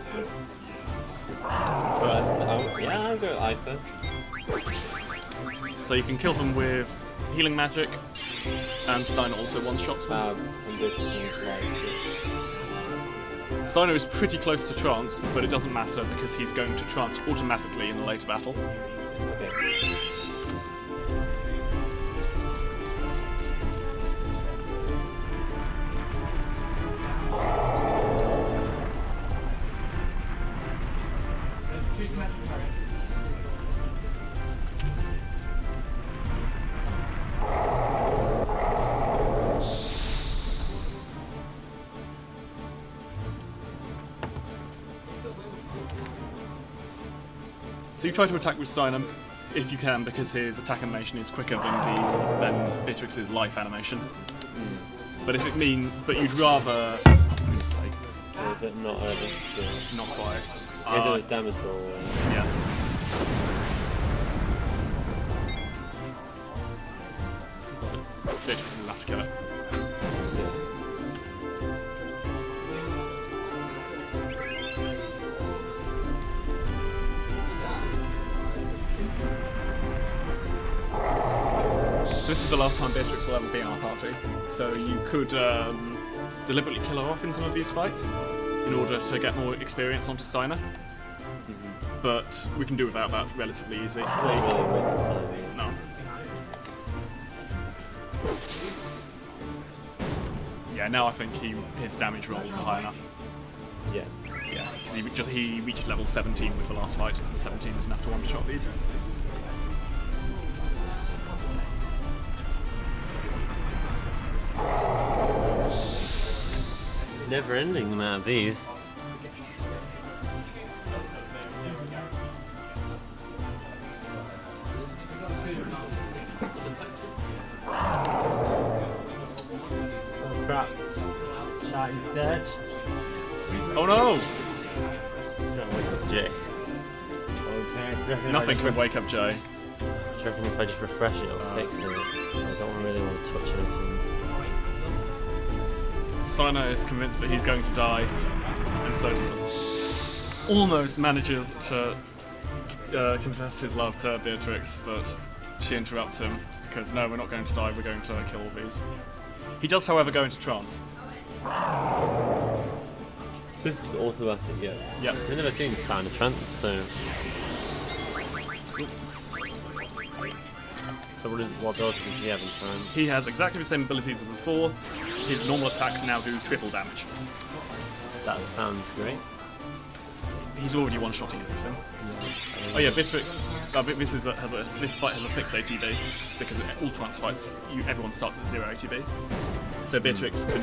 Yeah, I'll go with Ifa. So you can kill them with healing magic, and Steiner also one-shots them. And this is like... Steiner is pretty close to trance, but it doesn't matter because he's going to trance automatically in the later battle. Okay. There's 2 symmetric turrets. So you try to attack with Steiner if you can, because his attack animation is quicker than Beatrix's life animation. But if it but you'd rather, for goodness sake. Or is it not skill? Not quite. If it was damage roll. Yeah. Beatrix will have to kill it. So this is the last time Beatrix will ever be in our party. So you could deliberately kill her off in some of these fights in order to get more experience onto Steiner. But we can do without that relatively easy. No. Yeah, now I think his damage rolls are high enough. Yeah. Yeah, because he reached level 17 with the last fight, and 17 is enough to one-shot these. never-ending amount of these. Oh crap! Chat is dead. Oh no! Don't wake up Jay. Nothing can wake up Jay. Do you reckon if I just refresh it, it'll fix it? I don't really want to touch anything. Steiner is convinced that he's going to die, and so just almost manages to confess his love to Beatrix, but she interrupts him because no, we're not going to die, we're going to kill all these. He does, however, go into trance. This is automatic, yeah. Yep. I've never seen this kind of trance, so. So what abilities does he have in time? He has exactly the same abilities as before. His normal attacks now do triple damage. That sounds great. He's already one-shotting everything. Yeah. Oh yeah, Beatrix. This fight has a fixed ATB because all trance fights, everyone starts at 0 ATB. So Beatrix can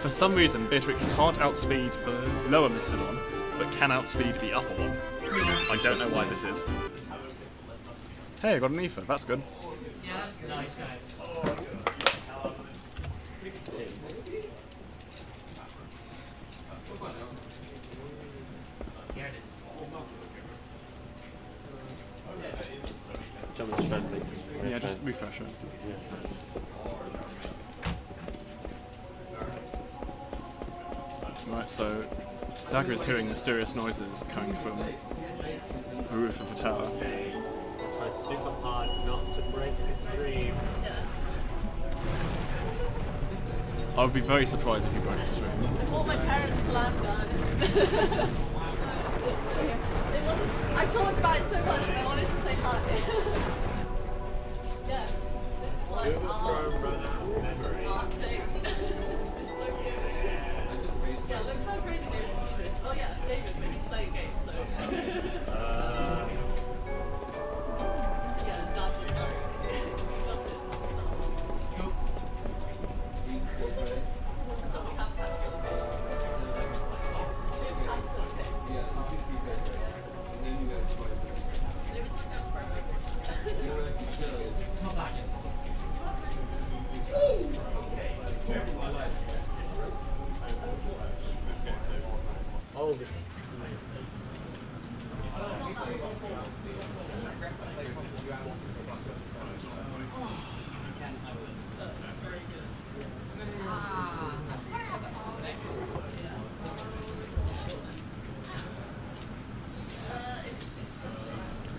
for some reason Beatrix can't outspeed the lower Mastodon, but can outspeed the upper one. I don't know why this is. Hey, I got an Aether. That's good. Yeah, nice guys. Here it is. Jump and strength fix. Yeah, just refresh it. Right, so Dagger is hearing mysterious noises coming from the roof of the tower. Try super hard not to break the stream. I would be very surprised if you broke the stream. I want my parents to land, guys. I've talked about it so much and I wanted to say hi. Yeah, this is like our thing. It's so cute. Yeah, look how crazy David is this. Oh yeah, David, but he's playing games, so. Yeah, Dad's in there. Loved it. So we have practical opinion. We have practical opinion. Not that yet. Oh,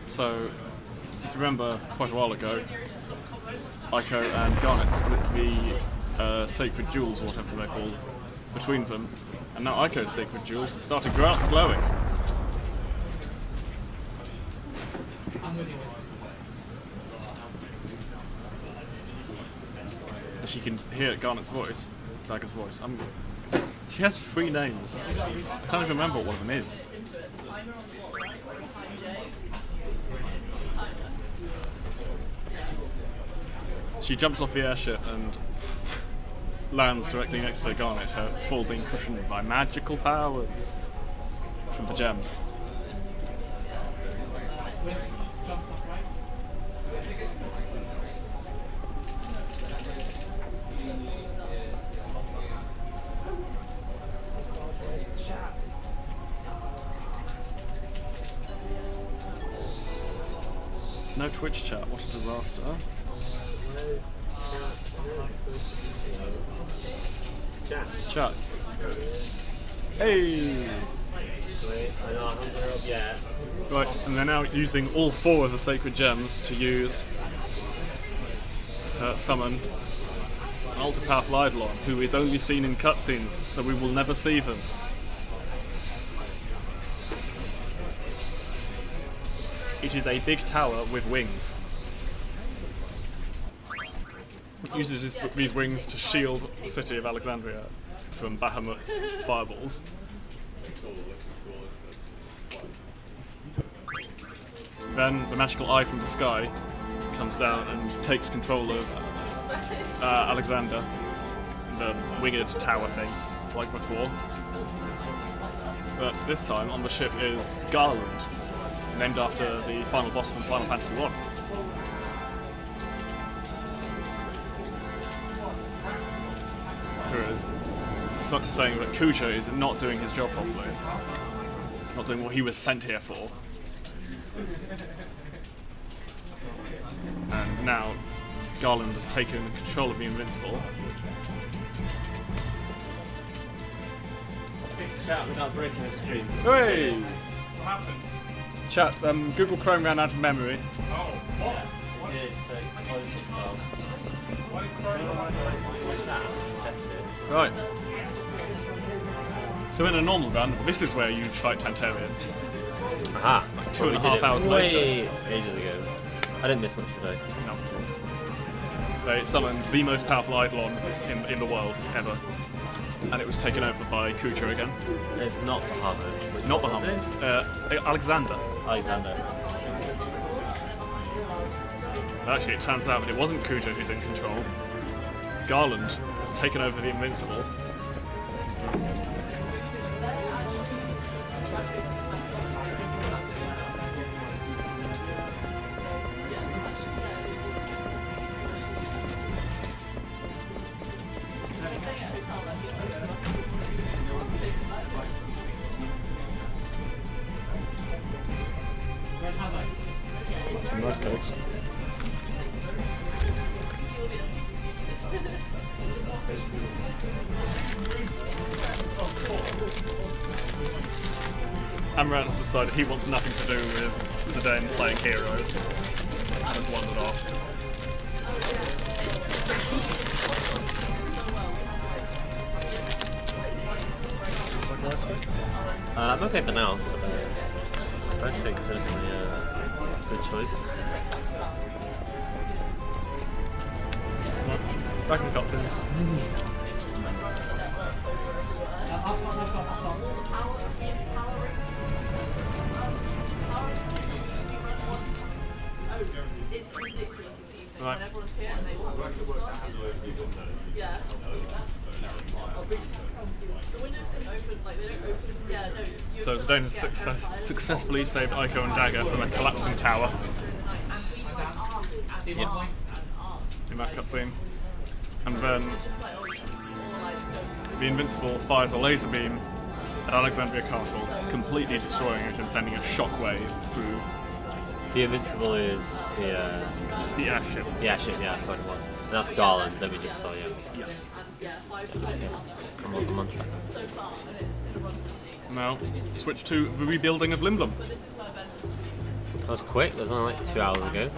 So, if you remember quite a while ago, Ico and Garnet split the sacred jewels, or whatever they're called, between them, and now Ico's sacred jewels have started glowing. I'm with you. As you can hear Garnet's voice, Dagger's voice. She has 3 names. I can't even remember what one of them is. Timer on the wall, right? Right behind Jay. She jumps off the airship and lands directly next to Garnet, her fall being cushioned by magical powers from the gems. Winston, jump off right. No Twitch chat, what a disaster. Chat. Hey! wait, I know I haven't got her up yet. Right, and they're now using all 4 of the sacred gems to summon an ultra-powerful Eidolon, who is only seen in cutscenes, so we will never see them. It is a big tower with wings. It uses these wings to shield the city of Alexandria from Bahamut's fireballs. Then the magical eye from the sky comes down and takes control of Alexander, the winged tower thing. like before. But this time on the ship is Garland, named after the final boss from Final Fantasy 1. Who is saying that Cujo is not doing his job properly, not doing what he was sent here for. And now Garland has taken control of the Invincible. Chat without breaking the stream. Hooray! What happened? Chat, Google Chrome ran out of memory. Oh, what? Yeah, so close itself. Why did Chrome Test it. Right. So in a normal run, this is where you fight Tantarian. Aha! 2.5 hours later. Ages ago. I didn't miss much today. No. They summoned the most powerful Eidolon in the world ever. And it was taken over by Cujo again. It's not Bahamut. Which Not one was Bahamut. it? Alexander. Alexander. Actually, it turns out that it wasn't Cujo who's in control. Garland has taken over the Invincible. Some nice cakes. Amaranth has decided he wants nothing to do with Zidane playing hero and wandered off. I'm okay for now. Rice cake's certainly a good choice. Back in the cutscenes. It's ridiculous in the evening Right. when everyone's here and they all work the song. Yeah. The windows don't open, like they don't open. Yeah, no. So Zidane has successfully saved Aiko and Dagger from a collapsing tower in that cutscene. And then the Invincible fires a laser beam at Alexandria Castle, completely destroying it and sending a shockwave through The Invincible is the the airship. airship, yeah, I thought it was. And that's Garland that we just saw, yeah. Yes. I'm on track. Now, switch to the rebuilding of Limblum. That was quick, that was only like 2 hours ago.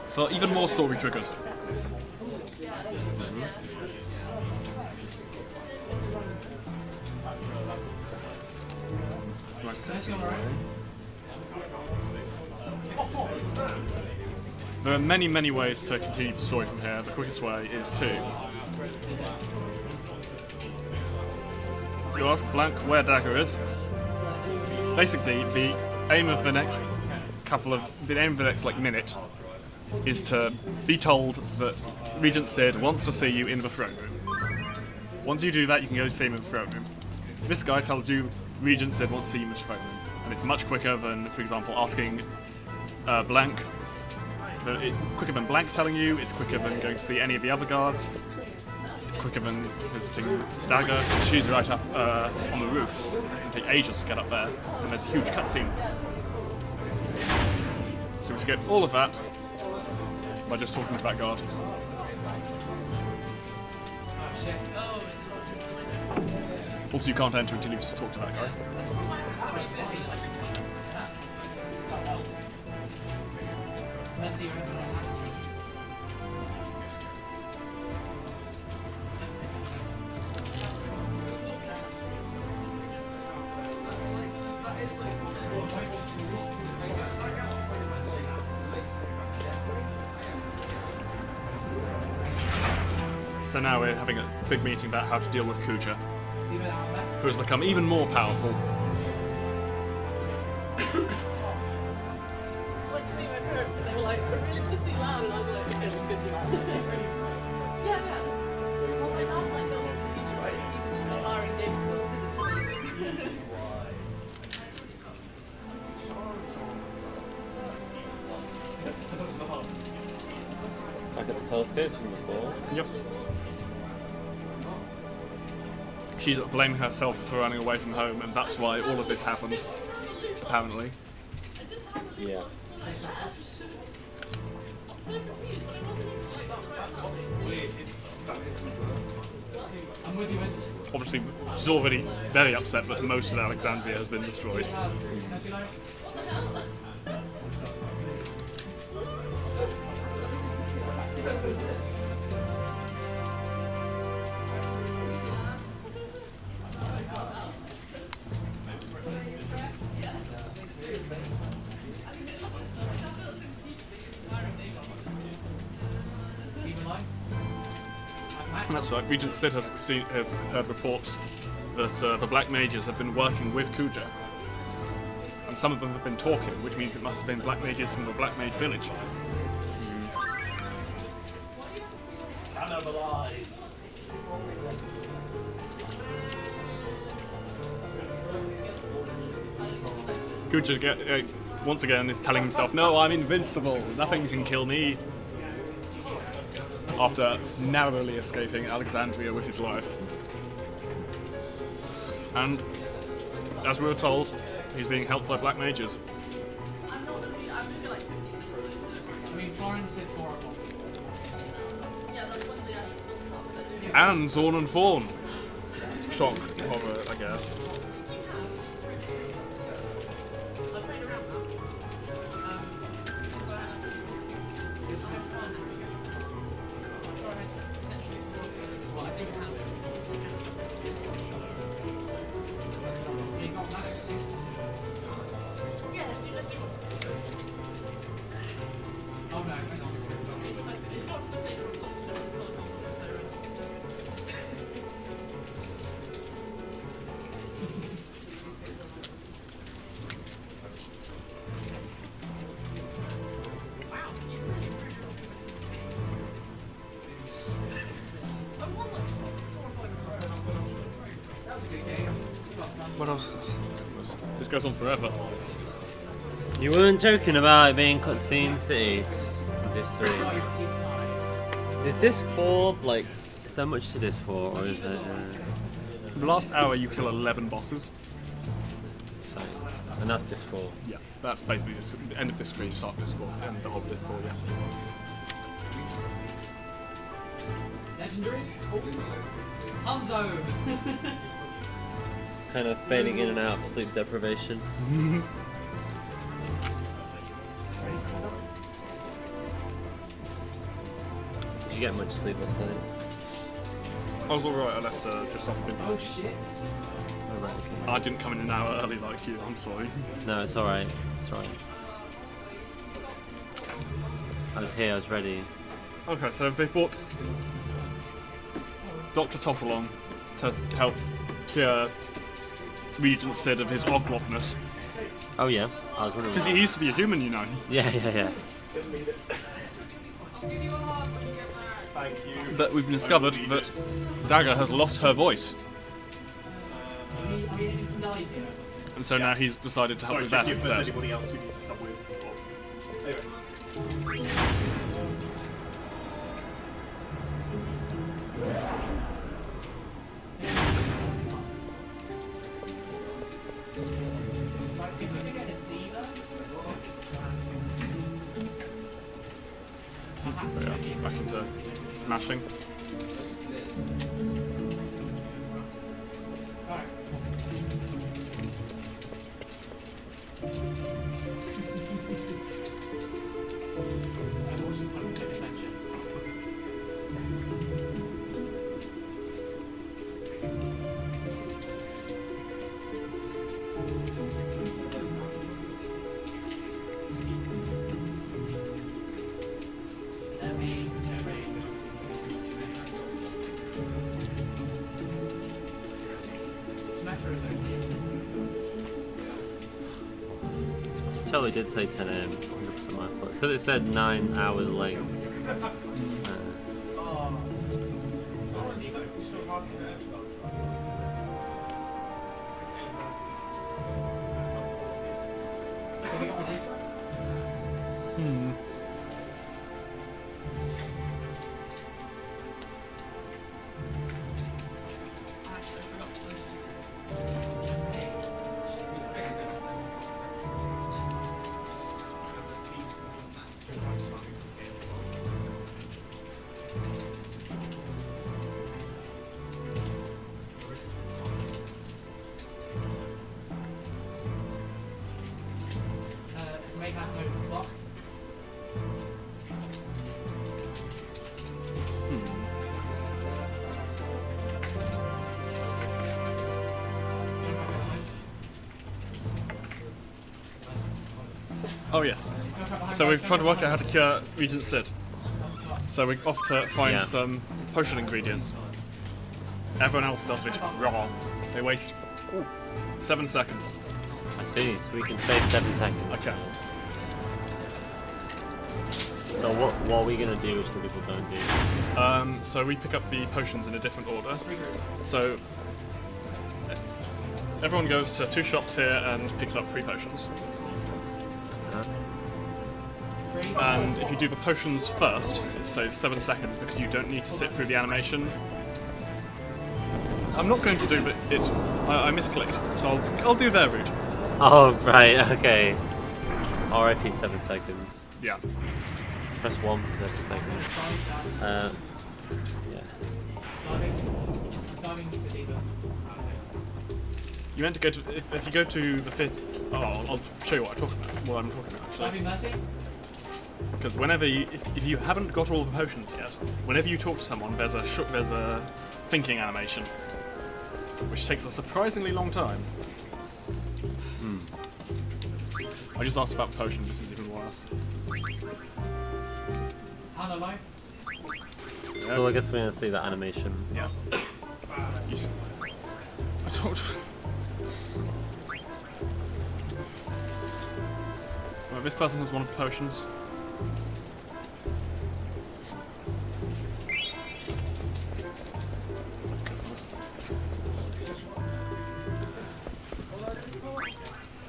For even more story triggers. There are many, many ways to continue the story from here. The quickest way is to you ask Blank where Dagger is. Basically, the aim of the next minute is to be told that Regent Sid wants to see you in the throne room. Once you do that, you can go see him in the throne room. This guy tells you Regent Sid wants to see you in the throne room, and it's much quicker than, for example, asking Blank. It's quicker than Blank telling you, it's quicker than going to see any of the other guards, it's quicker than visiting Dagger. She's right up on the roof. It'll take ages to get up there, and there's a huge cutscene. So we skip all of that by just talking to that guard. Also, you can't enter until you've talked to that guy. So now we're having a big meeting about how to deal with Kuja, who has become even more powerful. Went to meet my parents and they were like, we're really pissing loud, and I was like, okay, let's go do that. Yeah, yeah. Well, my dad like built his computerized, he was just like hiring David's will because it's amazing. Back at the telescope from before. Yep. She's blaming herself for running away from home, and that's why all of this happened, apparently. Yeah. So confused, but it wasn't like that. I'm with you, West. Obviously, she's already very upset that most of Alexandria has been destroyed. That's right. Regent Sid has heard reports that the Black Mages have been working with Kuja. And some of them have been talking, which means it must have been Black Mages from the Black Mage village. Kuja, once again, is telling himself, no, I'm invincible, nothing can kill me. After narrowly escaping Alexandria with his life. And, as we were told, he's being helped by Black Mages. I'm gonna be like 15 minutes later. I mean, Florence said 4 o'clock. Yeah, that's when the actual source part they're doing. And Zorn and Fawn. Shock horror, I guess. I played around that. This was fun. It's what I think it has. Yeah, you got that. Yeah, let's do it. Oh no, hang on. It's not to the same room, it's not to the colours also. What else? This goes on forever. You weren't joking about it being Cutscene City in Disc 3. Is Disc 4, like, is there much to Disc 4, or is it... The last hour you kill 11 bosses. So, and that's Disc 4. Yeah, that's basically the end of Disc 3, start Disc 4, and the whole Disc 4, yeah. Legendary? Hanzo! Kind of fading in and out of sleep deprivation. Did you get much sleep last night? I was alright, I left just off midnight. Oh shit. Oh, right, okay. I didn't come in an hour early like you, I'm sorry. No, it's alright. It's alright. I was here, I was ready. Okay, so they brought Dr. Toff along to help cure Regent Sid of his oglopness. Oh yeah, I was wondering. Because he used to be a human, you know. Yeah. Thank you. But we've discovered that Dagger has lost her voice. Are we anything died here? And so now he's decided to help Sorry, with that check if there's instead. anybody else who needs to come with. Anyway. Like, if we could get a dealer, But yeah, back into mashing. alright. I've always just wanted to pay attention. Smash Bros. totally did say 10 AM. It's 100% my fault. Because it said 9 hours length. Make us know the block. Oh yes. So we've tried to work out how to cure Regent Sid. So we're off to find Yeah. some potion ingredients. Everyone else does this wrong. They waste 7 seconds. I see, so we can save 7 seconds. Okay. So what are we going to do which the people don't do? So we pick up the potions in a different order. So everyone goes to 2 shops here and picks up 3 potions. And if you do the potions first, it stays 7 seconds because you don't need to sit through the animation. I'm not going to do it. I misclicked, so I'll do their route. Oh, right, okay. RIP 7 seconds. Yeah. Press 1 for 7 seconds. Yeah. You meant to go to if you go to the fifth. Oh, I'll show you what I'm talking about. Actually. Diving Mercy? Because whenever if you haven't got all the potions yet, whenever you talk to someone, there's a thinking animation, which takes a surprisingly long time. I just asked about potion. This is even worse. Hana Life? So I guess we're going to see that animation. Yeah. I don't. Well, this person has one of the potions.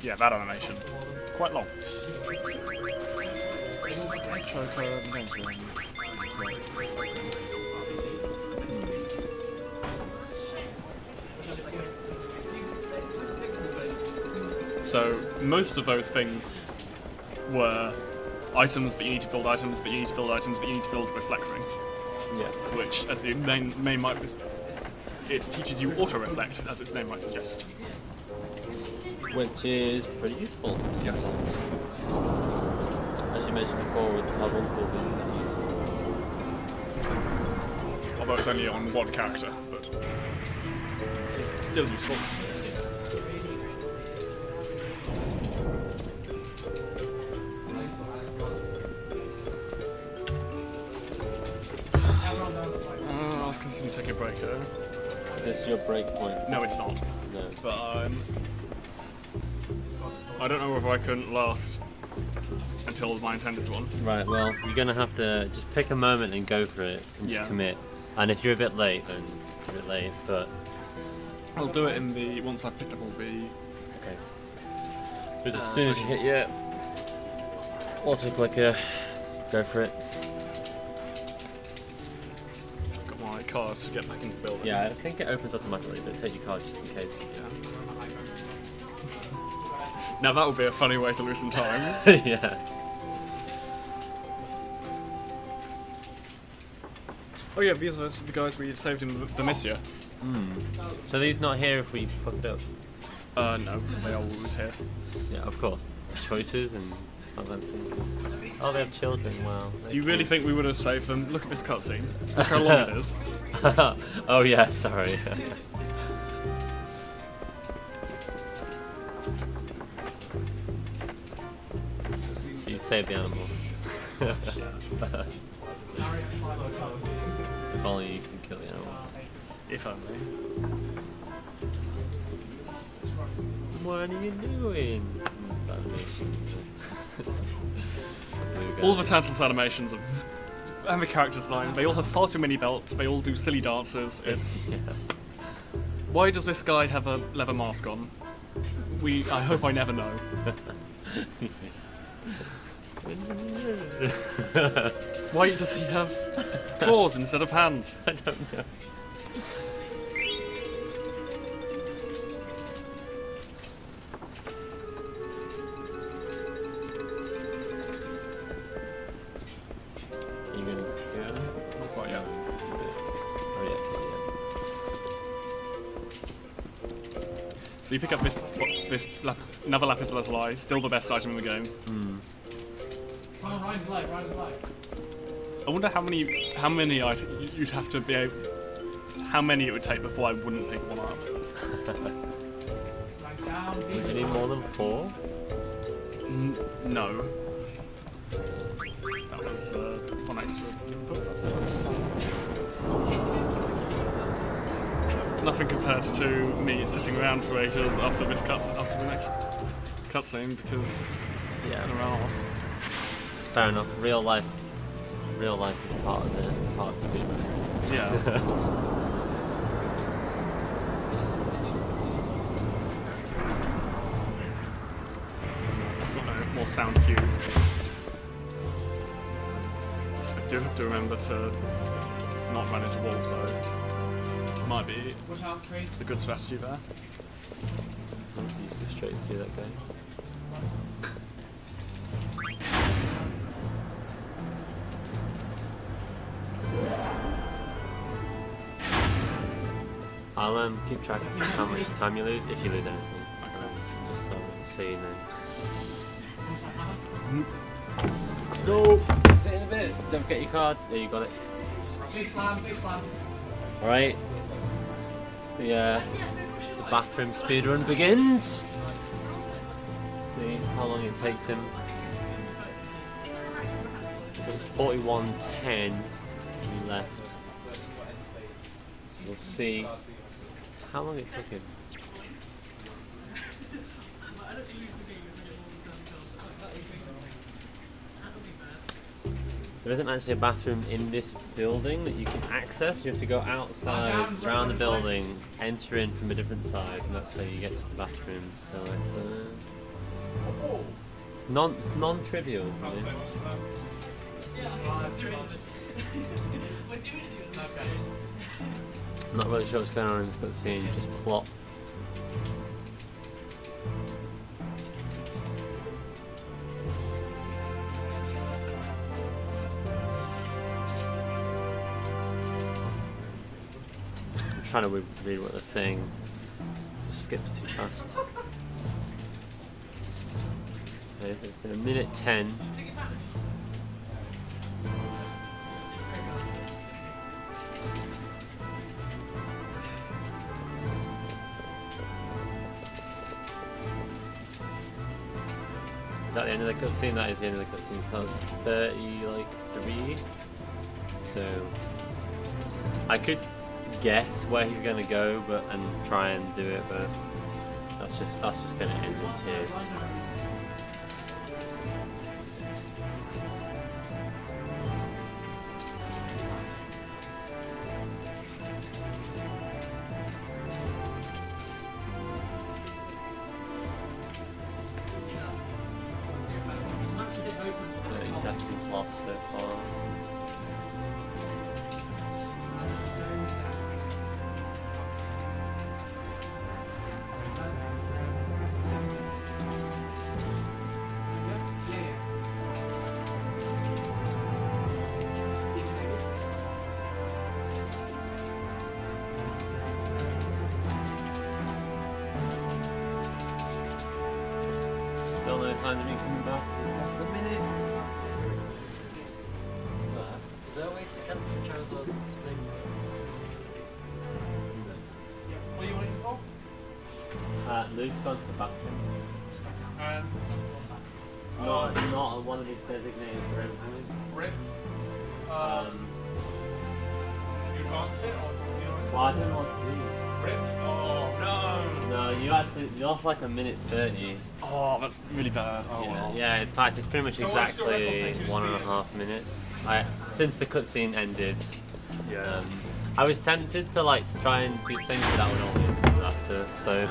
Yeah, that animation. It's quite long. So most of those things were items that you need to build, items that you need to build, items that you need to build reflecting. Yeah. Which, as the name might, it teaches you auto-reflect, as its name might suggest. Which is pretty useful. Yes. As you mentioned before, with Carbuncle being pretty useful. Although it's only on one character, but it's still useful. I'll ask us to take a break here. This is your break point. No, it's not. No. But I don't know whether I can last until my intended one. Right, well, you're going to have to just pick a moment and go for it and just commit. And if you're a bit late, then you're a bit late, but... I'll do it in the... once I've picked up all the... Okay. But as soon as you hit your auto-clicker, go for it. I've got my card to get back into the building. Yeah, I think it opens automatically, but take your card just in case. Yeah. Now that would be a funny way to lose some time. Yeah. Oh yeah, these are the guys we saved in the Missia. So these not here if we fucked up? No, they are always here. Yeah, of course. Choices and fancy. Oh, they have children, wow. Do you really think we would have saved them? Look at this cutscene. Look how long it is. Oh yeah, sorry. So you saved the animal. If only you can kill the animals. If only. What are you doing? All the Tantalus animations and the character design, they all have far too many belts, they all do silly dances. It's... Why does this guy have a leather mask on? I hope I never know. Why does he have claws instead of hands? I don't know. You gonna go? Not quite yet. Oh yeah. So you pick up another lapis lazuli, still the best item in the game. Come on, Ryan's live, Ryan's live. I wonder how many you'd have to be able, how many it would take before I wouldn't pick one up. Ryan's down, Do you need more than 4? No. That was one extra input. That's nice. Nothing compared to me sitting around for ages after the next cutscene because Yeah. I'm gonna run off. It's fair enough. Real life is part of the speed. Yeah. More sound cues. I do have to remember to not run into walls though. Might be Watch out, Creed. a good strategy there. You just go straight through that guy. I'll keep track of how much time you lose, if you lose anything. Just so you know. No! See you in a bit. Don't forget your card. There, you got it. Big slam, big slam. Alright. The bathroom speedrun begins. See how long it takes him. It was 41:10 left. So we'll see how long it took him. There isn't actually a bathroom in this building that you can access. You have to go outside, round the building, enter in from a different side, and that's how you get to the bathroom. So it's non-trivial. Really. I'm not really sure what's going on in this cutscene. Just plot. Trying to read what they're saying. Just skips too fast. Okay, so it's been 1:10. Is that the end of the cutscene? That is the end of the cutscene. So that was 33. So I could guess where he's gonna go, and try and do it, but that's just gonna end in tears. Seconds lost so far. Still no signs of me coming back. We've lost a minute. Is there a way to cancel Charizard's thing? What are you waiting for? Luke's gone to the bathroom. Um, Not on one of his designated room points. Rip. You can't sit or you know. Well, I don't know what to do. Rip. Oh no! No, you lost like a minute 30. Oh, that's really bad. Oh, Yeah, well. yeah, in fact, it's pretty much So what's your record exactly pace? 1.5 minutes. Since the cutscene ended, Yeah. I was tempted to like try and do things, but that would only be a disaster. So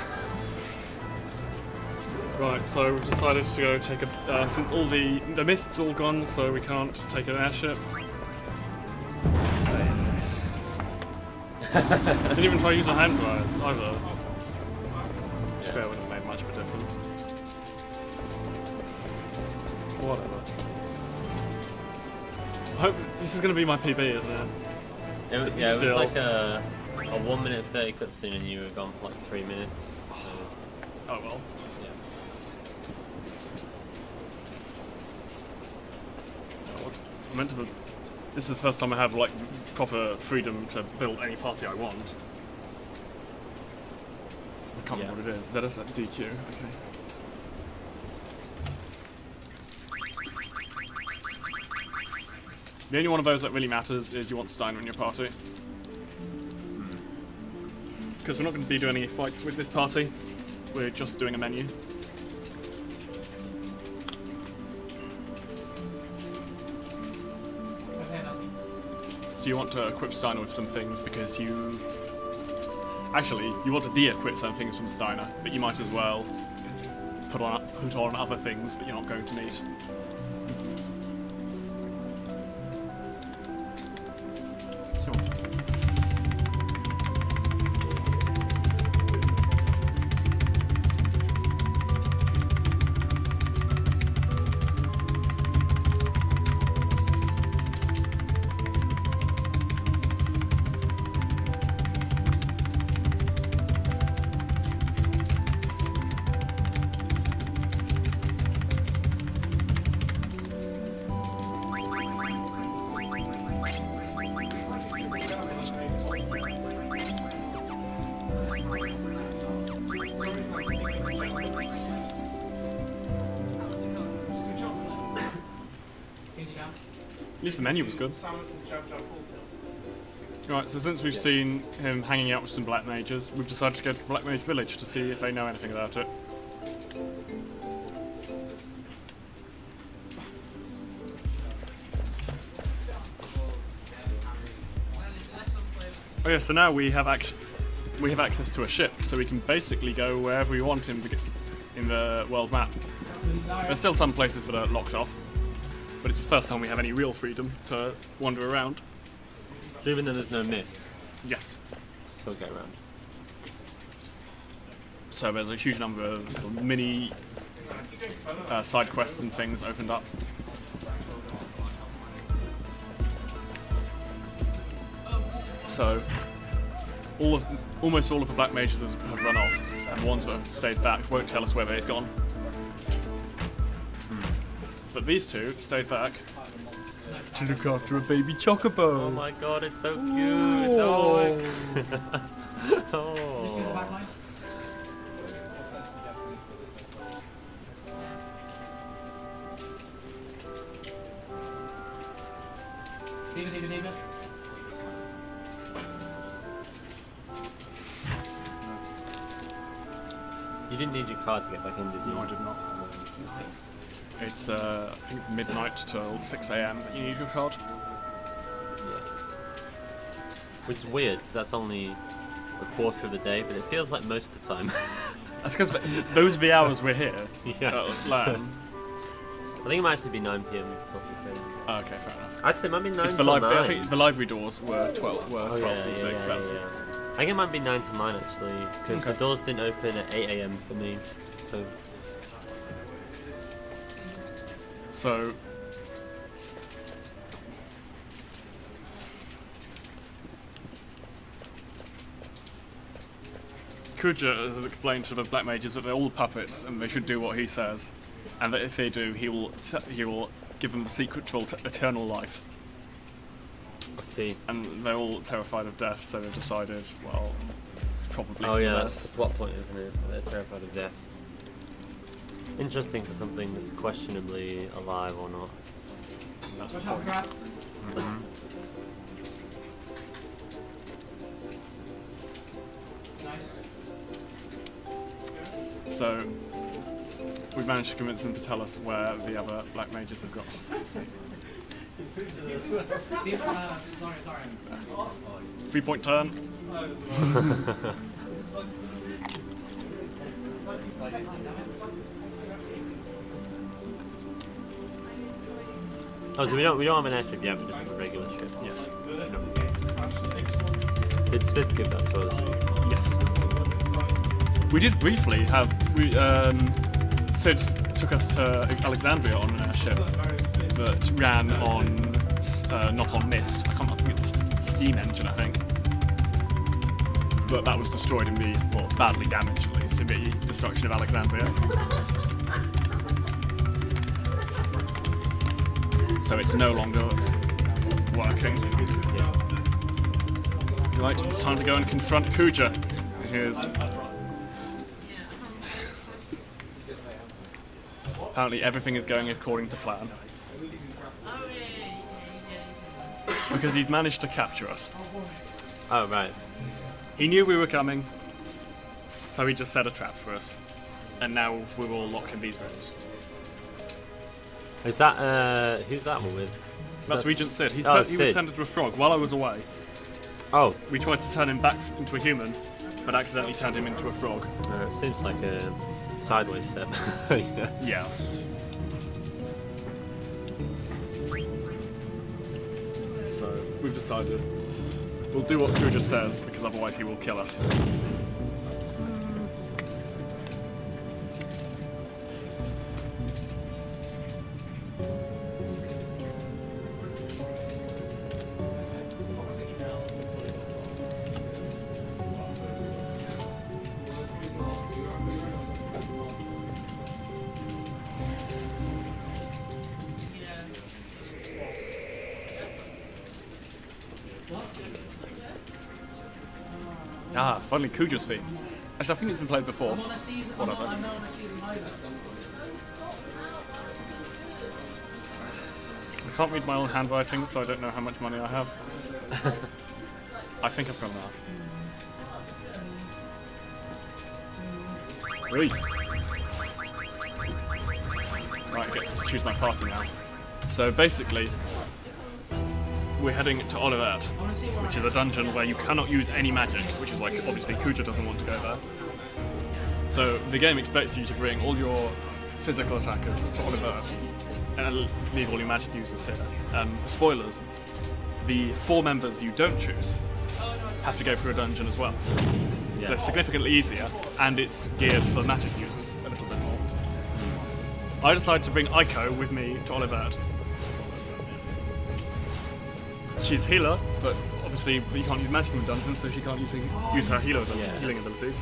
Right, so we've decided to go take a. Since all the mist's all gone, so we can't take an airship. I didn't even try to use a hand grenades either. Which fair wouldn't have made much of a difference. Whatever. I hope this is going to be my PB, isn't it? it was Still. like a 1 minute 30 cutscene, and you were gone for like 3 minutes. So Oh well. yeah. I'm meant to. This is the first time I have like proper freedom to build any party I want. I can't remember what it is. ZS at DQ. Okay. The only one of those that really matters is you want Steiner in your party. Because we're not going to be doing any fights with this party. We're just doing a menu. So you want to equip Steiner with some things because you... Actually, you want to de-equip some things from Steiner, but you might as well put on other things that you're not going to need. Sure. At least the menu was good. Samus's jab jab full tilt. Right, so since we've seen him hanging out with some Black Mages, we've decided to go to Black Mage Village to see if they know anything about it. Oh yeah, so now we have access to a ship, so we can basically go wherever we want in the world map. There's still some places that are locked off, but it's the first time we have any real freedom to wander around. So even though there's no mist, Yes. still get around. So there's a huge number of mini side quests and things opened up. So almost all of the Black Mages have run off, and the ones that have stayed back won't tell us where they've gone. But these two stayed back to look after a baby chocobo. Oh my god, it's so cute! Oh. Oh. David. You didn't need your card to get back in, did you? No, I did not. It's I think it's midnight till 6 AM that you need your card. Which is weird, because that's only a quarter of the day, but it feels like most of the time. That's because those are the hours we're here. Yeah. At LAN. I think it might actually be 9 PM till 6 AM. Oh, okay, fair enough. Actually, it might be 9 It's the till library. 9. I think the library doors were 12. Were Oh, 12 yeah, till 6. yeah, That's yeah. I think it might be 9 to 9 actually, because Okay. the doors didn't open at 8 AM for me. so. Kuja has explained to the Black Mages that they're all puppets and they should do what he says, and that if they do, he will give them the secret to eternal life. I see. And they're all terrified of death, so they've decided, well, it's probably. Oh for yeah, the that's best. the plot point, isn't it? They're terrified of death. Interesting for something that's questionably alive or not. That's the point. So we've managed to convince them to tell us where the other black mages have got. Sorry. 3-point turn. Oh, so we don't have an airship yet. We just have a regular ship. Yes. Did Sid give that to us? Yes. We did briefly have. Sid took us to Alexandria on an airship that ran on not on mist. I think it's a steam engine. I think. But that was destroyed in the, well, badly damaged at least, in the destruction of Alexandria. So it's no longer working. Right, it's time to go and confront Kuja. Here's... Apparently everything is going according to plan. Because he's managed to capture us. Oh, right. He knew we were coming, so he just set a trap for us. And now we're all locked in these rooms. Is that, who's that one with? That's Regent Sid. He was Sid. turned into a frog while I was away. Oh. We tried to turn him back into a human, but accidentally turned him into a frog. It seems like a sideways step. Yeah. So, we've decided we'll do what Kuja says, because otherwise he will kill us. Ah, finally Kuja's theme. Actually, I think it's been played before. Whatever. I can't read my own handwriting, so I don't know how much money I have. I think I've got enough. Really? Right, I get to choose my party now. So basically, we're heading to Olivet, which is a dungeon where you cannot use any magic, which is like, obviously Kuja doesn't want to go there. So the game expects you to bring all your physical attackers to Olivet and leave all your magic users here. Spoilers, the 4 members you don't choose have to go through a dungeon as well. Yeah. So significantly easier, and it's geared for magic users a little bit more. I decided to bring Aiko with me to Olivet. She's a healer, but obviously you can't use magic in dungeons, so she can't use her healing abilities.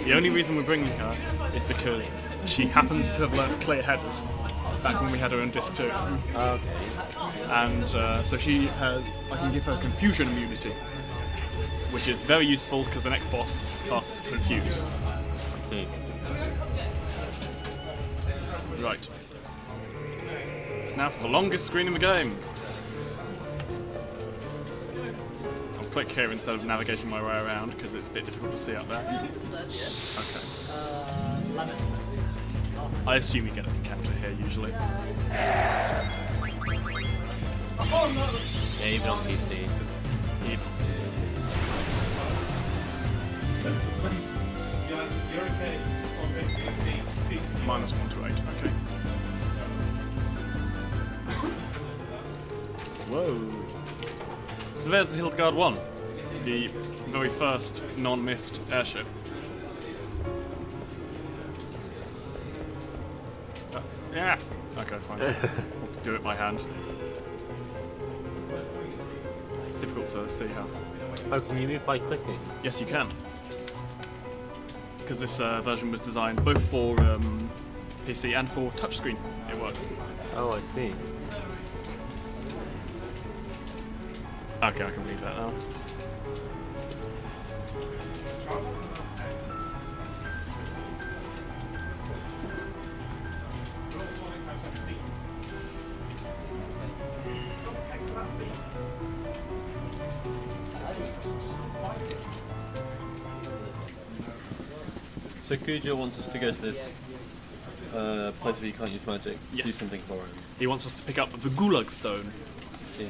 The only reason we're bringing her is because she happens to have learned clear-headed back when we had her in Disc 2. Okay. And so I can give her confusion immunity, which is very useful because the next boss casts Confuse. Okay. Right. Now for the longest screen in the game. I'll click here instead of navigating my way around because it's a bit difficult to see up there. Okay. I assume you get a encounter here usually. Yeah, even on PC. You're okay. -1 to 8, okay. Whoa. So there's the Hildegard 1, the very first non-mist airship. Yeah. Okay, fine. I'll do it by hand. It's difficult to see how. Oh, can you move by clicking? Yes, you can. Because this version was designed both for PC and for touchscreen. It works. Oh, I see. Okay, I can read that now. So Kujo wants us to go to this place where you can't use magic. Yes. Do something for him. He wants us to pick up the Gulag Stone. Let's see.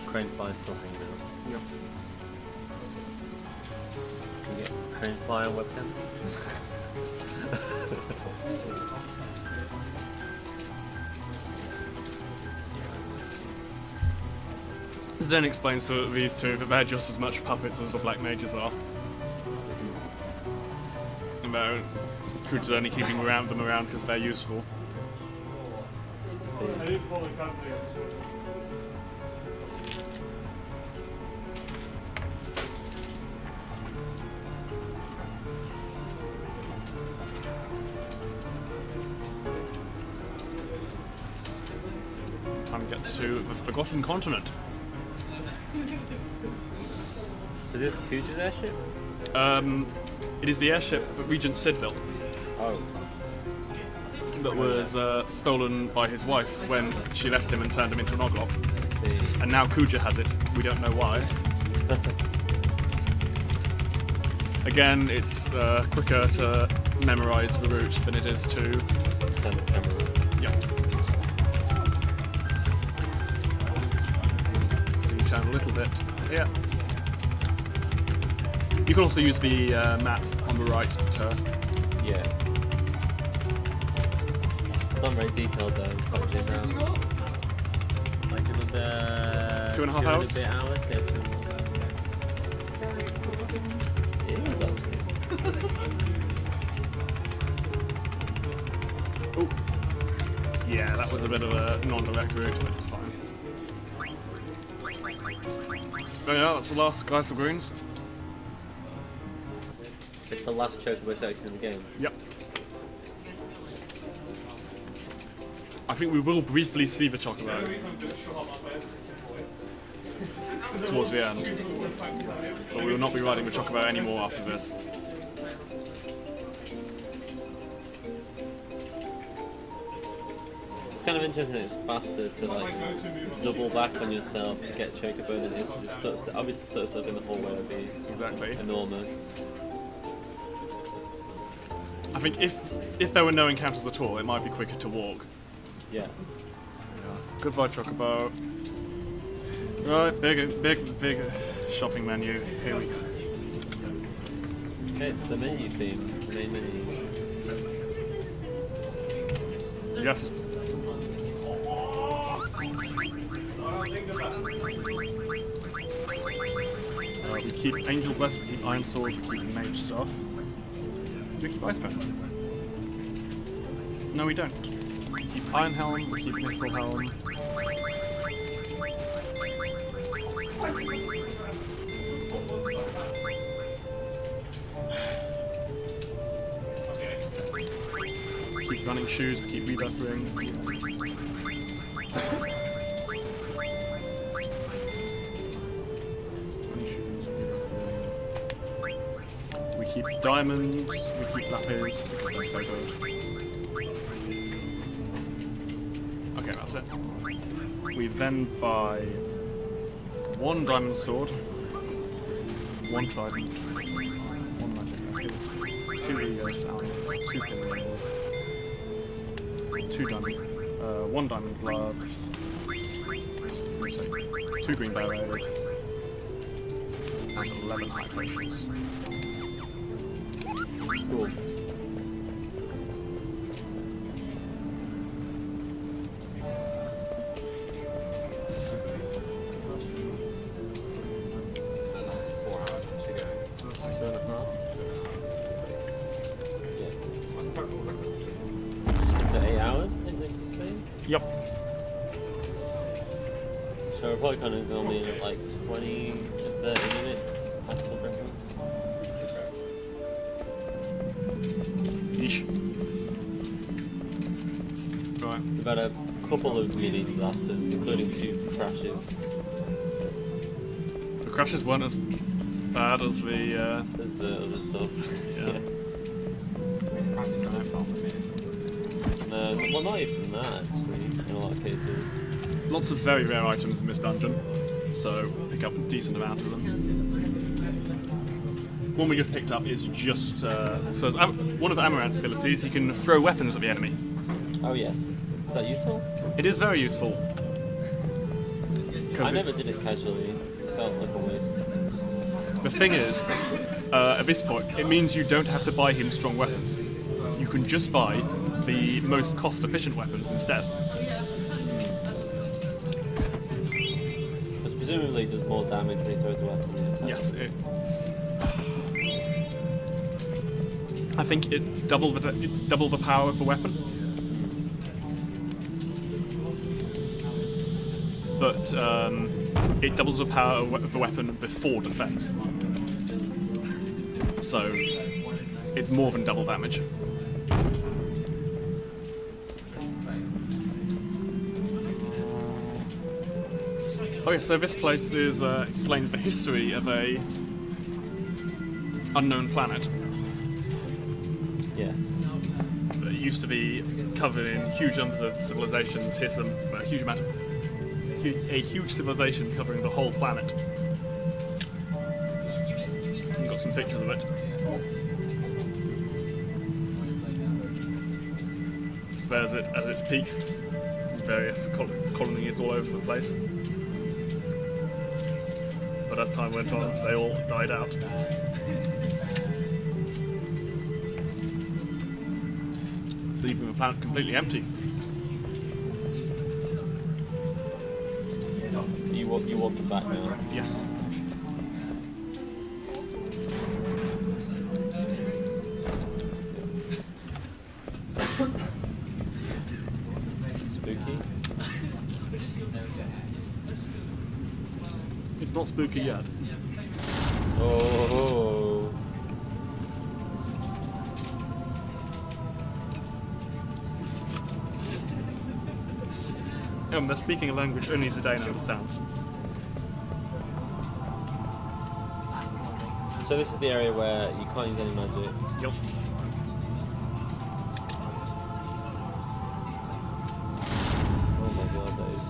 Crane fly is still hanging out. Yep. Can you get crane fly on webcam? Zen explains to these two that they're just as much puppets as the Black Mages are. And they're Kuja's only keeping them around because they're useful. See. Time to get to the Forgotten Continent. So is this Kuja's airship? It is the airship that Regent Sid built Oh. that was stolen by his wife when she left him and turned him into an Oglop. I see. And now Kuja has it. We don't know why. Again, it's quicker to memorize the route than it is to. Turn the camera. Yep. So you turn a little bit. Yeah. You can also use the map on the right to. Yeah. It's not very detailed though. Quite zoom out. Like another 2.5 hours? 2.5 hours. Yeah, 2.5 hours. It is up. Oh. Yeah, that was a bit of a non-direct route, but it's fine. So yeah, that's the last Castle Greens. It's the last chocobo section in the game. Yep. I think we will briefly see the Chocobo towards the end, but we will not be riding the Chocobo anymore after this. It's kind of interesting that it's faster to like double back on yourself to get chocobo than it is to just stuck. Obviously, stuck in the hallway would be Exactly. enormous. I think if there were no encounters at all, it might be quicker to walk. Yeah. Goodbye, Chocobo. Right, big shopping menu. Here we go. Okay, it's the menu theme. The main menu. Yes. We keep Angel Bless, we keep Iron Sword, we keep Mage stuff. Do we keep Ice Pen? No, we don't. We keep Iron Helm, we keep Mithril Helm. We keep Running Shoes, we keep Rebirth Ring. We keep diamonds, we keep lapis, because they're so good. Okay, that's it. We then buy one diamond sword, one trident, one magic apple, 2 Eos, 2 killing labels, 2 diamond, 1 diamond gloves, 2 green berets, and 11 high potions. Cool. Yep. So we're probably kind of going to be in like 20 to 30 minutes past the breakfast. had a couple of mini disasters, including 2 crashes. The crashes weren't as bad as the. There's the other stuff. Yeah. No, well, not even that actually. In a lot of cases. Lots of very rare items in this dungeon, so pick up a decent amount of them. One we just picked up is just so as one of Amaranth's abilities, he can throw weapons at the enemy. Oh yes. Is that useful? It is very useful. I never did it casually. It felt like a waste. The thing is, at this point, it means you don't have to buy him strong weapons. You can just buy the most cost-efficient weapons instead. Because presumably it does more damage when he throws a weapon than attack. Yes, it's. I think it's double the power of the weapon. But it doubles the power of the weapon before defense. So it's more than double damage. Okay, so this place is explains the history of a unknown planet. Yes. It used to be covered in huge numbers of civilizations, a huge civilization covering the whole planet. I've got some pictures of it. It's there at its peak, various colonies all over the place. But as time went on, they all died out. Leaving the planet completely empty. You want them back now? Yes. Spooky? It's not spooky yet. Oh. They're speaking a language only Zidane understands. So this is the area where you can't use any magic. Yep. Oh my god, that is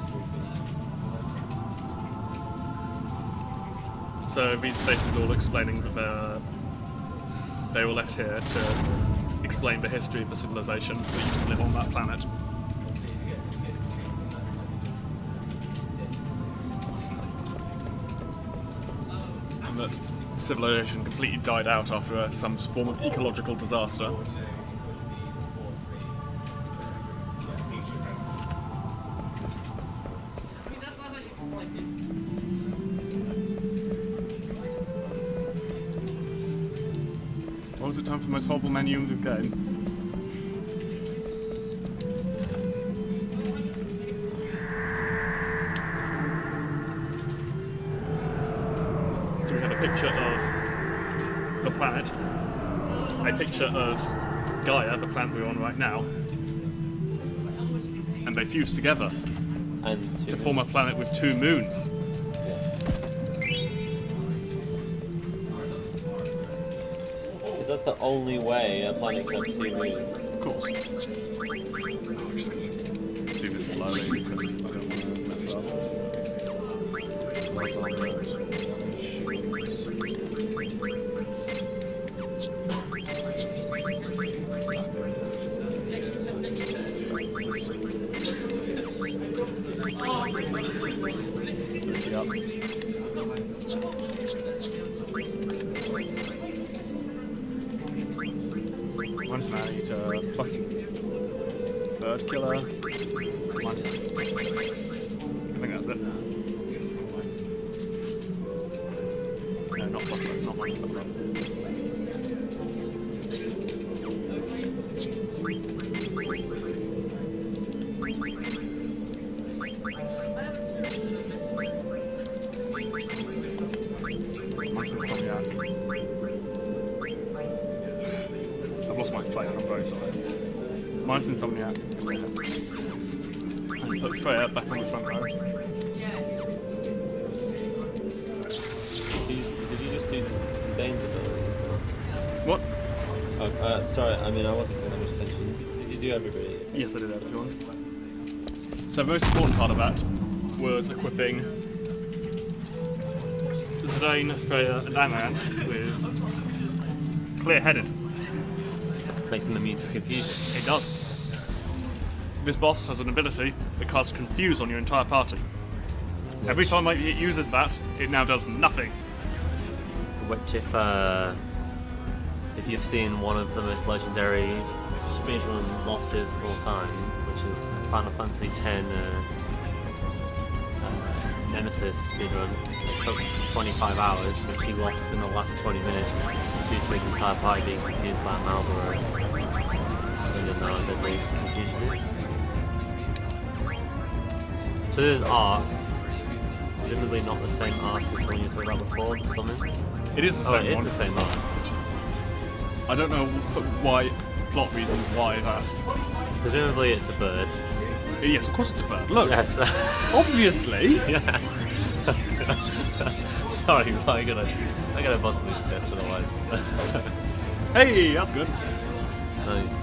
spooky. So these places all explaining that they were left here to explain the history of the civilization that used to live on that planet. And that civilization completely died out after some form of ecological disaster. What was it time for the most horrible menu in the game? So we have a picture of the planet, a picture of Gaia, the planet we're on right now, and they fused together And to form a planet with 2 moons. Because that's the only way a planet can have 2 moons. Of course. I'm just going to do this slowly because I don't want to mess up. One's married to plus bird killer. One. I think that's it. No, not plus bird, not minus bird. Minus insomniac. I've lost my place, I'm very sorry. Minus insomniac. put Freya back on the front row. Did you just do Zidane's abilities? What? Oh, sorry, I mean, I wasn't paying that much attention. Did you do everybody? Yes, I did everyone. So the most important part of that was equipping Zidane, Freya, and Amaranth with Clear-Headed. Makes them immune to confusion. It does. This boss has an ability that casts Confuse on your entire party. Every time it uses that, it now does nothing. Which, if you've seen one of the most legendary speedrun losses of all time, which is Final Fantasy X Nemesis speedrun, it took 25 hours, which he lost in the last 20 minutes due to his entire party being confused by Marlborough. I don't know how deadly confusion is. So there's arc, presumably not the same arc as the one you were talking about before, the summon. It is the Oh, same it is one. the same arc. I don't know for plot reasons why that. Presumably it's a bird. Yes, of course it's a bird. Look, Yes. obviously. Yeah. Sorry, but I gotta possibly suggest otherwise. Hey, that's good. Nice.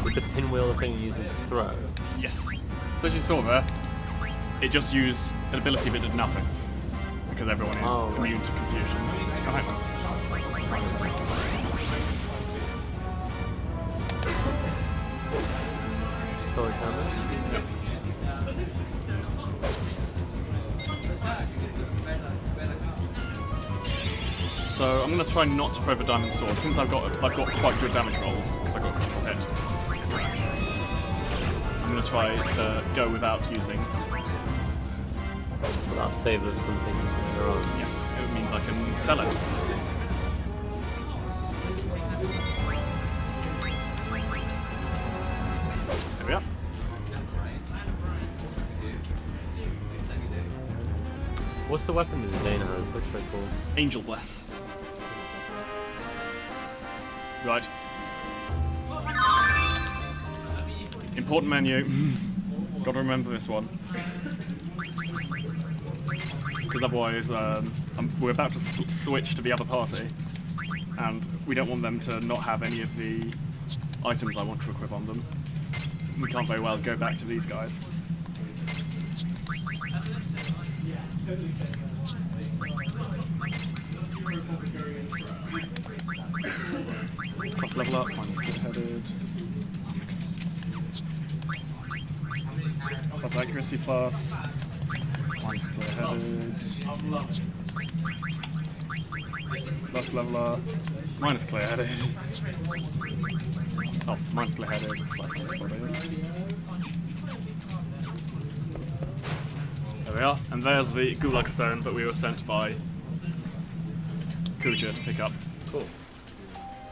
Is the pinwheel the thing you're using to throw? Yes. So as you saw there, it just used an ability that did nothing because everyone is Oh, right. immune to confusion. Oh, hang on. Solid damage? Yep. So I'm going to try not to throw the diamond sword since I've got quite good damage rolls because I got a critical hit. I'm going to try to go without using. Will that save us something later on? Yes, it means I can sell it. There we are. What's the weapon that Dana has? Looks pretty cool. Angel Bless. Right. Important menu. Got to remember this one. Because otherwise, we're about to switch to the other party, and we don't want them to not have any of the items I want to equip on them. We can't very well go back to these guys. Plus level up, minus good-headed. Plus accuracy plus. Minus clear-headed. Plus level up. Minus clear-headed. Oh, minus clear-headed. Plus clear-headed. There we are. And there's the Gulag Stone that we were sent by Kuja to pick up. Cool.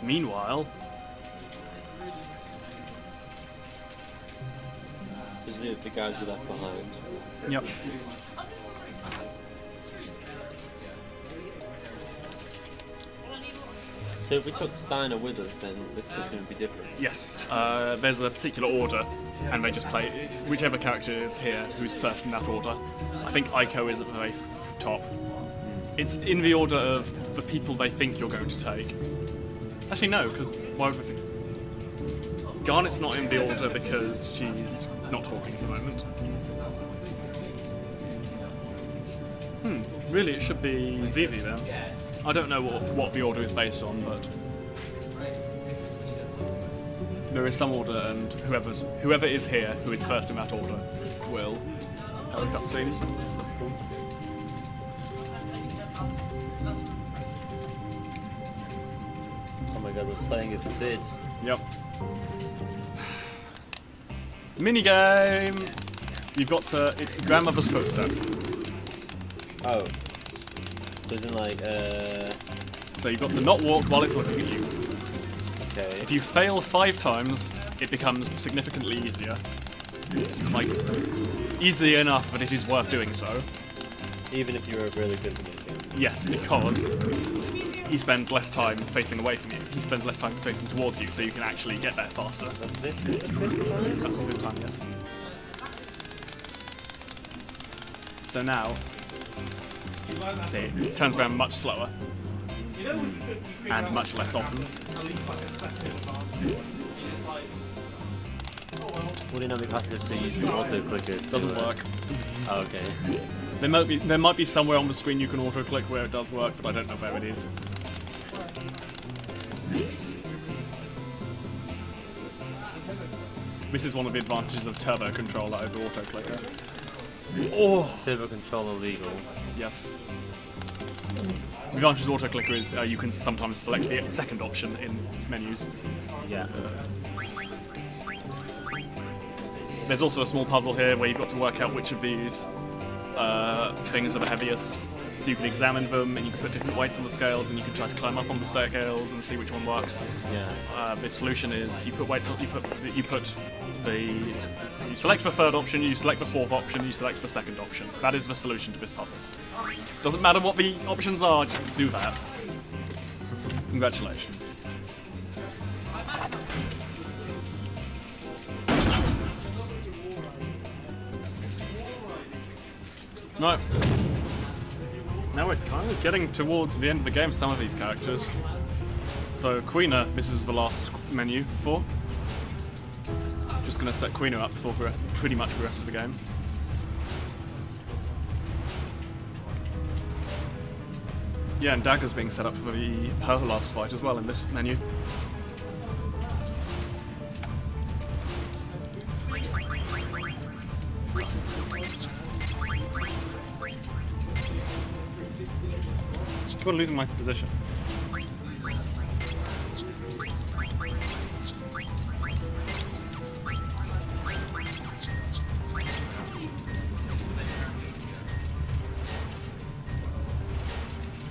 Meanwhile, This is the guys we left behind. yep. So if we took Steiner with us, then this question would be different. Yes, there's a particular order, and they just play. It's whichever character is here who's first in that order. I think Aiko is at the very top. It's in the order of the people they think you're going to take. Actually, no, because why would they think? Garnet's not in the order because she's not talking at the moment. Really, it should be Vivi then. I don't know what the order is based on, but there is some order, and whoever is here who is first in that order will have a cutscene. Oh my god, we're playing as Sid. Yep. Minigame! You've got to. It's grandmother's footsteps. Oh. So isn't like, So you've got to not walk while it's looking at you. okay. If you fail 5 times, it becomes significantly easier. Like, easy enough that it is worth doing so. Even if you're really good at the game. Yes, because he spends less time facing away from you. He spends less time facing towards you, so you can actually get there faster. That's this the fifth time? That's the 5th time, yes. So now, see, it turns around much slower You know when you figure and out much less often. at least like a second advantage, and it's like, oh well. Would it not be passive to use the auto clicker? Doesn't work. Oh, okay. There might be somewhere on the screen you can auto-click where it does work, but I don't know where it is. This is one of the advantages of Turbo Controller over auto-clicker. Oh! Turbo controller legal. Yes. The advantage of auto-clicker is you can sometimes select the second option in menus. Yeah. There's also a small puzzle here where you've got to work out which of these things are the heaviest. So you can examine them, and you can put different weights on the scales, and you can try to climb up on the scales and see which one works. Yeah. The solution is you put weights on. You select the third option, you select the fourth option, you select the second option. That is the solution to this puzzle. Doesn't matter what the options are, just do that. Congratulations. No. Now we're kind of getting towards the end of the game for some of these characters. So Queener, this is the last menu for. Just going to set Queener up for pretty much the rest of the game. Yeah, and Dagger's being set up for her last fight as well in this menu. I'm losing my position.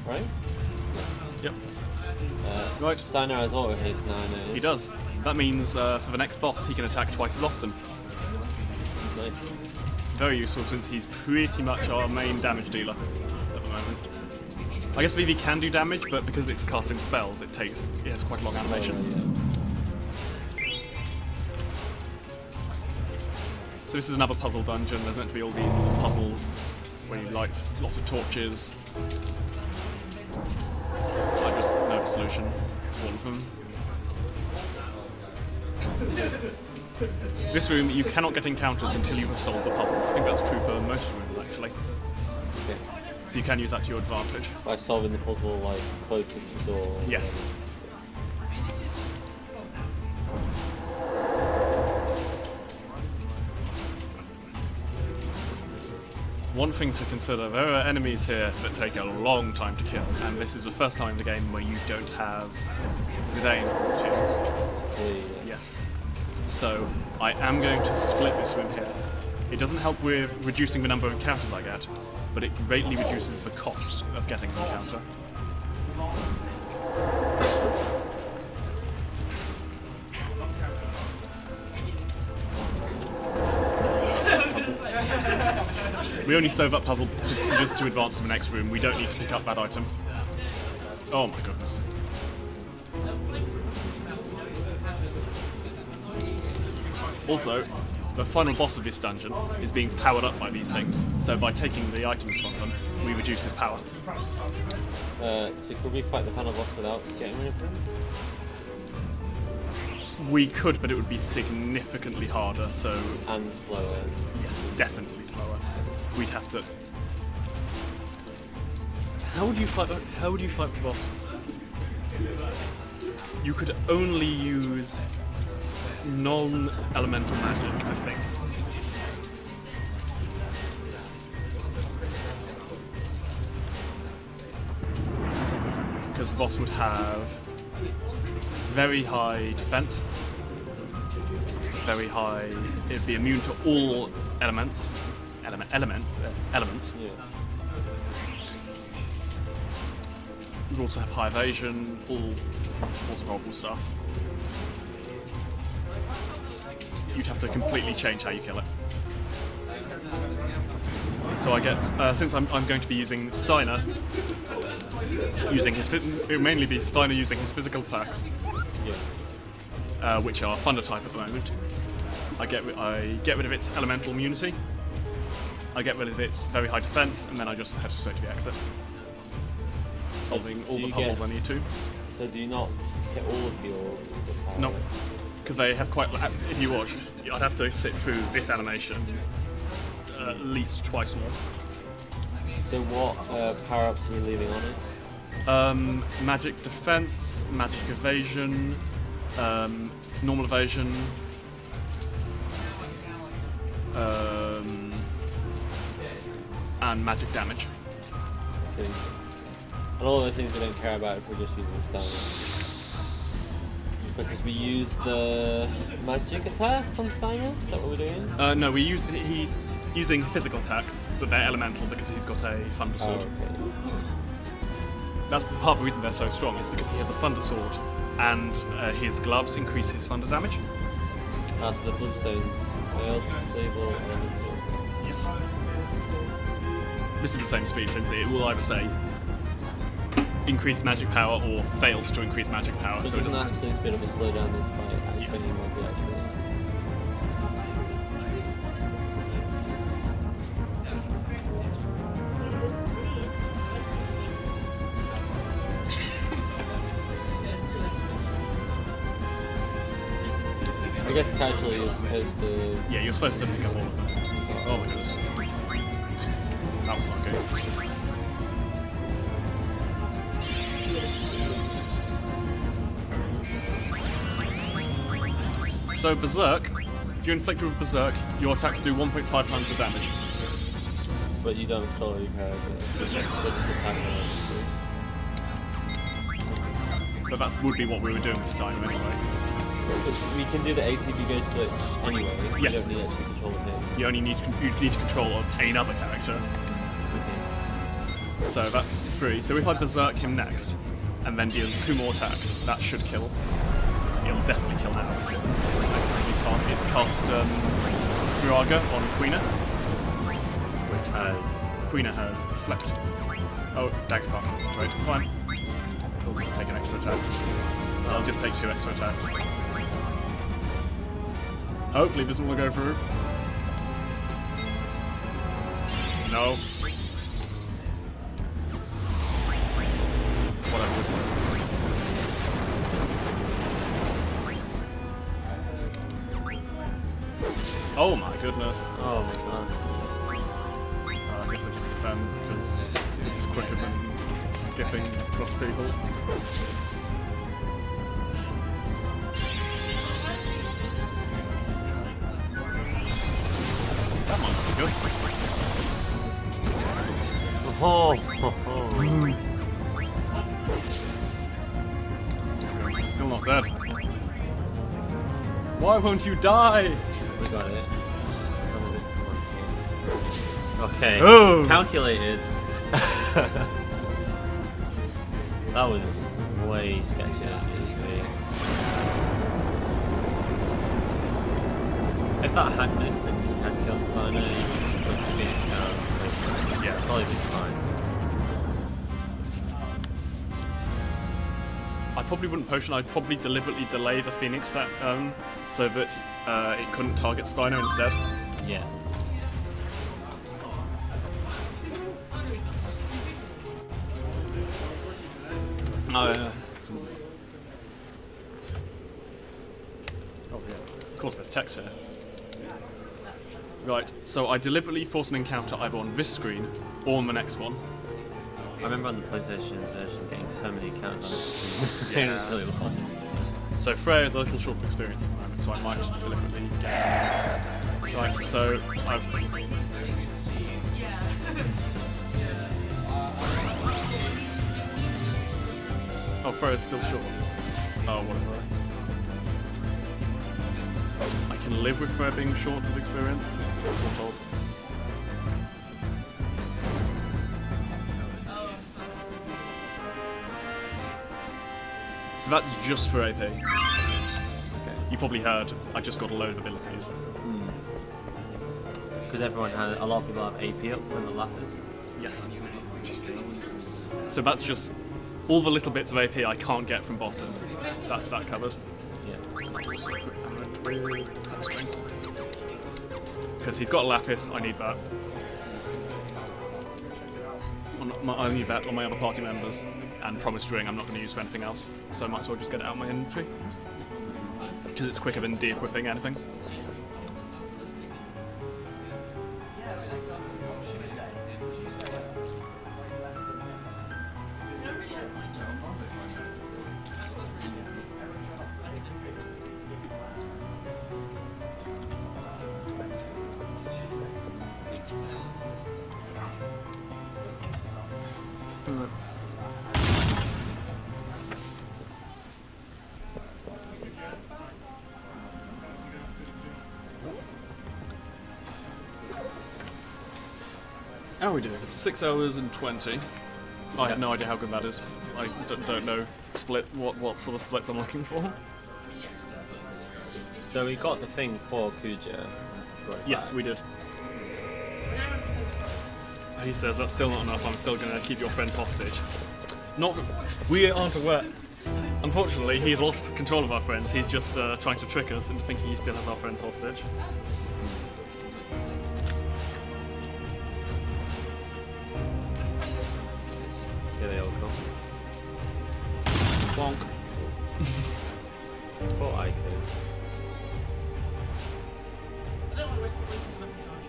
Right? Yep. Right. Steiner has auto hits now, I know. He does. That means for the next boss he can attack twice as often. Nice. Very useful since he's pretty much our main damage dealer at the moment. I guess Vivi can do damage, but because it's casting spells, it has quite a long animation. So this is another puzzle dungeon. There's meant to be all these little puzzles where you light lots of torches. I just know the solution to all of them. This room, you cannot get encounters until you have solved the puzzle. I think that's true for most rooms, actually. Okay. So you can use that to your advantage. By solving the puzzle, like, closer to the door. Yes. One thing to consider, there are enemies here that take a long time to kill, and this is the first time in the game where you don't have Zidane to. Yes. So, I am going to split this room here. It doesn't help with reducing the number of encounters I get, but it greatly reduces the cost of getting an encounter. We only solve that puzzle just to advance to the next room. We don't need to pick up that item. Oh my goodness. Also, the final boss of this dungeon is being powered up by these things. So by taking the items from them, we reduce his power. So could we fight the final boss without getting rid of them? We could, but it would be significantly harder, so... And slower. Yes, definitely slower. We'd have to... How would you fight the boss? You could only use non-elemental magic, I think. Because the boss would have very high defense, very high. It'd be immune to all elements. Elements. Yeah. It would also have high evasion, all sorts of horrible stuff. You'd have to completely change how you kill it. So I get, since I'm going to be using Steiner, using his it would mainly be Steiner using his physical attacks, which are Thunder type at the moment. I get rid of its elemental immunity. I get rid of its very high defense, and then I just head straight to the exit, solving all the puzzles I need to. So do you not hit all of your stuff? No, because they have quite. If you watch, I'd have to sit through this animation at least twice more. So what power-ups are you leaving on it? Magic defense, magic evasion, normal evasion, and magic damage. See. And all those things we don't care about if we're just using Steiner. Because we use the magic attack on Steiner? Is that what we're doing? No, he's using physical attacks, but they're elemental because he's got a thunder sword. Okay. That's part of the reason they're so strong, is because he has a thunder sword, and his gloves increase his thunder damage. So the Bloodstones failed to disable elemental. Yes. This is the same speed, since it will either say increase magic power or fails to increase magic power. So it doesn't actually speed up or slow down this by activating or deactivating. I guess casually you're supposed to... Yeah, you're supposed to pick up all of them. Oh my goodness. That was not good. So Berserk, if you're inflicted with Berserk, your attacks do 1.5 times the damage. But you don't control your character. Yes. So just attack them. But that would be what we were doing with Steiner anyway. We can do the ATB gauge glitch anyway. Yes. You don't need actually control of him. You only need control of another character. Okay. So that's 3. So if I Berserk him next, and then deal 2 more attacks, that should kill. It'll definitely kill now. It's cast Braga on Quina. Which has... Quina has Reflect. Oh, Dagger Department. Right, fine. We'll just take an extra attack. I'll just take 2 extra attacks. Hopefully this one will go through. No. Whatever. Oh my goodness. Oh my god. I guess I just defend because it's quicker than skipping across people. That might be good. Oh. He's still not dead. Why won't you die? We got it. Okay. Oh. Calculated. That was way sketchier. If that had missed and he had killed Steiner, he would have been down. Yeah. Probably been fine. I probably wouldn't potion, I'd probably deliberately delay the Phoenix so that it couldn't target Steiner instead. Yeah. Oh yeah. Oh yeah. Of course there's text here. Right, so I deliberately force an encounter either on this screen or on the next one. I remember on the PlayStation version getting so many encounters on the screen. It was really fun. So Freya is a little short of experience at the moment, so I might deliberately get... Right, so I've... Oh, Freya's still short. Oh, whatever. I can live with Freya being short of experience, sort of. So that's just for AP. Okay. You probably heard, I just got a load of abilities. Because everyone had, a lot of people have AP up from the Lapis. Yes. So that's just all the little bits of AP I can't get from bosses. That's that covered. Yeah. Because he's got a lapis, I need that. I need that on my other party members. And promised ring I'm not going to use for anything else. So I might as well just get it out of my inventory. Because it's quicker than de-equipping anything. How are we doing? 6 hours and 20. I have no idea how good that is. I don't know what sort of splits I'm looking for. So we got the thing for Kuja. Yes, we did. He says that's still not enough. I'm still going to keep your friends hostage. We aren't aware. Unfortunately, he's lost control of our friends. He's just trying to trick us into thinking he still has our friends hostage. Here they all come. Bonk. Poor Ico. I don't want to waste the weapon charge.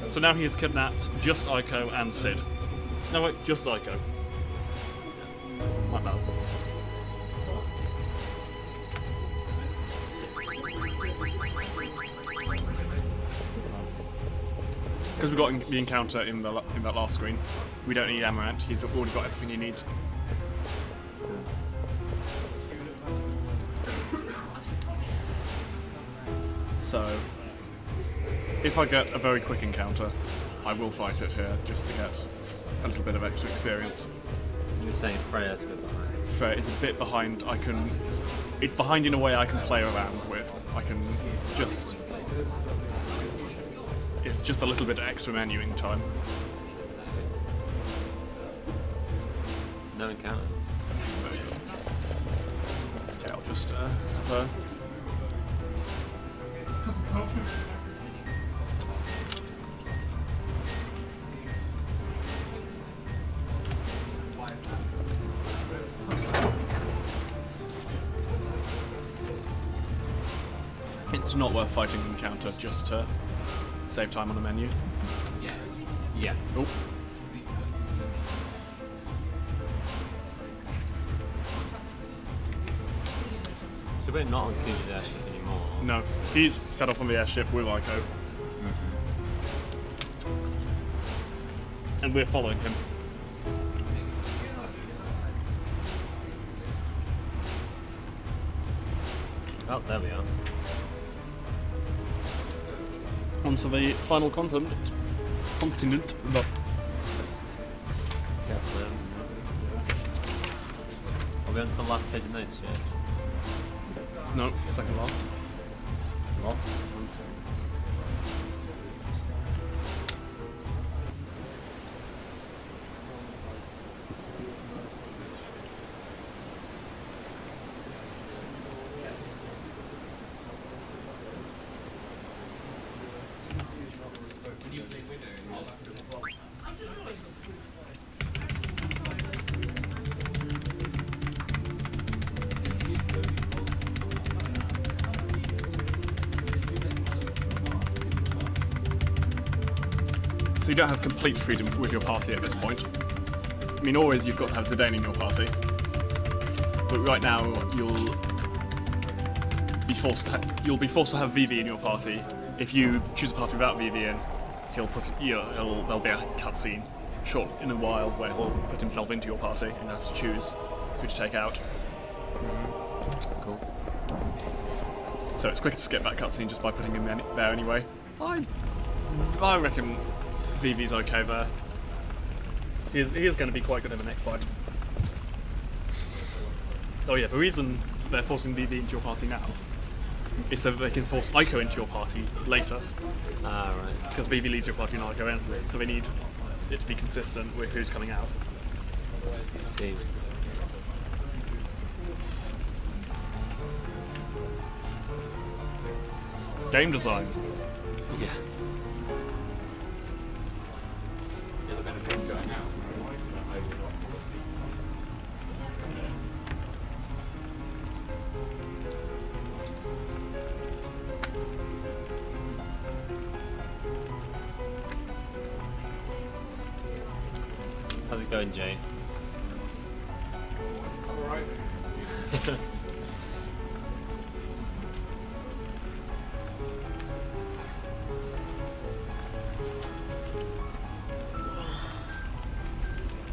So now he has kidnapped just Ico and Sid. No wait, just Ico. My bad. Because we got the encounter in that last screen, we don't need Amaranth. He's already got everything he needs. So, if I get a very quick encounter, I will fight it here just to get a little bit of extra experience. You're saying Freya's a bit behind. Freya is a bit behind. It's behind in a way I can play around with. I can just. It's just a little bit of extra menuing time. No encounter. Okay, I'll just have her. It's not worth fighting an encounter just to save time on the menu. Yeah. Oh. So we're not on Kuja's airship anymore. No, he's set off on the airship with Ico. And we're following him. Oh, there we are. On to the final continent. No. Yeah, are we on to the last page of notes yet? No, second last. Lost content. So you don't have complete freedom with your party at this point. I mean, always you've got to have Zidane in your party. But right now, you'll be forced to have Vivi in your party If you choose a party without VV in, there'll be a cutscene short in a while where he'll put himself into your party and you have to choose who to take out. Cool. So it's quicker to skip that cutscene just by putting him there anyway. I reckon VV's okay there. He is going to be quite good in the next fight. Oh yeah, the reason they're forcing VV into your party now is so that they can force Aiko into your party later. Ah, right. Because VV leaves your party and Aiko enters it, so they need it to be consistent with who's coming out. I see. Game design. Yeah. How's it going, Jay? Alright.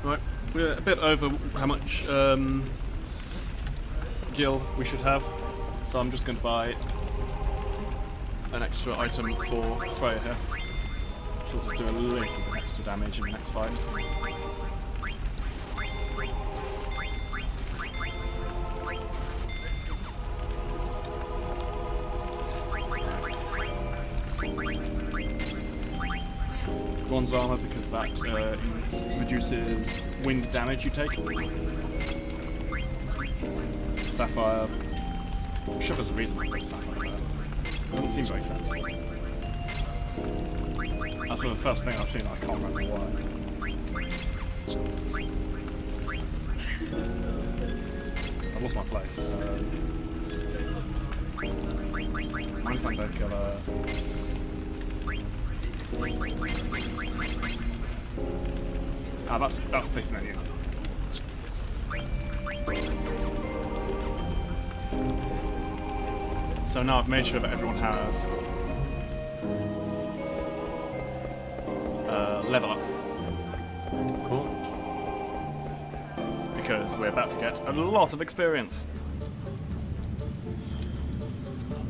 Right, we're a bit over how much gil we should have, so I'm just going to buy an extra item for Freya here. She'll just do a little bit extra damage in the next fight. Bronze armor because that reduces wind damage you take. Sapphire. I'm sure there's a reason why there's Sapphire there. It doesn't seem very sensible. That's the first thing I've seen, I can't remember why. I've lost my place. Minus undead killer. Ah, that's the place menu. So now I've made sure that everyone has level up. Cool. Because we're about to get a lot of experience.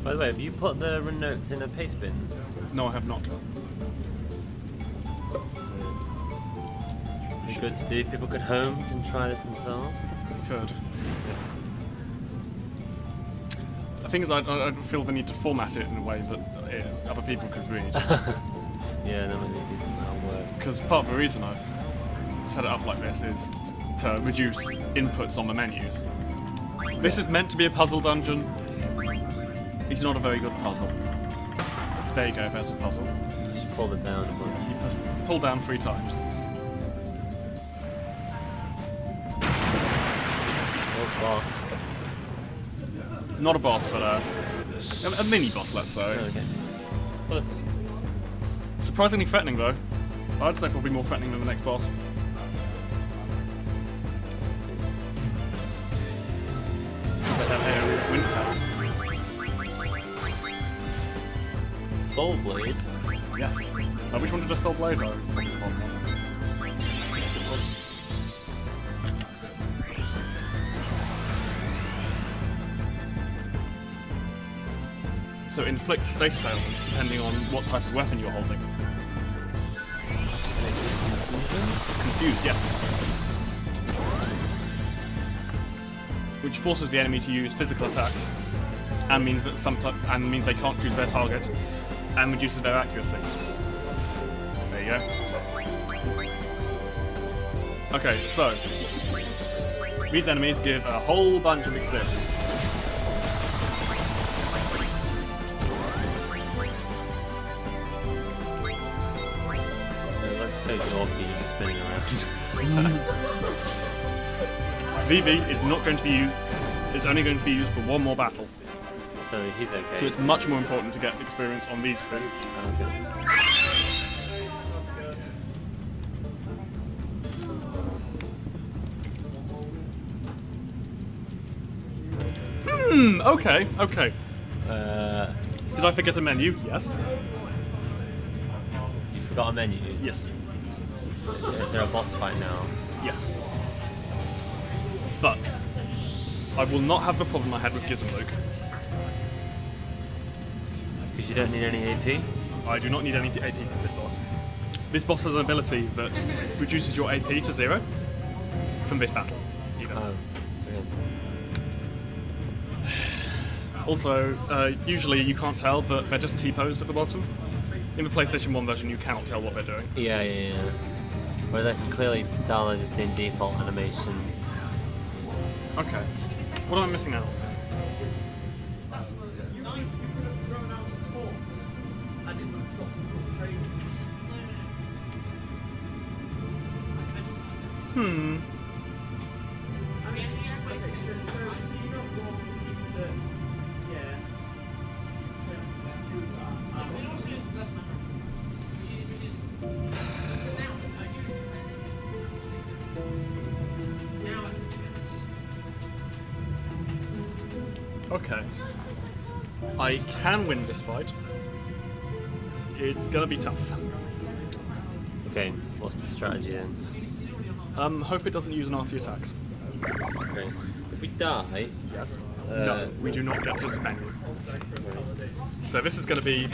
By the way, have you put the run notes in a paste bin? No, I have not. Be good to do. People could home and try this themselves. Could. The thing is, I feel the need to format it in a way that other people could read. Yeah, no, we need to do some more work. Because part of the reason I've set it up like this is to reduce inputs on the menus. This is meant to be a puzzle dungeon. It's not a very good puzzle. There you go, there's a puzzle. Just pull it down a bunch. You pull down 3 times. Oh, boss. Not a boss, but a mini boss, let's say. Okay. Close. Surprisingly threatening, though. I'd say probably more threatening than the next boss. They have air wind attacks. Soul Blade? Yes. Which one did I Soul Blade? Oh, it's probably the bottom one. Yes, it was. So it inflicts status ailments depending on what type of weapon you're holding. Confused, yes. Which forces the enemy to use physical attacks, and means that means they can't choose their target, and reduces their accuracy. There you go. Okay, so these enemies give a whole bunch of experience. So Zorky just spinning around. VV is not going to be used. It's only going to be used for one more battle. So he's okay. So it's much more important to get experience on these 3. Okay. Okay. Did I forget a menu? Yes. You forgot a menu. Yes. Is there a boss fight now? Yes. But I will not have the problem I had with Gizmoke. Because you don't need any AP? I do not need any AP from this boss. This boss has an ability that reduces your AP to 0 from this battle. Even. Oh, yeah. Also, usually you can't tell, but they're just T-posed at the bottom. In the PlayStation 1 version, you cannot tell what they're doing. Yeah. Whereas I can clearly tell they're just doing default animation. Okay. What am I missing out? Hmm. Okay. I can win this fight. It's gonna be tough. Okay, what's the strategy then? Hope it doesn't use nasty attacks. Okay. If we die... Yes. No, we do not get to the menu. So this is gonna be...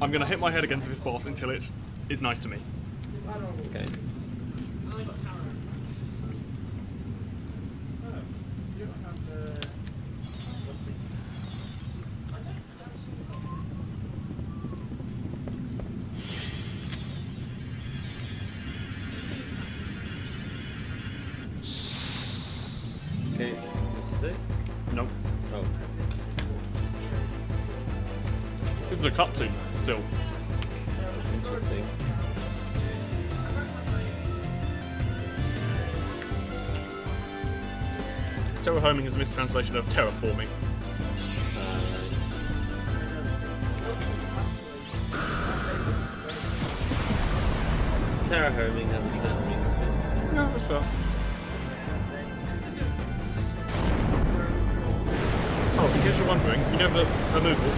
I'm gonna hit my head against this boss until it is nice to me. Okay. Okay, this is it? Nope. Oh. This is a cutscene, still. Interesting. Terraforming is a mistranslation of terraforming. Terraforming has a certain ring to it. No, that's fair. Oh, in case you're wondering, you know the removal?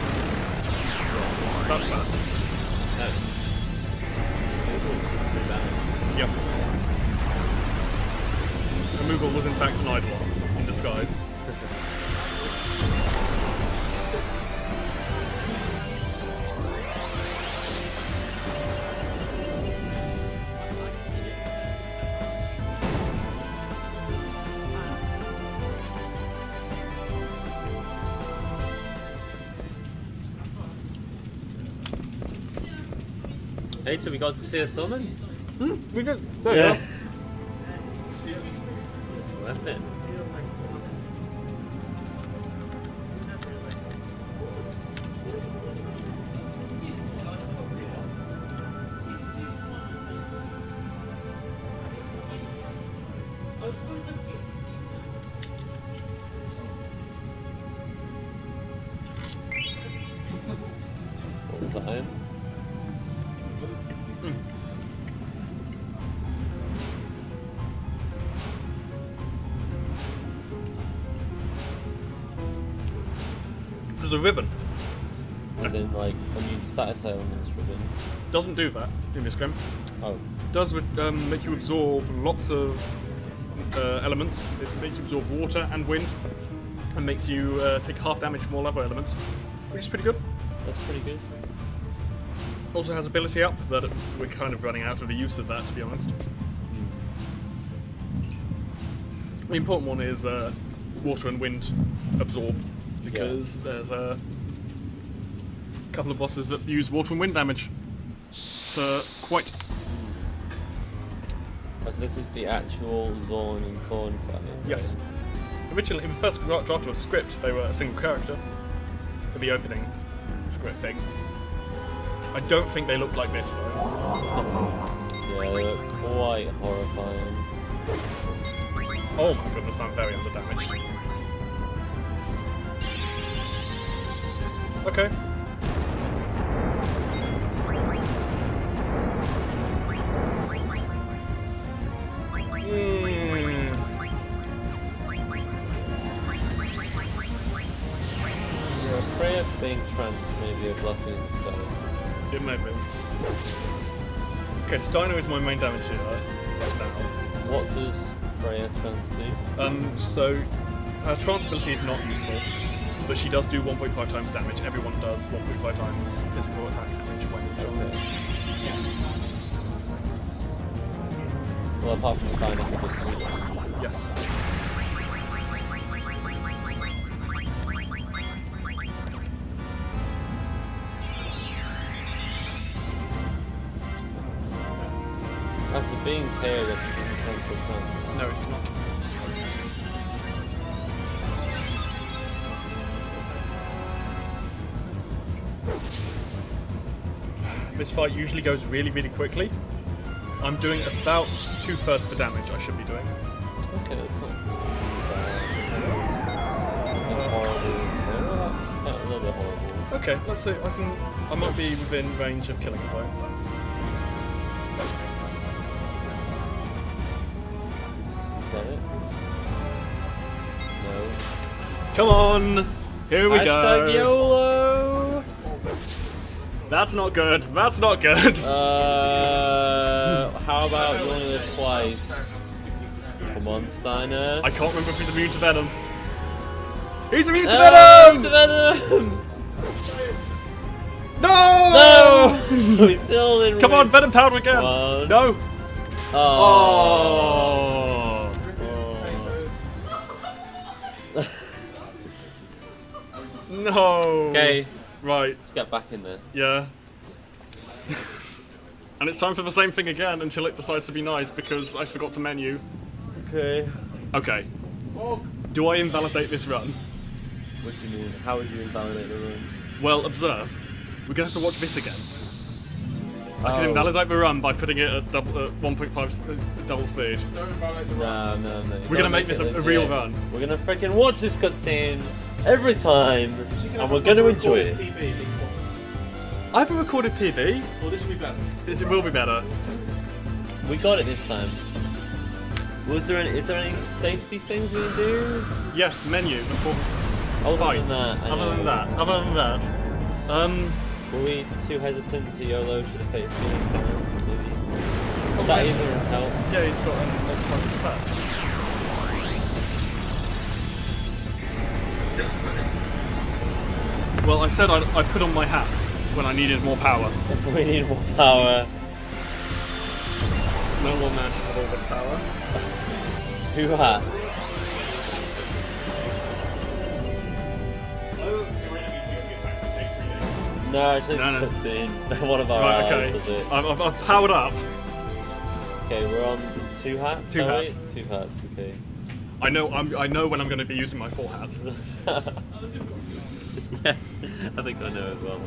That's that. Yep. Removal was in fact an Eidolon in disguise. Hey, so we got to see a summon? We did. There you are. Worth it. What was that in? There's a ribbon. As in, like, immune status elements ribbon. Doesn't do that in this game. Oh. Does make you absorb lots of elements. It makes you absorb water and wind, and makes you take half damage from all other elements, which is pretty good. That's pretty good. Also has ability up, but we're kind of running out of the use of that, to be honest. The important one is water and wind absorb, because there's a couple of bosses that use water and wind damage. So quite. Oh, so this is the actual Zorn and Thorn fight? Yes. Originally, in the first draft of the script, they were a single character for the opening script thing. I don't think they look like this, though. Yeah, they look quite horrifying. Oh my goodness, I'm very underdamaged. Okay. You're afraid guess being trans may be a blessing in disguise. It may be. Okay, Steiner is my main damage dealer right now. What does Freya trans do? So her trance ability is not useful, but she does do 1.5 times damage. Everyone does 1.5 times physical attack damage when in trance. Well, apart from Steiner, who does 2 damage. Yes. After being KO'd, that doesn't cancel trance. No, it does not. This fight usually goes really, really quickly. I'm doing about 2/3 of the damage I should be doing. Okay, that's not bad. Horrible. Well, that's kind of a little bit horrible. Okay, let's see. I might be within range of killing it though. Is that it? No. Come on! Here we go! Hashtag YOLO! That's not good. That's not good. How about you want to live twice? Come on, Steiner. I can't remember if he's immune to venom. He's immune to Venom! venom! No! No! We're still in. Come on, venom powder again. One. No. Oh. No. Okay, Right. let's get back in there. Yeah. And it's time for the same thing again until it decides to be nice because I forgot to menu. Okay. Okay. Do I invalidate this run? What do you mean? How would you invalidate the run? Well, observe. We're gonna have to watch this again. I can Oh. invalidate the run by putting it at 1.5 double speed. Don't invalidate the run. No. We're gonna make this a real run. We're gonna freaking watch this cutscene every time, and we're gonna enjoy it. PB, I have a recorded PB. well, this will be better. It will be better. We got it this time. Is there any safety things we can do? Yes, menu before. Other Fine. than that, I Other know. than that. Were we too hesitant to YOLO? Should have taken Phoenix down, maybe? Would that even help? Yeah, he's got an multi-type attack. Well, I said I put on my hats when I needed more power. If we need more power, No one man should have all this power. 2 hats. No, actually, it's No. a cutscene. One of our Right, allies okay. does it. I've powered up. Okay, we're on 2 hats. 2 are we? hats. 2 hats. Okay. I know when I'm going to be using my 4 hats. Yes, I think I know as well.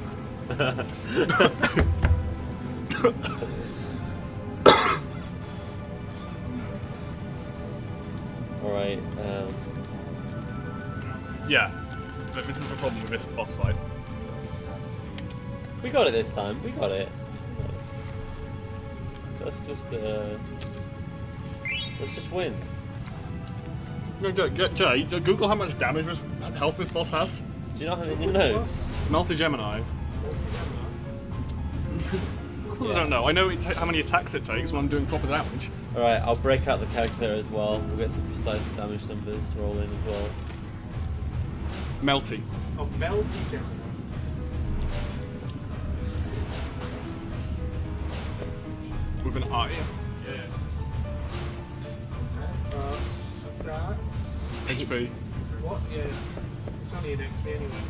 Alright, Yeah, but this is the problem with this boss fight. we got it this time. We got it. Let's just win. No, Jay, Google how much damage health this boss has. Do you not have it in your notes? Multi-Gemini. Of course I don't know. I know how many attacks it takes when I'm doing proper damage. Alright, I'll break out the calculator as well. We'll get some precise damage numbers roll in as well. Melty. Oh, melty down. With an I. That's HP. what? Yeah, it's only an XP anyway.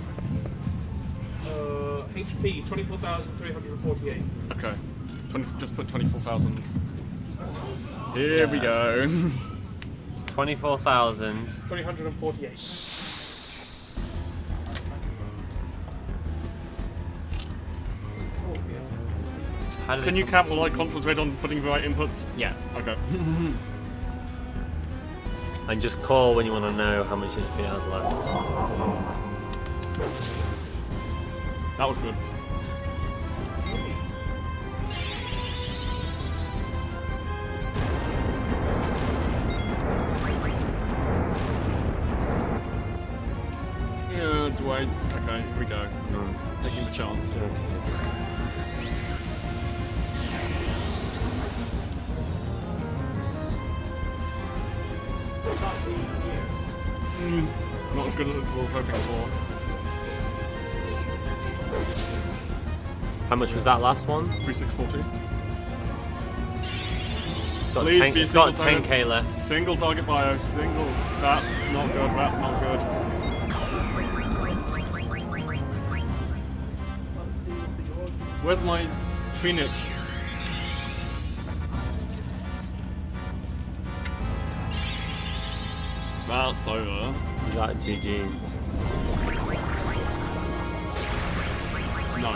HP 24,348. Okay. Just put 24,000. Here we go. 24,000. 348. How do Can they you count while I concentrate on putting the right inputs? Yeah. Okay. And just call when you want to know how much HP has left. That was good. Yeah, do wait. Okay, here we go. Taking the chance. Not as good as I was hoping for. How much was that last one? 3640. It's got 10k left. Single target bio, single. That's not good, that's not good. Where's my Phoenix? That's over. You got GG. No.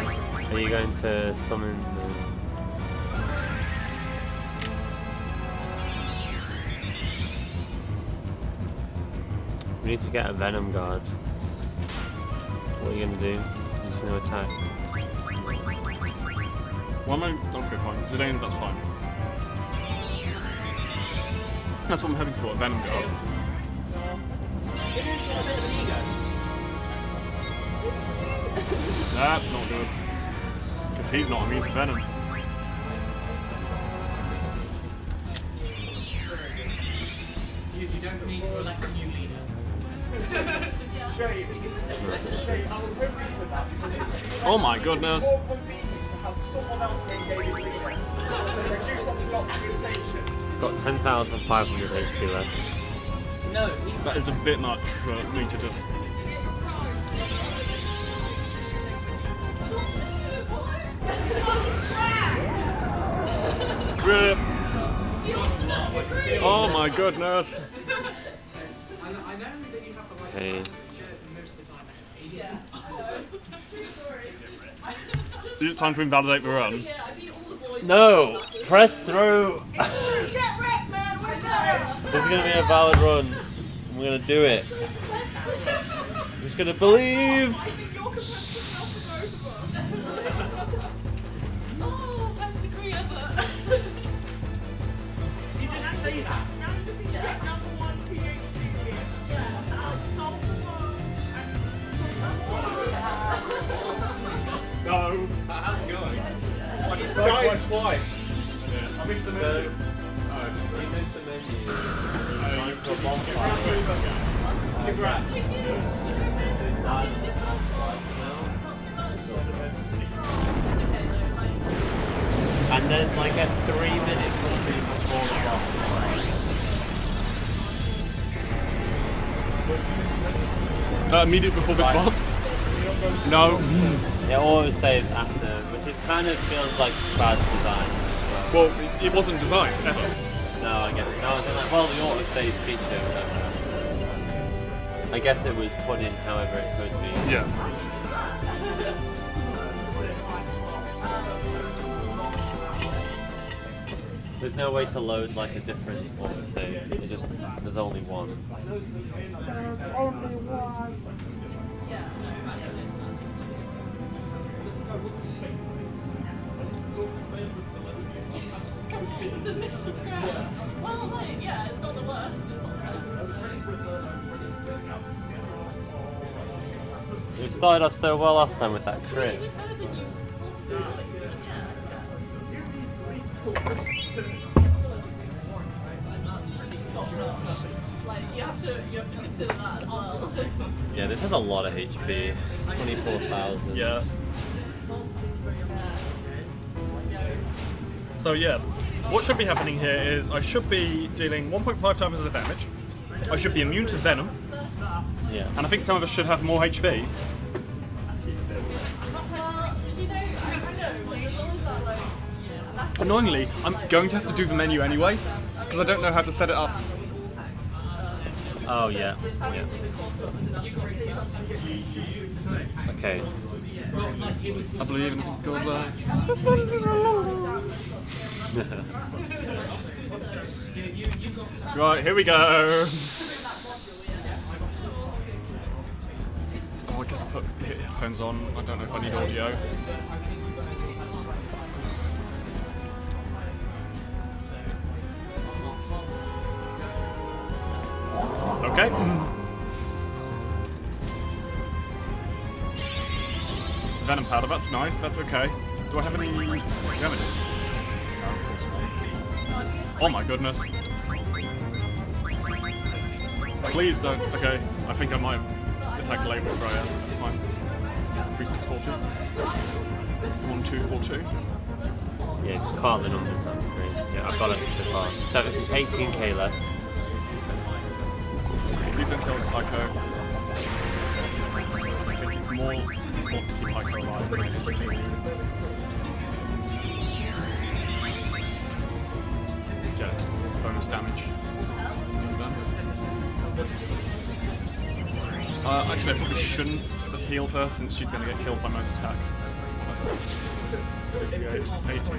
Are you going to summon We need to get a Venom Guard. What are you gonna do? You're just gonna attack. Why am I? Okay, fine. Zidane, that's fine. That's what I'm hoping for, a Venom Guard. That's not good. Because he's not immune to Venom. You don't need to elect a new leader. Oh my goodness. It's got 10,500 HP left. No, That is a bit much for me to just... Rip. Oh my goodness. Okay. Is it time to invalidate the run? No! Press through! Get wrecked, man! We're better! This is gonna be a valid run. I'm gonna do it. I'm just gonna believe! I think you're competitive enough for both of us. Oh, best degree ever. you just say that. Now you just need to get number one PhD here. Solve the world. No. How's it going? I just died twice. I missed the So, menu. you missed the menu. Congrats. And there's like a 3-minute cutscene before the boss. Immediate before this Right. boss? No. It always saves after, which is kind of feels like bad design. Well, it wasn't designed ever. No, I guess no. I was like, well, the auto-save feature. I guess it was put in however it could be. Yeah. There's no way to load like a different auto-save. It just there's only one. The middle ground. Well, like, yeah, it's not the worst. It's not the best. We started off so well last time with that crit. You did better than you. Like, you have to consider that as well. Yeah, this has a lot of HP. 24,000. Yeah. So yeah, what should be happening here is I should be dealing 1.5 times the damage. I should be immune to Venom, Yeah. and I think some of us should have more HP. Well, you know, I know, like, as long as that, like, yeah. Annoyingly, I'm going to have to do the menu anyway, because I don't know how to set it up. Oh yeah. Yeah. Okay. I believe in God. Right, here we go. Oh, I guess I put headphones on. I don't know if I need audio. Okay. Venom powder, that's nice, that's okay. Do I have any remedies? No, of course not. Oh my goodness. Please don't. Okay, I think I might have attacked the label thrower. That's fine. 3642. 1242. Yeah, just call out the numbers, that'd be great. Yeah, I've got it so far. 18k left. Please don't kill Pyko. I think it's more important to keep Pyko alive than it is to get bonus damage. Actually, I probably shouldn't have healed her since she's going to get killed by most attacks. 58, 80.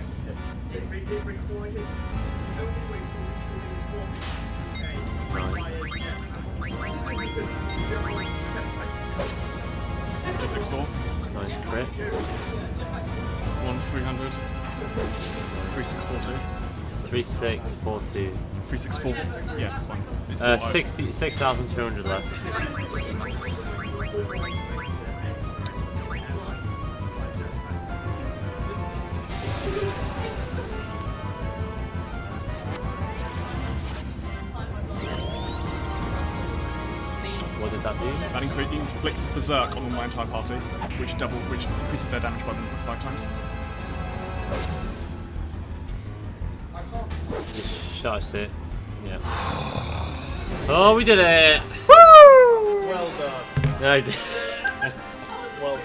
Just 6-4. Nice crit. 300. 3642. 3642. 364. Yeah, that's fine. It's 6,200 left. What did that do? That inflicts Berserk on my entire party, which increases their damage by 5 times. Charged it. Yeah. Oh, we did it! Woo! Well done. No, I did. Well done.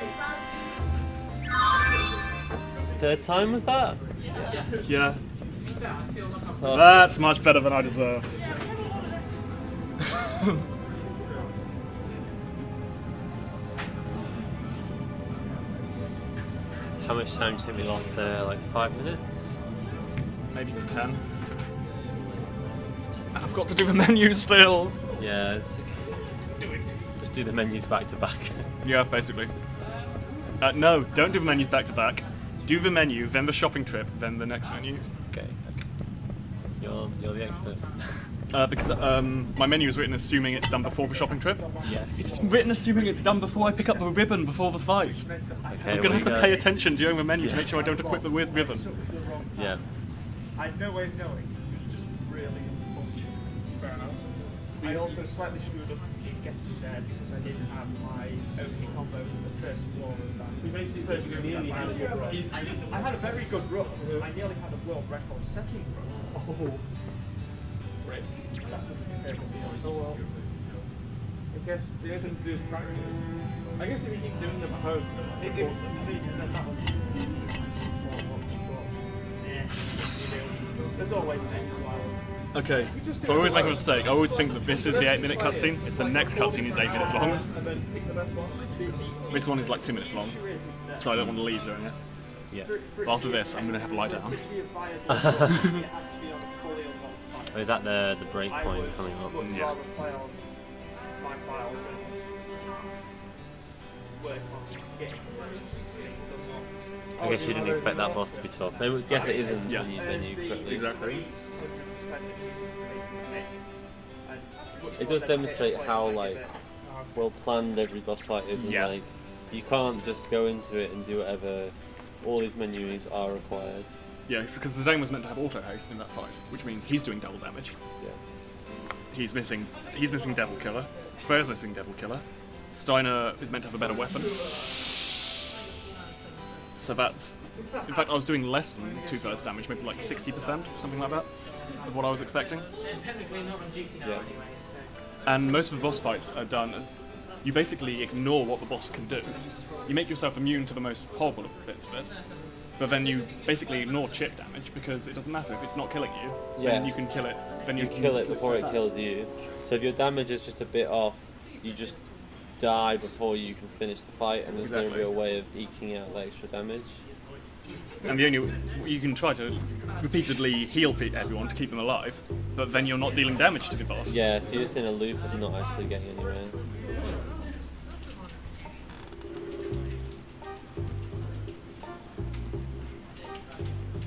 Third time was that? Yeah. Oh, That's much better than I deserve. how much time do you think we lost there? Like 5 minutes? Maybe 10. And I've got to do the menu still. Yeah, it's okay. Just do the menus back to back. Yeah, basically. No, don't do the menus back to back. Do the menu, then the shopping trip, then the next menu. Okay. You're the expert. Because my menu is written assuming it's done before the shopping trip. Yes. It's written assuming it's done before I pick up the ribbon before the fight. Okay. I'm gonna have to pay attention during the menu to make sure I don't equip the ribbon. Yeah. I had no way of knowing. It was just really unfortunate. Fair enough. I also slightly screwed up in getting there because I didn't have my opening combo for the first floor of that. You basically First you room nearly of had that a good fight. run. I had a very good run. I nearly had a world record setting run. Oh. Great. That doesn't compare to the Oh well. I guess the only thing to do is practice. I guess if you keep doing them at home, that's That was there's always next last. Okay, so I always make a mistake. I always think that this is the 8-minute cutscene. It's the next cutscene is 8 minutes long. and then pick the best one. This one is like 2 minutes long, so I don't want to leave during it. Yeah. But after this, I'm gonna have a lie down. Oh, is that the break point coming up? Yeah. Play on my files and work on getting those things unlocked. I guess you didn't expect that boss to be tough. I guess it isn't Yeah. when you quickly. Exactly. 100% It does demonstrate how like well planned every boss fight is, and Yeah. like you can't just go into it and do whatever. All these menus are required. Yeah, because Zidane was meant to have auto haste in that fight, which means he's doing double damage. Yeah. He's missing Devil Killer. Freya's missing Devil Killer. Steiner is meant to have a better weapon. So that's... In fact, I was doing less than 2/3 damage, maybe like 60%, something like that, of what I was expecting. And technically not on duty now Yeah. anyway, so. And most of the boss fights are done... You basically ignore what the boss can do. You make yourself immune to the most horrible bits of it, but then you basically ignore chip damage because it doesn't matter if it's not killing you. Yeah. Then you can kill it. Then You kill it before it kills you. So if your damage is just a bit off, you just die before you can finish the fight, and there's no Exactly. real way of eking out the extra damage. And the only you can try to repeatedly heal everyone to keep them alive, but then you're not dealing damage to the boss. Yeah, so you're just in a loop of not actually getting anywhere.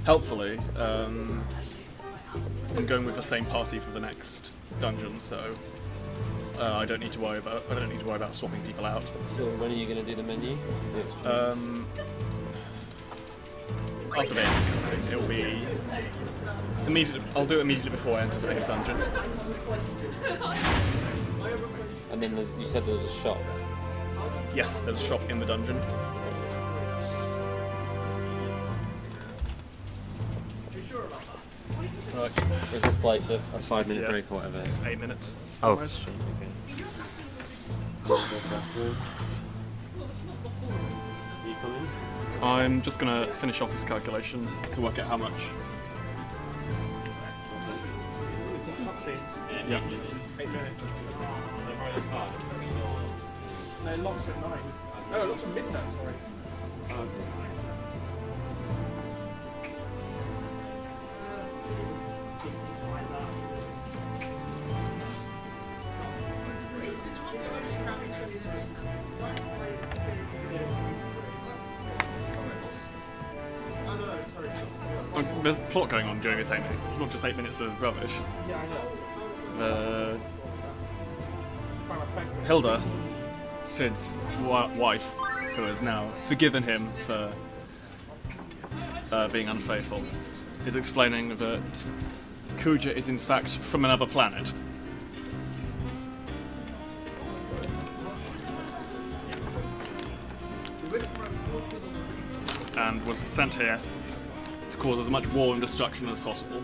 Helpfully, I'm going with the same party for the next dungeon, so I don't need to worry about swapping people out. So when are you going to do the menu? After the end cutscene, it will be immediately. I'll do it immediately before I enter the next dungeon. And then you said there was a shop. Yes, there's a shop in the dungeon. Right. Is this like a 5-minute Yeah. break or whatever? It's 8 minutes. Oh, Almost. okay. Are you coming? I'm just gonna finish off this calculation to work out how much. Cutscene. Yeah. 8 minutes. No, it locks at 9. No, it locks at midnight, sorry. There's plot going on during this 8 minutes. It's not just 8 minutes of rubbish. Yeah, I know. Trying to fake this. Hilda, Sid's wife, who has now forgiven him for being unfaithful, is explaining that Kuja is in fact from another planet. And was sent here to cause as much war and destruction as possible.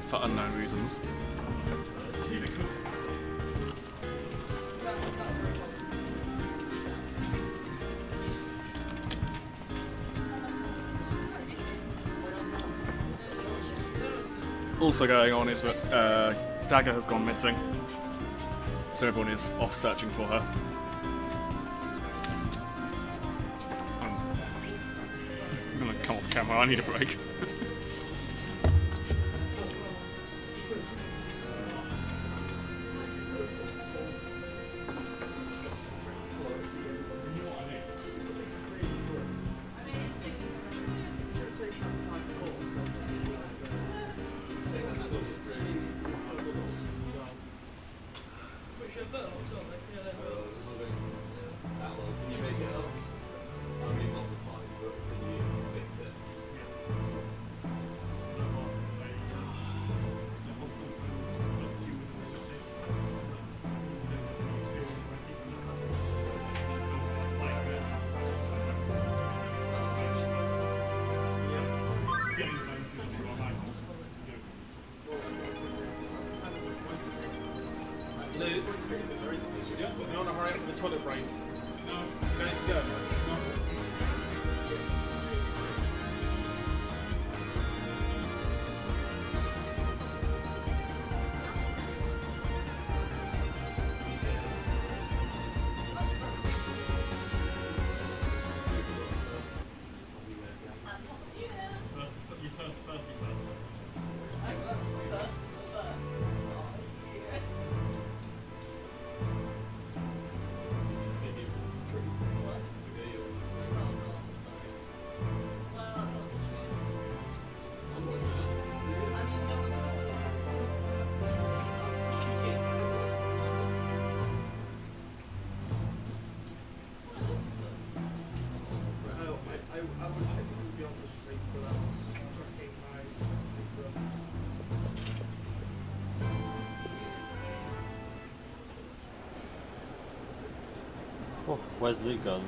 For unknown reasons. Also going on is that Dagger has gone missing, so everyone is off searching for her. I'm gonna come off camera, I need a break. Lou, you want to hurry up with the toilet break? No. Going to go? Oh, where's Luke gone?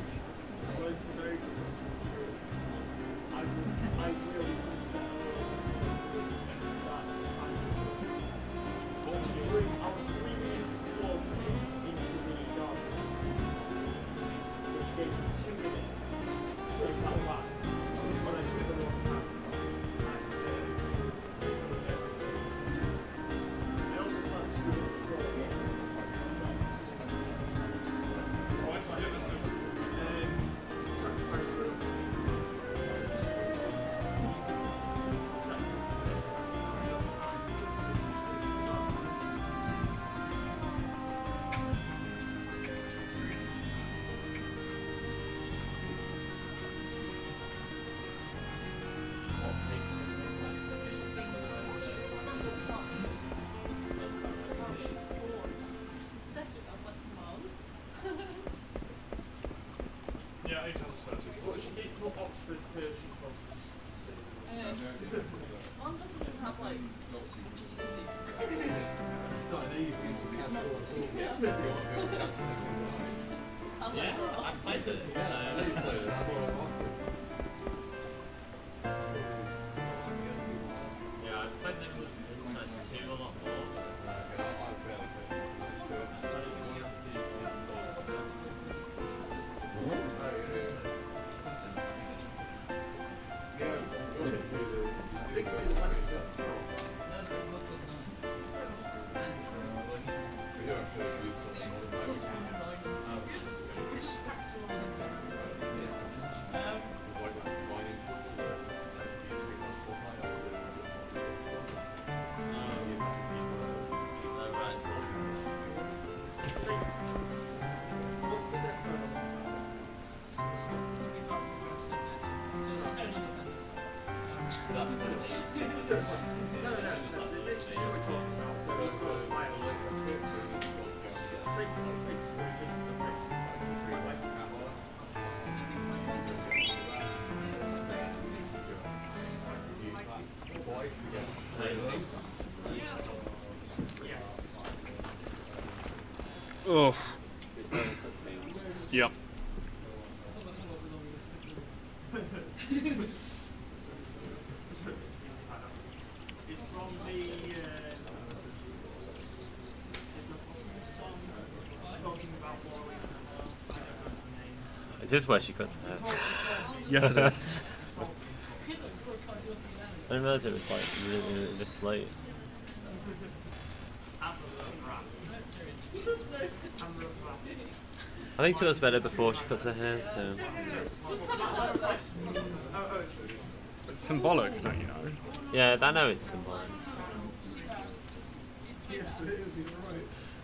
What she did put Oxford Persian books. One doesn't even have like GCSEs. Yeah, I played it. Yeah, I played them in Smash 2 a lot more. Oh. Yep. It's from the song talking about Warwick. I don't know the name. Is this where she cuts her hair? Yes, it is. I didn't realise it was like really this late. I think she looks better before she cuts her hair, so. It's symbolic, don't you know? Yeah, I know it's symbolic.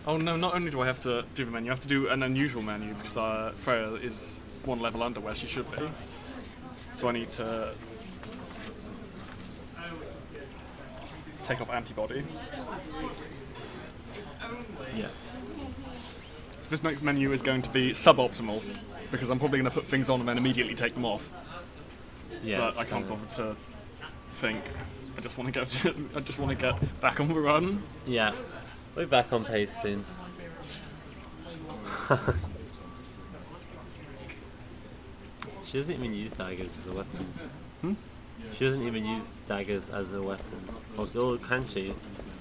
Oh no, not only do I have to do the menu, I have to do an unusual menu because Freya is one level under where she should be. So I need to take off antibody. Yes. So this next menu is going to be suboptimal because I'm probably going to put things on and then immediately take them off. Yeah. But I can't bother to think. I just want to go. I just want to get back on the run. Yeah. We'll be back on pace soon. She doesn't even use daggers as a weapon. Hmm? She doesn't even use daggers as a weapon. Or can she?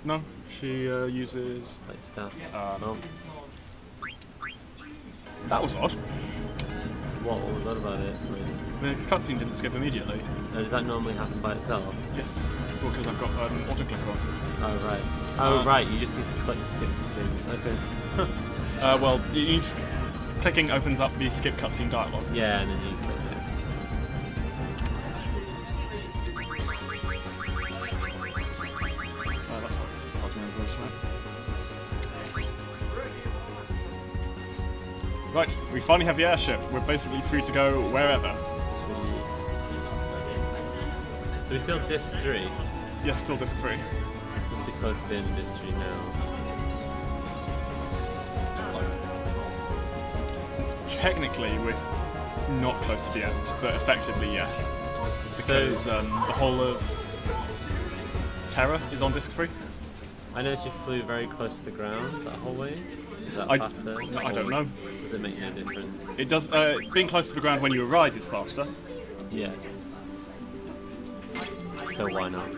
No, she uses. Like staffs? No. No. That was odd. What was that about it? The cutscene didn't skip immediately. Does that normally happen by itself? Yes. Well, because I've got auto click on. Oh right. Oh right. You just need to click skip things. Okay. Well, clicking opens up the skip cutscene dialogue. Yeah, and then you click this. That's hard to remember, isn't it? Right, we finally have the airship. We're basically free to go wherever. Sweet. So we still disc 3. Yes, still disc free. Must be close to the end of disc 3 now. Technically, we're not close to the end, but effectively, yes. Because the whole of Terra is on disc free. I noticed you flew very close to the ground that whole way. Is that faster? No, I don't know. Does it make no difference? It does. Being close to the ground when you arrive is faster. Yeah. So why not?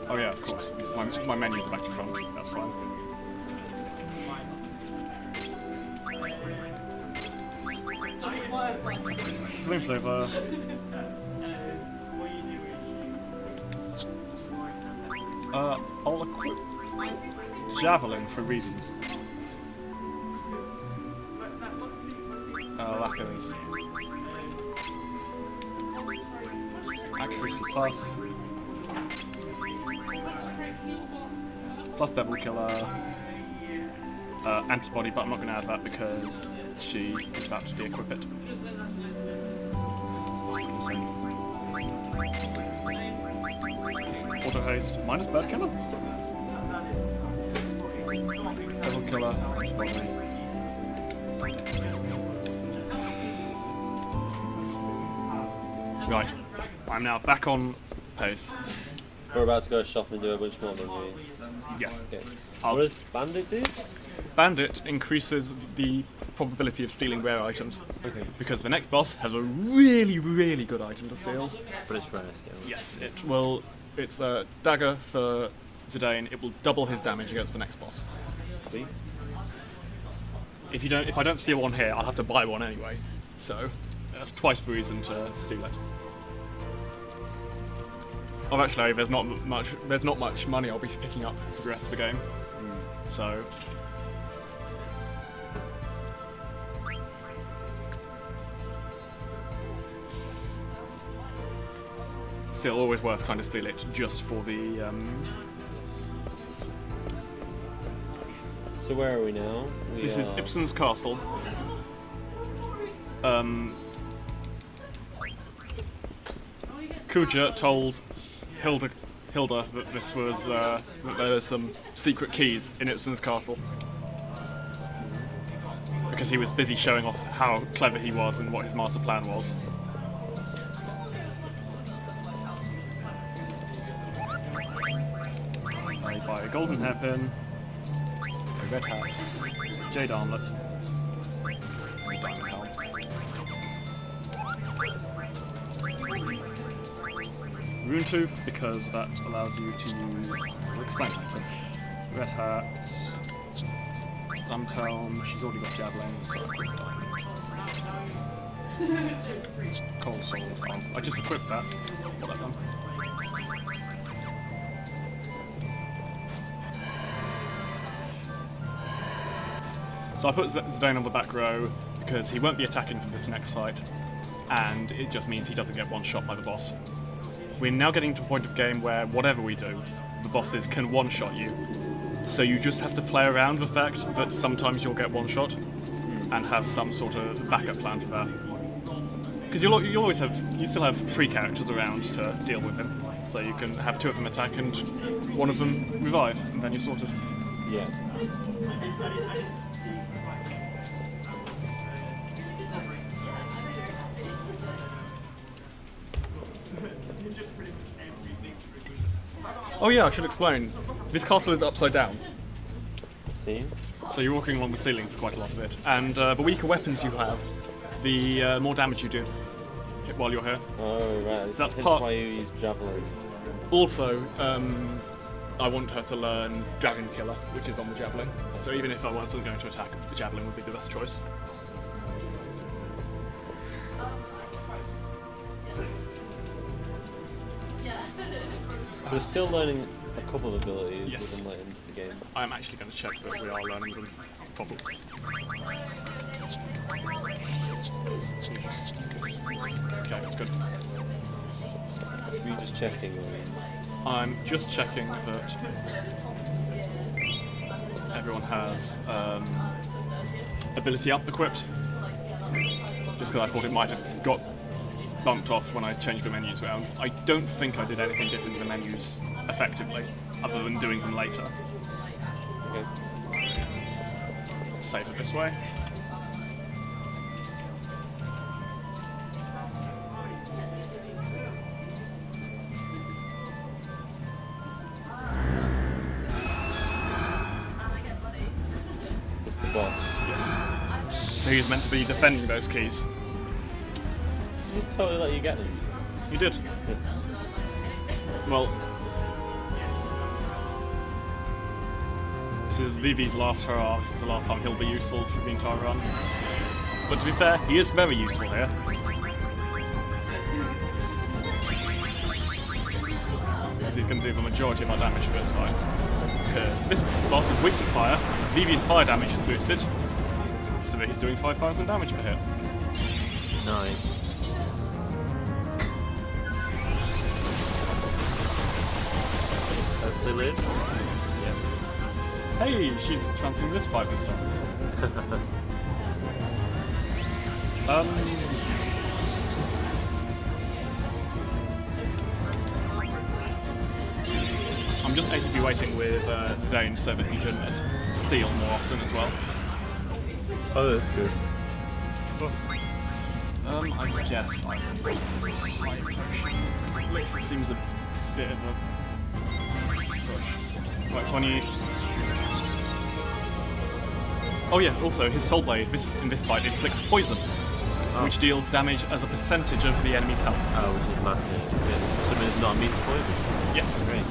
Oh yeah, of course. My menus are back to front. That's fine. Glimpse over. I'll equip Javelin for reasons. Lackers. Accuracy plus. Plus Devil Killer. Antibody, but I'm not going to add that because she is about to de-equip it. Auto haste minus bird killer. Devil killer, antibody. Right, I'm now back on pace. We're about to go shop and do a bunch more, don't we? Yes. Okay. I'll- What does Bandit do? Bandit increases the probability of stealing rare items. Okay. Because the next boss has a really, really good item to steal. But it's rare still. Yes, it will. It's a dagger for Zidane. It will double his damage against the next boss. Sweet. If I don't steal one here, I'll have to buy one anyway. So that's twice the reason to steal it. Oh, actually, there's not much money I'll be picking up for the rest of the game. So. Still, always worth trying to steal it just for the. So where are we now? This is Ibsen's castle. Kuja told Hilda that this was that there were some secret keys in Ibsen's castle because he was busy showing off how clever he was and what his master plan was. I buy a golden hairpin, a red hat, jade armlet, and a diamond helm. Rune Tooth, because that allows you to use. I'll explain later. Red hat, diamond helm. She's already got javelin, so cold sword. I just equipped that. Got that done. So I put Zidane on the back row because he won't be attacking for this next fight, and it just means he doesn't get one shot by the boss. We're now getting to a point of game where whatever we do, the bosses can one-shot you. So you just have to play around the fact that sometimes you'll get one-shot and have some sort of backup plan for that. Because you still have 3 characters around to deal with him. So you can have 2 of them attack and one of them revive, and then you're sorted. Yeah. Oh yeah, I should explain. This castle is upside down. See? So you're walking along the ceiling for quite a lot of it. And the weaker weapons you have, the more damage you do while you're here. Oh, right. So that's Hence part- why you use javelin. Also, I want her to learn Dragon Killer, which is on the javelin. So even if I wasn't going to attack, the javelin would be the best choice. So we're still learning a couple of abilities Yes. even later into the game. I'm actually going to check that we are learning them properly. Okay, that's good. You're just checking, right? I'm just checking that everyone has ability up equipped. Just because I thought it might have got bumped off when I changed the menus around. I don't think I did anything different to the menus effectively, other than doing them later. Okay. Save it this way. Just the boss. Yes. So he's meant to be defending those keys. He totally let you get them. You did. Well, this is Vivi's last hurrah. This is the last time he'll be useful for the entire run. But to be fair, he is very useful here. Because he's going to do the majority of our damage for this fight. Because this boss is weak to fire, Vivi's fire damage is boosted, so he's doing 5,000 damage per hit. Nice. Hopefully live. Yep. Hey, she's transferring this fight this time. I'm just ATP waiting with Zidane so that he can steal more often as well. Oh, that's good. I guess I would high potion. Elixir seems a bit of a push. Right, so I need. Oh yeah, also his Soul Blade in this fight inflicts poison, which deals damage as a percentage of the enemy's health. Oh, which is massive. Yeah. So it's not immune to poison. Yes. Great.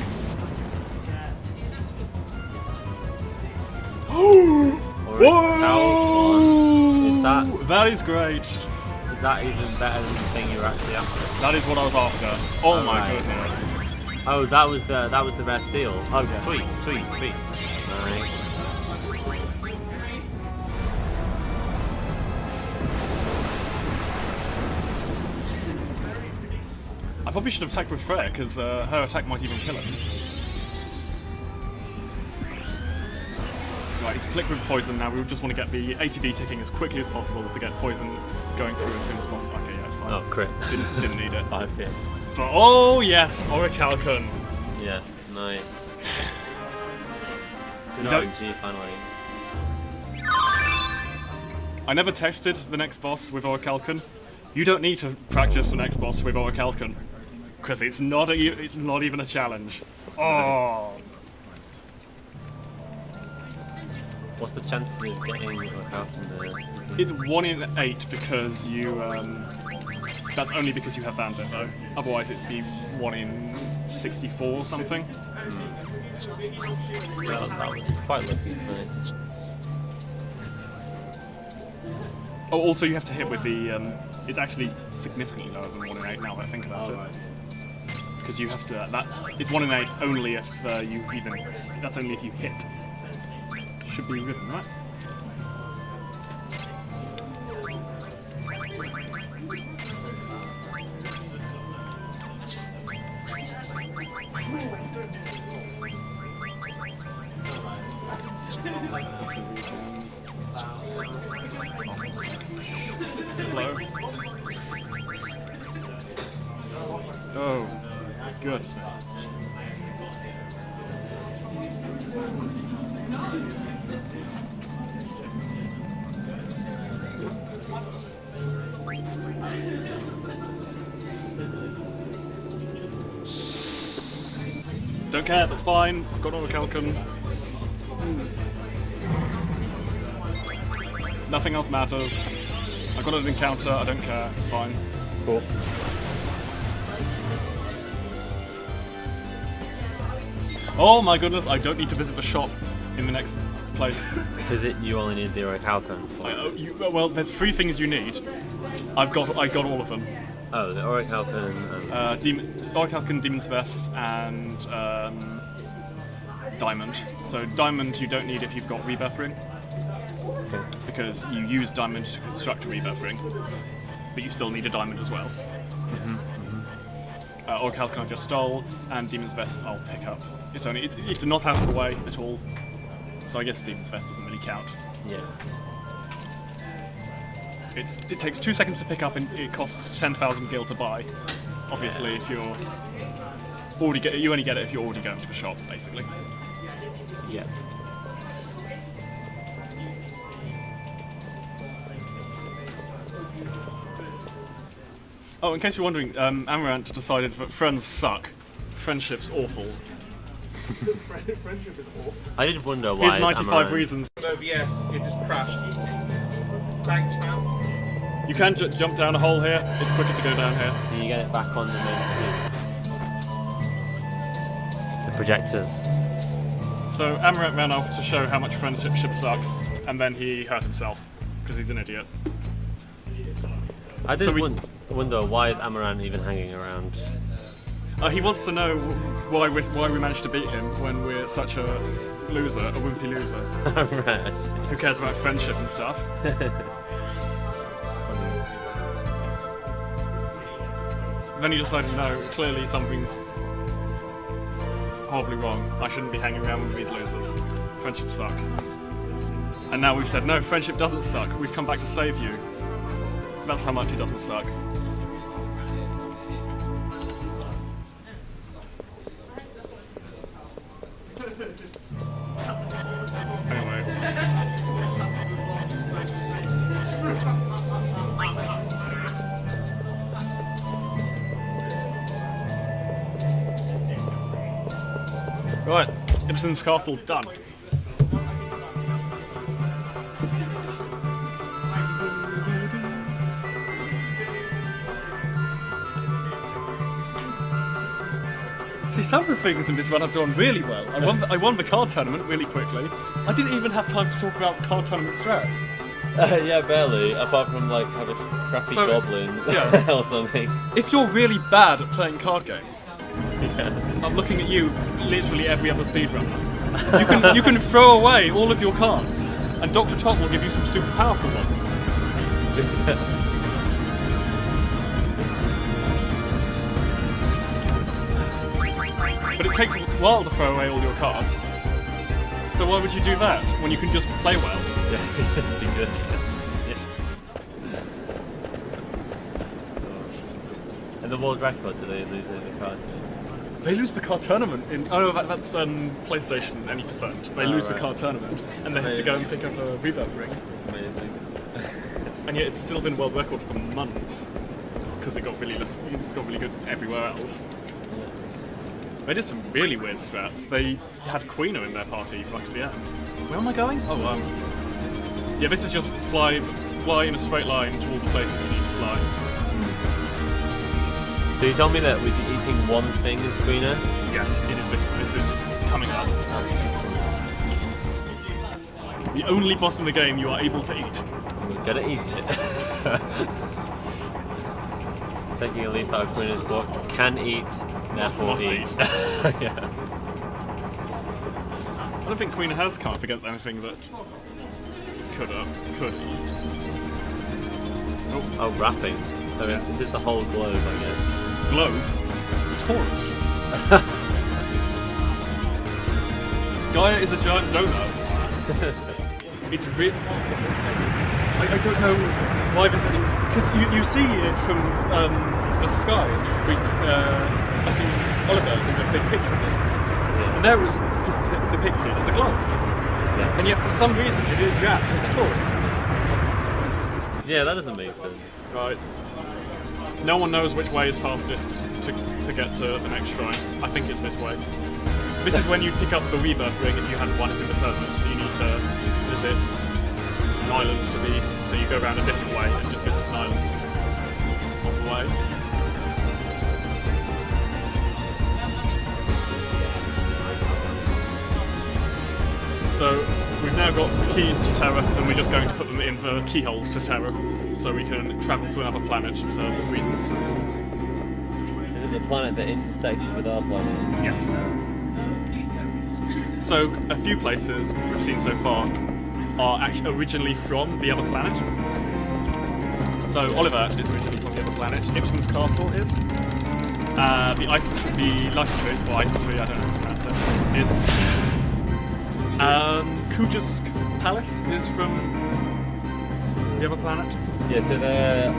Whoa! Is That is great. that even better than the thing you were actually after? That is what I was after. Oh my Alright. goodness. Oh, that was the rare steel. Oh, Yes. sweet. Nice. I probably should have attacked with Freya, because her attack might even kill him. Right, he's clicked with poison now. We just want to get the ATB ticking as quickly as possible to get poison going through as soon as possible. Okay, yeah, it's fine. Oh, crit. Didn't need it. 5 hit. But oh yes, Orichalcon. Yeah, nice. Good Don't- RNG finally. I never tested the next boss with Orichalcon. You don't need to practice the next boss with Orichalcon, because it's not even a challenge. Oh. What's the chances of getting Orichalcon there? It's 1 in 8 because you. That's only because you have Bandit though. Otherwise, it'd be 1 in 64 or something. That was quite lucky. Nice. Oh, also you have to hit with the. It's actually significantly lower than 1 in 8 now that I think about it. Because you have to. It's 1 in 8 only if you even. That's only if you hit. Should be good, right? Slow. Oh, good. Don't care, that's fine. I've got Orichalcon. Nothing else matters. I've got an encounter, I don't care, it's fine. Cool. Oh my goodness, I don't need to visit the shop in the next place. Because you only need the Orichalcon for. Well, there's 3 things you need. I got all of them. Oh, the Orichalcon and. Orichalcon, Demon's Vest, and Diamond. So Diamond you don't need if you've got Rebirth Ring, Okay. because you use Diamond to construct a Rebirth Ring, but you still need a Diamond as well. Orichalcon I just stole, and Demon's Vest I'll pick up. It's not out of the way at all, so I guess Demon's Vest doesn't really count. Yeah. It takes 2 seconds to pick up, and it costs 10,000 gil to buy. Obviously, if you're you only get it if you're already going to the shop, basically. Yeah. Oh, in case you're wondering, Amaranth decided that friends suck. Friendship's awful. Friendship is awful. I did wonder why. Here's is 95 Amaranth- reasons. OBS, it just crashed. Thanks, fam. You can jump down a hole here. It's quicker to go down here. Can you get it back on the main screen? The projectors. So Amaranth ran off to show how much friendship sucks, and then he hurt himself because he's an idiot. I did So we- wonder why is Amaranth even hanging around? He wants to know why we managed to beat him when we're such a loser, a wimpy loser. Right. Who cares about friendship and stuff? Then he decided, no, clearly something's horribly wrong. I shouldn't be hanging around with these losers. Friendship sucks. And now we've said, no, friendship doesn't suck. We've come back to save you. That's how much it doesn't suck. Anyway. Right, Ibsen's Castle done. See, some of the things in this run I've done really well. I won the card tournament really quickly. I didn't even have time to talk about card tournament strats. Yeah, barely. Apart from like have a crappy So, goblin yeah. or something. If you're really bad at playing card games, Yeah. I'm looking at you, literally every other speedrunner. You can throw away all of your cards, and Dr. Top will give you some super powerful ones. But it takes a while to throw away all your cards. So why would you do that when you can just play well? Yeah, it should be good. Yeah. And the world record, do they lose in the card games? They lose the card tournament in. Oh, no, that's PlayStation, any percent. They lose the card tournament, and they have to go and pick up a rebirth ring. Amazing. And yet it's still been world record for months because it got really good everywhere else. They did some really weird strats. They had Queeno in their party right at the end. Where am I going? Oh, yeah, this is just fly in a straight line to all the places you need to fly. So you told me that we'd be eating one thing as Queeno? Yes, it is. This is coming up. The only boss in the game you are able to eat. We're gonna eat it. Taking a leaf out of Queeno's book. Can eat, therefore Must eat. eat. Yeah. I don't think Queeno has come up against anything that could eat. Oh, wrapping. So this is the whole globe, I guess. Globe? Taurus. Gaia is a giant donut. It's really. I don't know why this isn't. Because you see it from the sky, like in Oliver, in the big picture of it. Yeah. And there it was depicted as a globe. Yeah. And yet for some reason it is wrapped as a Taurus. Yeah, that doesn't make sense. Right. No one knows which way is fastest to get to the next shrine. I think it's this way. This is when you pick up the rebirth ring if you had one in the tournament. You need to visit an island to the east, so you go around a different way and just visit an island on the way. So we've now got the keys to Terra, and we're just going to put them in the keyholes to Terra, so we can travel to another planet for reasons. Is it the planet that intersects with our planet? Yes. So a few places we've seen so far are actually originally from the other planet. So Oliver is originally from the other planet. Ibsen's Castle is. The Life Tree, or Eiffel Tree, I don't know how to pronounce it, is. Kuja's Palace is from the other planet. Yeah, so the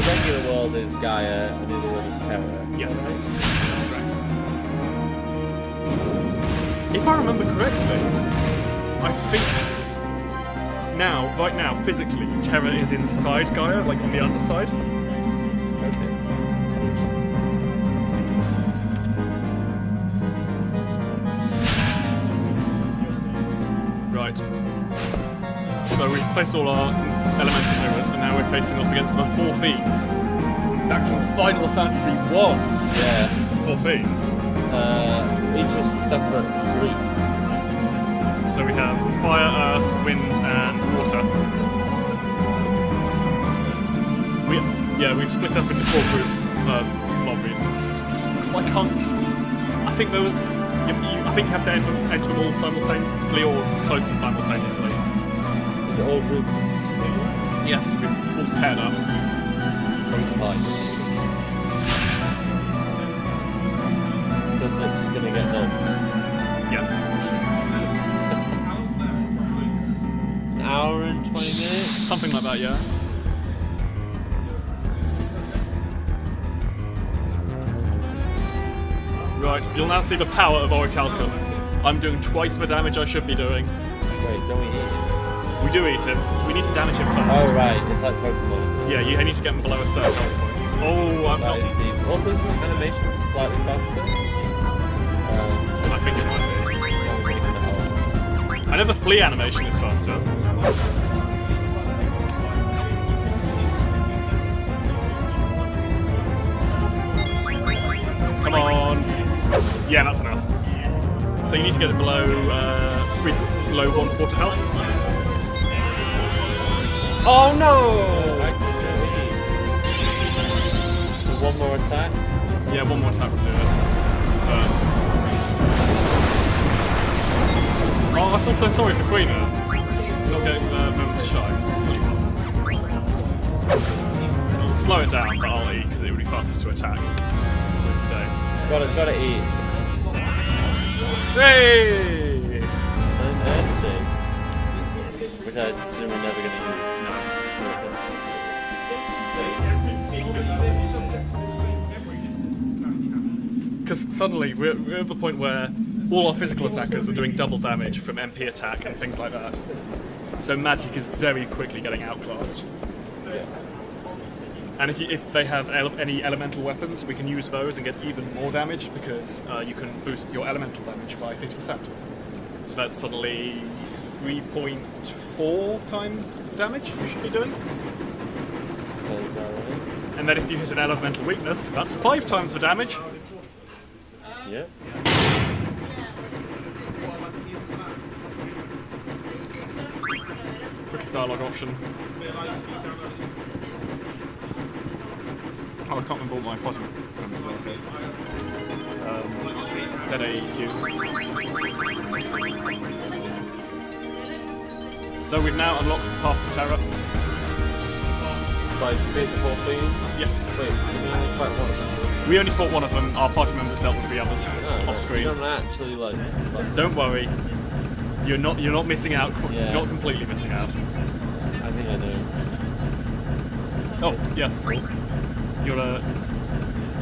regular world is Gaia, and the other world is Terra. Yes, that's correct. If I remember correctly, I think right now, physically, Terra is inside Gaia, like on the underside. Okay. Right. So we've placed all our elemental mirrors, and now we're facing off against the four fiends. Back from Final Fantasy 1. Yeah. Four fiends. Each was separate groups. So we have fire, earth, wind, and water. We've split up into four groups for a lot of reasons. I think there was. I think you have to enter them all simultaneously or close to simultaneously. Is it all groups? Yes, we've all paired up. So it's just gonna get done. Yes. An hour and 20 minutes? Something like that, yeah. Right, you'll now see the power of Orichalcum. I'm doing twice the damage I should be doing. Wait, don't we eat it? We do eat him. We need to damage him first. Oh right, it's like Pokemon. Yeah, you need to get him below a certain health point. Oh, that's That not... is deep. Also, is the animation slightly faster? think it might be. I know the flee animation is faster. Come on! Yeah, that's enough. So you need to get it below, below 1/4 health. Oh no! One more attack. Yeah, one more attack would do it. Oh, I feel so sorry for Queen here. Not getting the moment to shine. I'll slow it down, but I'll eat because it would be faster to attack today. Gotta eat. Hey! And airstick. Which I presume we're never gonna use. Because suddenly we're at the point where all our physical attackers are doing double damage from MP attack and things like that. So magic is very quickly getting outclassed. And if they have any elemental weapons, we can use those and get even more damage because you can boost your elemental damage by 50%. So that's suddenly 3.4 times damage you should be doing. And then if you hit an elemental weakness, that's 5 times the damage. Yeah. Quick dialogue option. Oh, I can't remember what my bottom numbers are. ZAQ. So we've now unlocked Path to Terror. By bit before fleeing? Yes. Wait, did we only fight one of them? We only fought one of them. Our party members dealt with the others off screen. You don't actually like. Don't worry. You're not missing out. Yeah. Not completely missing out. I think I know. Oh yes. You're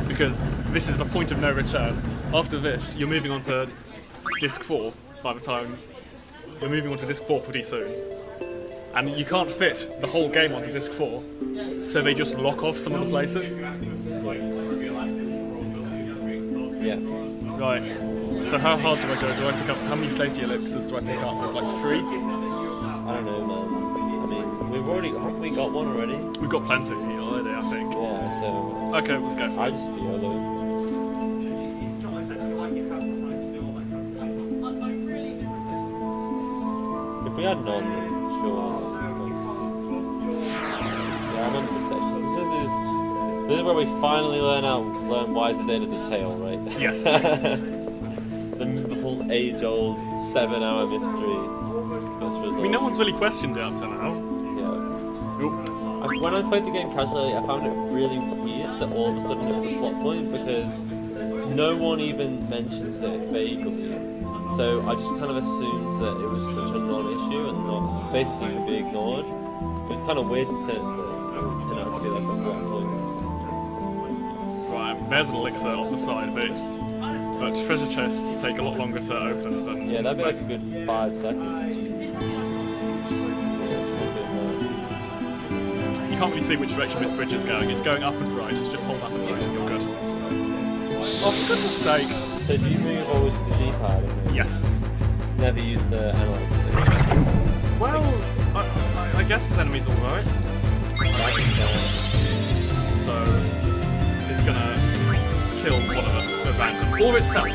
because this is the point of no return. After this, you're moving on to disc 4. By the time you're moving on to disc 4 pretty soon, and you can't fit the whole game onto disc 4, so they just lock off some of the places. Yeah. Right. So how hard do I go? Do I pick up how many safety elixirs do I pick up? There's like 3. I don't know, man. I mean, haven't we got one already? We've got plenty already, I think. Yeah. So. Okay, let's go. I just be YOLO. It's not exactly like you have the time to do all that kind of thing. If we had none, then sure. Yeah, I remember the section. This is where we finally learn why Zidane is a tail, right? Yes. the whole age-old 7-hour mystery. I mean, no one's really questioned it up to now. Yeah. Oop. When I played the game casually, I found it really weird that all of a sudden it was a plot point because no one even mentions it vaguely. So I just kind of assumed that it was such a non-issue and not basically would be ignored. It was kind of weird to turn out to be like a plot point. Right, there's an elixir off the side, but treasure chests take a lot longer to open than. Yeah, that'd be like a good 5 seconds. You can't really see which direction this bridge is going. It's going up and right. Just hold up and right, and you're good. Oh, for goodness sake! So do you move always with the D-pad? Yes. Never use the analog stick? Well, I guess this enemy's alright. So it's gonna kill one of us at random, or itself.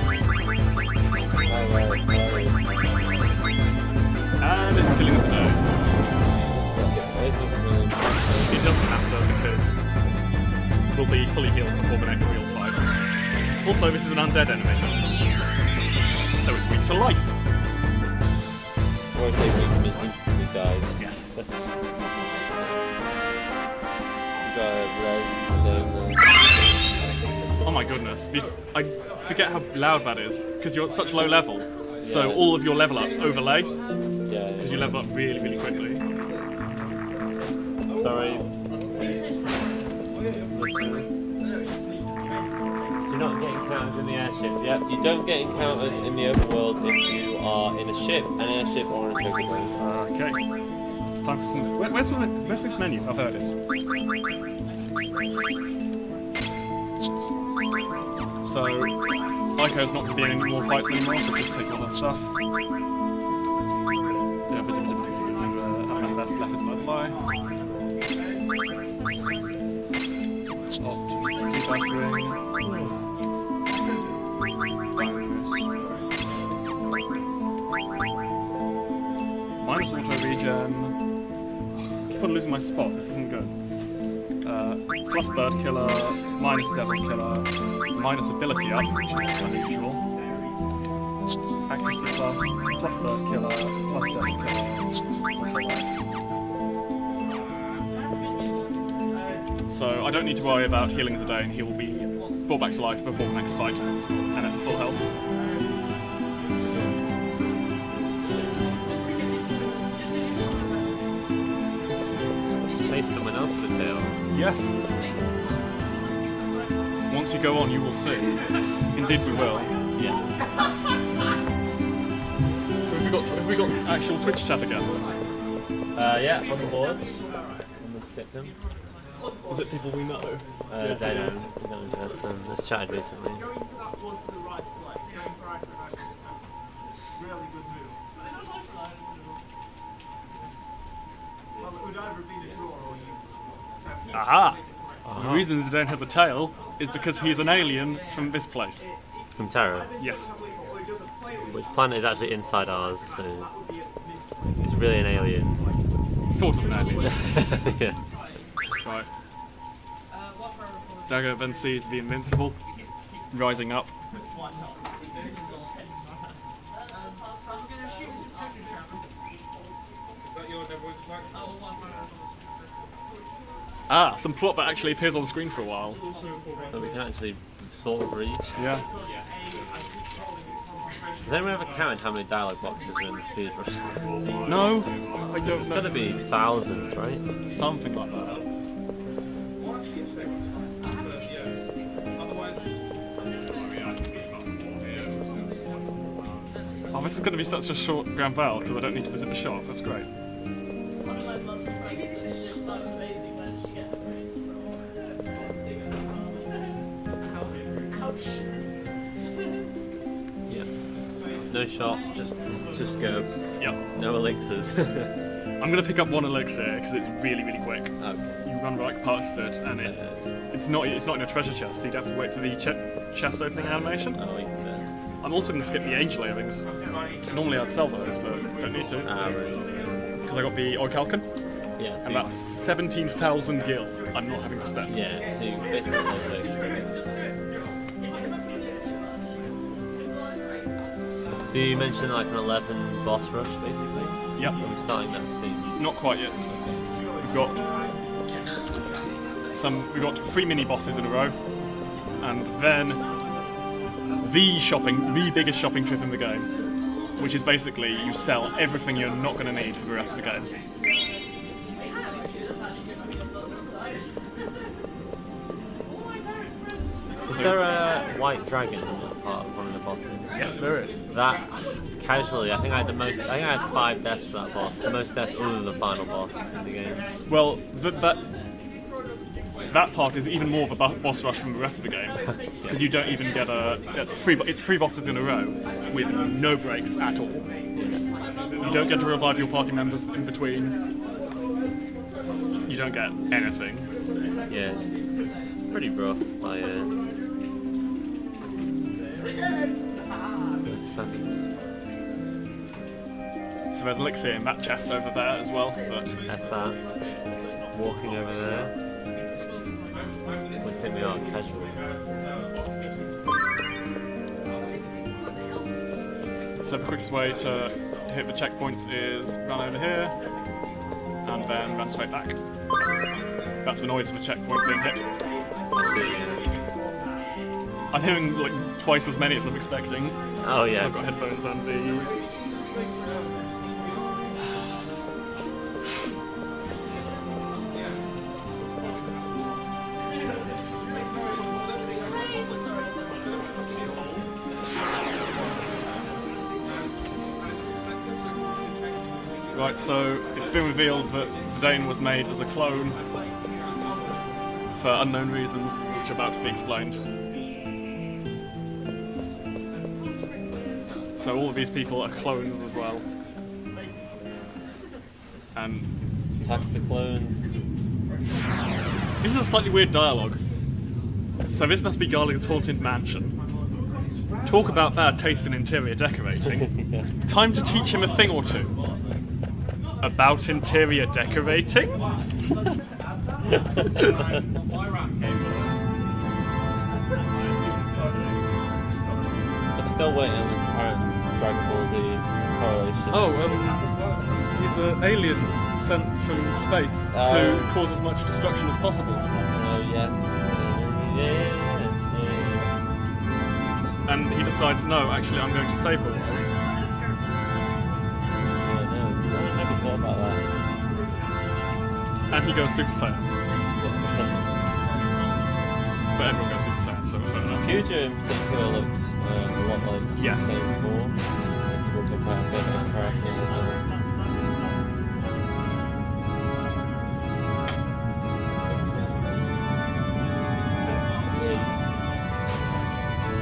And it's killing us today. It doesn't matter because we'll be fully healed before the next real fight. Also, this is an undead enemy, so it's weak to life. Or take weak from instantly dies. Yes. Oh my goodness, I forget how loud that is, because you're at such low level, so all of your level ups overlay, because you level up really, really quickly. Sorry. So you're not getting encounters in the airship? Yep, you don't get encounters in the open world if you are in a ship, an airship, or in a chocobo. Okay. Time for some... Where's this menu? Oh, there it is. So, Aiko's not going to be in any more fights anymore, so just take all her stuff. That's Lapis Lazuli. Minus auto regen. I keep on losing my spot, this isn't good. Plus bird killer, minus devil killer, minus ability up, which is unusual. Accuracy plus bird killer, plus devil killer. So I don't need to worry about healing Zidane, he will be brought back to life before the next fight, and at full health. Someone else with a tail. Yes. Once you go on, you will see. Indeed, we will. Yeah. So have we got actual Twitch chat again? Yeah, on the board. On the victim. Is it people we know? Yes, they know. We know in person. Let's chatted recently. That was the right play. Going price for that. Really good move. Well, it would either have been a draw or you. So he Aha! made the correct The reason Zidane has a tail is because he's an alien from this place. From Terra. Yes. or he doesn't play with Which planet is actually inside ours, so it's really an alien. Sort of an alien. Yeah. Right. Dagger then sees the Invincible rising up. Is that your Neverwinter Nights? Ah, some plot that actually appears on the screen for a while. So we can actually sort of read. Yeah. Has anyone ever counted how many dialogue boxes are in the speed rush? No, I don't It's know. gotta be thousands, right? Something like that. Well, actually, a second. But, yeah. Otherwise, Oh, this is going to be such a short grand battle because I don't need to visit the shop. That's great. One of my mum's friends just that's amazing when she get her brains from Ouch. Yeah. No shot, just go. Yep. No elixirs. I'm going to pick up one elixir because it's really, really quick. Okay. You run right past it, and it's not in a treasure chest, so you'd have to wait for the chest opening animation. Oh, he's dead. I'm also going to skip the angel earrings. Normally I'd sell those, but don't need to Right. because I got the orichalcon, Yeah, so and that's 17,000 gil. I'm not having to spend. yeah, so you basically lost extra. So you mentioned like an 11 boss rush, basically? Yep. Are we starting that soon? Not quite yet. We've got 3 mini bosses in a row, and then the biggest shopping trip in the game, which is basically you sell everything you're not going to need for the rest of the game. Is there a white dragon as part of one of the bosses? Yes, there is. That casually, I think I had 5 deaths to that boss. The most deaths other than the final boss in the game. Well, that part is even more of a boss rush from the rest of the game because you don't even get it's 3 bosses in a row with no breaks at all. You don't get to revive your party members in between. You don't get anything. Yeah, it's pretty rough. Good standards. So there's elixir in that chest over there as well, but F that. Walking over there. What do you think we are? Casual. so the quickest way to hit the checkpoints is run over here and then run straight back. That's the noise of the checkpoint being hit. I see. I'm hearing like twice as many as I'm expecting. Oh So yeah. I've got headphones and the Right, so it's been revealed that Zidane was made as a clone for unknown reasons, which are about to be explained. So all of these people are clones as well. And Attack the clones. this is a slightly weird dialogue. So this must be Garland's haunted mansion. Talk about bad taste in interior decorating. Yeah. Time to teach him a thing or two. About interior decorating? So I'm still waiting on this apparent Dragon Ball Z correlation. Oh, he's an alien sent from space to Oh. cause as much destruction as possible. Oh yes. Yeah. And he decides, no, actually, I'm going to save the world. I never thought about that. And he goes Super Saiyan. But everyone goes Super Saiyan, so fair enough. Kuja in particular looks a lot like Yes. Super Saiyan 4. We'll compare a bit of comparison later.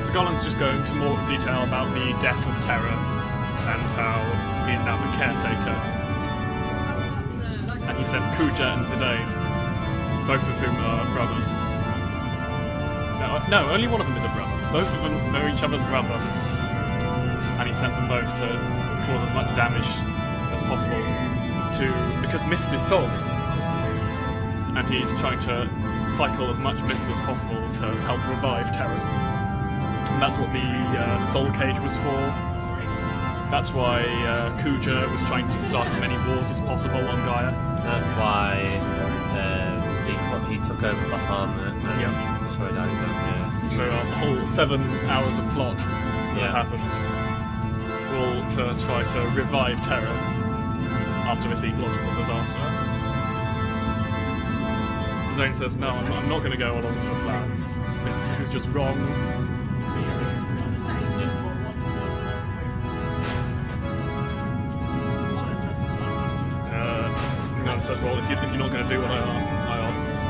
So Golan's just going into more detail about the death of Terra and how he's now the caretaker. And he sent Kuja and Zidane, both of whom are brothers. No, only one of them is a brother. Both of them know each other's brother. And he sent them both to cause as much damage as possible because mist is souls. And he's trying to cycle as much mist as possible to help revive Terra. And that's what the soul cage was for. That's why Kuja was trying to start as many wars as possible on Gaia. That's why he took over Bahamut and destroyed Alexandria. There are a whole 7 hours of plot that happened, all to try to revive Terra after this ecological disaster. Zidane says, no, I'm not going to go along with the plan. This is just wrong. And says, well, if you're not going to do what I ask,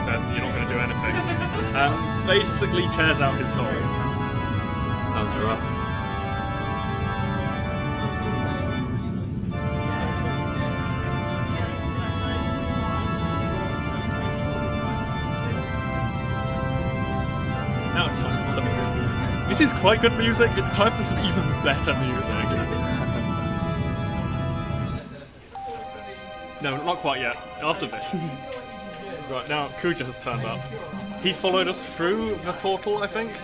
then you're not going to do anything. Basically tears out his soul. Sounds rough. Now it's time for some... This is quite good music, it's time for some even better music. No, not quite yet. After this. Right, now Kuja has turned up. He followed us through the portal, I think.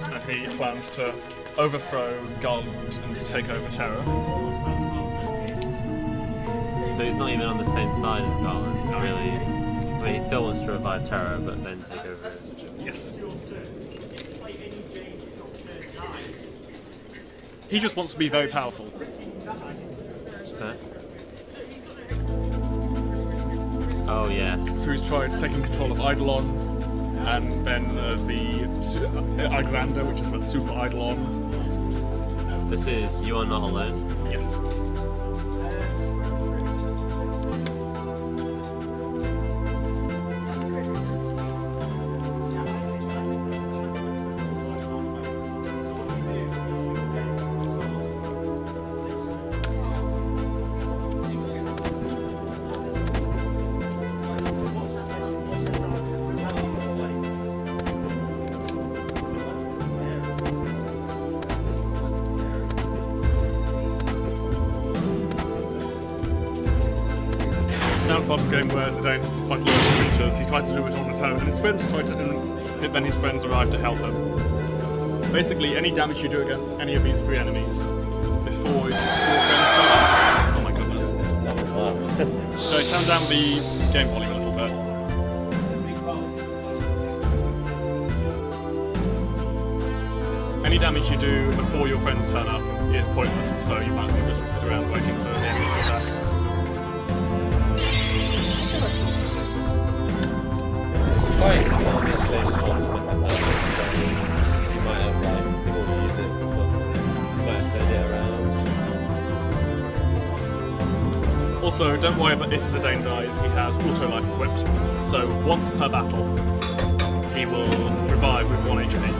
And he plans to overthrow Garland and to take over Terra. So he's not even on the same side as Garland, really. I mean, he still wants to revive Terra, but then take over it. Yes. He just wants to be very powerful. That's fair. Oh, yes. So he's tried taking control of Eidolons, and then the Alexander, which is the Super Eidolon. This is You Are Not Alone. Yes. Now part of the game where Zidane has to fight loads of creatures. He tries to do it on his own, and his friends try to, and then his friends arrive to help him. Basically, any damage you do against any of these 3 enemies before your friends turn up. Oh my goodness. So turn down the game volume a little bit. Any damage you do before your friends turn up is pointless, so you might as well just sit around waiting for the enemy to attack. Quite obviously you might have like people who use it, but you might have turned it around. Also, don't worry about if Zidane dies, he has auto life equipped, so once per battle. he will revive with 1 HP.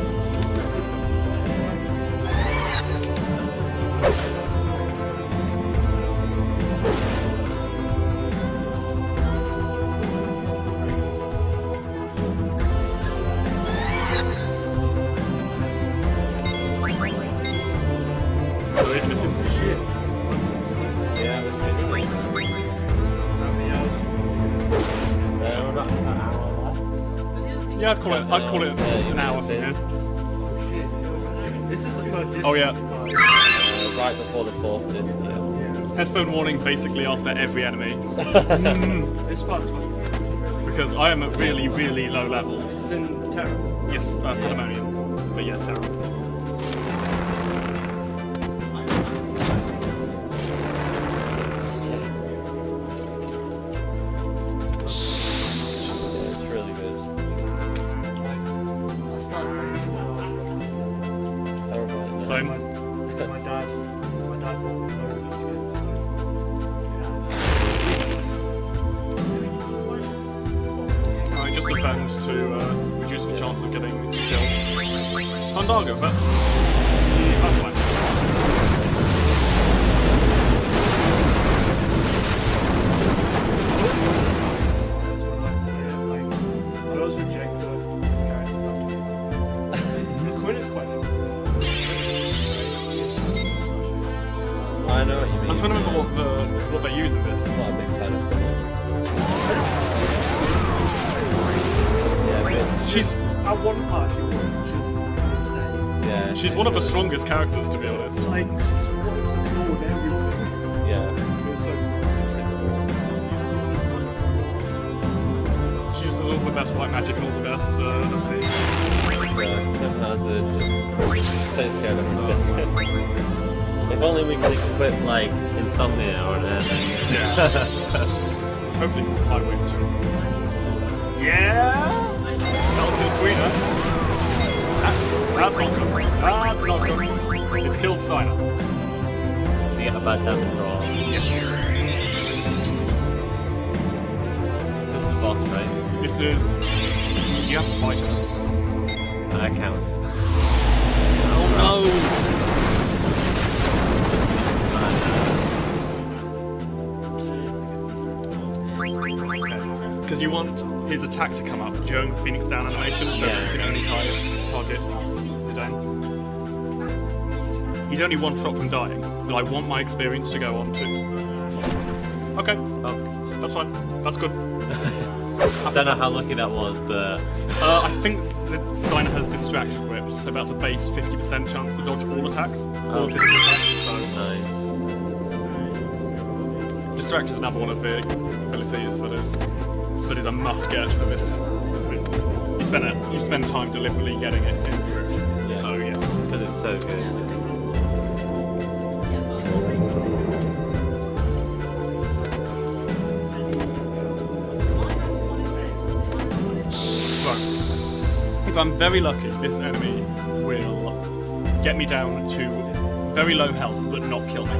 So even if it's shit. Yeah, that's good. We're about an hour left. Yeah, I'd call it an hour. Yeah. This is the third disc. Oh yeah. Right before the 4th disc, yeah. Headphone warning basically after every enemy. This part's fun. Because I am at really, really low level. This is in Terra. Yes, Pandemonium. But yeah, Terra. Yeah, it's really good. Alright. Same. My dad bought both of these games. I just defend to reduce the chance of getting killed. Fandago, that's fine. That's when I always reject the characters after. Quinn is quite fun. I know what you mean. I'm trying to remember what they use in this. I'm not a big fan of them. Yeah, but She's At one part, she was just insane. yeah, she's one of the strongest characters, to be honest. Like, she wipes the floor with everything. yeah. It's so She uses all the best white magic and all the best things. Kim Hazard just takes care of everything. If only we could equip like Insomnia or an airman. Yeah. Hopefully this is high wind. Yeah! That'll kill Queener. That's not good. That's not good. It's killed Steiner. We get a bad damage roll. Yes. This is the boss, right? This is... You have to fight her. That counts. Oh no! Because you want his attack to come up during the Phoenix Down animation, so Yeah. you can only target Zidane. He's only one shot from dying, but I want my experience to go on too. Okay, Oh, that's fine. That's good. I don't know how lucky that was, but I think Steiner has distraction whips, so that's a base 50% chance to dodge all attacks, all Okay. physical attacks, so nice. distract is another one of the abilities that is a must get for this. I mean, you spend time deliberately getting it in route. Yeah. So yeah. Because it's so good. Right. If I'm very lucky, this enemy will get me down to very low health but not kill me.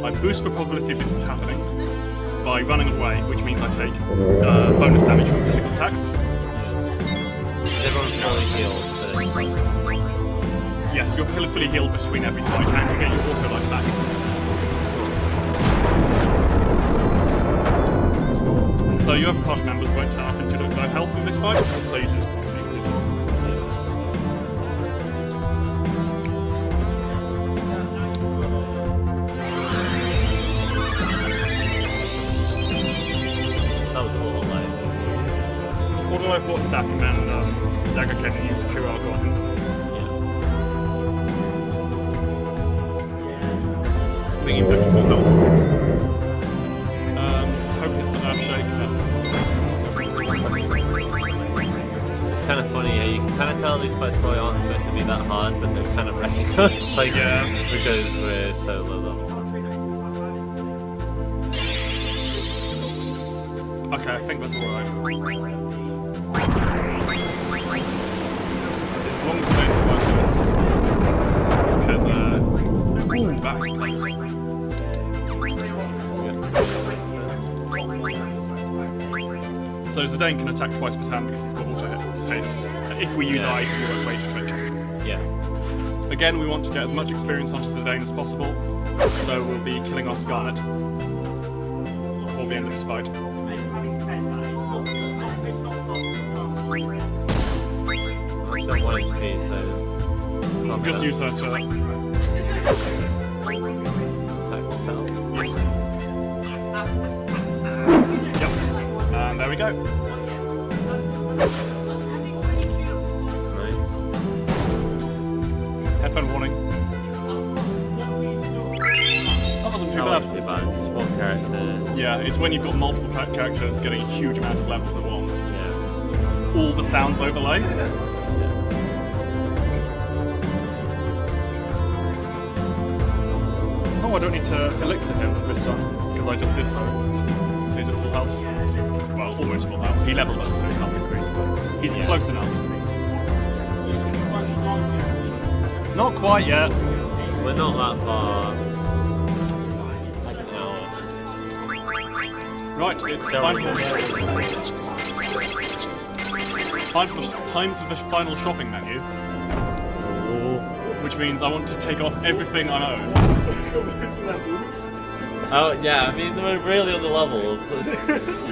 I boost the probability of this happening by running away, which means I take bonus damage from physical attacks. Everyone's fully healed, so Yes, you're fully healed between every fight and you get your auto life back. So your other party members won't turn up into no health in this fight, so you just completely draw. that was all like. Auto life brought back and then Dagger can use QR on him. Bring him back to full health. Hope it's the Earthshake, It's kind of funny, yeah, you can kind of tell these fights probably aren't supposed to be that hard, but they're kind of wrecking us, like, Yeah. because we're so low level. Okay, I think that's alright. As long as it stays like this. Because, ooh, that's close. So Zidane can attack twice per turn because he's got auto hit. based. If we use Yeah. eye, we work rage tricks. Yeah. Again, we want to get as much experience onto Zidane as possible, so we'll be killing off Garnet before the end of this fight. So 1 HP, so I'll just use her to. attack myself. Yes. Yep. And there we go. Nice. Headphone warning. That wasn't too That bad. wasn't too bad. Just one character. Yeah, it's when you've got multiple characters getting a huge amount of levels at once. Yeah. All the sounds overlay. Oh, I don't need to elixir him this time, because I just did so. He's at full health. Well, almost full health. He leveled up, so his health increased, but he's close enough. Not quite yet. We're not that far. No. Right, it's time for the final shopping menu. Which means I want to take off everything I own. Oh yeah, I mean we're really on the level. Because that's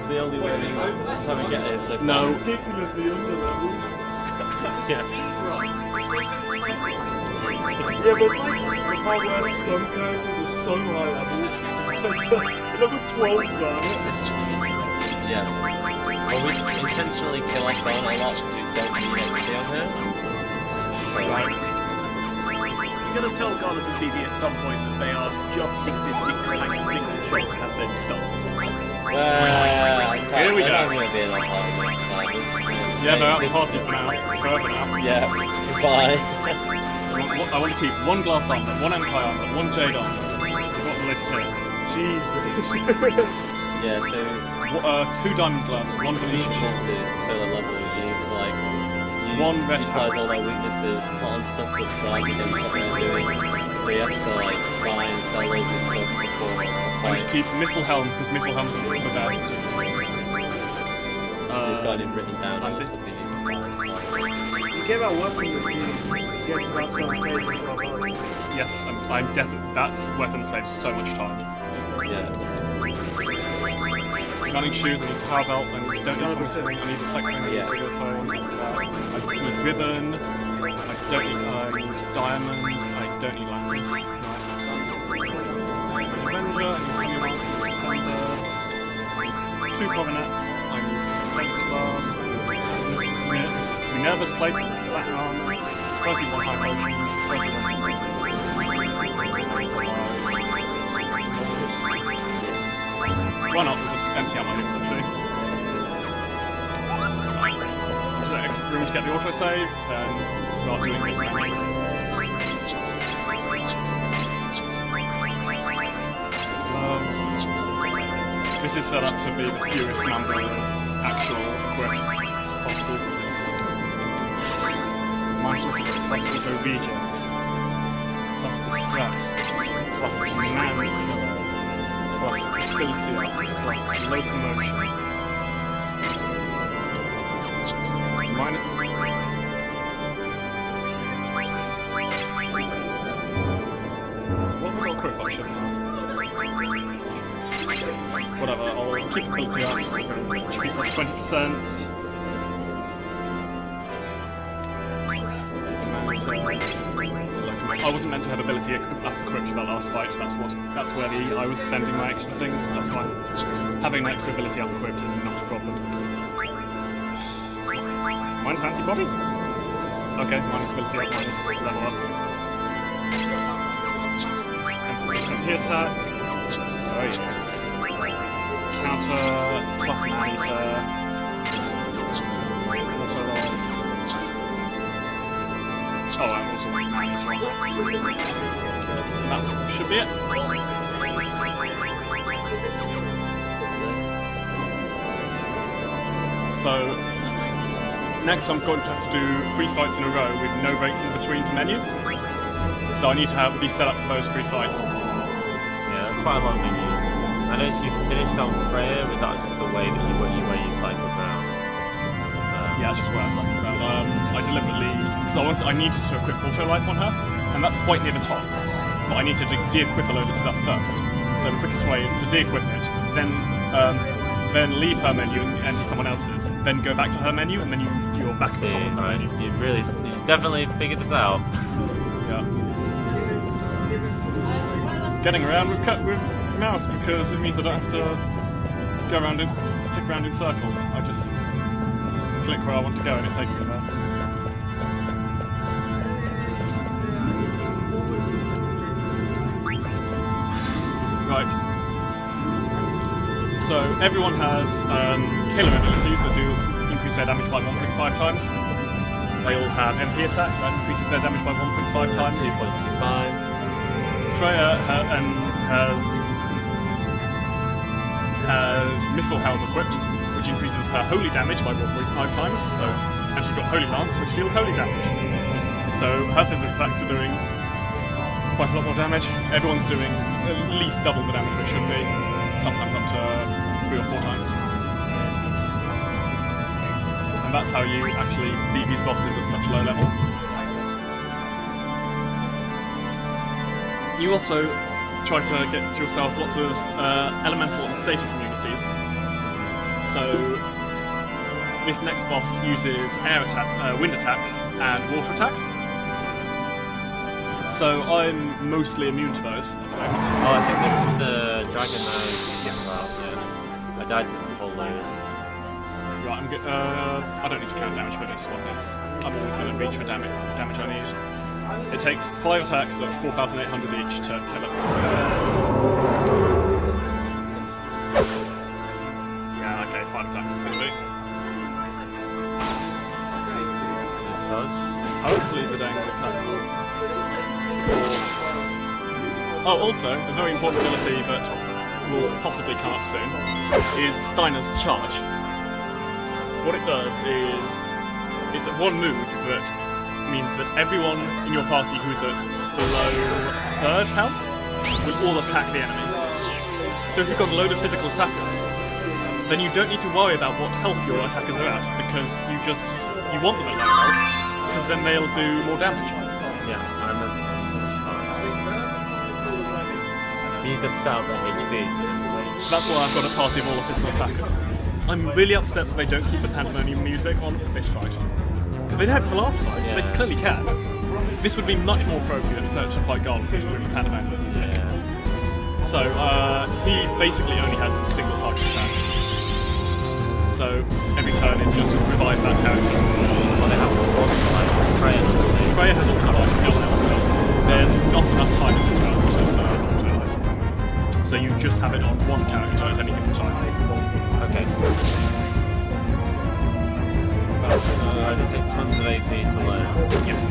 the only way that's how we get here. So No. Ridiculously underleveled. Yeah. Yeah, but it's like the part where some characters are so high level. It's like level 12 Garnet. Yeah. Well, we intentionally kill off Garnet a lot because we don't need XP on her. So You're going to tell Garnet and Phoebe at some point that they are just existing to tank a single shot and then done. Here we go. They're not going to be in our party. Yeah, they're out of the party for now. Forever now. Yeah. Goodbye. I want to keep one glass armor, one empire armor, one jade armor. What the list here? Jesus. Yeah, so 2 diamond gloves, 1 you Venetian need shield. to show the level. You need to like One red utilize hat. all their weaknesses, put on stuff that's guard against what they're doing. So you have to like buy and sell loads of stuff before I a want fight. to keep Mithelhelm because Mithelhelm's the best. He's got it written down on and the stuff he needs to buy and sell. You get that weapon if you get to that certain stage as well. Yes, I'm definitely. That weapon saves so much time. Yeah. Running shoes, I need power belt, I don't need promise ring, I need reflecting, I need Yeah. radio phone, I need ribbon, I need diamond, I don't need lanterns. Right, Avenger, I need Defender, 2 coronets, I need defense bars, I need Minerva's plate, flat armor, 31 high potions, 31 why not? We'll just empty out my inventory. So exit room to get the autosave, then start doing this menu. Gloves. This is set up to be the fewest number of actual equips possible. Minus auto regen, plus distract, plus man killer, plus ability up, plus locomotion. Minus. What have I got quick option now? Whatever, I'll keep ability up, HP plus 20%. I wasn't meant to have ability up equipped for that last fight. That's where I was spending my extra things. That's fine. Having an extra ability up equipped is not a problem. Minus antibody. Okay, minus ability up, minus level up. And here attack. Oh yeah. Counter plus man-eater. Oh, I'm also man-eater. That should be it. So, next I'm going to have to do 3 fights in a row with no breaks in between to menu. So I need to be set up for those 3 fights. Yeah, that's quite a lot of menu. I noticed you finished on Freya, was that just the way that you cycled around? Yeah, that's just where I cycled around. I deliberately, because I needed to equip Auto Life on her, and that's quite near the top. But I needed to de-equip a load of stuff first. So the quickest way is to de-equip it, then leave her menu and enter someone else's, then go back to her menu, and then you're back at the top of her menu. You definitely figured this out. Yeah. Getting around with mouse because it means I don't have to go around and click around in circles. I just click where I want to go and it takes me there. Right. So everyone has killer abilities that do increase their damage by 1.5 times. They all have MP attack that increases their damage by 1.5 times. 2.25. Freya has Mithril equipped, which increases her holy damage by 1.5 times. So, and she's got Holy Lance, which deals holy damage. So her physical attacks are doing quite a lot more damage. Everyone's doing at least double the damage they should be, sometimes up to 3 or 4 times. And that's how you actually beat these bosses at such a low level. You also try to get yourself lots of elemental and status immunities. So this next boss uses wind attacks and water attacks. So I'm mostly immune to those at the moment. Oh, I think this is the Dragon Nose. Yes. Well, yeah. I died to some whole load. Right, I don't need to count damage for this one. I'm always going to reach for damage I need. It takes 5 attacks at 4,800 each to kill it. Yeah, okay, 5 attacks is going to be. Let's dodge. Hopefully Zidane will attack. Oh, also, a very important ability that will possibly come up soon is Steiner's Charge. What it does is, it's one move that means that everyone in your party who's at below 3rd health will all attack the enemy. So if you've got a load of physical attackers, then you don't need to worry about what health your attackers are at, because you want them at low health, because then they'll do more damage. Yeah, I remember. You need to set up the HP. That's why I've got a party of all the physical attackers. I'm really upset that they don't keep the pandemonium music on for this fight. They had it for last fight, so they clearly can. This would be much more appropriate to fight Garland with pandemonium music. Yeah. So he basically only has a single target attack. So every turn is just revive that character. Well, they have one like Freya. Freya has auto life, no one else does. There's not enough time in this round to auto life. So you just have it on one character at any given time. Okay. Does it take tons of AP to learn? Yes.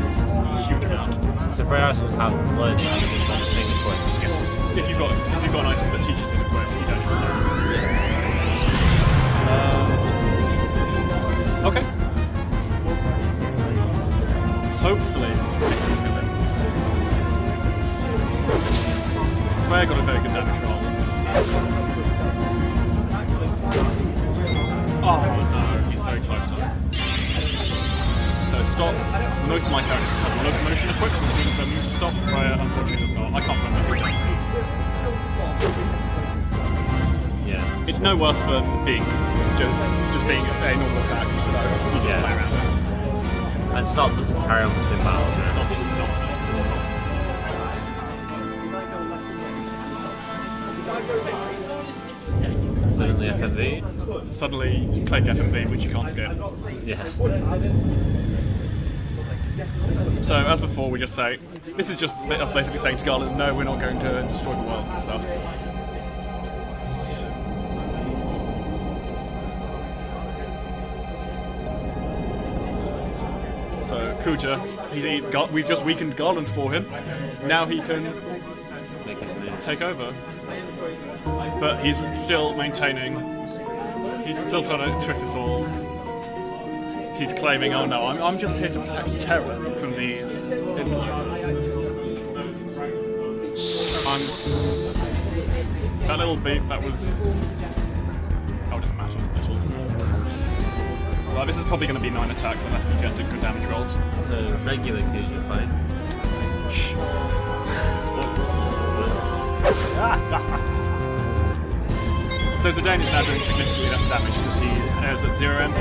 Huge amount. So Freya has learned thing equipped. Yes. So if you've got an item that teaches it equipped, you don't need to learn. Okay. Hopefully this will kill it. Freya got a very good damage roll. Oh no, he's very close up. So stop. Most of my characters have locomotion equipped, which means they're moved to stop. Freya unfortunately does not. I can't remember who does. Yeah. It's no worse than being just being a normal attack, so you just play around. And stop doesn't carry on between battles. Stop doesn't Suddenly FMV. Suddenly you click FMV, which you can't skip. Yeah. So as before, we just say, this is just us basically saying to Garland, no, we're not going to destroy the world and stuff. So Kuja, we've just weakened Garland for him. Now he can take over. But he's still maintaining. He's still trying to trick us all. He's claiming, oh no, I'm just here to protect Terra from these interlopers. That little beep, that was... Oh, it doesn't matter at all. Well, this is probably going to be 9 attacks unless you get good damage rolls. So regular Kuja fight. Shh. So Zidane is now doing significantly less damage because he is at 0 MP.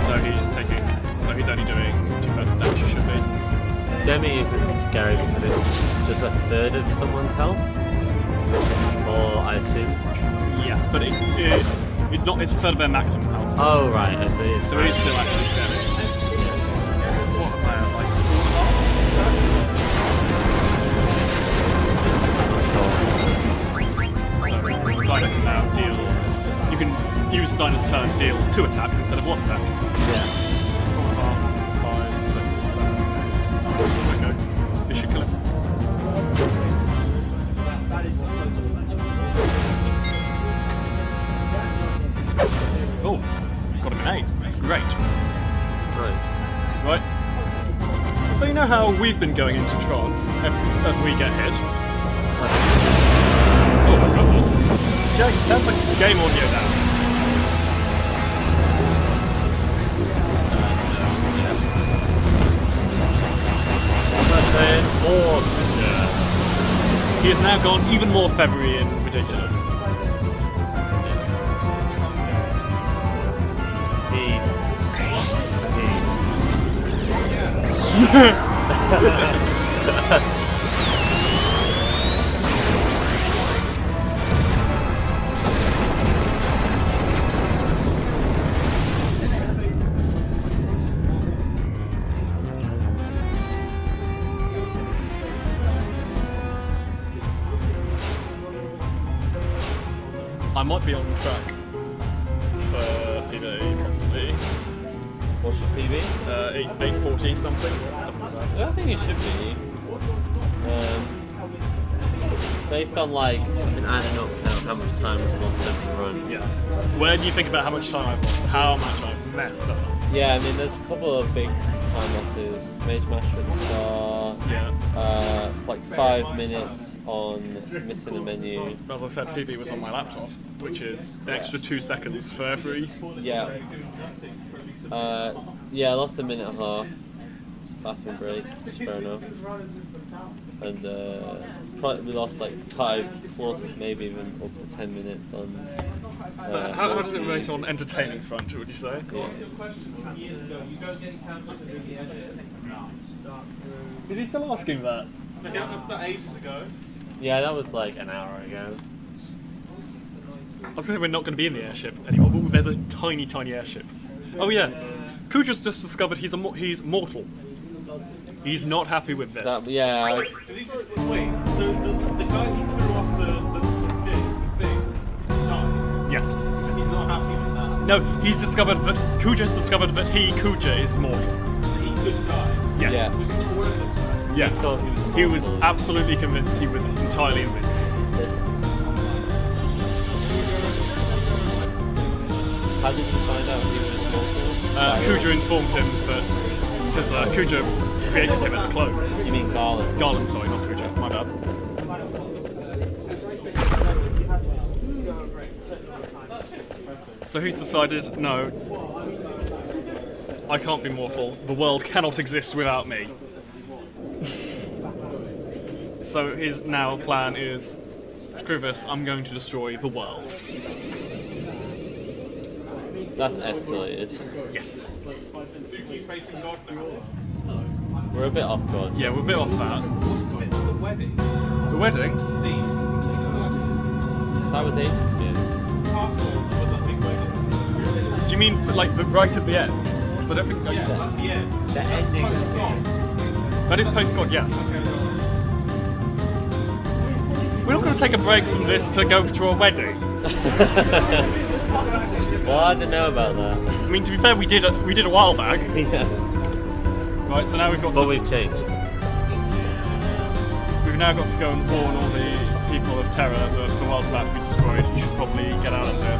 So he is taking... So he's only doing 2/3 of damage he should be. Demi isn't scary because it's just a third of someone's health. Or I assume. Yes, but it's not. It's a third of their maximum health. Oh right, I see. So it is still actually scary. What am I at, like 4.5? So Steiner can now deal. You can use Steiner's turn to deal 2 attacks instead of 1 attack. Yeah. So 4.5, 5, 6, 7, 8. There we go. This should kill him. Oh, got him an 8. That's great. Nice. Right. So you know how we've been going into trance as we get hit? Oh my goodness. Jack, turn the game audio down. He has now gone even more feathery and ridiculous. I might be on track for PB, possibly. What's your PB? 840 something like that. I think it should be. Based on like an adding up count, how much time we've lost every run. Yeah. Where do you think about how much time I've lost? How much I've messed up? Yeah, I mean, there's a couple of big time losses. Mage Master at the start. Yeah. Like 5 minutes on missing a menu. As I said, PB was on my laptop, which is an extra 2 seconds for every. Yeah. Yeah, I lost a minute and a half. Bathroom break, fair enough. And probably we lost like 5 plus, maybe even up to 10 minutes on. How does it rate on entertaining front, would you say? Yeah. Is he still asking that? Yeah, that's that ages ago. Yeah, that was like an hour ago. I was going to say we're not going to be in the airship anymore, but there's a tiny, tiny airship. Oh yeah, Kuja's just discovered he's mortal. He's not happy with this. Yeah. Did he just wait? So the guy he threw off the thing, died. Yes. And he's not happy with that. No, he's discovered that Kuja's discovered that Kuja is mortal. He could die. Yes. Yeah. Was he not aware of this? Yes. thought He was mortal. absolutely convinced he was entirely invincible. How did you find out he was mortal? Kuja informed him that because Kuja created him as a clone. You mean Garland? Garland, sorry, not Kuja. My bad. So he's decided, no, I can't be mortal. The world cannot exist without me. So his now plan is, screw this, I'm going to destroy the world. That's escalated. Yes. You facing God now? We're a bit off guard. Yeah, we're a bit off that. What's the bit of the wedding? The wedding? See, That was ages ago. castle with that big wedding. Do you mean like right at the end? Because I don't think Yeah, that's the end. The ending Post God. that is post-God, yes. We're not going to take a break from this to go to a wedding. Well, I didn't know about that. I mean, to be fair, we did a while back. Yes. Right, so now we've got But to, we've changed. we've now got to go and warn all the people of Terra that the world's about to be destroyed. You should probably get out of there.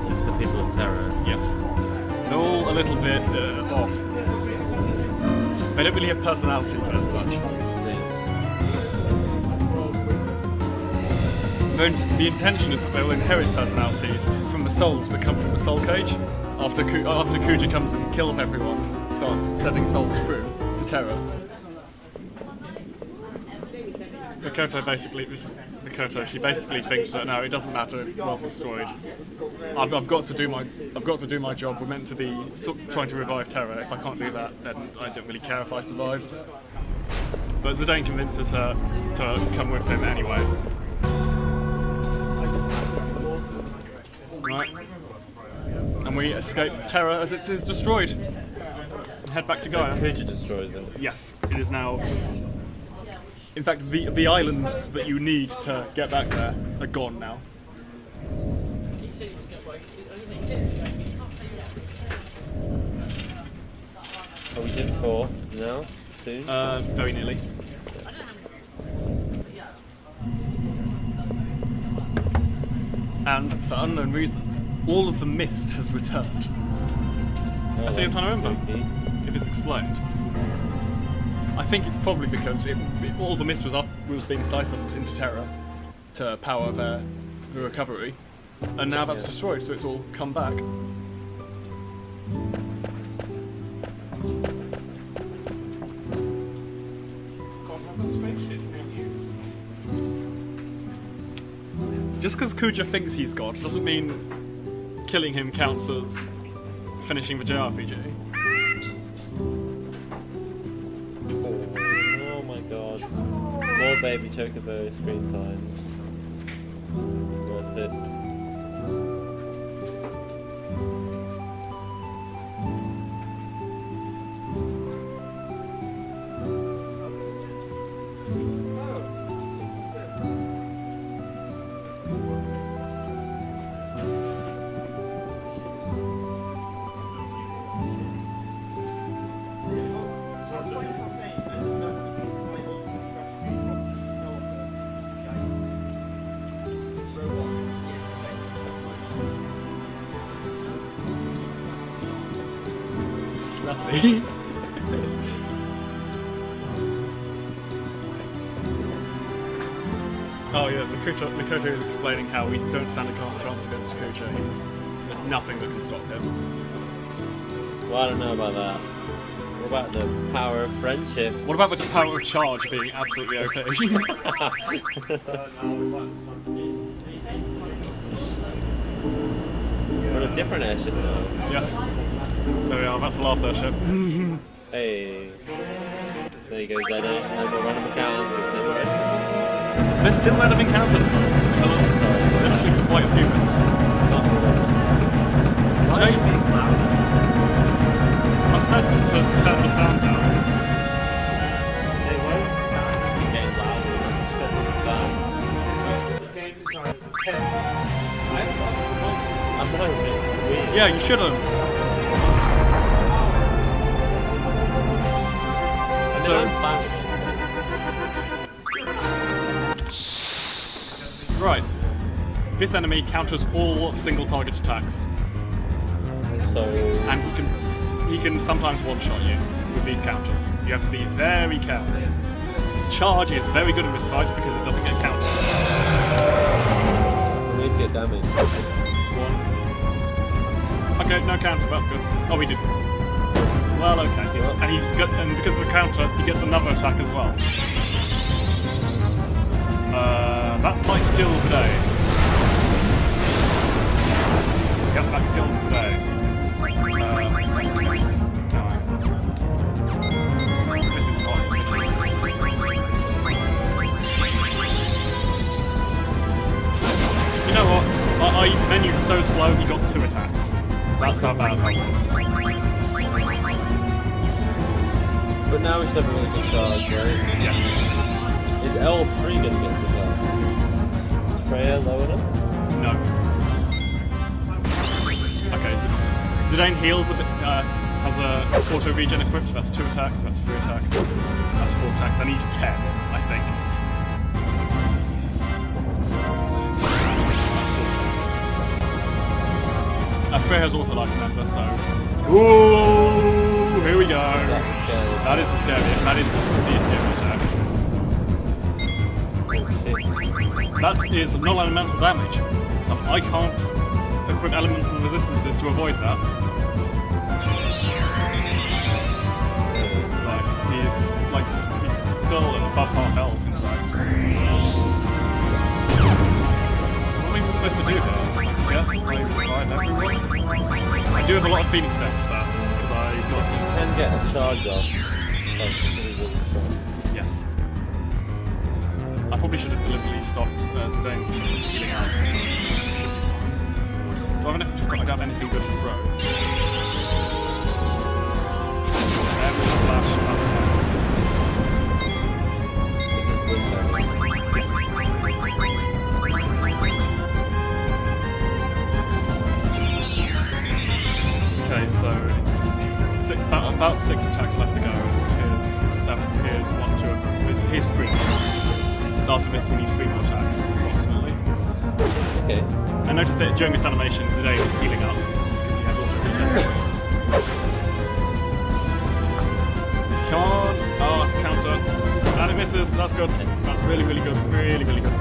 These are the people of little bit off. They don't really have personalities as such. The intention is that they will inherit personalities from the souls that come from the soul cage. After Kuja comes and kills everyone and starts sending souls through to Terra. Mikoto, she basically thinks that no, it doesn't matter if the world's destroyed. I've got to do my job. We're meant to be trying to revive Terra. If I can't do that, then I don't really care if I survive. But Zidane convinces her to come with him anyway. Right. And we escape Terra as it is destroyed. And head back to Gaia. Kuja destroys it. Yes, it is now. In fact, the islands that you need to get back there are gone now. Are we just 4 now? Soon? Very nearly. And for unknown reasons, all of the mist has returned. Actually, I'm trying to remember if it's explained. I think it's probably because all the mist was being siphoned into Terra to power the recovery, and now that's destroyed, so it's all come back. God has a spaceship, don't you? Just because Kuja thinks he's God doesn't mean killing him counts as finishing the JRPG. Oh my god. More baby chocobo screen times. Worth it. Lovely. Oh yeah, Mikoto is explaining how we don't stand a chance against Kuja. There's nothing that can stop him. Well, I don't know about that. What about the power of friendship? What about the power of charge being absolutely okay? We're on a different airship now. Yes. There we are, that's the last airship. Hey. There you go, Zeddy. No more random encounters. There's no more airship. There's still random encounters though. There's actually quite a few. Jay, I've said to turn the sound down. They won't. Just keep getting louder. The game design is a 10. I'm not really weird. Yeah, you should have. So, right. This enemy counters all single target attacks. So, And he can sometimes one-shot you with these counters. You have to be very careful. Charge is very good in this fight because it doesn't get countered. we need to get damage. One. Okay, no counter, that's good. Oh, we did. Well, okay. And because of the counter, he gets another attack as well. That might kill today. Yep, that kills today. This is not. You know what? I menued so slow, he got 2 attacks. That's how bad that was. But now we should have a really good charge, right? Yes. Is L3 going to get the charge? Is Freya low enough? No. Okay, Zidane heals a bit, has a auto regen equipped, that's 2 attacks, that's 3 attacks, that's 4 attacks. I need 10, I think. Freya's also like a member, so Ooh, here we go. That's scary. That is the scary. That is the scary attack. That is non-elemental damage. So I can't equip elemental resistances to avoid that. Right, he's still above half health. What am I even supposed to do here? Yes, I revive everyone. I do have a lot of Phoenix Death stuff because I got. You can get a charge off. Yes. I probably should have deliberately stopped Zidane from healing out. Do I have anything, I don't have anything good to throw. Slash, that's fine. Yes. Okay, so about 6 attacks left to go. Here's 7, here's 1, 2, here's 3. So after this we need 3 more attacks, approximately. Okay. I noticed that during this animation Zidane was healing up, because he had auto regen. Come on! Oh, it's a counter. And it misses, that's good. That's really, really good, really, really good.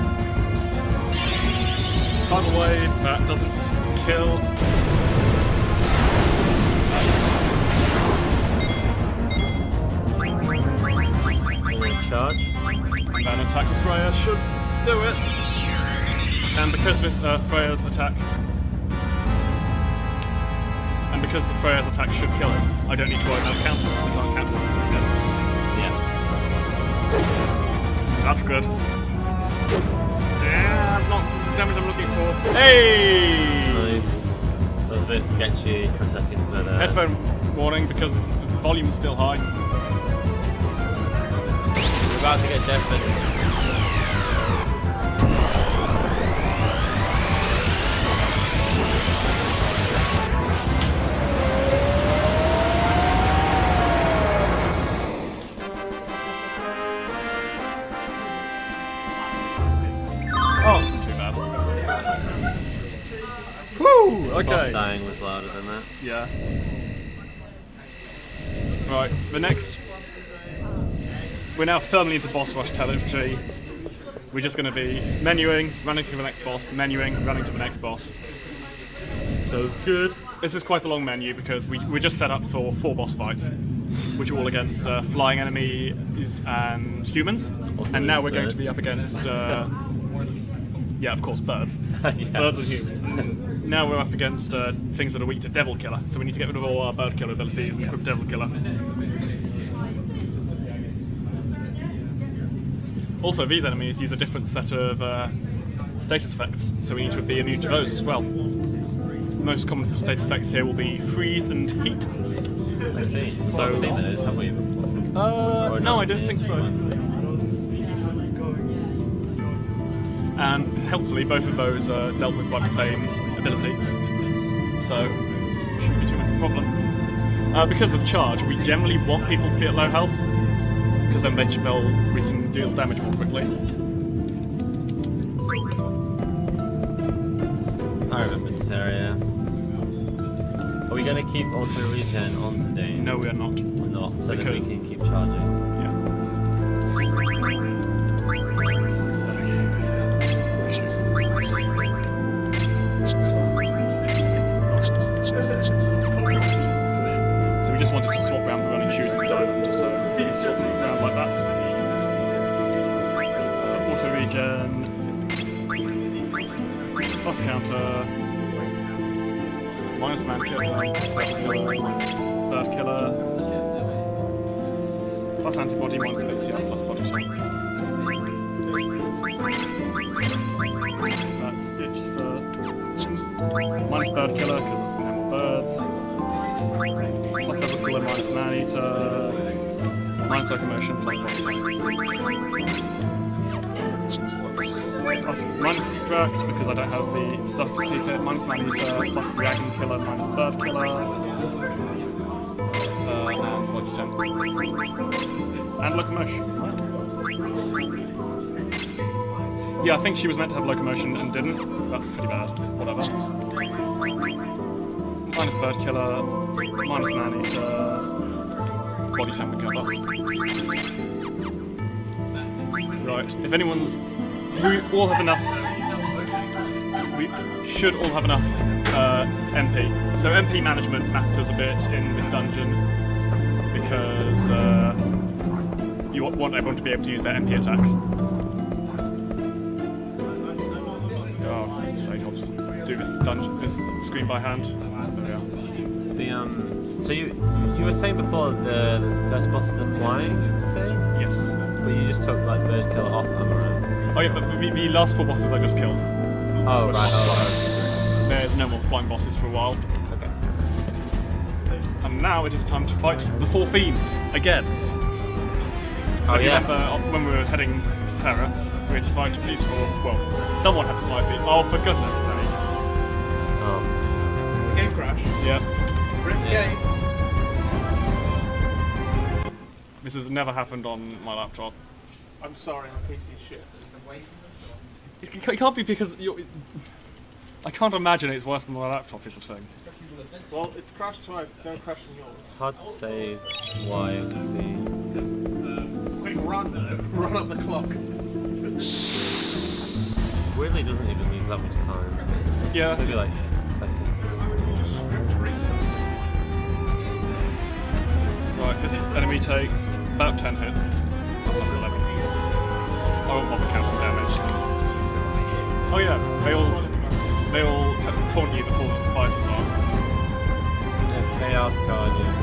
Time away, that doesn't kill. Charge. An attack with Freya should do it. And because this Freya's attack should kill him, I don't need to worry about counter. I can't counter this instead. Yeah. That's good. Yeah, that's not the damage I'm looking for. Hey! Nice. That was a bit sketchy for a second, but Headphone warning because the volume is still high. we're about to get deafened. Oh, it's not too bad. Woo! Boss Okay. dying was louder than that. Yeah. Right, the next. We're now firmly into boss rush territory. We're just going to be menuing, running to the next boss, menuing, running to the next boss. Sounds good. This is quite a long menu because we're just set up for 4 boss fights, which are all against flying enemies and humans. Also And now we're going birds. to be up against, yeah, of course, birds. Yeah. Birds and humans. And now we're up against things that are weak to Devil Killer, so we need to get rid of all our Bird Killer abilities and equip Devil Killer. Also, these enemies use a different set of status effects, so we need to be immune to those as well. Most common status effects here will be freeze and heat. I see. So- So, I've seen those, have we? No, I don't think so. And helpfully, both of those are dealt with by the same ability, so shouldn't be too much of a problem. Because of charge, we generally want people to be at low health, because then we can deal damage more quickly. I remember this area. Are we going to keep auto regen on today? No, we are not. We're not, so that we Because- can keep charging. Yeah. So we just wanted to swap around the running shoes and diamond, so we swap them around like that. Auto regen, plus counter, minus man killer, minus bird killer, plus antibody, minus PCR, plus body tank. That's itch for minus bird killer because of more birds. Plus double killer, minus man eater, minus locomotion, plus body tank. Plus minus distract because I don't have the stuff to keep it. Minus man eater, plus dragon killer, minus bird killer, and body tank. And locomotion. Yeah, I think she was meant to have locomotion and didn't. That's pretty bad. Whatever. minus bird killer, minus man eater, body temp recover. Right, if anyone's... We all have enough... We should all have enough MP. So MP management matters a bit in this dungeon because you want everyone to be able to use their MP attacks. Oh, for fuck's sake, I'll just do this screen by hand. There we are. So you were saying before the first bosses are flying, did you say? Yes. But you just took like bird killer off Amaranth. Oh yeah, but the last 4 bosses I just killed. Oh right. There's no more flying bosses for a while. Okay. And now it is time to fight the 4 fiends again. So if you remember when we were heading to Terra, we had to fight these 4. Well, someone had to fight these. Oh, for goodness sake! Oh. Game crash. Yeah. Rip game. This has never happened on my laptop. I'm sorry, my PC is shit. It can't be because you're... I can't imagine it's worse than my laptop is the thing. Well, it's crashed twice, it's never crashed on yours. It's hard to say why it would be. Quick run up the clock. Weirdly doesn't even lose that much time. Yeah. Maybe like 15 seconds. Right, this enemy takes about 10 hits. Sometimes 11. I won't bother counting damage since... Oh yeah, they all taunt you before the fight starts. Yeah, Chaos Guardian.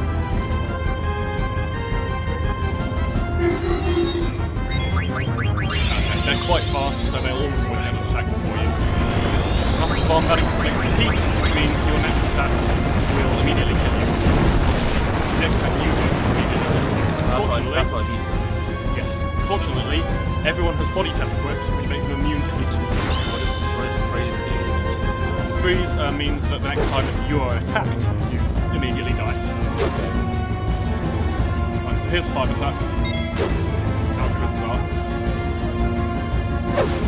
They're quite fast, so they'll always want to get an attack before you. Muscle bomb that inflicts heat, which means your next attack will immediately kill you. Next attack you do immediately kills you. That's what he does. Yes. Fortunately, everyone has body temp equipped, which makes them immune to heat. What is freeze do? Freeze means that the next time you are attacked, you immediately die. Okay. Right, so here's 5 attacks. That was a good start.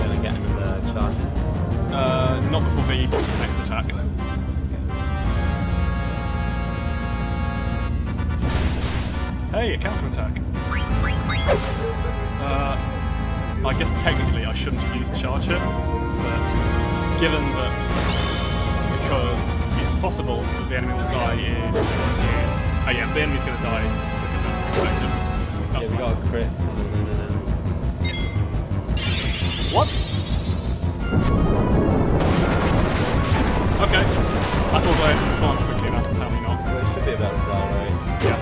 Gonna get another charge. Not before the next attack. Hey, a counterattack. I guess technically I shouldn't have used charge here, but given that because it's possible that the enemy will die in... Oh yeah, the enemy's going to die quicker than expected. That's Yeah, we got a crit. Yes. What? Okay. I thought I advanced quickly enough, apparently not. Well, it should be about to die, right? Yeah.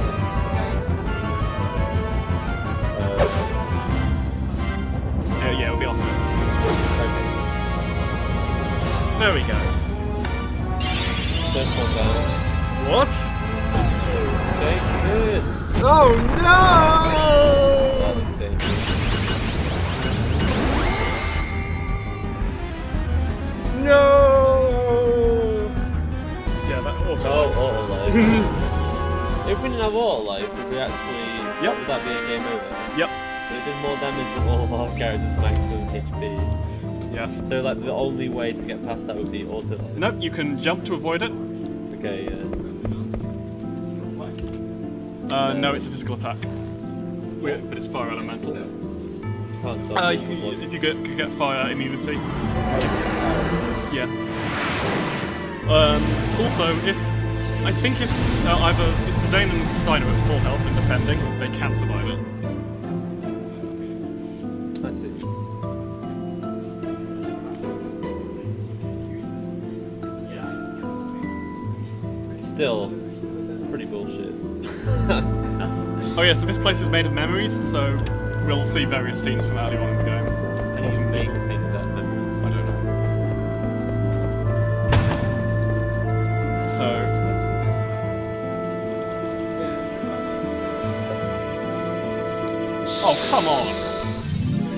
Yeah, it'll be off this. Okay. There we go. First one down. What? Take this! Oh no! That looks dangerous. No! Yeah, that also. Auto life. If we didn't have auto life, would we actually... Yep. Would that be a game over? Yep. But it did more damage than all of our characters' maximum HP. Yes. So like the only way to get past that would be auto life. Nope, you can jump to avoid it. Okay, yeah. No, it's a physical attack. But it's fire elemental. Can't dodge it. If you get fire immunity. Yeah. Also, if Zidane and Steiner are at full health and defending, they can survive it. I see. Still, pretty bullshit. Oh yeah, so this place is made of memories, so we'll see various scenes from early on in the game. And you can make things out of memories. I don't know. So... Oh, come on!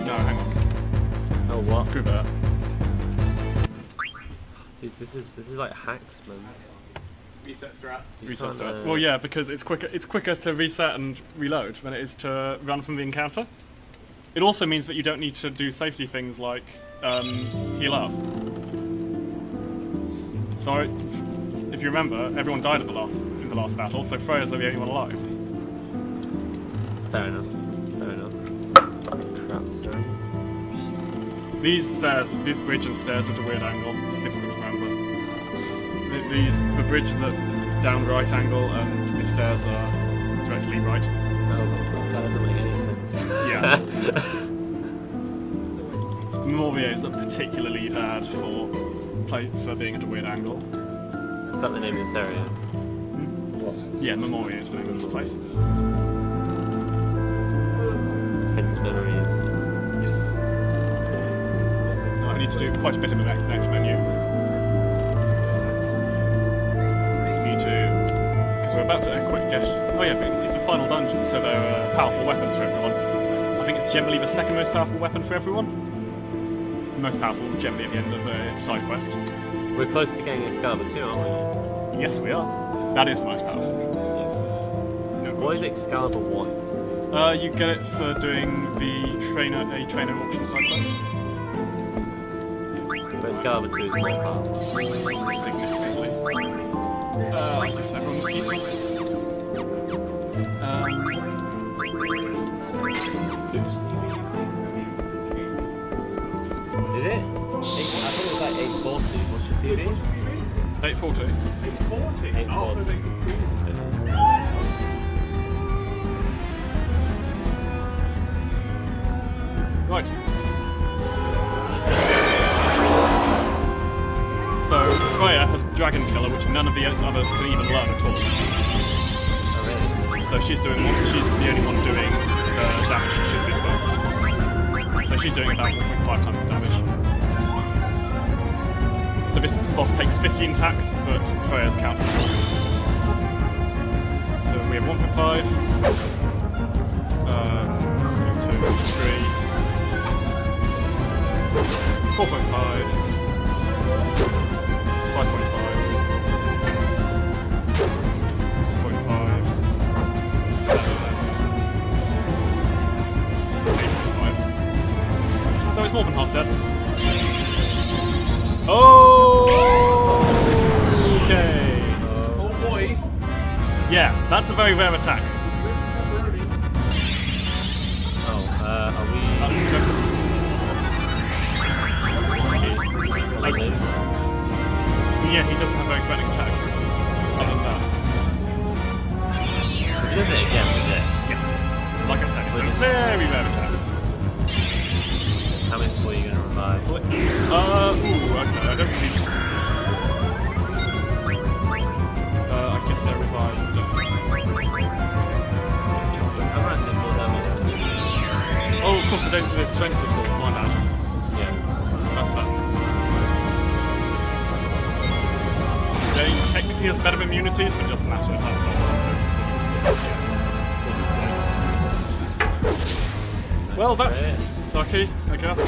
No, hang on. Oh what? Screw that. Dude, this is like hacks, man. Reset strats. Reset can't, strats. Well, yeah, because it's quicker to reset and reload than it is to run from the encounter. It also means that you don't need to do safety things like heal up. So if you remember, everyone died in the last battle, so Freya's the only one alive. Fair enough. Crap, sorry. These bridge and stairs are at a weird angle. It's difficult to remember. The bridge is at down right angle, and the stairs are directly right. Oh, that doesn't make any sense. Yeah. Mauriers are particularly bad for being at a weird angle. Is that the name of this area? Yeah, Memoria is the name of this place. Hence memories. Yes. I need to do quite a bit in the next menu. Because we're about to quick get. Oh yeah, it's a final dungeon, so there are powerful weapons for everyone. I think it's generally the second most powerful weapon for everyone. The most powerful generally at the end of a side quest. We're close to getting Excalibur too, aren't we? Yes, we are. That is the most powerful. No What is question. Excalibur 1? You get it for doing a trainer auction side quest. But Excalibur 2 is more powerful. Significantly. I guess everyone's equal. Is it? I thought it was like 840. What should it be? 840. 840. 840. Right. So Freya has Dragon Killer, which none of the others can even learn at all. Oh, really? So she's the only one doing the damage she should be doing. So she's doing about 1.5 times the damage. So this boss takes 15 attacks, but Freya's counter. So we have 1.5. So we have 2, 3, 4.5, 5.5, 6.5, 7, 8.5. So it's more than half dead. Okay. Oh boy. Yeah, that's a very rare attack. Are we... Like this? Yeah, he doesn't have very threatening attacks. Other than that. He does it again, does it? Yes. Like I said, it's a very rare attack. How many people are you going to revive? Okay, I don't think... I guess they're revised. How much more damage? Oh, of course, the data is strength before, my bad. Yeah. That's bad. Dane technically has better immunities, but it doesn't matter, that's not what. Well, that's lucky, I guess.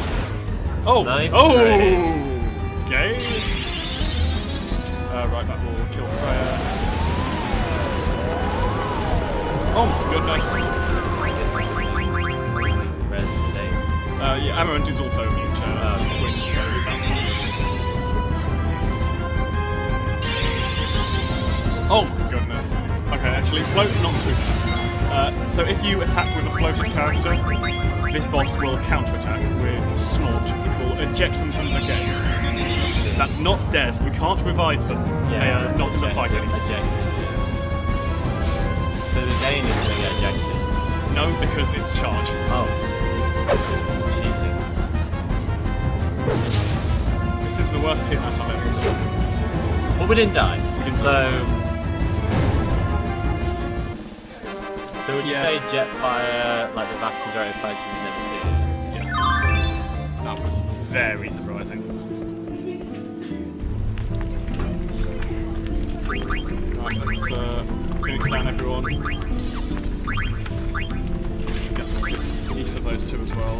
Oh! Nice Oh! praise. Okay. Right, that will kill Freya. Oh my goodness. Red today. Yeah, Amarant is also immune to wind, so that's fine. Oh my goodness. Okay, actually, float's not too bad. So if you attack with a floated character, this boss will counterattack with Snort, which will eject them from the game. That's not dead. You can't revive them. They are not in the fight anymore. Ejected. So the Dane is going to get ejected? No, because it's charge. Oh. Cheating. This is the worst team that I've ever seen. But we didn't die. So would you say Jetfire, like the vast majority of fights we've never seen? Yeah. That was very surprising. Right, let's finish down everyone. Get each of those two as well.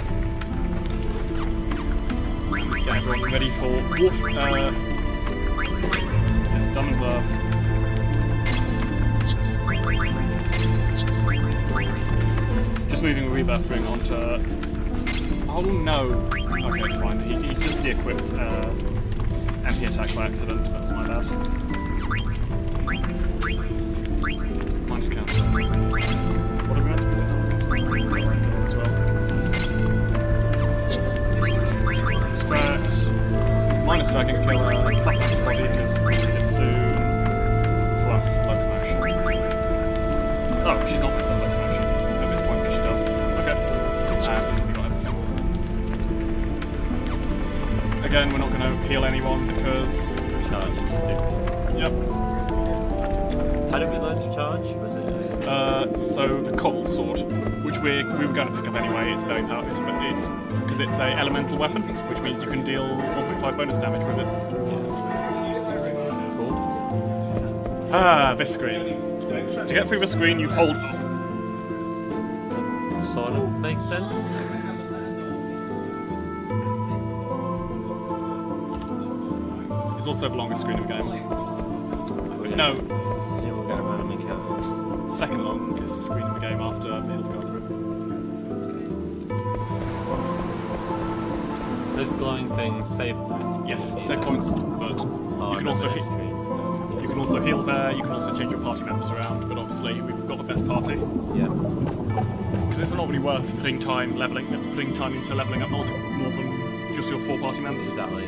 Get everyone ready for water. Yes, diamond gloves. Just moving a rebirth ring onto. Oh no! Okay, it's fine. He just de-equipped MP attack by accident. That's my bad. Minus counter. What are we meant to do as well? Stretch. Minus dragon killer, plus antibody because it's soon, plus locomotion. Oh, she's not meant to have locomotion. At this point, but she does. Okay. And we got everything. Again, we're not going to heal anyone because... Charge. Yep. How did we learn to charge? Was it? So the cobble sword, which we were going to pick up anyway, it's very powerful. It's because it's a elemental weapon, which means you can deal 1.5 bonus damage with it. Cool. This screen. To get through the screen, you hold. Sort of makes sense. It's also the longest screen in the game. No, So we'll get around and make out. second longest screen in the game after the Hildegard room. Those glowing things save. Yes, save points, but you can also heal there. You can also change your party members around. But obviously, we've got the best party Yeah. because it's not really worth putting time into leveling up more than just your 4 party members. Exactly.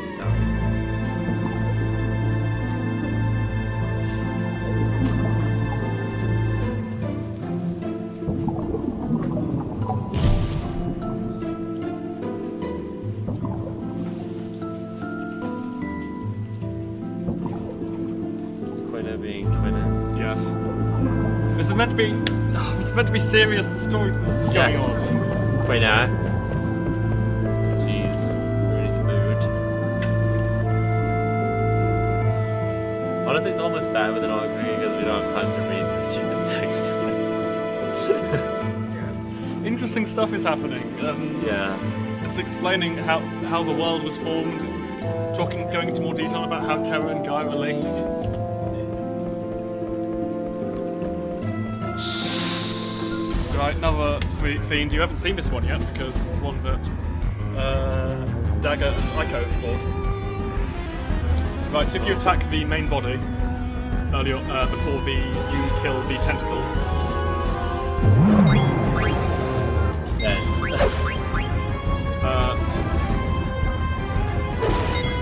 Quinna being Quinna. Yes. This is meant to be. This is meant to be serious. The story going Yes. on. Quinna. Jeez. Really in the mood. Honestly, it's almost better with an arguing because we don't have time to read the stupid text. Interesting stuff is happening. Yeah. It's explaining how the world was formed. It's going into more detail about how Terra and Gaia are linked. Right, another fiend. You haven't seen this one yet because it's one that Dagger and Ico fought. Right, so if you attack the main body earlier before you kill the tentacles.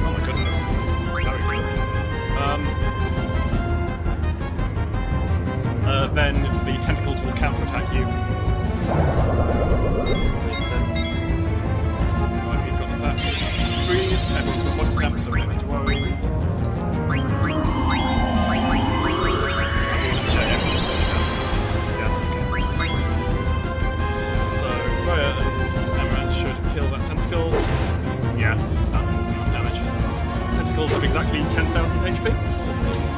Oh my goodness. Very good. Then the tentacles will counterattack you. Makes sense. Right, he's got an attack. Freeze, everyone's got 1 temp, so we don't need to worry. Yes, okay. So, Freya and Amaranth should kill that tentacle. Yeah, that's enough damage. Tentacles have exactly 10,000 HP.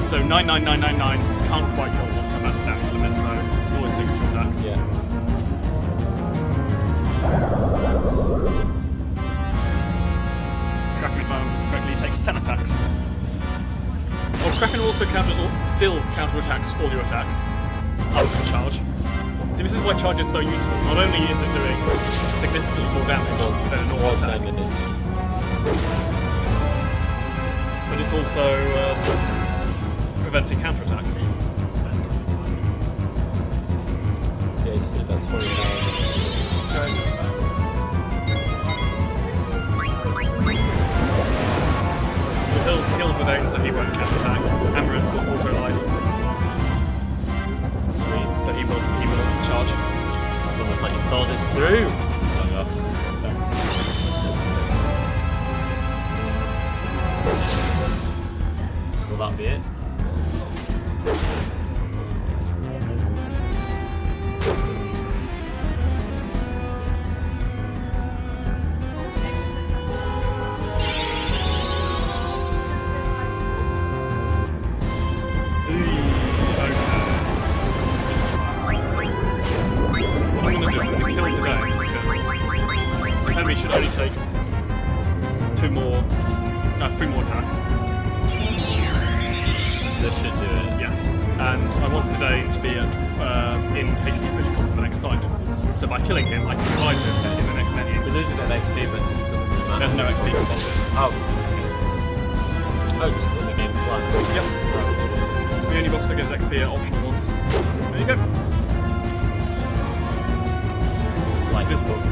So 99999 can't quite kill one, and that's the damage limit, so it always takes 2 attacks. Yeah. Kraken, if I remember correctly, takes 10 attacks. Well, Kraken also still counterattacks all your attacks other than charge. So this is why charge is so useful. Not only is it doing significantly more damage than a normal attack, but it's also preventing counterattacks. Yeah, just did about 20,000. Okay. Heals Zoggoth, so he won't counterattack. Amaranth's got auto life, Sweet. so he will charge. It's almost like you thought this through. Will that be it? Should only take 3 more attacks. This should do it. Yes, and I want Zidane to be in HP critical for the next fight. So by killing him, I can revive him in the next menu. We lose a bit of XP, but it doesn't really matter. There's no XP for bosses. Oh. Oh, just in the game flat. Yep. The only boss that gets XP are optional ones. There you go. Like this book.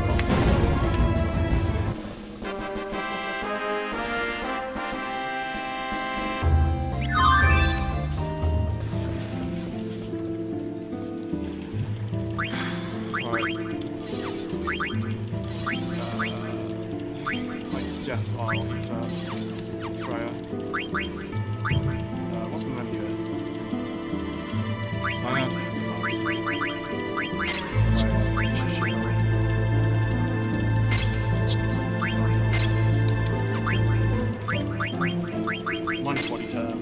Yes, I'll Freya. What's my menu here? Sign out defense minus body term.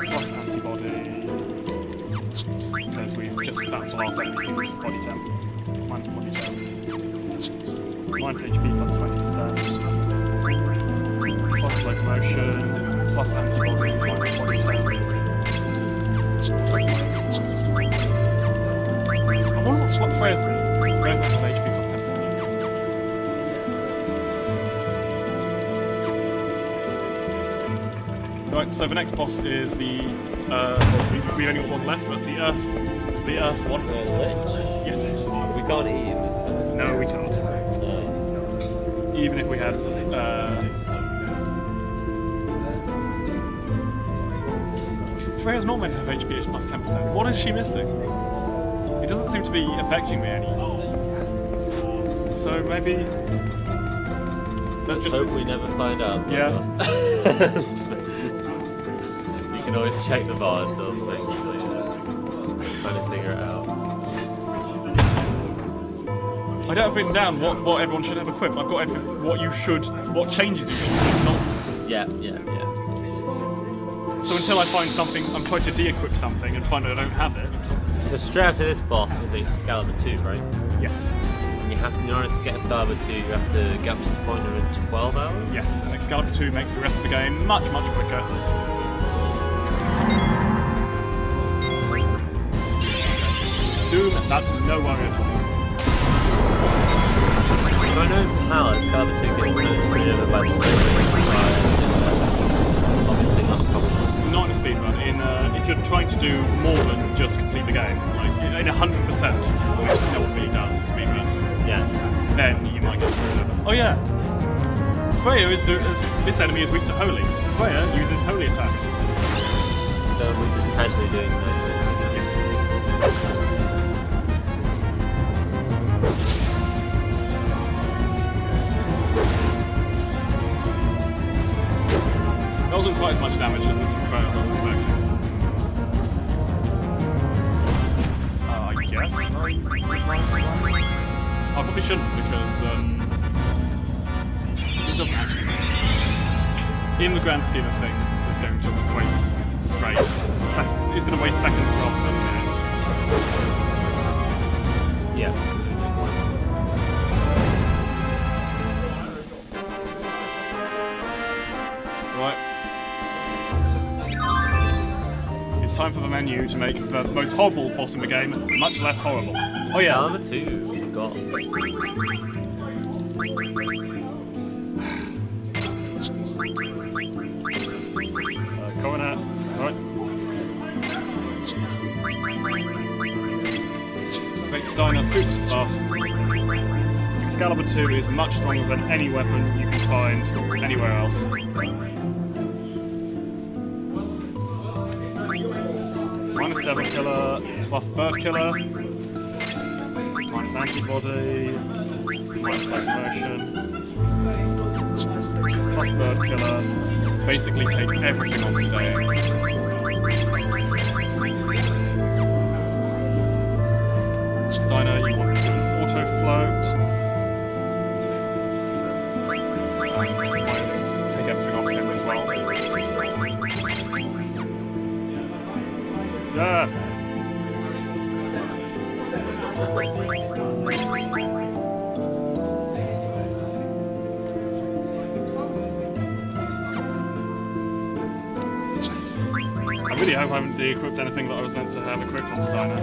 Plus antibody. Because we've just, that's the last enemy who's body term. Minus body term. Minus HP plus 20%. Plus locomotion. Plus antibody. Minus body term. I wonder what Freya's doing. Freya's not an HP plus 10%. Right, so the next boss is the, we've only got one left, that's the Earth one. Yes. We can't eat him this time. No, we can't. Even if we had, Freya's not meant to have HP plus 10%. What is she missing? It doesn't seem to be affecting me any. So maybe... Let's just... Hope we never find out. Yeah. You can always check the VOD or something later. Trying to figure it out. I don't have written down what everyone should have equipped. I've got what changes you should not. Yeah. So until I find something, I'm trying to de-equip something and find out I don't have it. So straight after this boss is Excalibur 2, right? Yes. And you have to, in order to get Excalibur 2, you have to get up to this point in 12 hours? Yes, and Excalibur 2 makes the rest of the game much, much quicker. Doom, that's no worry at all. So I know how Excalibur 2 gets kind of screwed over by the obviously not a problem. Not in a speedrun. If you're trying to do more than just complete the game, like in 100%, which no one really does speedrun, Yeah. then you might get screwed over. Oh yeah, Freya this enemy is weak to Holy. Freya uses Holy attacks. So we're just casually doing that. Yes. That wasn't quite as much damage as Freya as I was expecting. I guess I probably shouldn't because it doesn't actually. In the grand scheme of things, this is going to waste it's going to waste seconds rather than minutes. Yeah. Right. It's time for the menu to make the most horrible boss in the game much less horrible. Oh yeah. Excalibur 2, God. Coronet. Right. Make Steiner super buff. Excalibur 2 is much stronger than any weapon you can find anywhere else. Minus Devil Killer, plus Bird Killer, minus Antibody, minus Locomotion, plus Bird Killer. Basically take everything on today. Steiner, you want an auto float. Minus take everything off him as well. Yeah. I really hope I haven't de-equipped anything that I was meant to have equipped on Steiner.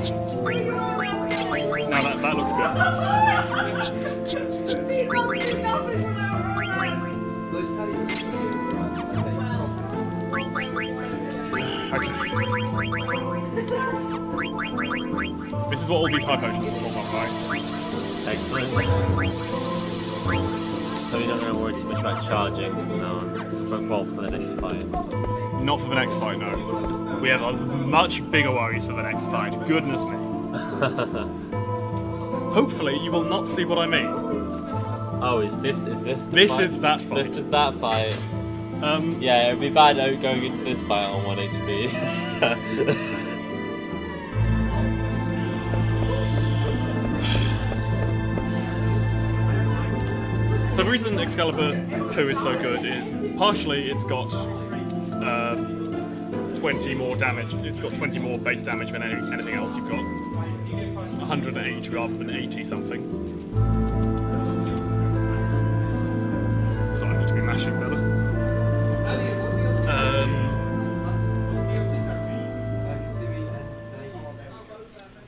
Now that looks good. Okay. This is what all these high potions are for, right? Excellent. So you're not going to worry too much about charging from now on. Well, for the next fight. Not for the next fight, no. We have much bigger worries for the next fight. Goodness me. Hopefully, you will not see what I mean. Oh, is this the This fight? is that fight. This is that fight. Yeah, it'd be bad going into this fight on 1 HP. So the reason Excalibur 2 is so good is partially it's got 20 more damage. It's got 20 more base damage than anything else. You've got 100 each rather than 80 something. So I need to be mashing better.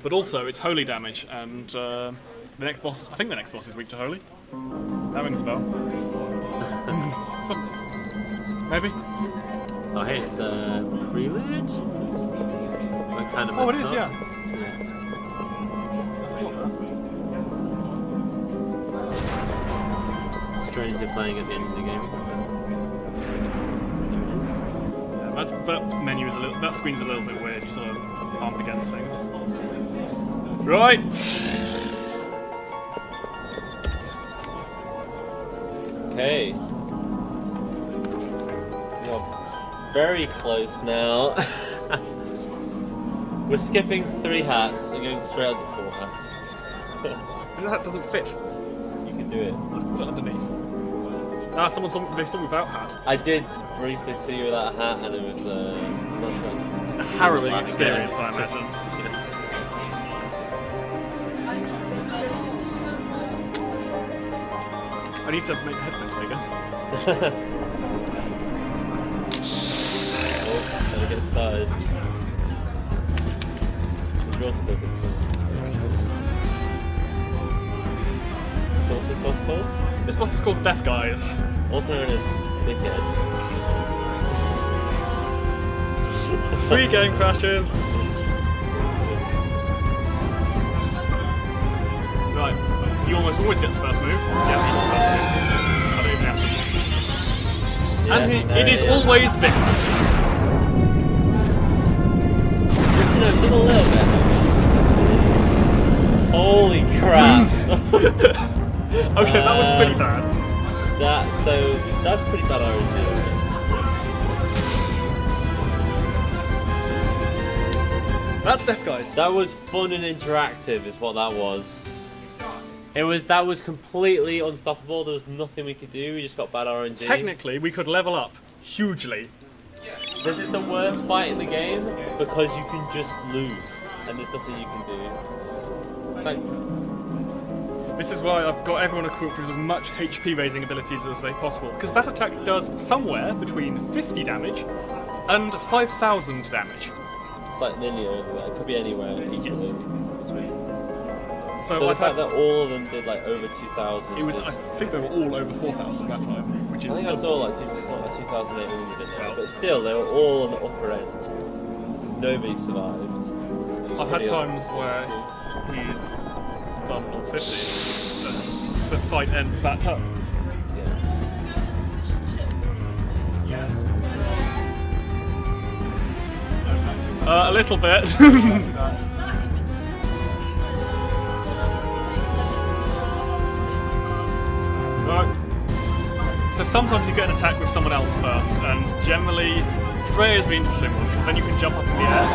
But also it's holy damage, and the next boss. I think the next boss is weak to holy. That rings a bell. Maybe. Oh, hey, it's a prelude? We're kind of Oh, it messed is, up. yeah. Strange they're playing at the end of the game. That menu is that screen's a little bit weird. You sort of bump against things. Right. Okay. You're very close now. We're skipping 3 hats and going straight up to 4 hats. That doesn't fit. You can do it. Put it underneath. Ah, they saw me without hat. I did briefly see you without a hat, and it was not sure. A harrowing experience, I imagine. I need to make the headphones bigger. Oh, gotta get it started. Would you want to go this time? What's this boss called? This boss is called Death Guys. Also known as Dickhead. 3 game crashes. Right, he almost always gets first move. Yeah, I don't even have to. And it is always this. You know, just a little bit. Holy crap! Okay, that was pretty bad. That's pretty bad RNG. That's Death Guys. That was fun and interactive, is what that was. That was completely unstoppable. There was nothing we could do. We just got bad RNG. Technically, we could level up hugely. This is the worst fight in the game because you can just lose, and there's nothing you can do. Like, This is why I've got everyone equipped with as much HP raising abilities as possible, because that attack does somewhere between 50 damage and 5,000 damage. it's like linear everywhere. It could be anywhere easily. So So the I've fact had, that all of them did like over 2,000. it was, I think they were all over 4,000 that time, which I is. think I saw like 2,800 in there, but still they were all on the upper end. Because nobody survived. It was I've had pretty times where he's done on 50, and the fight ends that turn. A little bit. Right. So sometimes you get an attack with someone else first, and generally Freya's the interesting one, because then you can jump up in the air.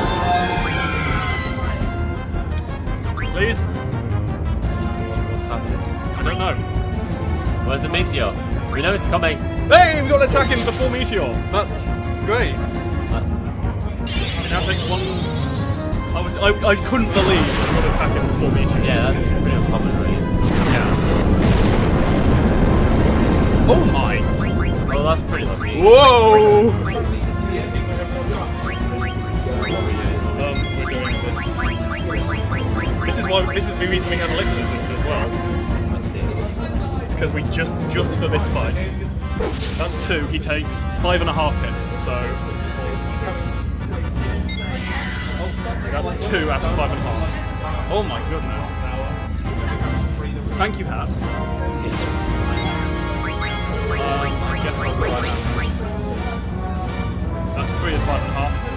Please? What's happening? I don't know. Where's the meteor? We know it's coming. Hey, we got an attack in before Meteor. That's great. Now take one. I couldn't believe I got an attack in before Meteor. Yeah, that's pretty uncommon, right? Yeah. Oh my! Oh, that's pretty lucky. Whoa! We're doing this. This is the reason we have elixirs in it as well. Let's see. It's because we just for this fight. That's 2. He takes 5.5 hits. So That's 2 out of 5.5. Oh my goodness. Thank you, Hat. I guess I'll go like that. That's 3 out of 5.5.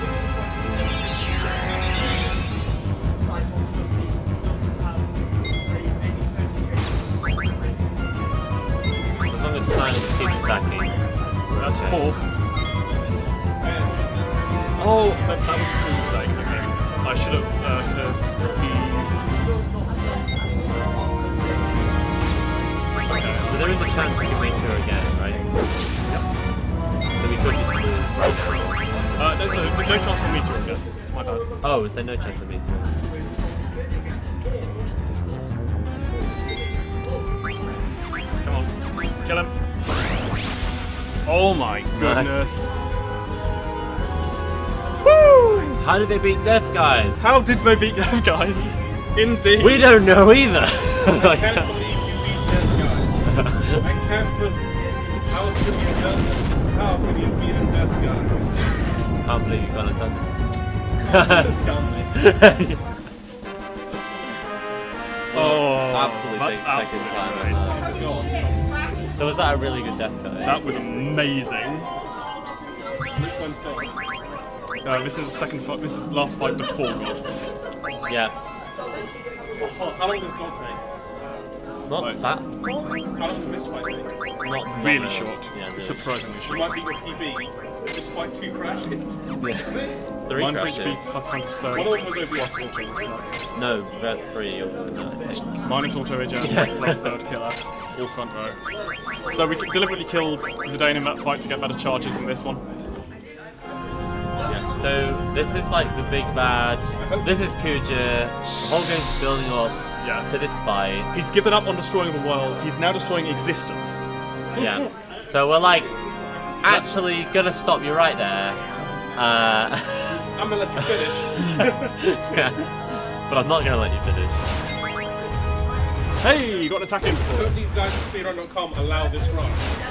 As long as Silence keeps attacking. That's 4. Oh, that was a small mistake, I think. I should have, because Okay. But there is a chance we can meet her again, right? Yep. So we could just lose right now. No, so there's no chance I'll meet you again. My bad. Oh, is there no chance of meeting her? Come on. Kill him. Oh my goodness. Woo! How did they beat Death Guys? How did they beat them guys? Indeed. We don't know either. I can't believe you beat them guys. I can't believe. How could you have done this? How could you have beaten them guys? Can't believe you've gone and done this. Done this. Oh, Absolutely that's takes second absolutely time. great. So was that a really good Death Guy? That was amazing. Which one's first? This is the second fight. This is the last fight before me. Yeah. Oh, how long does gold take? Not Right. that. How long does this fight take? Not Really short. Yeah, really Surprisingly You short. might beat your PB despite 2 crashes. Yeah. 3 Mine's crashes. HP plus 20%. One of them was over No, we had 3 over the night, I think. Minus auto regen, plus bird killer, all front row. So we deliberately killed Zidane in that fight to get better charges in this one. Yeah, so this is like the big bad. This is Kuja. The whole game's building up Yeah. to this fight. He's given up on destroying the world. He's now destroying existence. Yeah. So we're like actually gonna stop you right there. I'm gonna let you finish. Yeah. But I'm not gonna let you finish. Hey, you got an attack in for. Don't these guys at speedrun.com allow this run?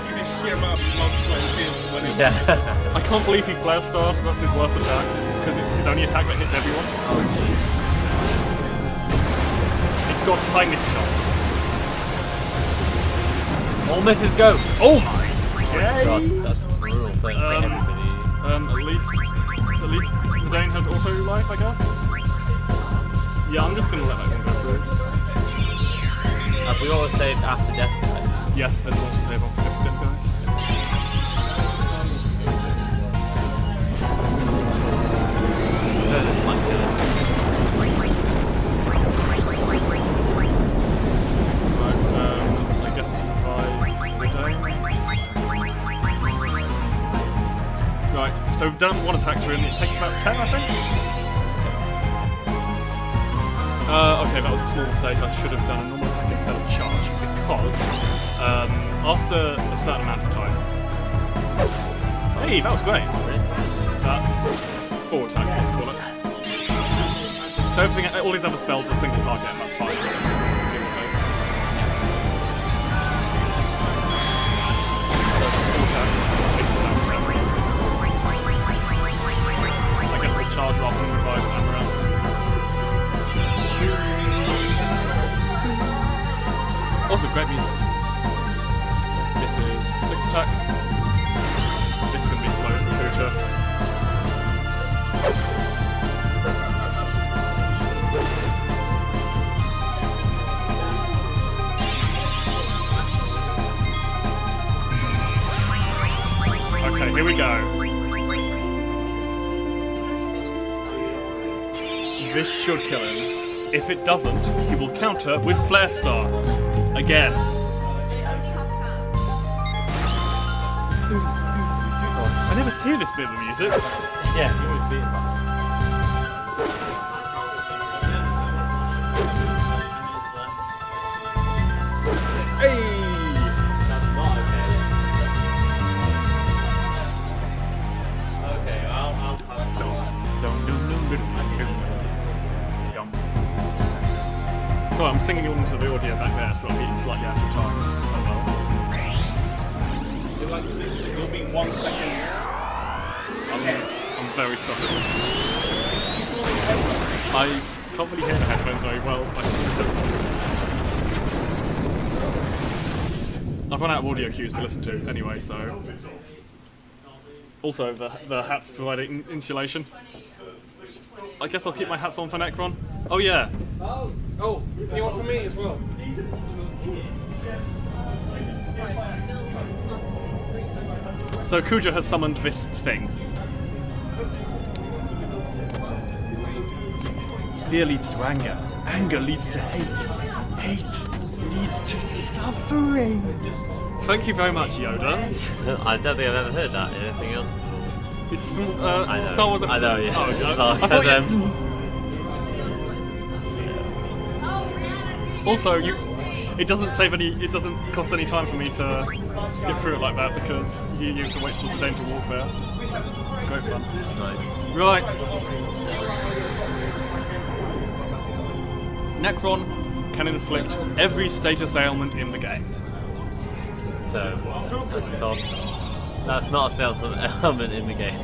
You just sheer amount of blood, sweat, and tears for winning. Yeah. I can't believe he flare starred. That's his worst attack because it's his only attack that hits everyone. It's got high miss chance. All misses go. Oh my! Okay. God, that's brutal. So everybody. At least Zidane had auto life, I guess. Yeah, I'm just gonna let that one go through. Have we all saved after Death Guys? Yes, there's an auto save on death guys. So this might kill him. Right, I guess revive Zidane. Right, so we've done one attack to him. It takes about 10, I think. Okay, that was a small mistake. I should have done a normal attack instead of charge because after a certain amount of time. Hey, that was great. That's 4 attacks, let's call it. So everything, all these other spells are single target, and that's fine. So 4 attacks, 8 to 10. I guess I'll charge rather than revive Amaranth. Also, great music. This is 6 attacks. This is going to be slow in the future. Okay, here we go. This should kill him. If it doesn't, he will counter with Flare Star. Again. I never hear this bit of the music. Yeah, you always beat him. Hey! That's not okay. Okay, I'll So I'm singing along to the audio back there, so I'll be slightly out of time. Oh You're like, literally, it'll be 1 second. well. I'm very sorry. He's moving everything. I can't really hear the headphones very well. I've run out of audio cues to listen to anyway, so. Also, the hats providing insulation. I guess I'll keep my hats on for Necron. Oh yeah. Oh, you want from me as well? So Kuja has summoned this thing. Fear leads to anger. Anger leads to hate. Hate leads to suffering. Thank you very much, Yoda. I don't think I've ever heard that in anything else before. It's from I know. Star Wars episode. I know, yeah. Oh, It's I sarcasm. thought also, it doesn't save any. It doesn't cost any time for me to skip through it like that because you have to wait till Zidane to walk there. Great fun. Nice. Right. Necron can inflict every status ailment in the game. So, that's tough. That's not a stealth element in the game.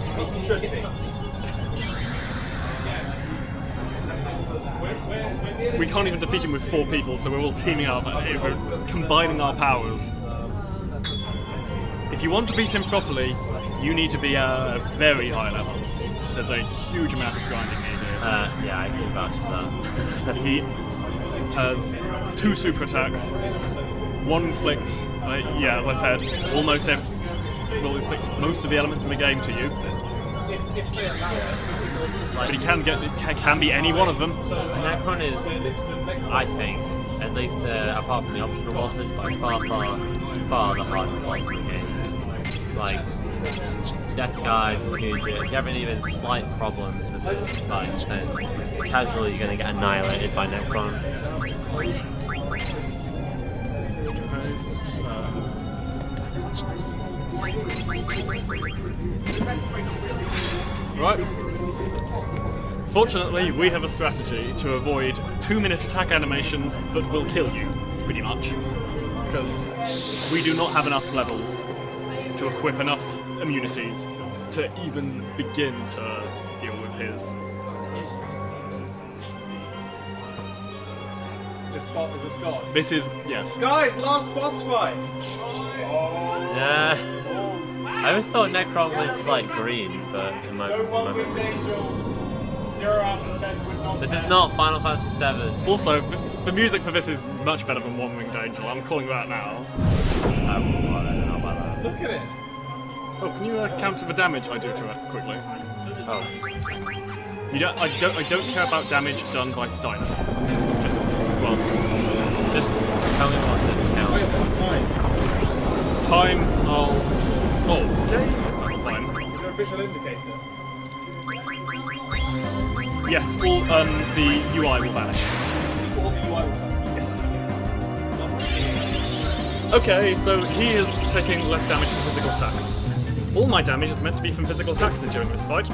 We can't even defeat him with 4 people, so we're all teaming up. We're combining our powers. If you want to beat him properly, you need to be a very high level. There's a huge amount of grinding needed. Yeah, I can vouch for that. He has 2 super attacks. One inflicts, yeah, as I said, almost will inflict most of the elements in the game to you. If they allow it. But he can be any one of them. Necron is, I think, at least apart from the optional bosses, by far the hardest boss in the game. Like, Death Guys and Kuja, if you have any even slight problems with this, like, then casually you're going to get annihilated by Necron. Right. Fortunately, we have a strategy to avoid 2-minute attack animations that will kill you, pretty much. Because we do not have enough levels to equip enough immunities to even begin to deal with his. Is this God? This is, yes. Guys, last boss fight! Yeah. I always thought Necron was like green, but in my this is not Final Fantasy VII. Also, the music for this is much better than One Winged Angel. I'm calling that now. I don't know about that. Look at it! Oh, can you counter the damage I do to it quickly? Oh. I don't care about damage done by Steiner. Just tell me what's it count. What's time? Time. Okay, that's fine. Is there a visual indicator? Yes, all the UI will vanish. All the UI will Yes. Okay, so he is taking less damage from physical attacks. All my damage is meant to be from physical attacks during this fight.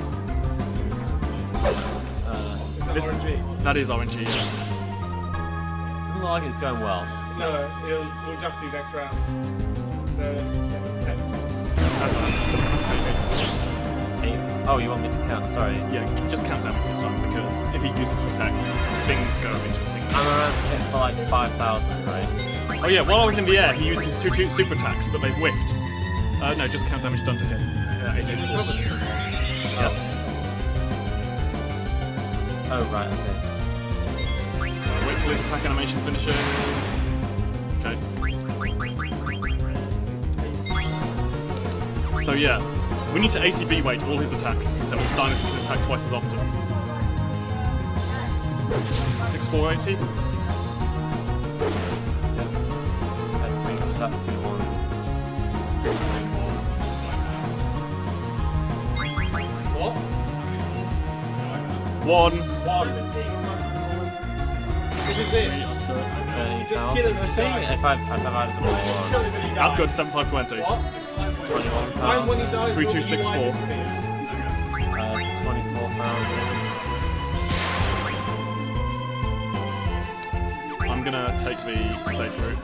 That is RNG, yes. Doesn't look like it's going well. No, we'll just do next round. Oh, you want me to count? Sorry. Yeah, just count damage this time because if he uses protect, things go interesting. I'm around hit for like 5,000, right? Oh yeah, while I was in the air, he used his 2 super attacks, but they whiffed. No, just count damage done to him. 18. Yes. Oh, right, okay. Wait till his attack animation finishes. Okay. So yeah, we need to ATB weight all his attacks, so Steiner can attack twice as often. 6480. What? 1. This is it. Just kill it, If I've had That's good, 7520. What? 21 Time when he dies. 3264. 24,000. I'm gonna take the safe route.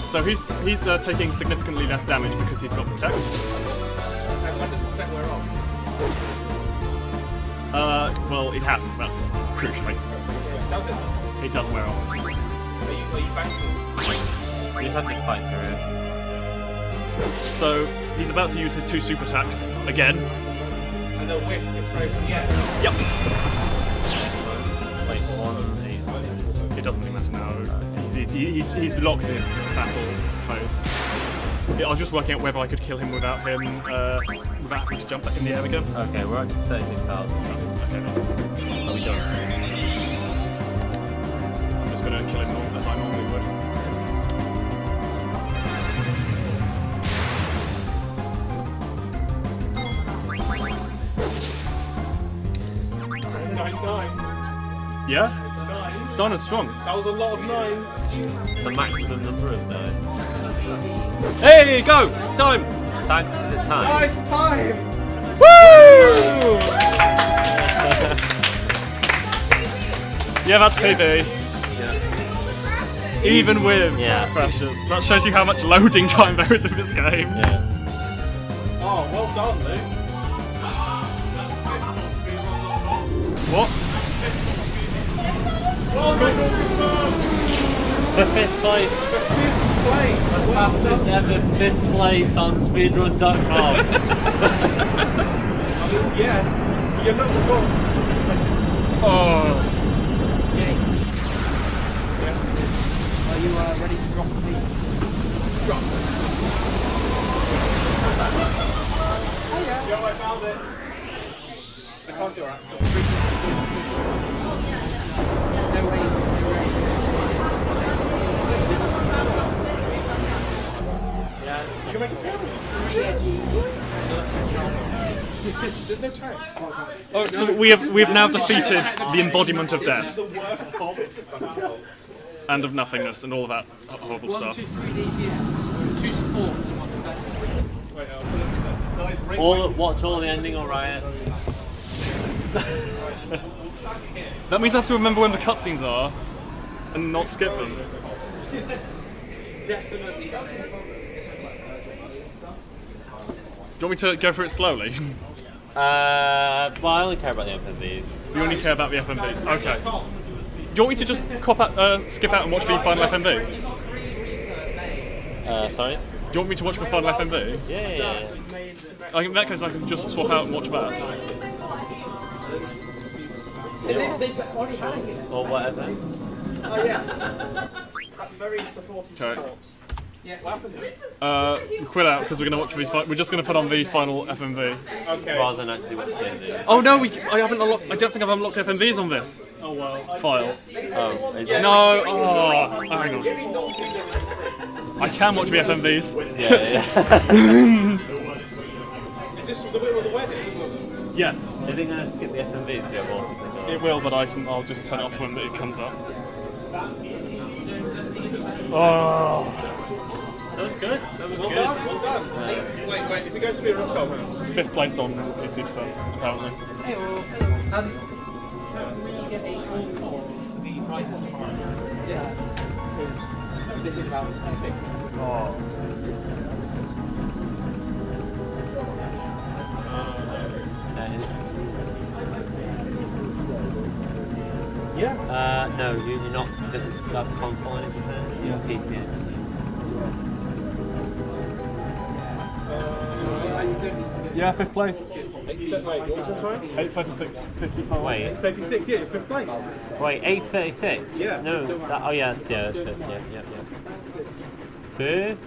So he's taking significantly less damage because he's got protect. Okay, spec wear off? Well, it hasn't, that's crucially. Does it? It does wear off. Are you banking? You've had to fight through it. So, he's about to use his 2 super attacks again. And they'll whiff it straight from the end. Yep. Like 1, 8. It doesn't really matter now. He's locked in his battle phase. I was just working out whether I could kill him without having to jump in the air again. Okay, we're up to 36,000. Okay, that's Are we done? I'm just gonna kill him as I normally would. Yeah? Starner's strong. That was a lot of 9s. The maximum number of nines. Hey, go! Time! Time? Is it time? Nice time! Woo! Yeah, that's PB. Even with pressures. That shows you how much loading time there is in this game. Yeah. Oh, well done, Luke. What? For 5th place. The fastest ever 5th place on speedrun.com. Yeah, you're not the one. Oh. Are you ready to drop the Drop. Yo, I found it. I can't do that. No way. You can make it count. There's no tanks. Oh, so we have now defeated the embodiment of death The worst comp. and of nothingness and all of that horrible 1, stuff. 2, 3 DPS. 2 supports and 1 defense. Wait, I'll put it there. Watch all the ending, alright? That means I have to remember when the cutscenes are and not skip them. Definitely. Do you want me to go through it slowly? Well, I only care about the FMVs. You only care about the FMVs. Okay. Do you want me to just skip out and watch the final FMV? Sorry? Do you want me to watch the final FMV? Yeah. In that case, I can just swap out and watch that. Or whatever. Oh, yeah. That's very supportive. Okay. Yes. What happened to it? We quit out because we're just gonna put on the final FMV. Okay. Rather than actually watch the ending. Oh no, I don't think I've unlocked FMVs on this file. Oh, is it? No. Oh, hang on. I can watch the FMVs. Yeah. Is this the bit with the wedding? Yes, Is it going to skip the FMVs to get multiplayer? it will, but I'll just turn it off when it comes up. Oh. That was good. That was Well good. done, well done. Wait, if you go to speedrun.com, It's 5th place on PC%, apparently. Hey, well, can we get a full score for the prizes tomorrow? Yeah. Because this is about specific things. No, you're not. That's console 90%. Yeah. PC 90%. Yeah, 5th place. wait, what was your time? 8:36, 55. Wait, 36, yeah, 5th place. wait, 8:36. Yeah. No. Oh yeah, that's good. Yeah. Fifth.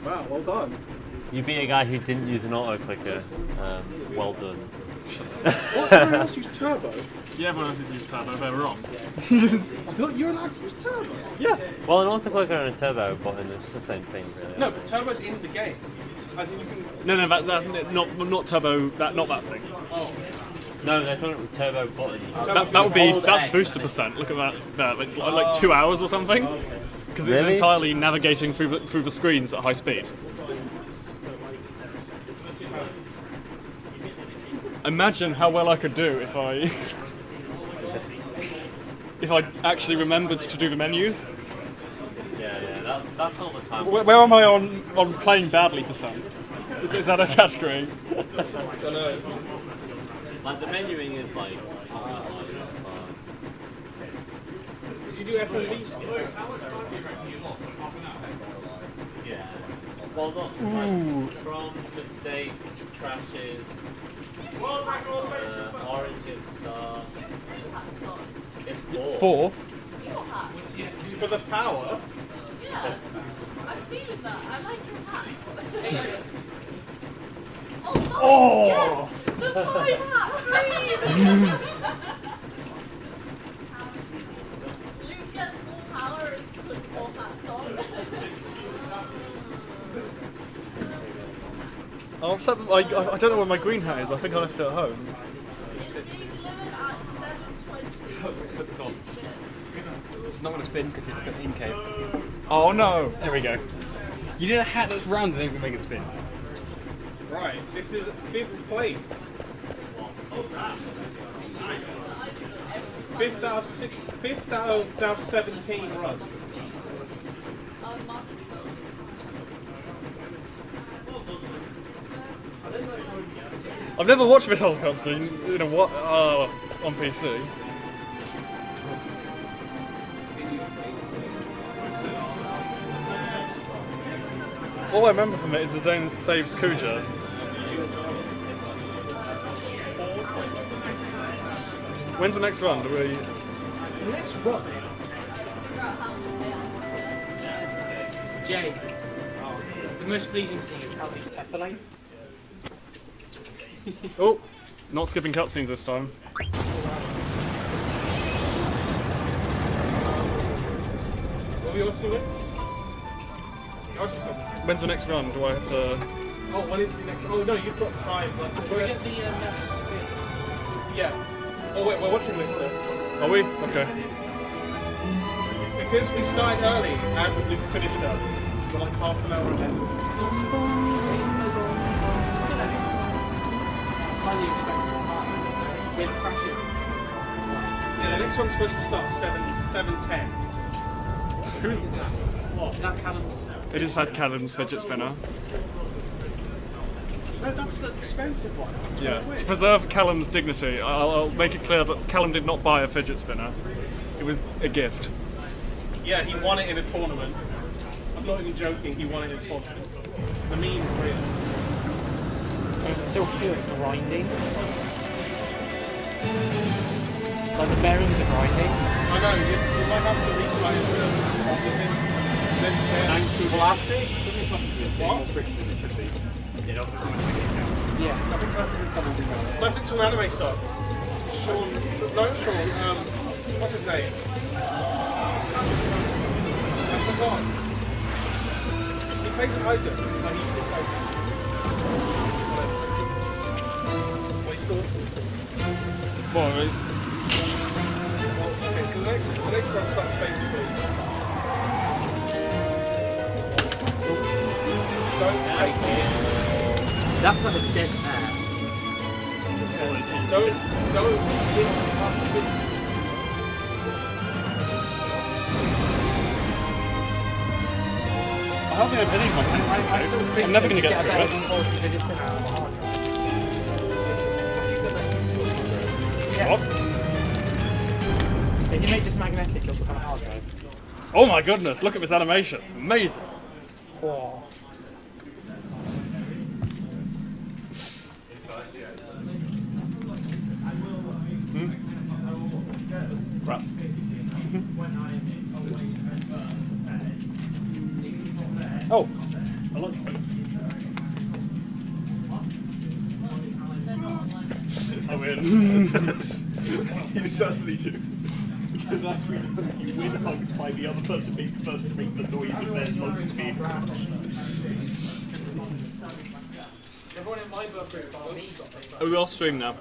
Wow, well done. You beat a guy who didn't use an auto clicker. Well done. What? Everyone else used turbo? Yeah, everyone else has used turbo, they're wrong. Look, you're allowed to use turbo. Yeah. Well, an auto clicker and a turbo button is the same thing, really. No, but turbo's in the game. As in you can. No, that's not turbo. Not that thing. No, they're talking about turbo button. That would be Hold that's X. booster percent. Look at that. There, it's like 2 hours or something. Because it's Really? entirely navigating through the screens at high speed. Imagine how well I could do if I actually remembered to do the menus. Yeah, that's all the time. Where am I on playing badly percent? Is that a category? Like the menuing is like. Did you do F&B skills? Yeah. Well, not from mistakes, crashes, orange and stuff. It's 4. 4. For the power? Yeah. I'm feeling that. I like your hats. Oh, yes! The 5 hat green! Luke gets more power as he puts more hats on. Oh, I'm upset, I don't know where my green hat is. I think I left it at home. It's being delivered at 7:20. Put this on. It's not going to spin because it's got in cave. Oh no! There we go. You need a hat that's round and then you can make it spin. Right, this is 5th place. 5th out of now 17 runs. I've never watched this whole cutscene. You know what? On PC. All I remember from it is the Dane saves Kuja. When's the next run? Do we? The next run? Jay, the most pleasing thing is how these tessellate. Oh, not skipping cutscenes this time. What are we also doing? When's the next run? Do I have to? Oh, when is the next? Oh no, you've got time. Like, Can we get the next spin? Yeah. Oh wait, we're watching this though. Are we? Okay. Because we started early and we finished up. We're like half an hour ahead. Highly expected with crashes. Yeah, the next one's supposed to start 7:10. Who's? Is that? What? Is that Callum's? It is had Callum's fidget spinner. No, that's the expensive one. It's like 20 Yeah. quid. To preserve Callum's dignity, I'll make it clear that Callum did not buy a fidget spinner. It was a gift. Yeah, he won it in a tournament. I'm not even joking. He won it in a tournament. The meme is real. I can still hear it grinding. Like the bearings are grinding. I know. You might have to retry it. Thanks to Plastic? Something's happened to this. What? More friction than it should be. It doesn't sound like any sound. Yeah. I think that's in some of the Classics from anime song. Sean. No, Sean. What's his name? I forgot. He plays an item. And he did item. Wait, still. Well, Okay, so the next one starts basically. Don't take it. That's like a dead air. Don't I hardly have any of my I still think I'm never that going to you get a through better it. quality fidget spinner out of a hard drive. What? If you make this magnetic, it'll become a hard drive. Oh my goodness, look at this animation. It's amazing. Oh. Rats. Oh, I like it. I win. You certainly do. Because actually, you win hugs by the other person being the first to make the noise of their lungs being crushed. Everyone in my book group, me got Are we off stream now?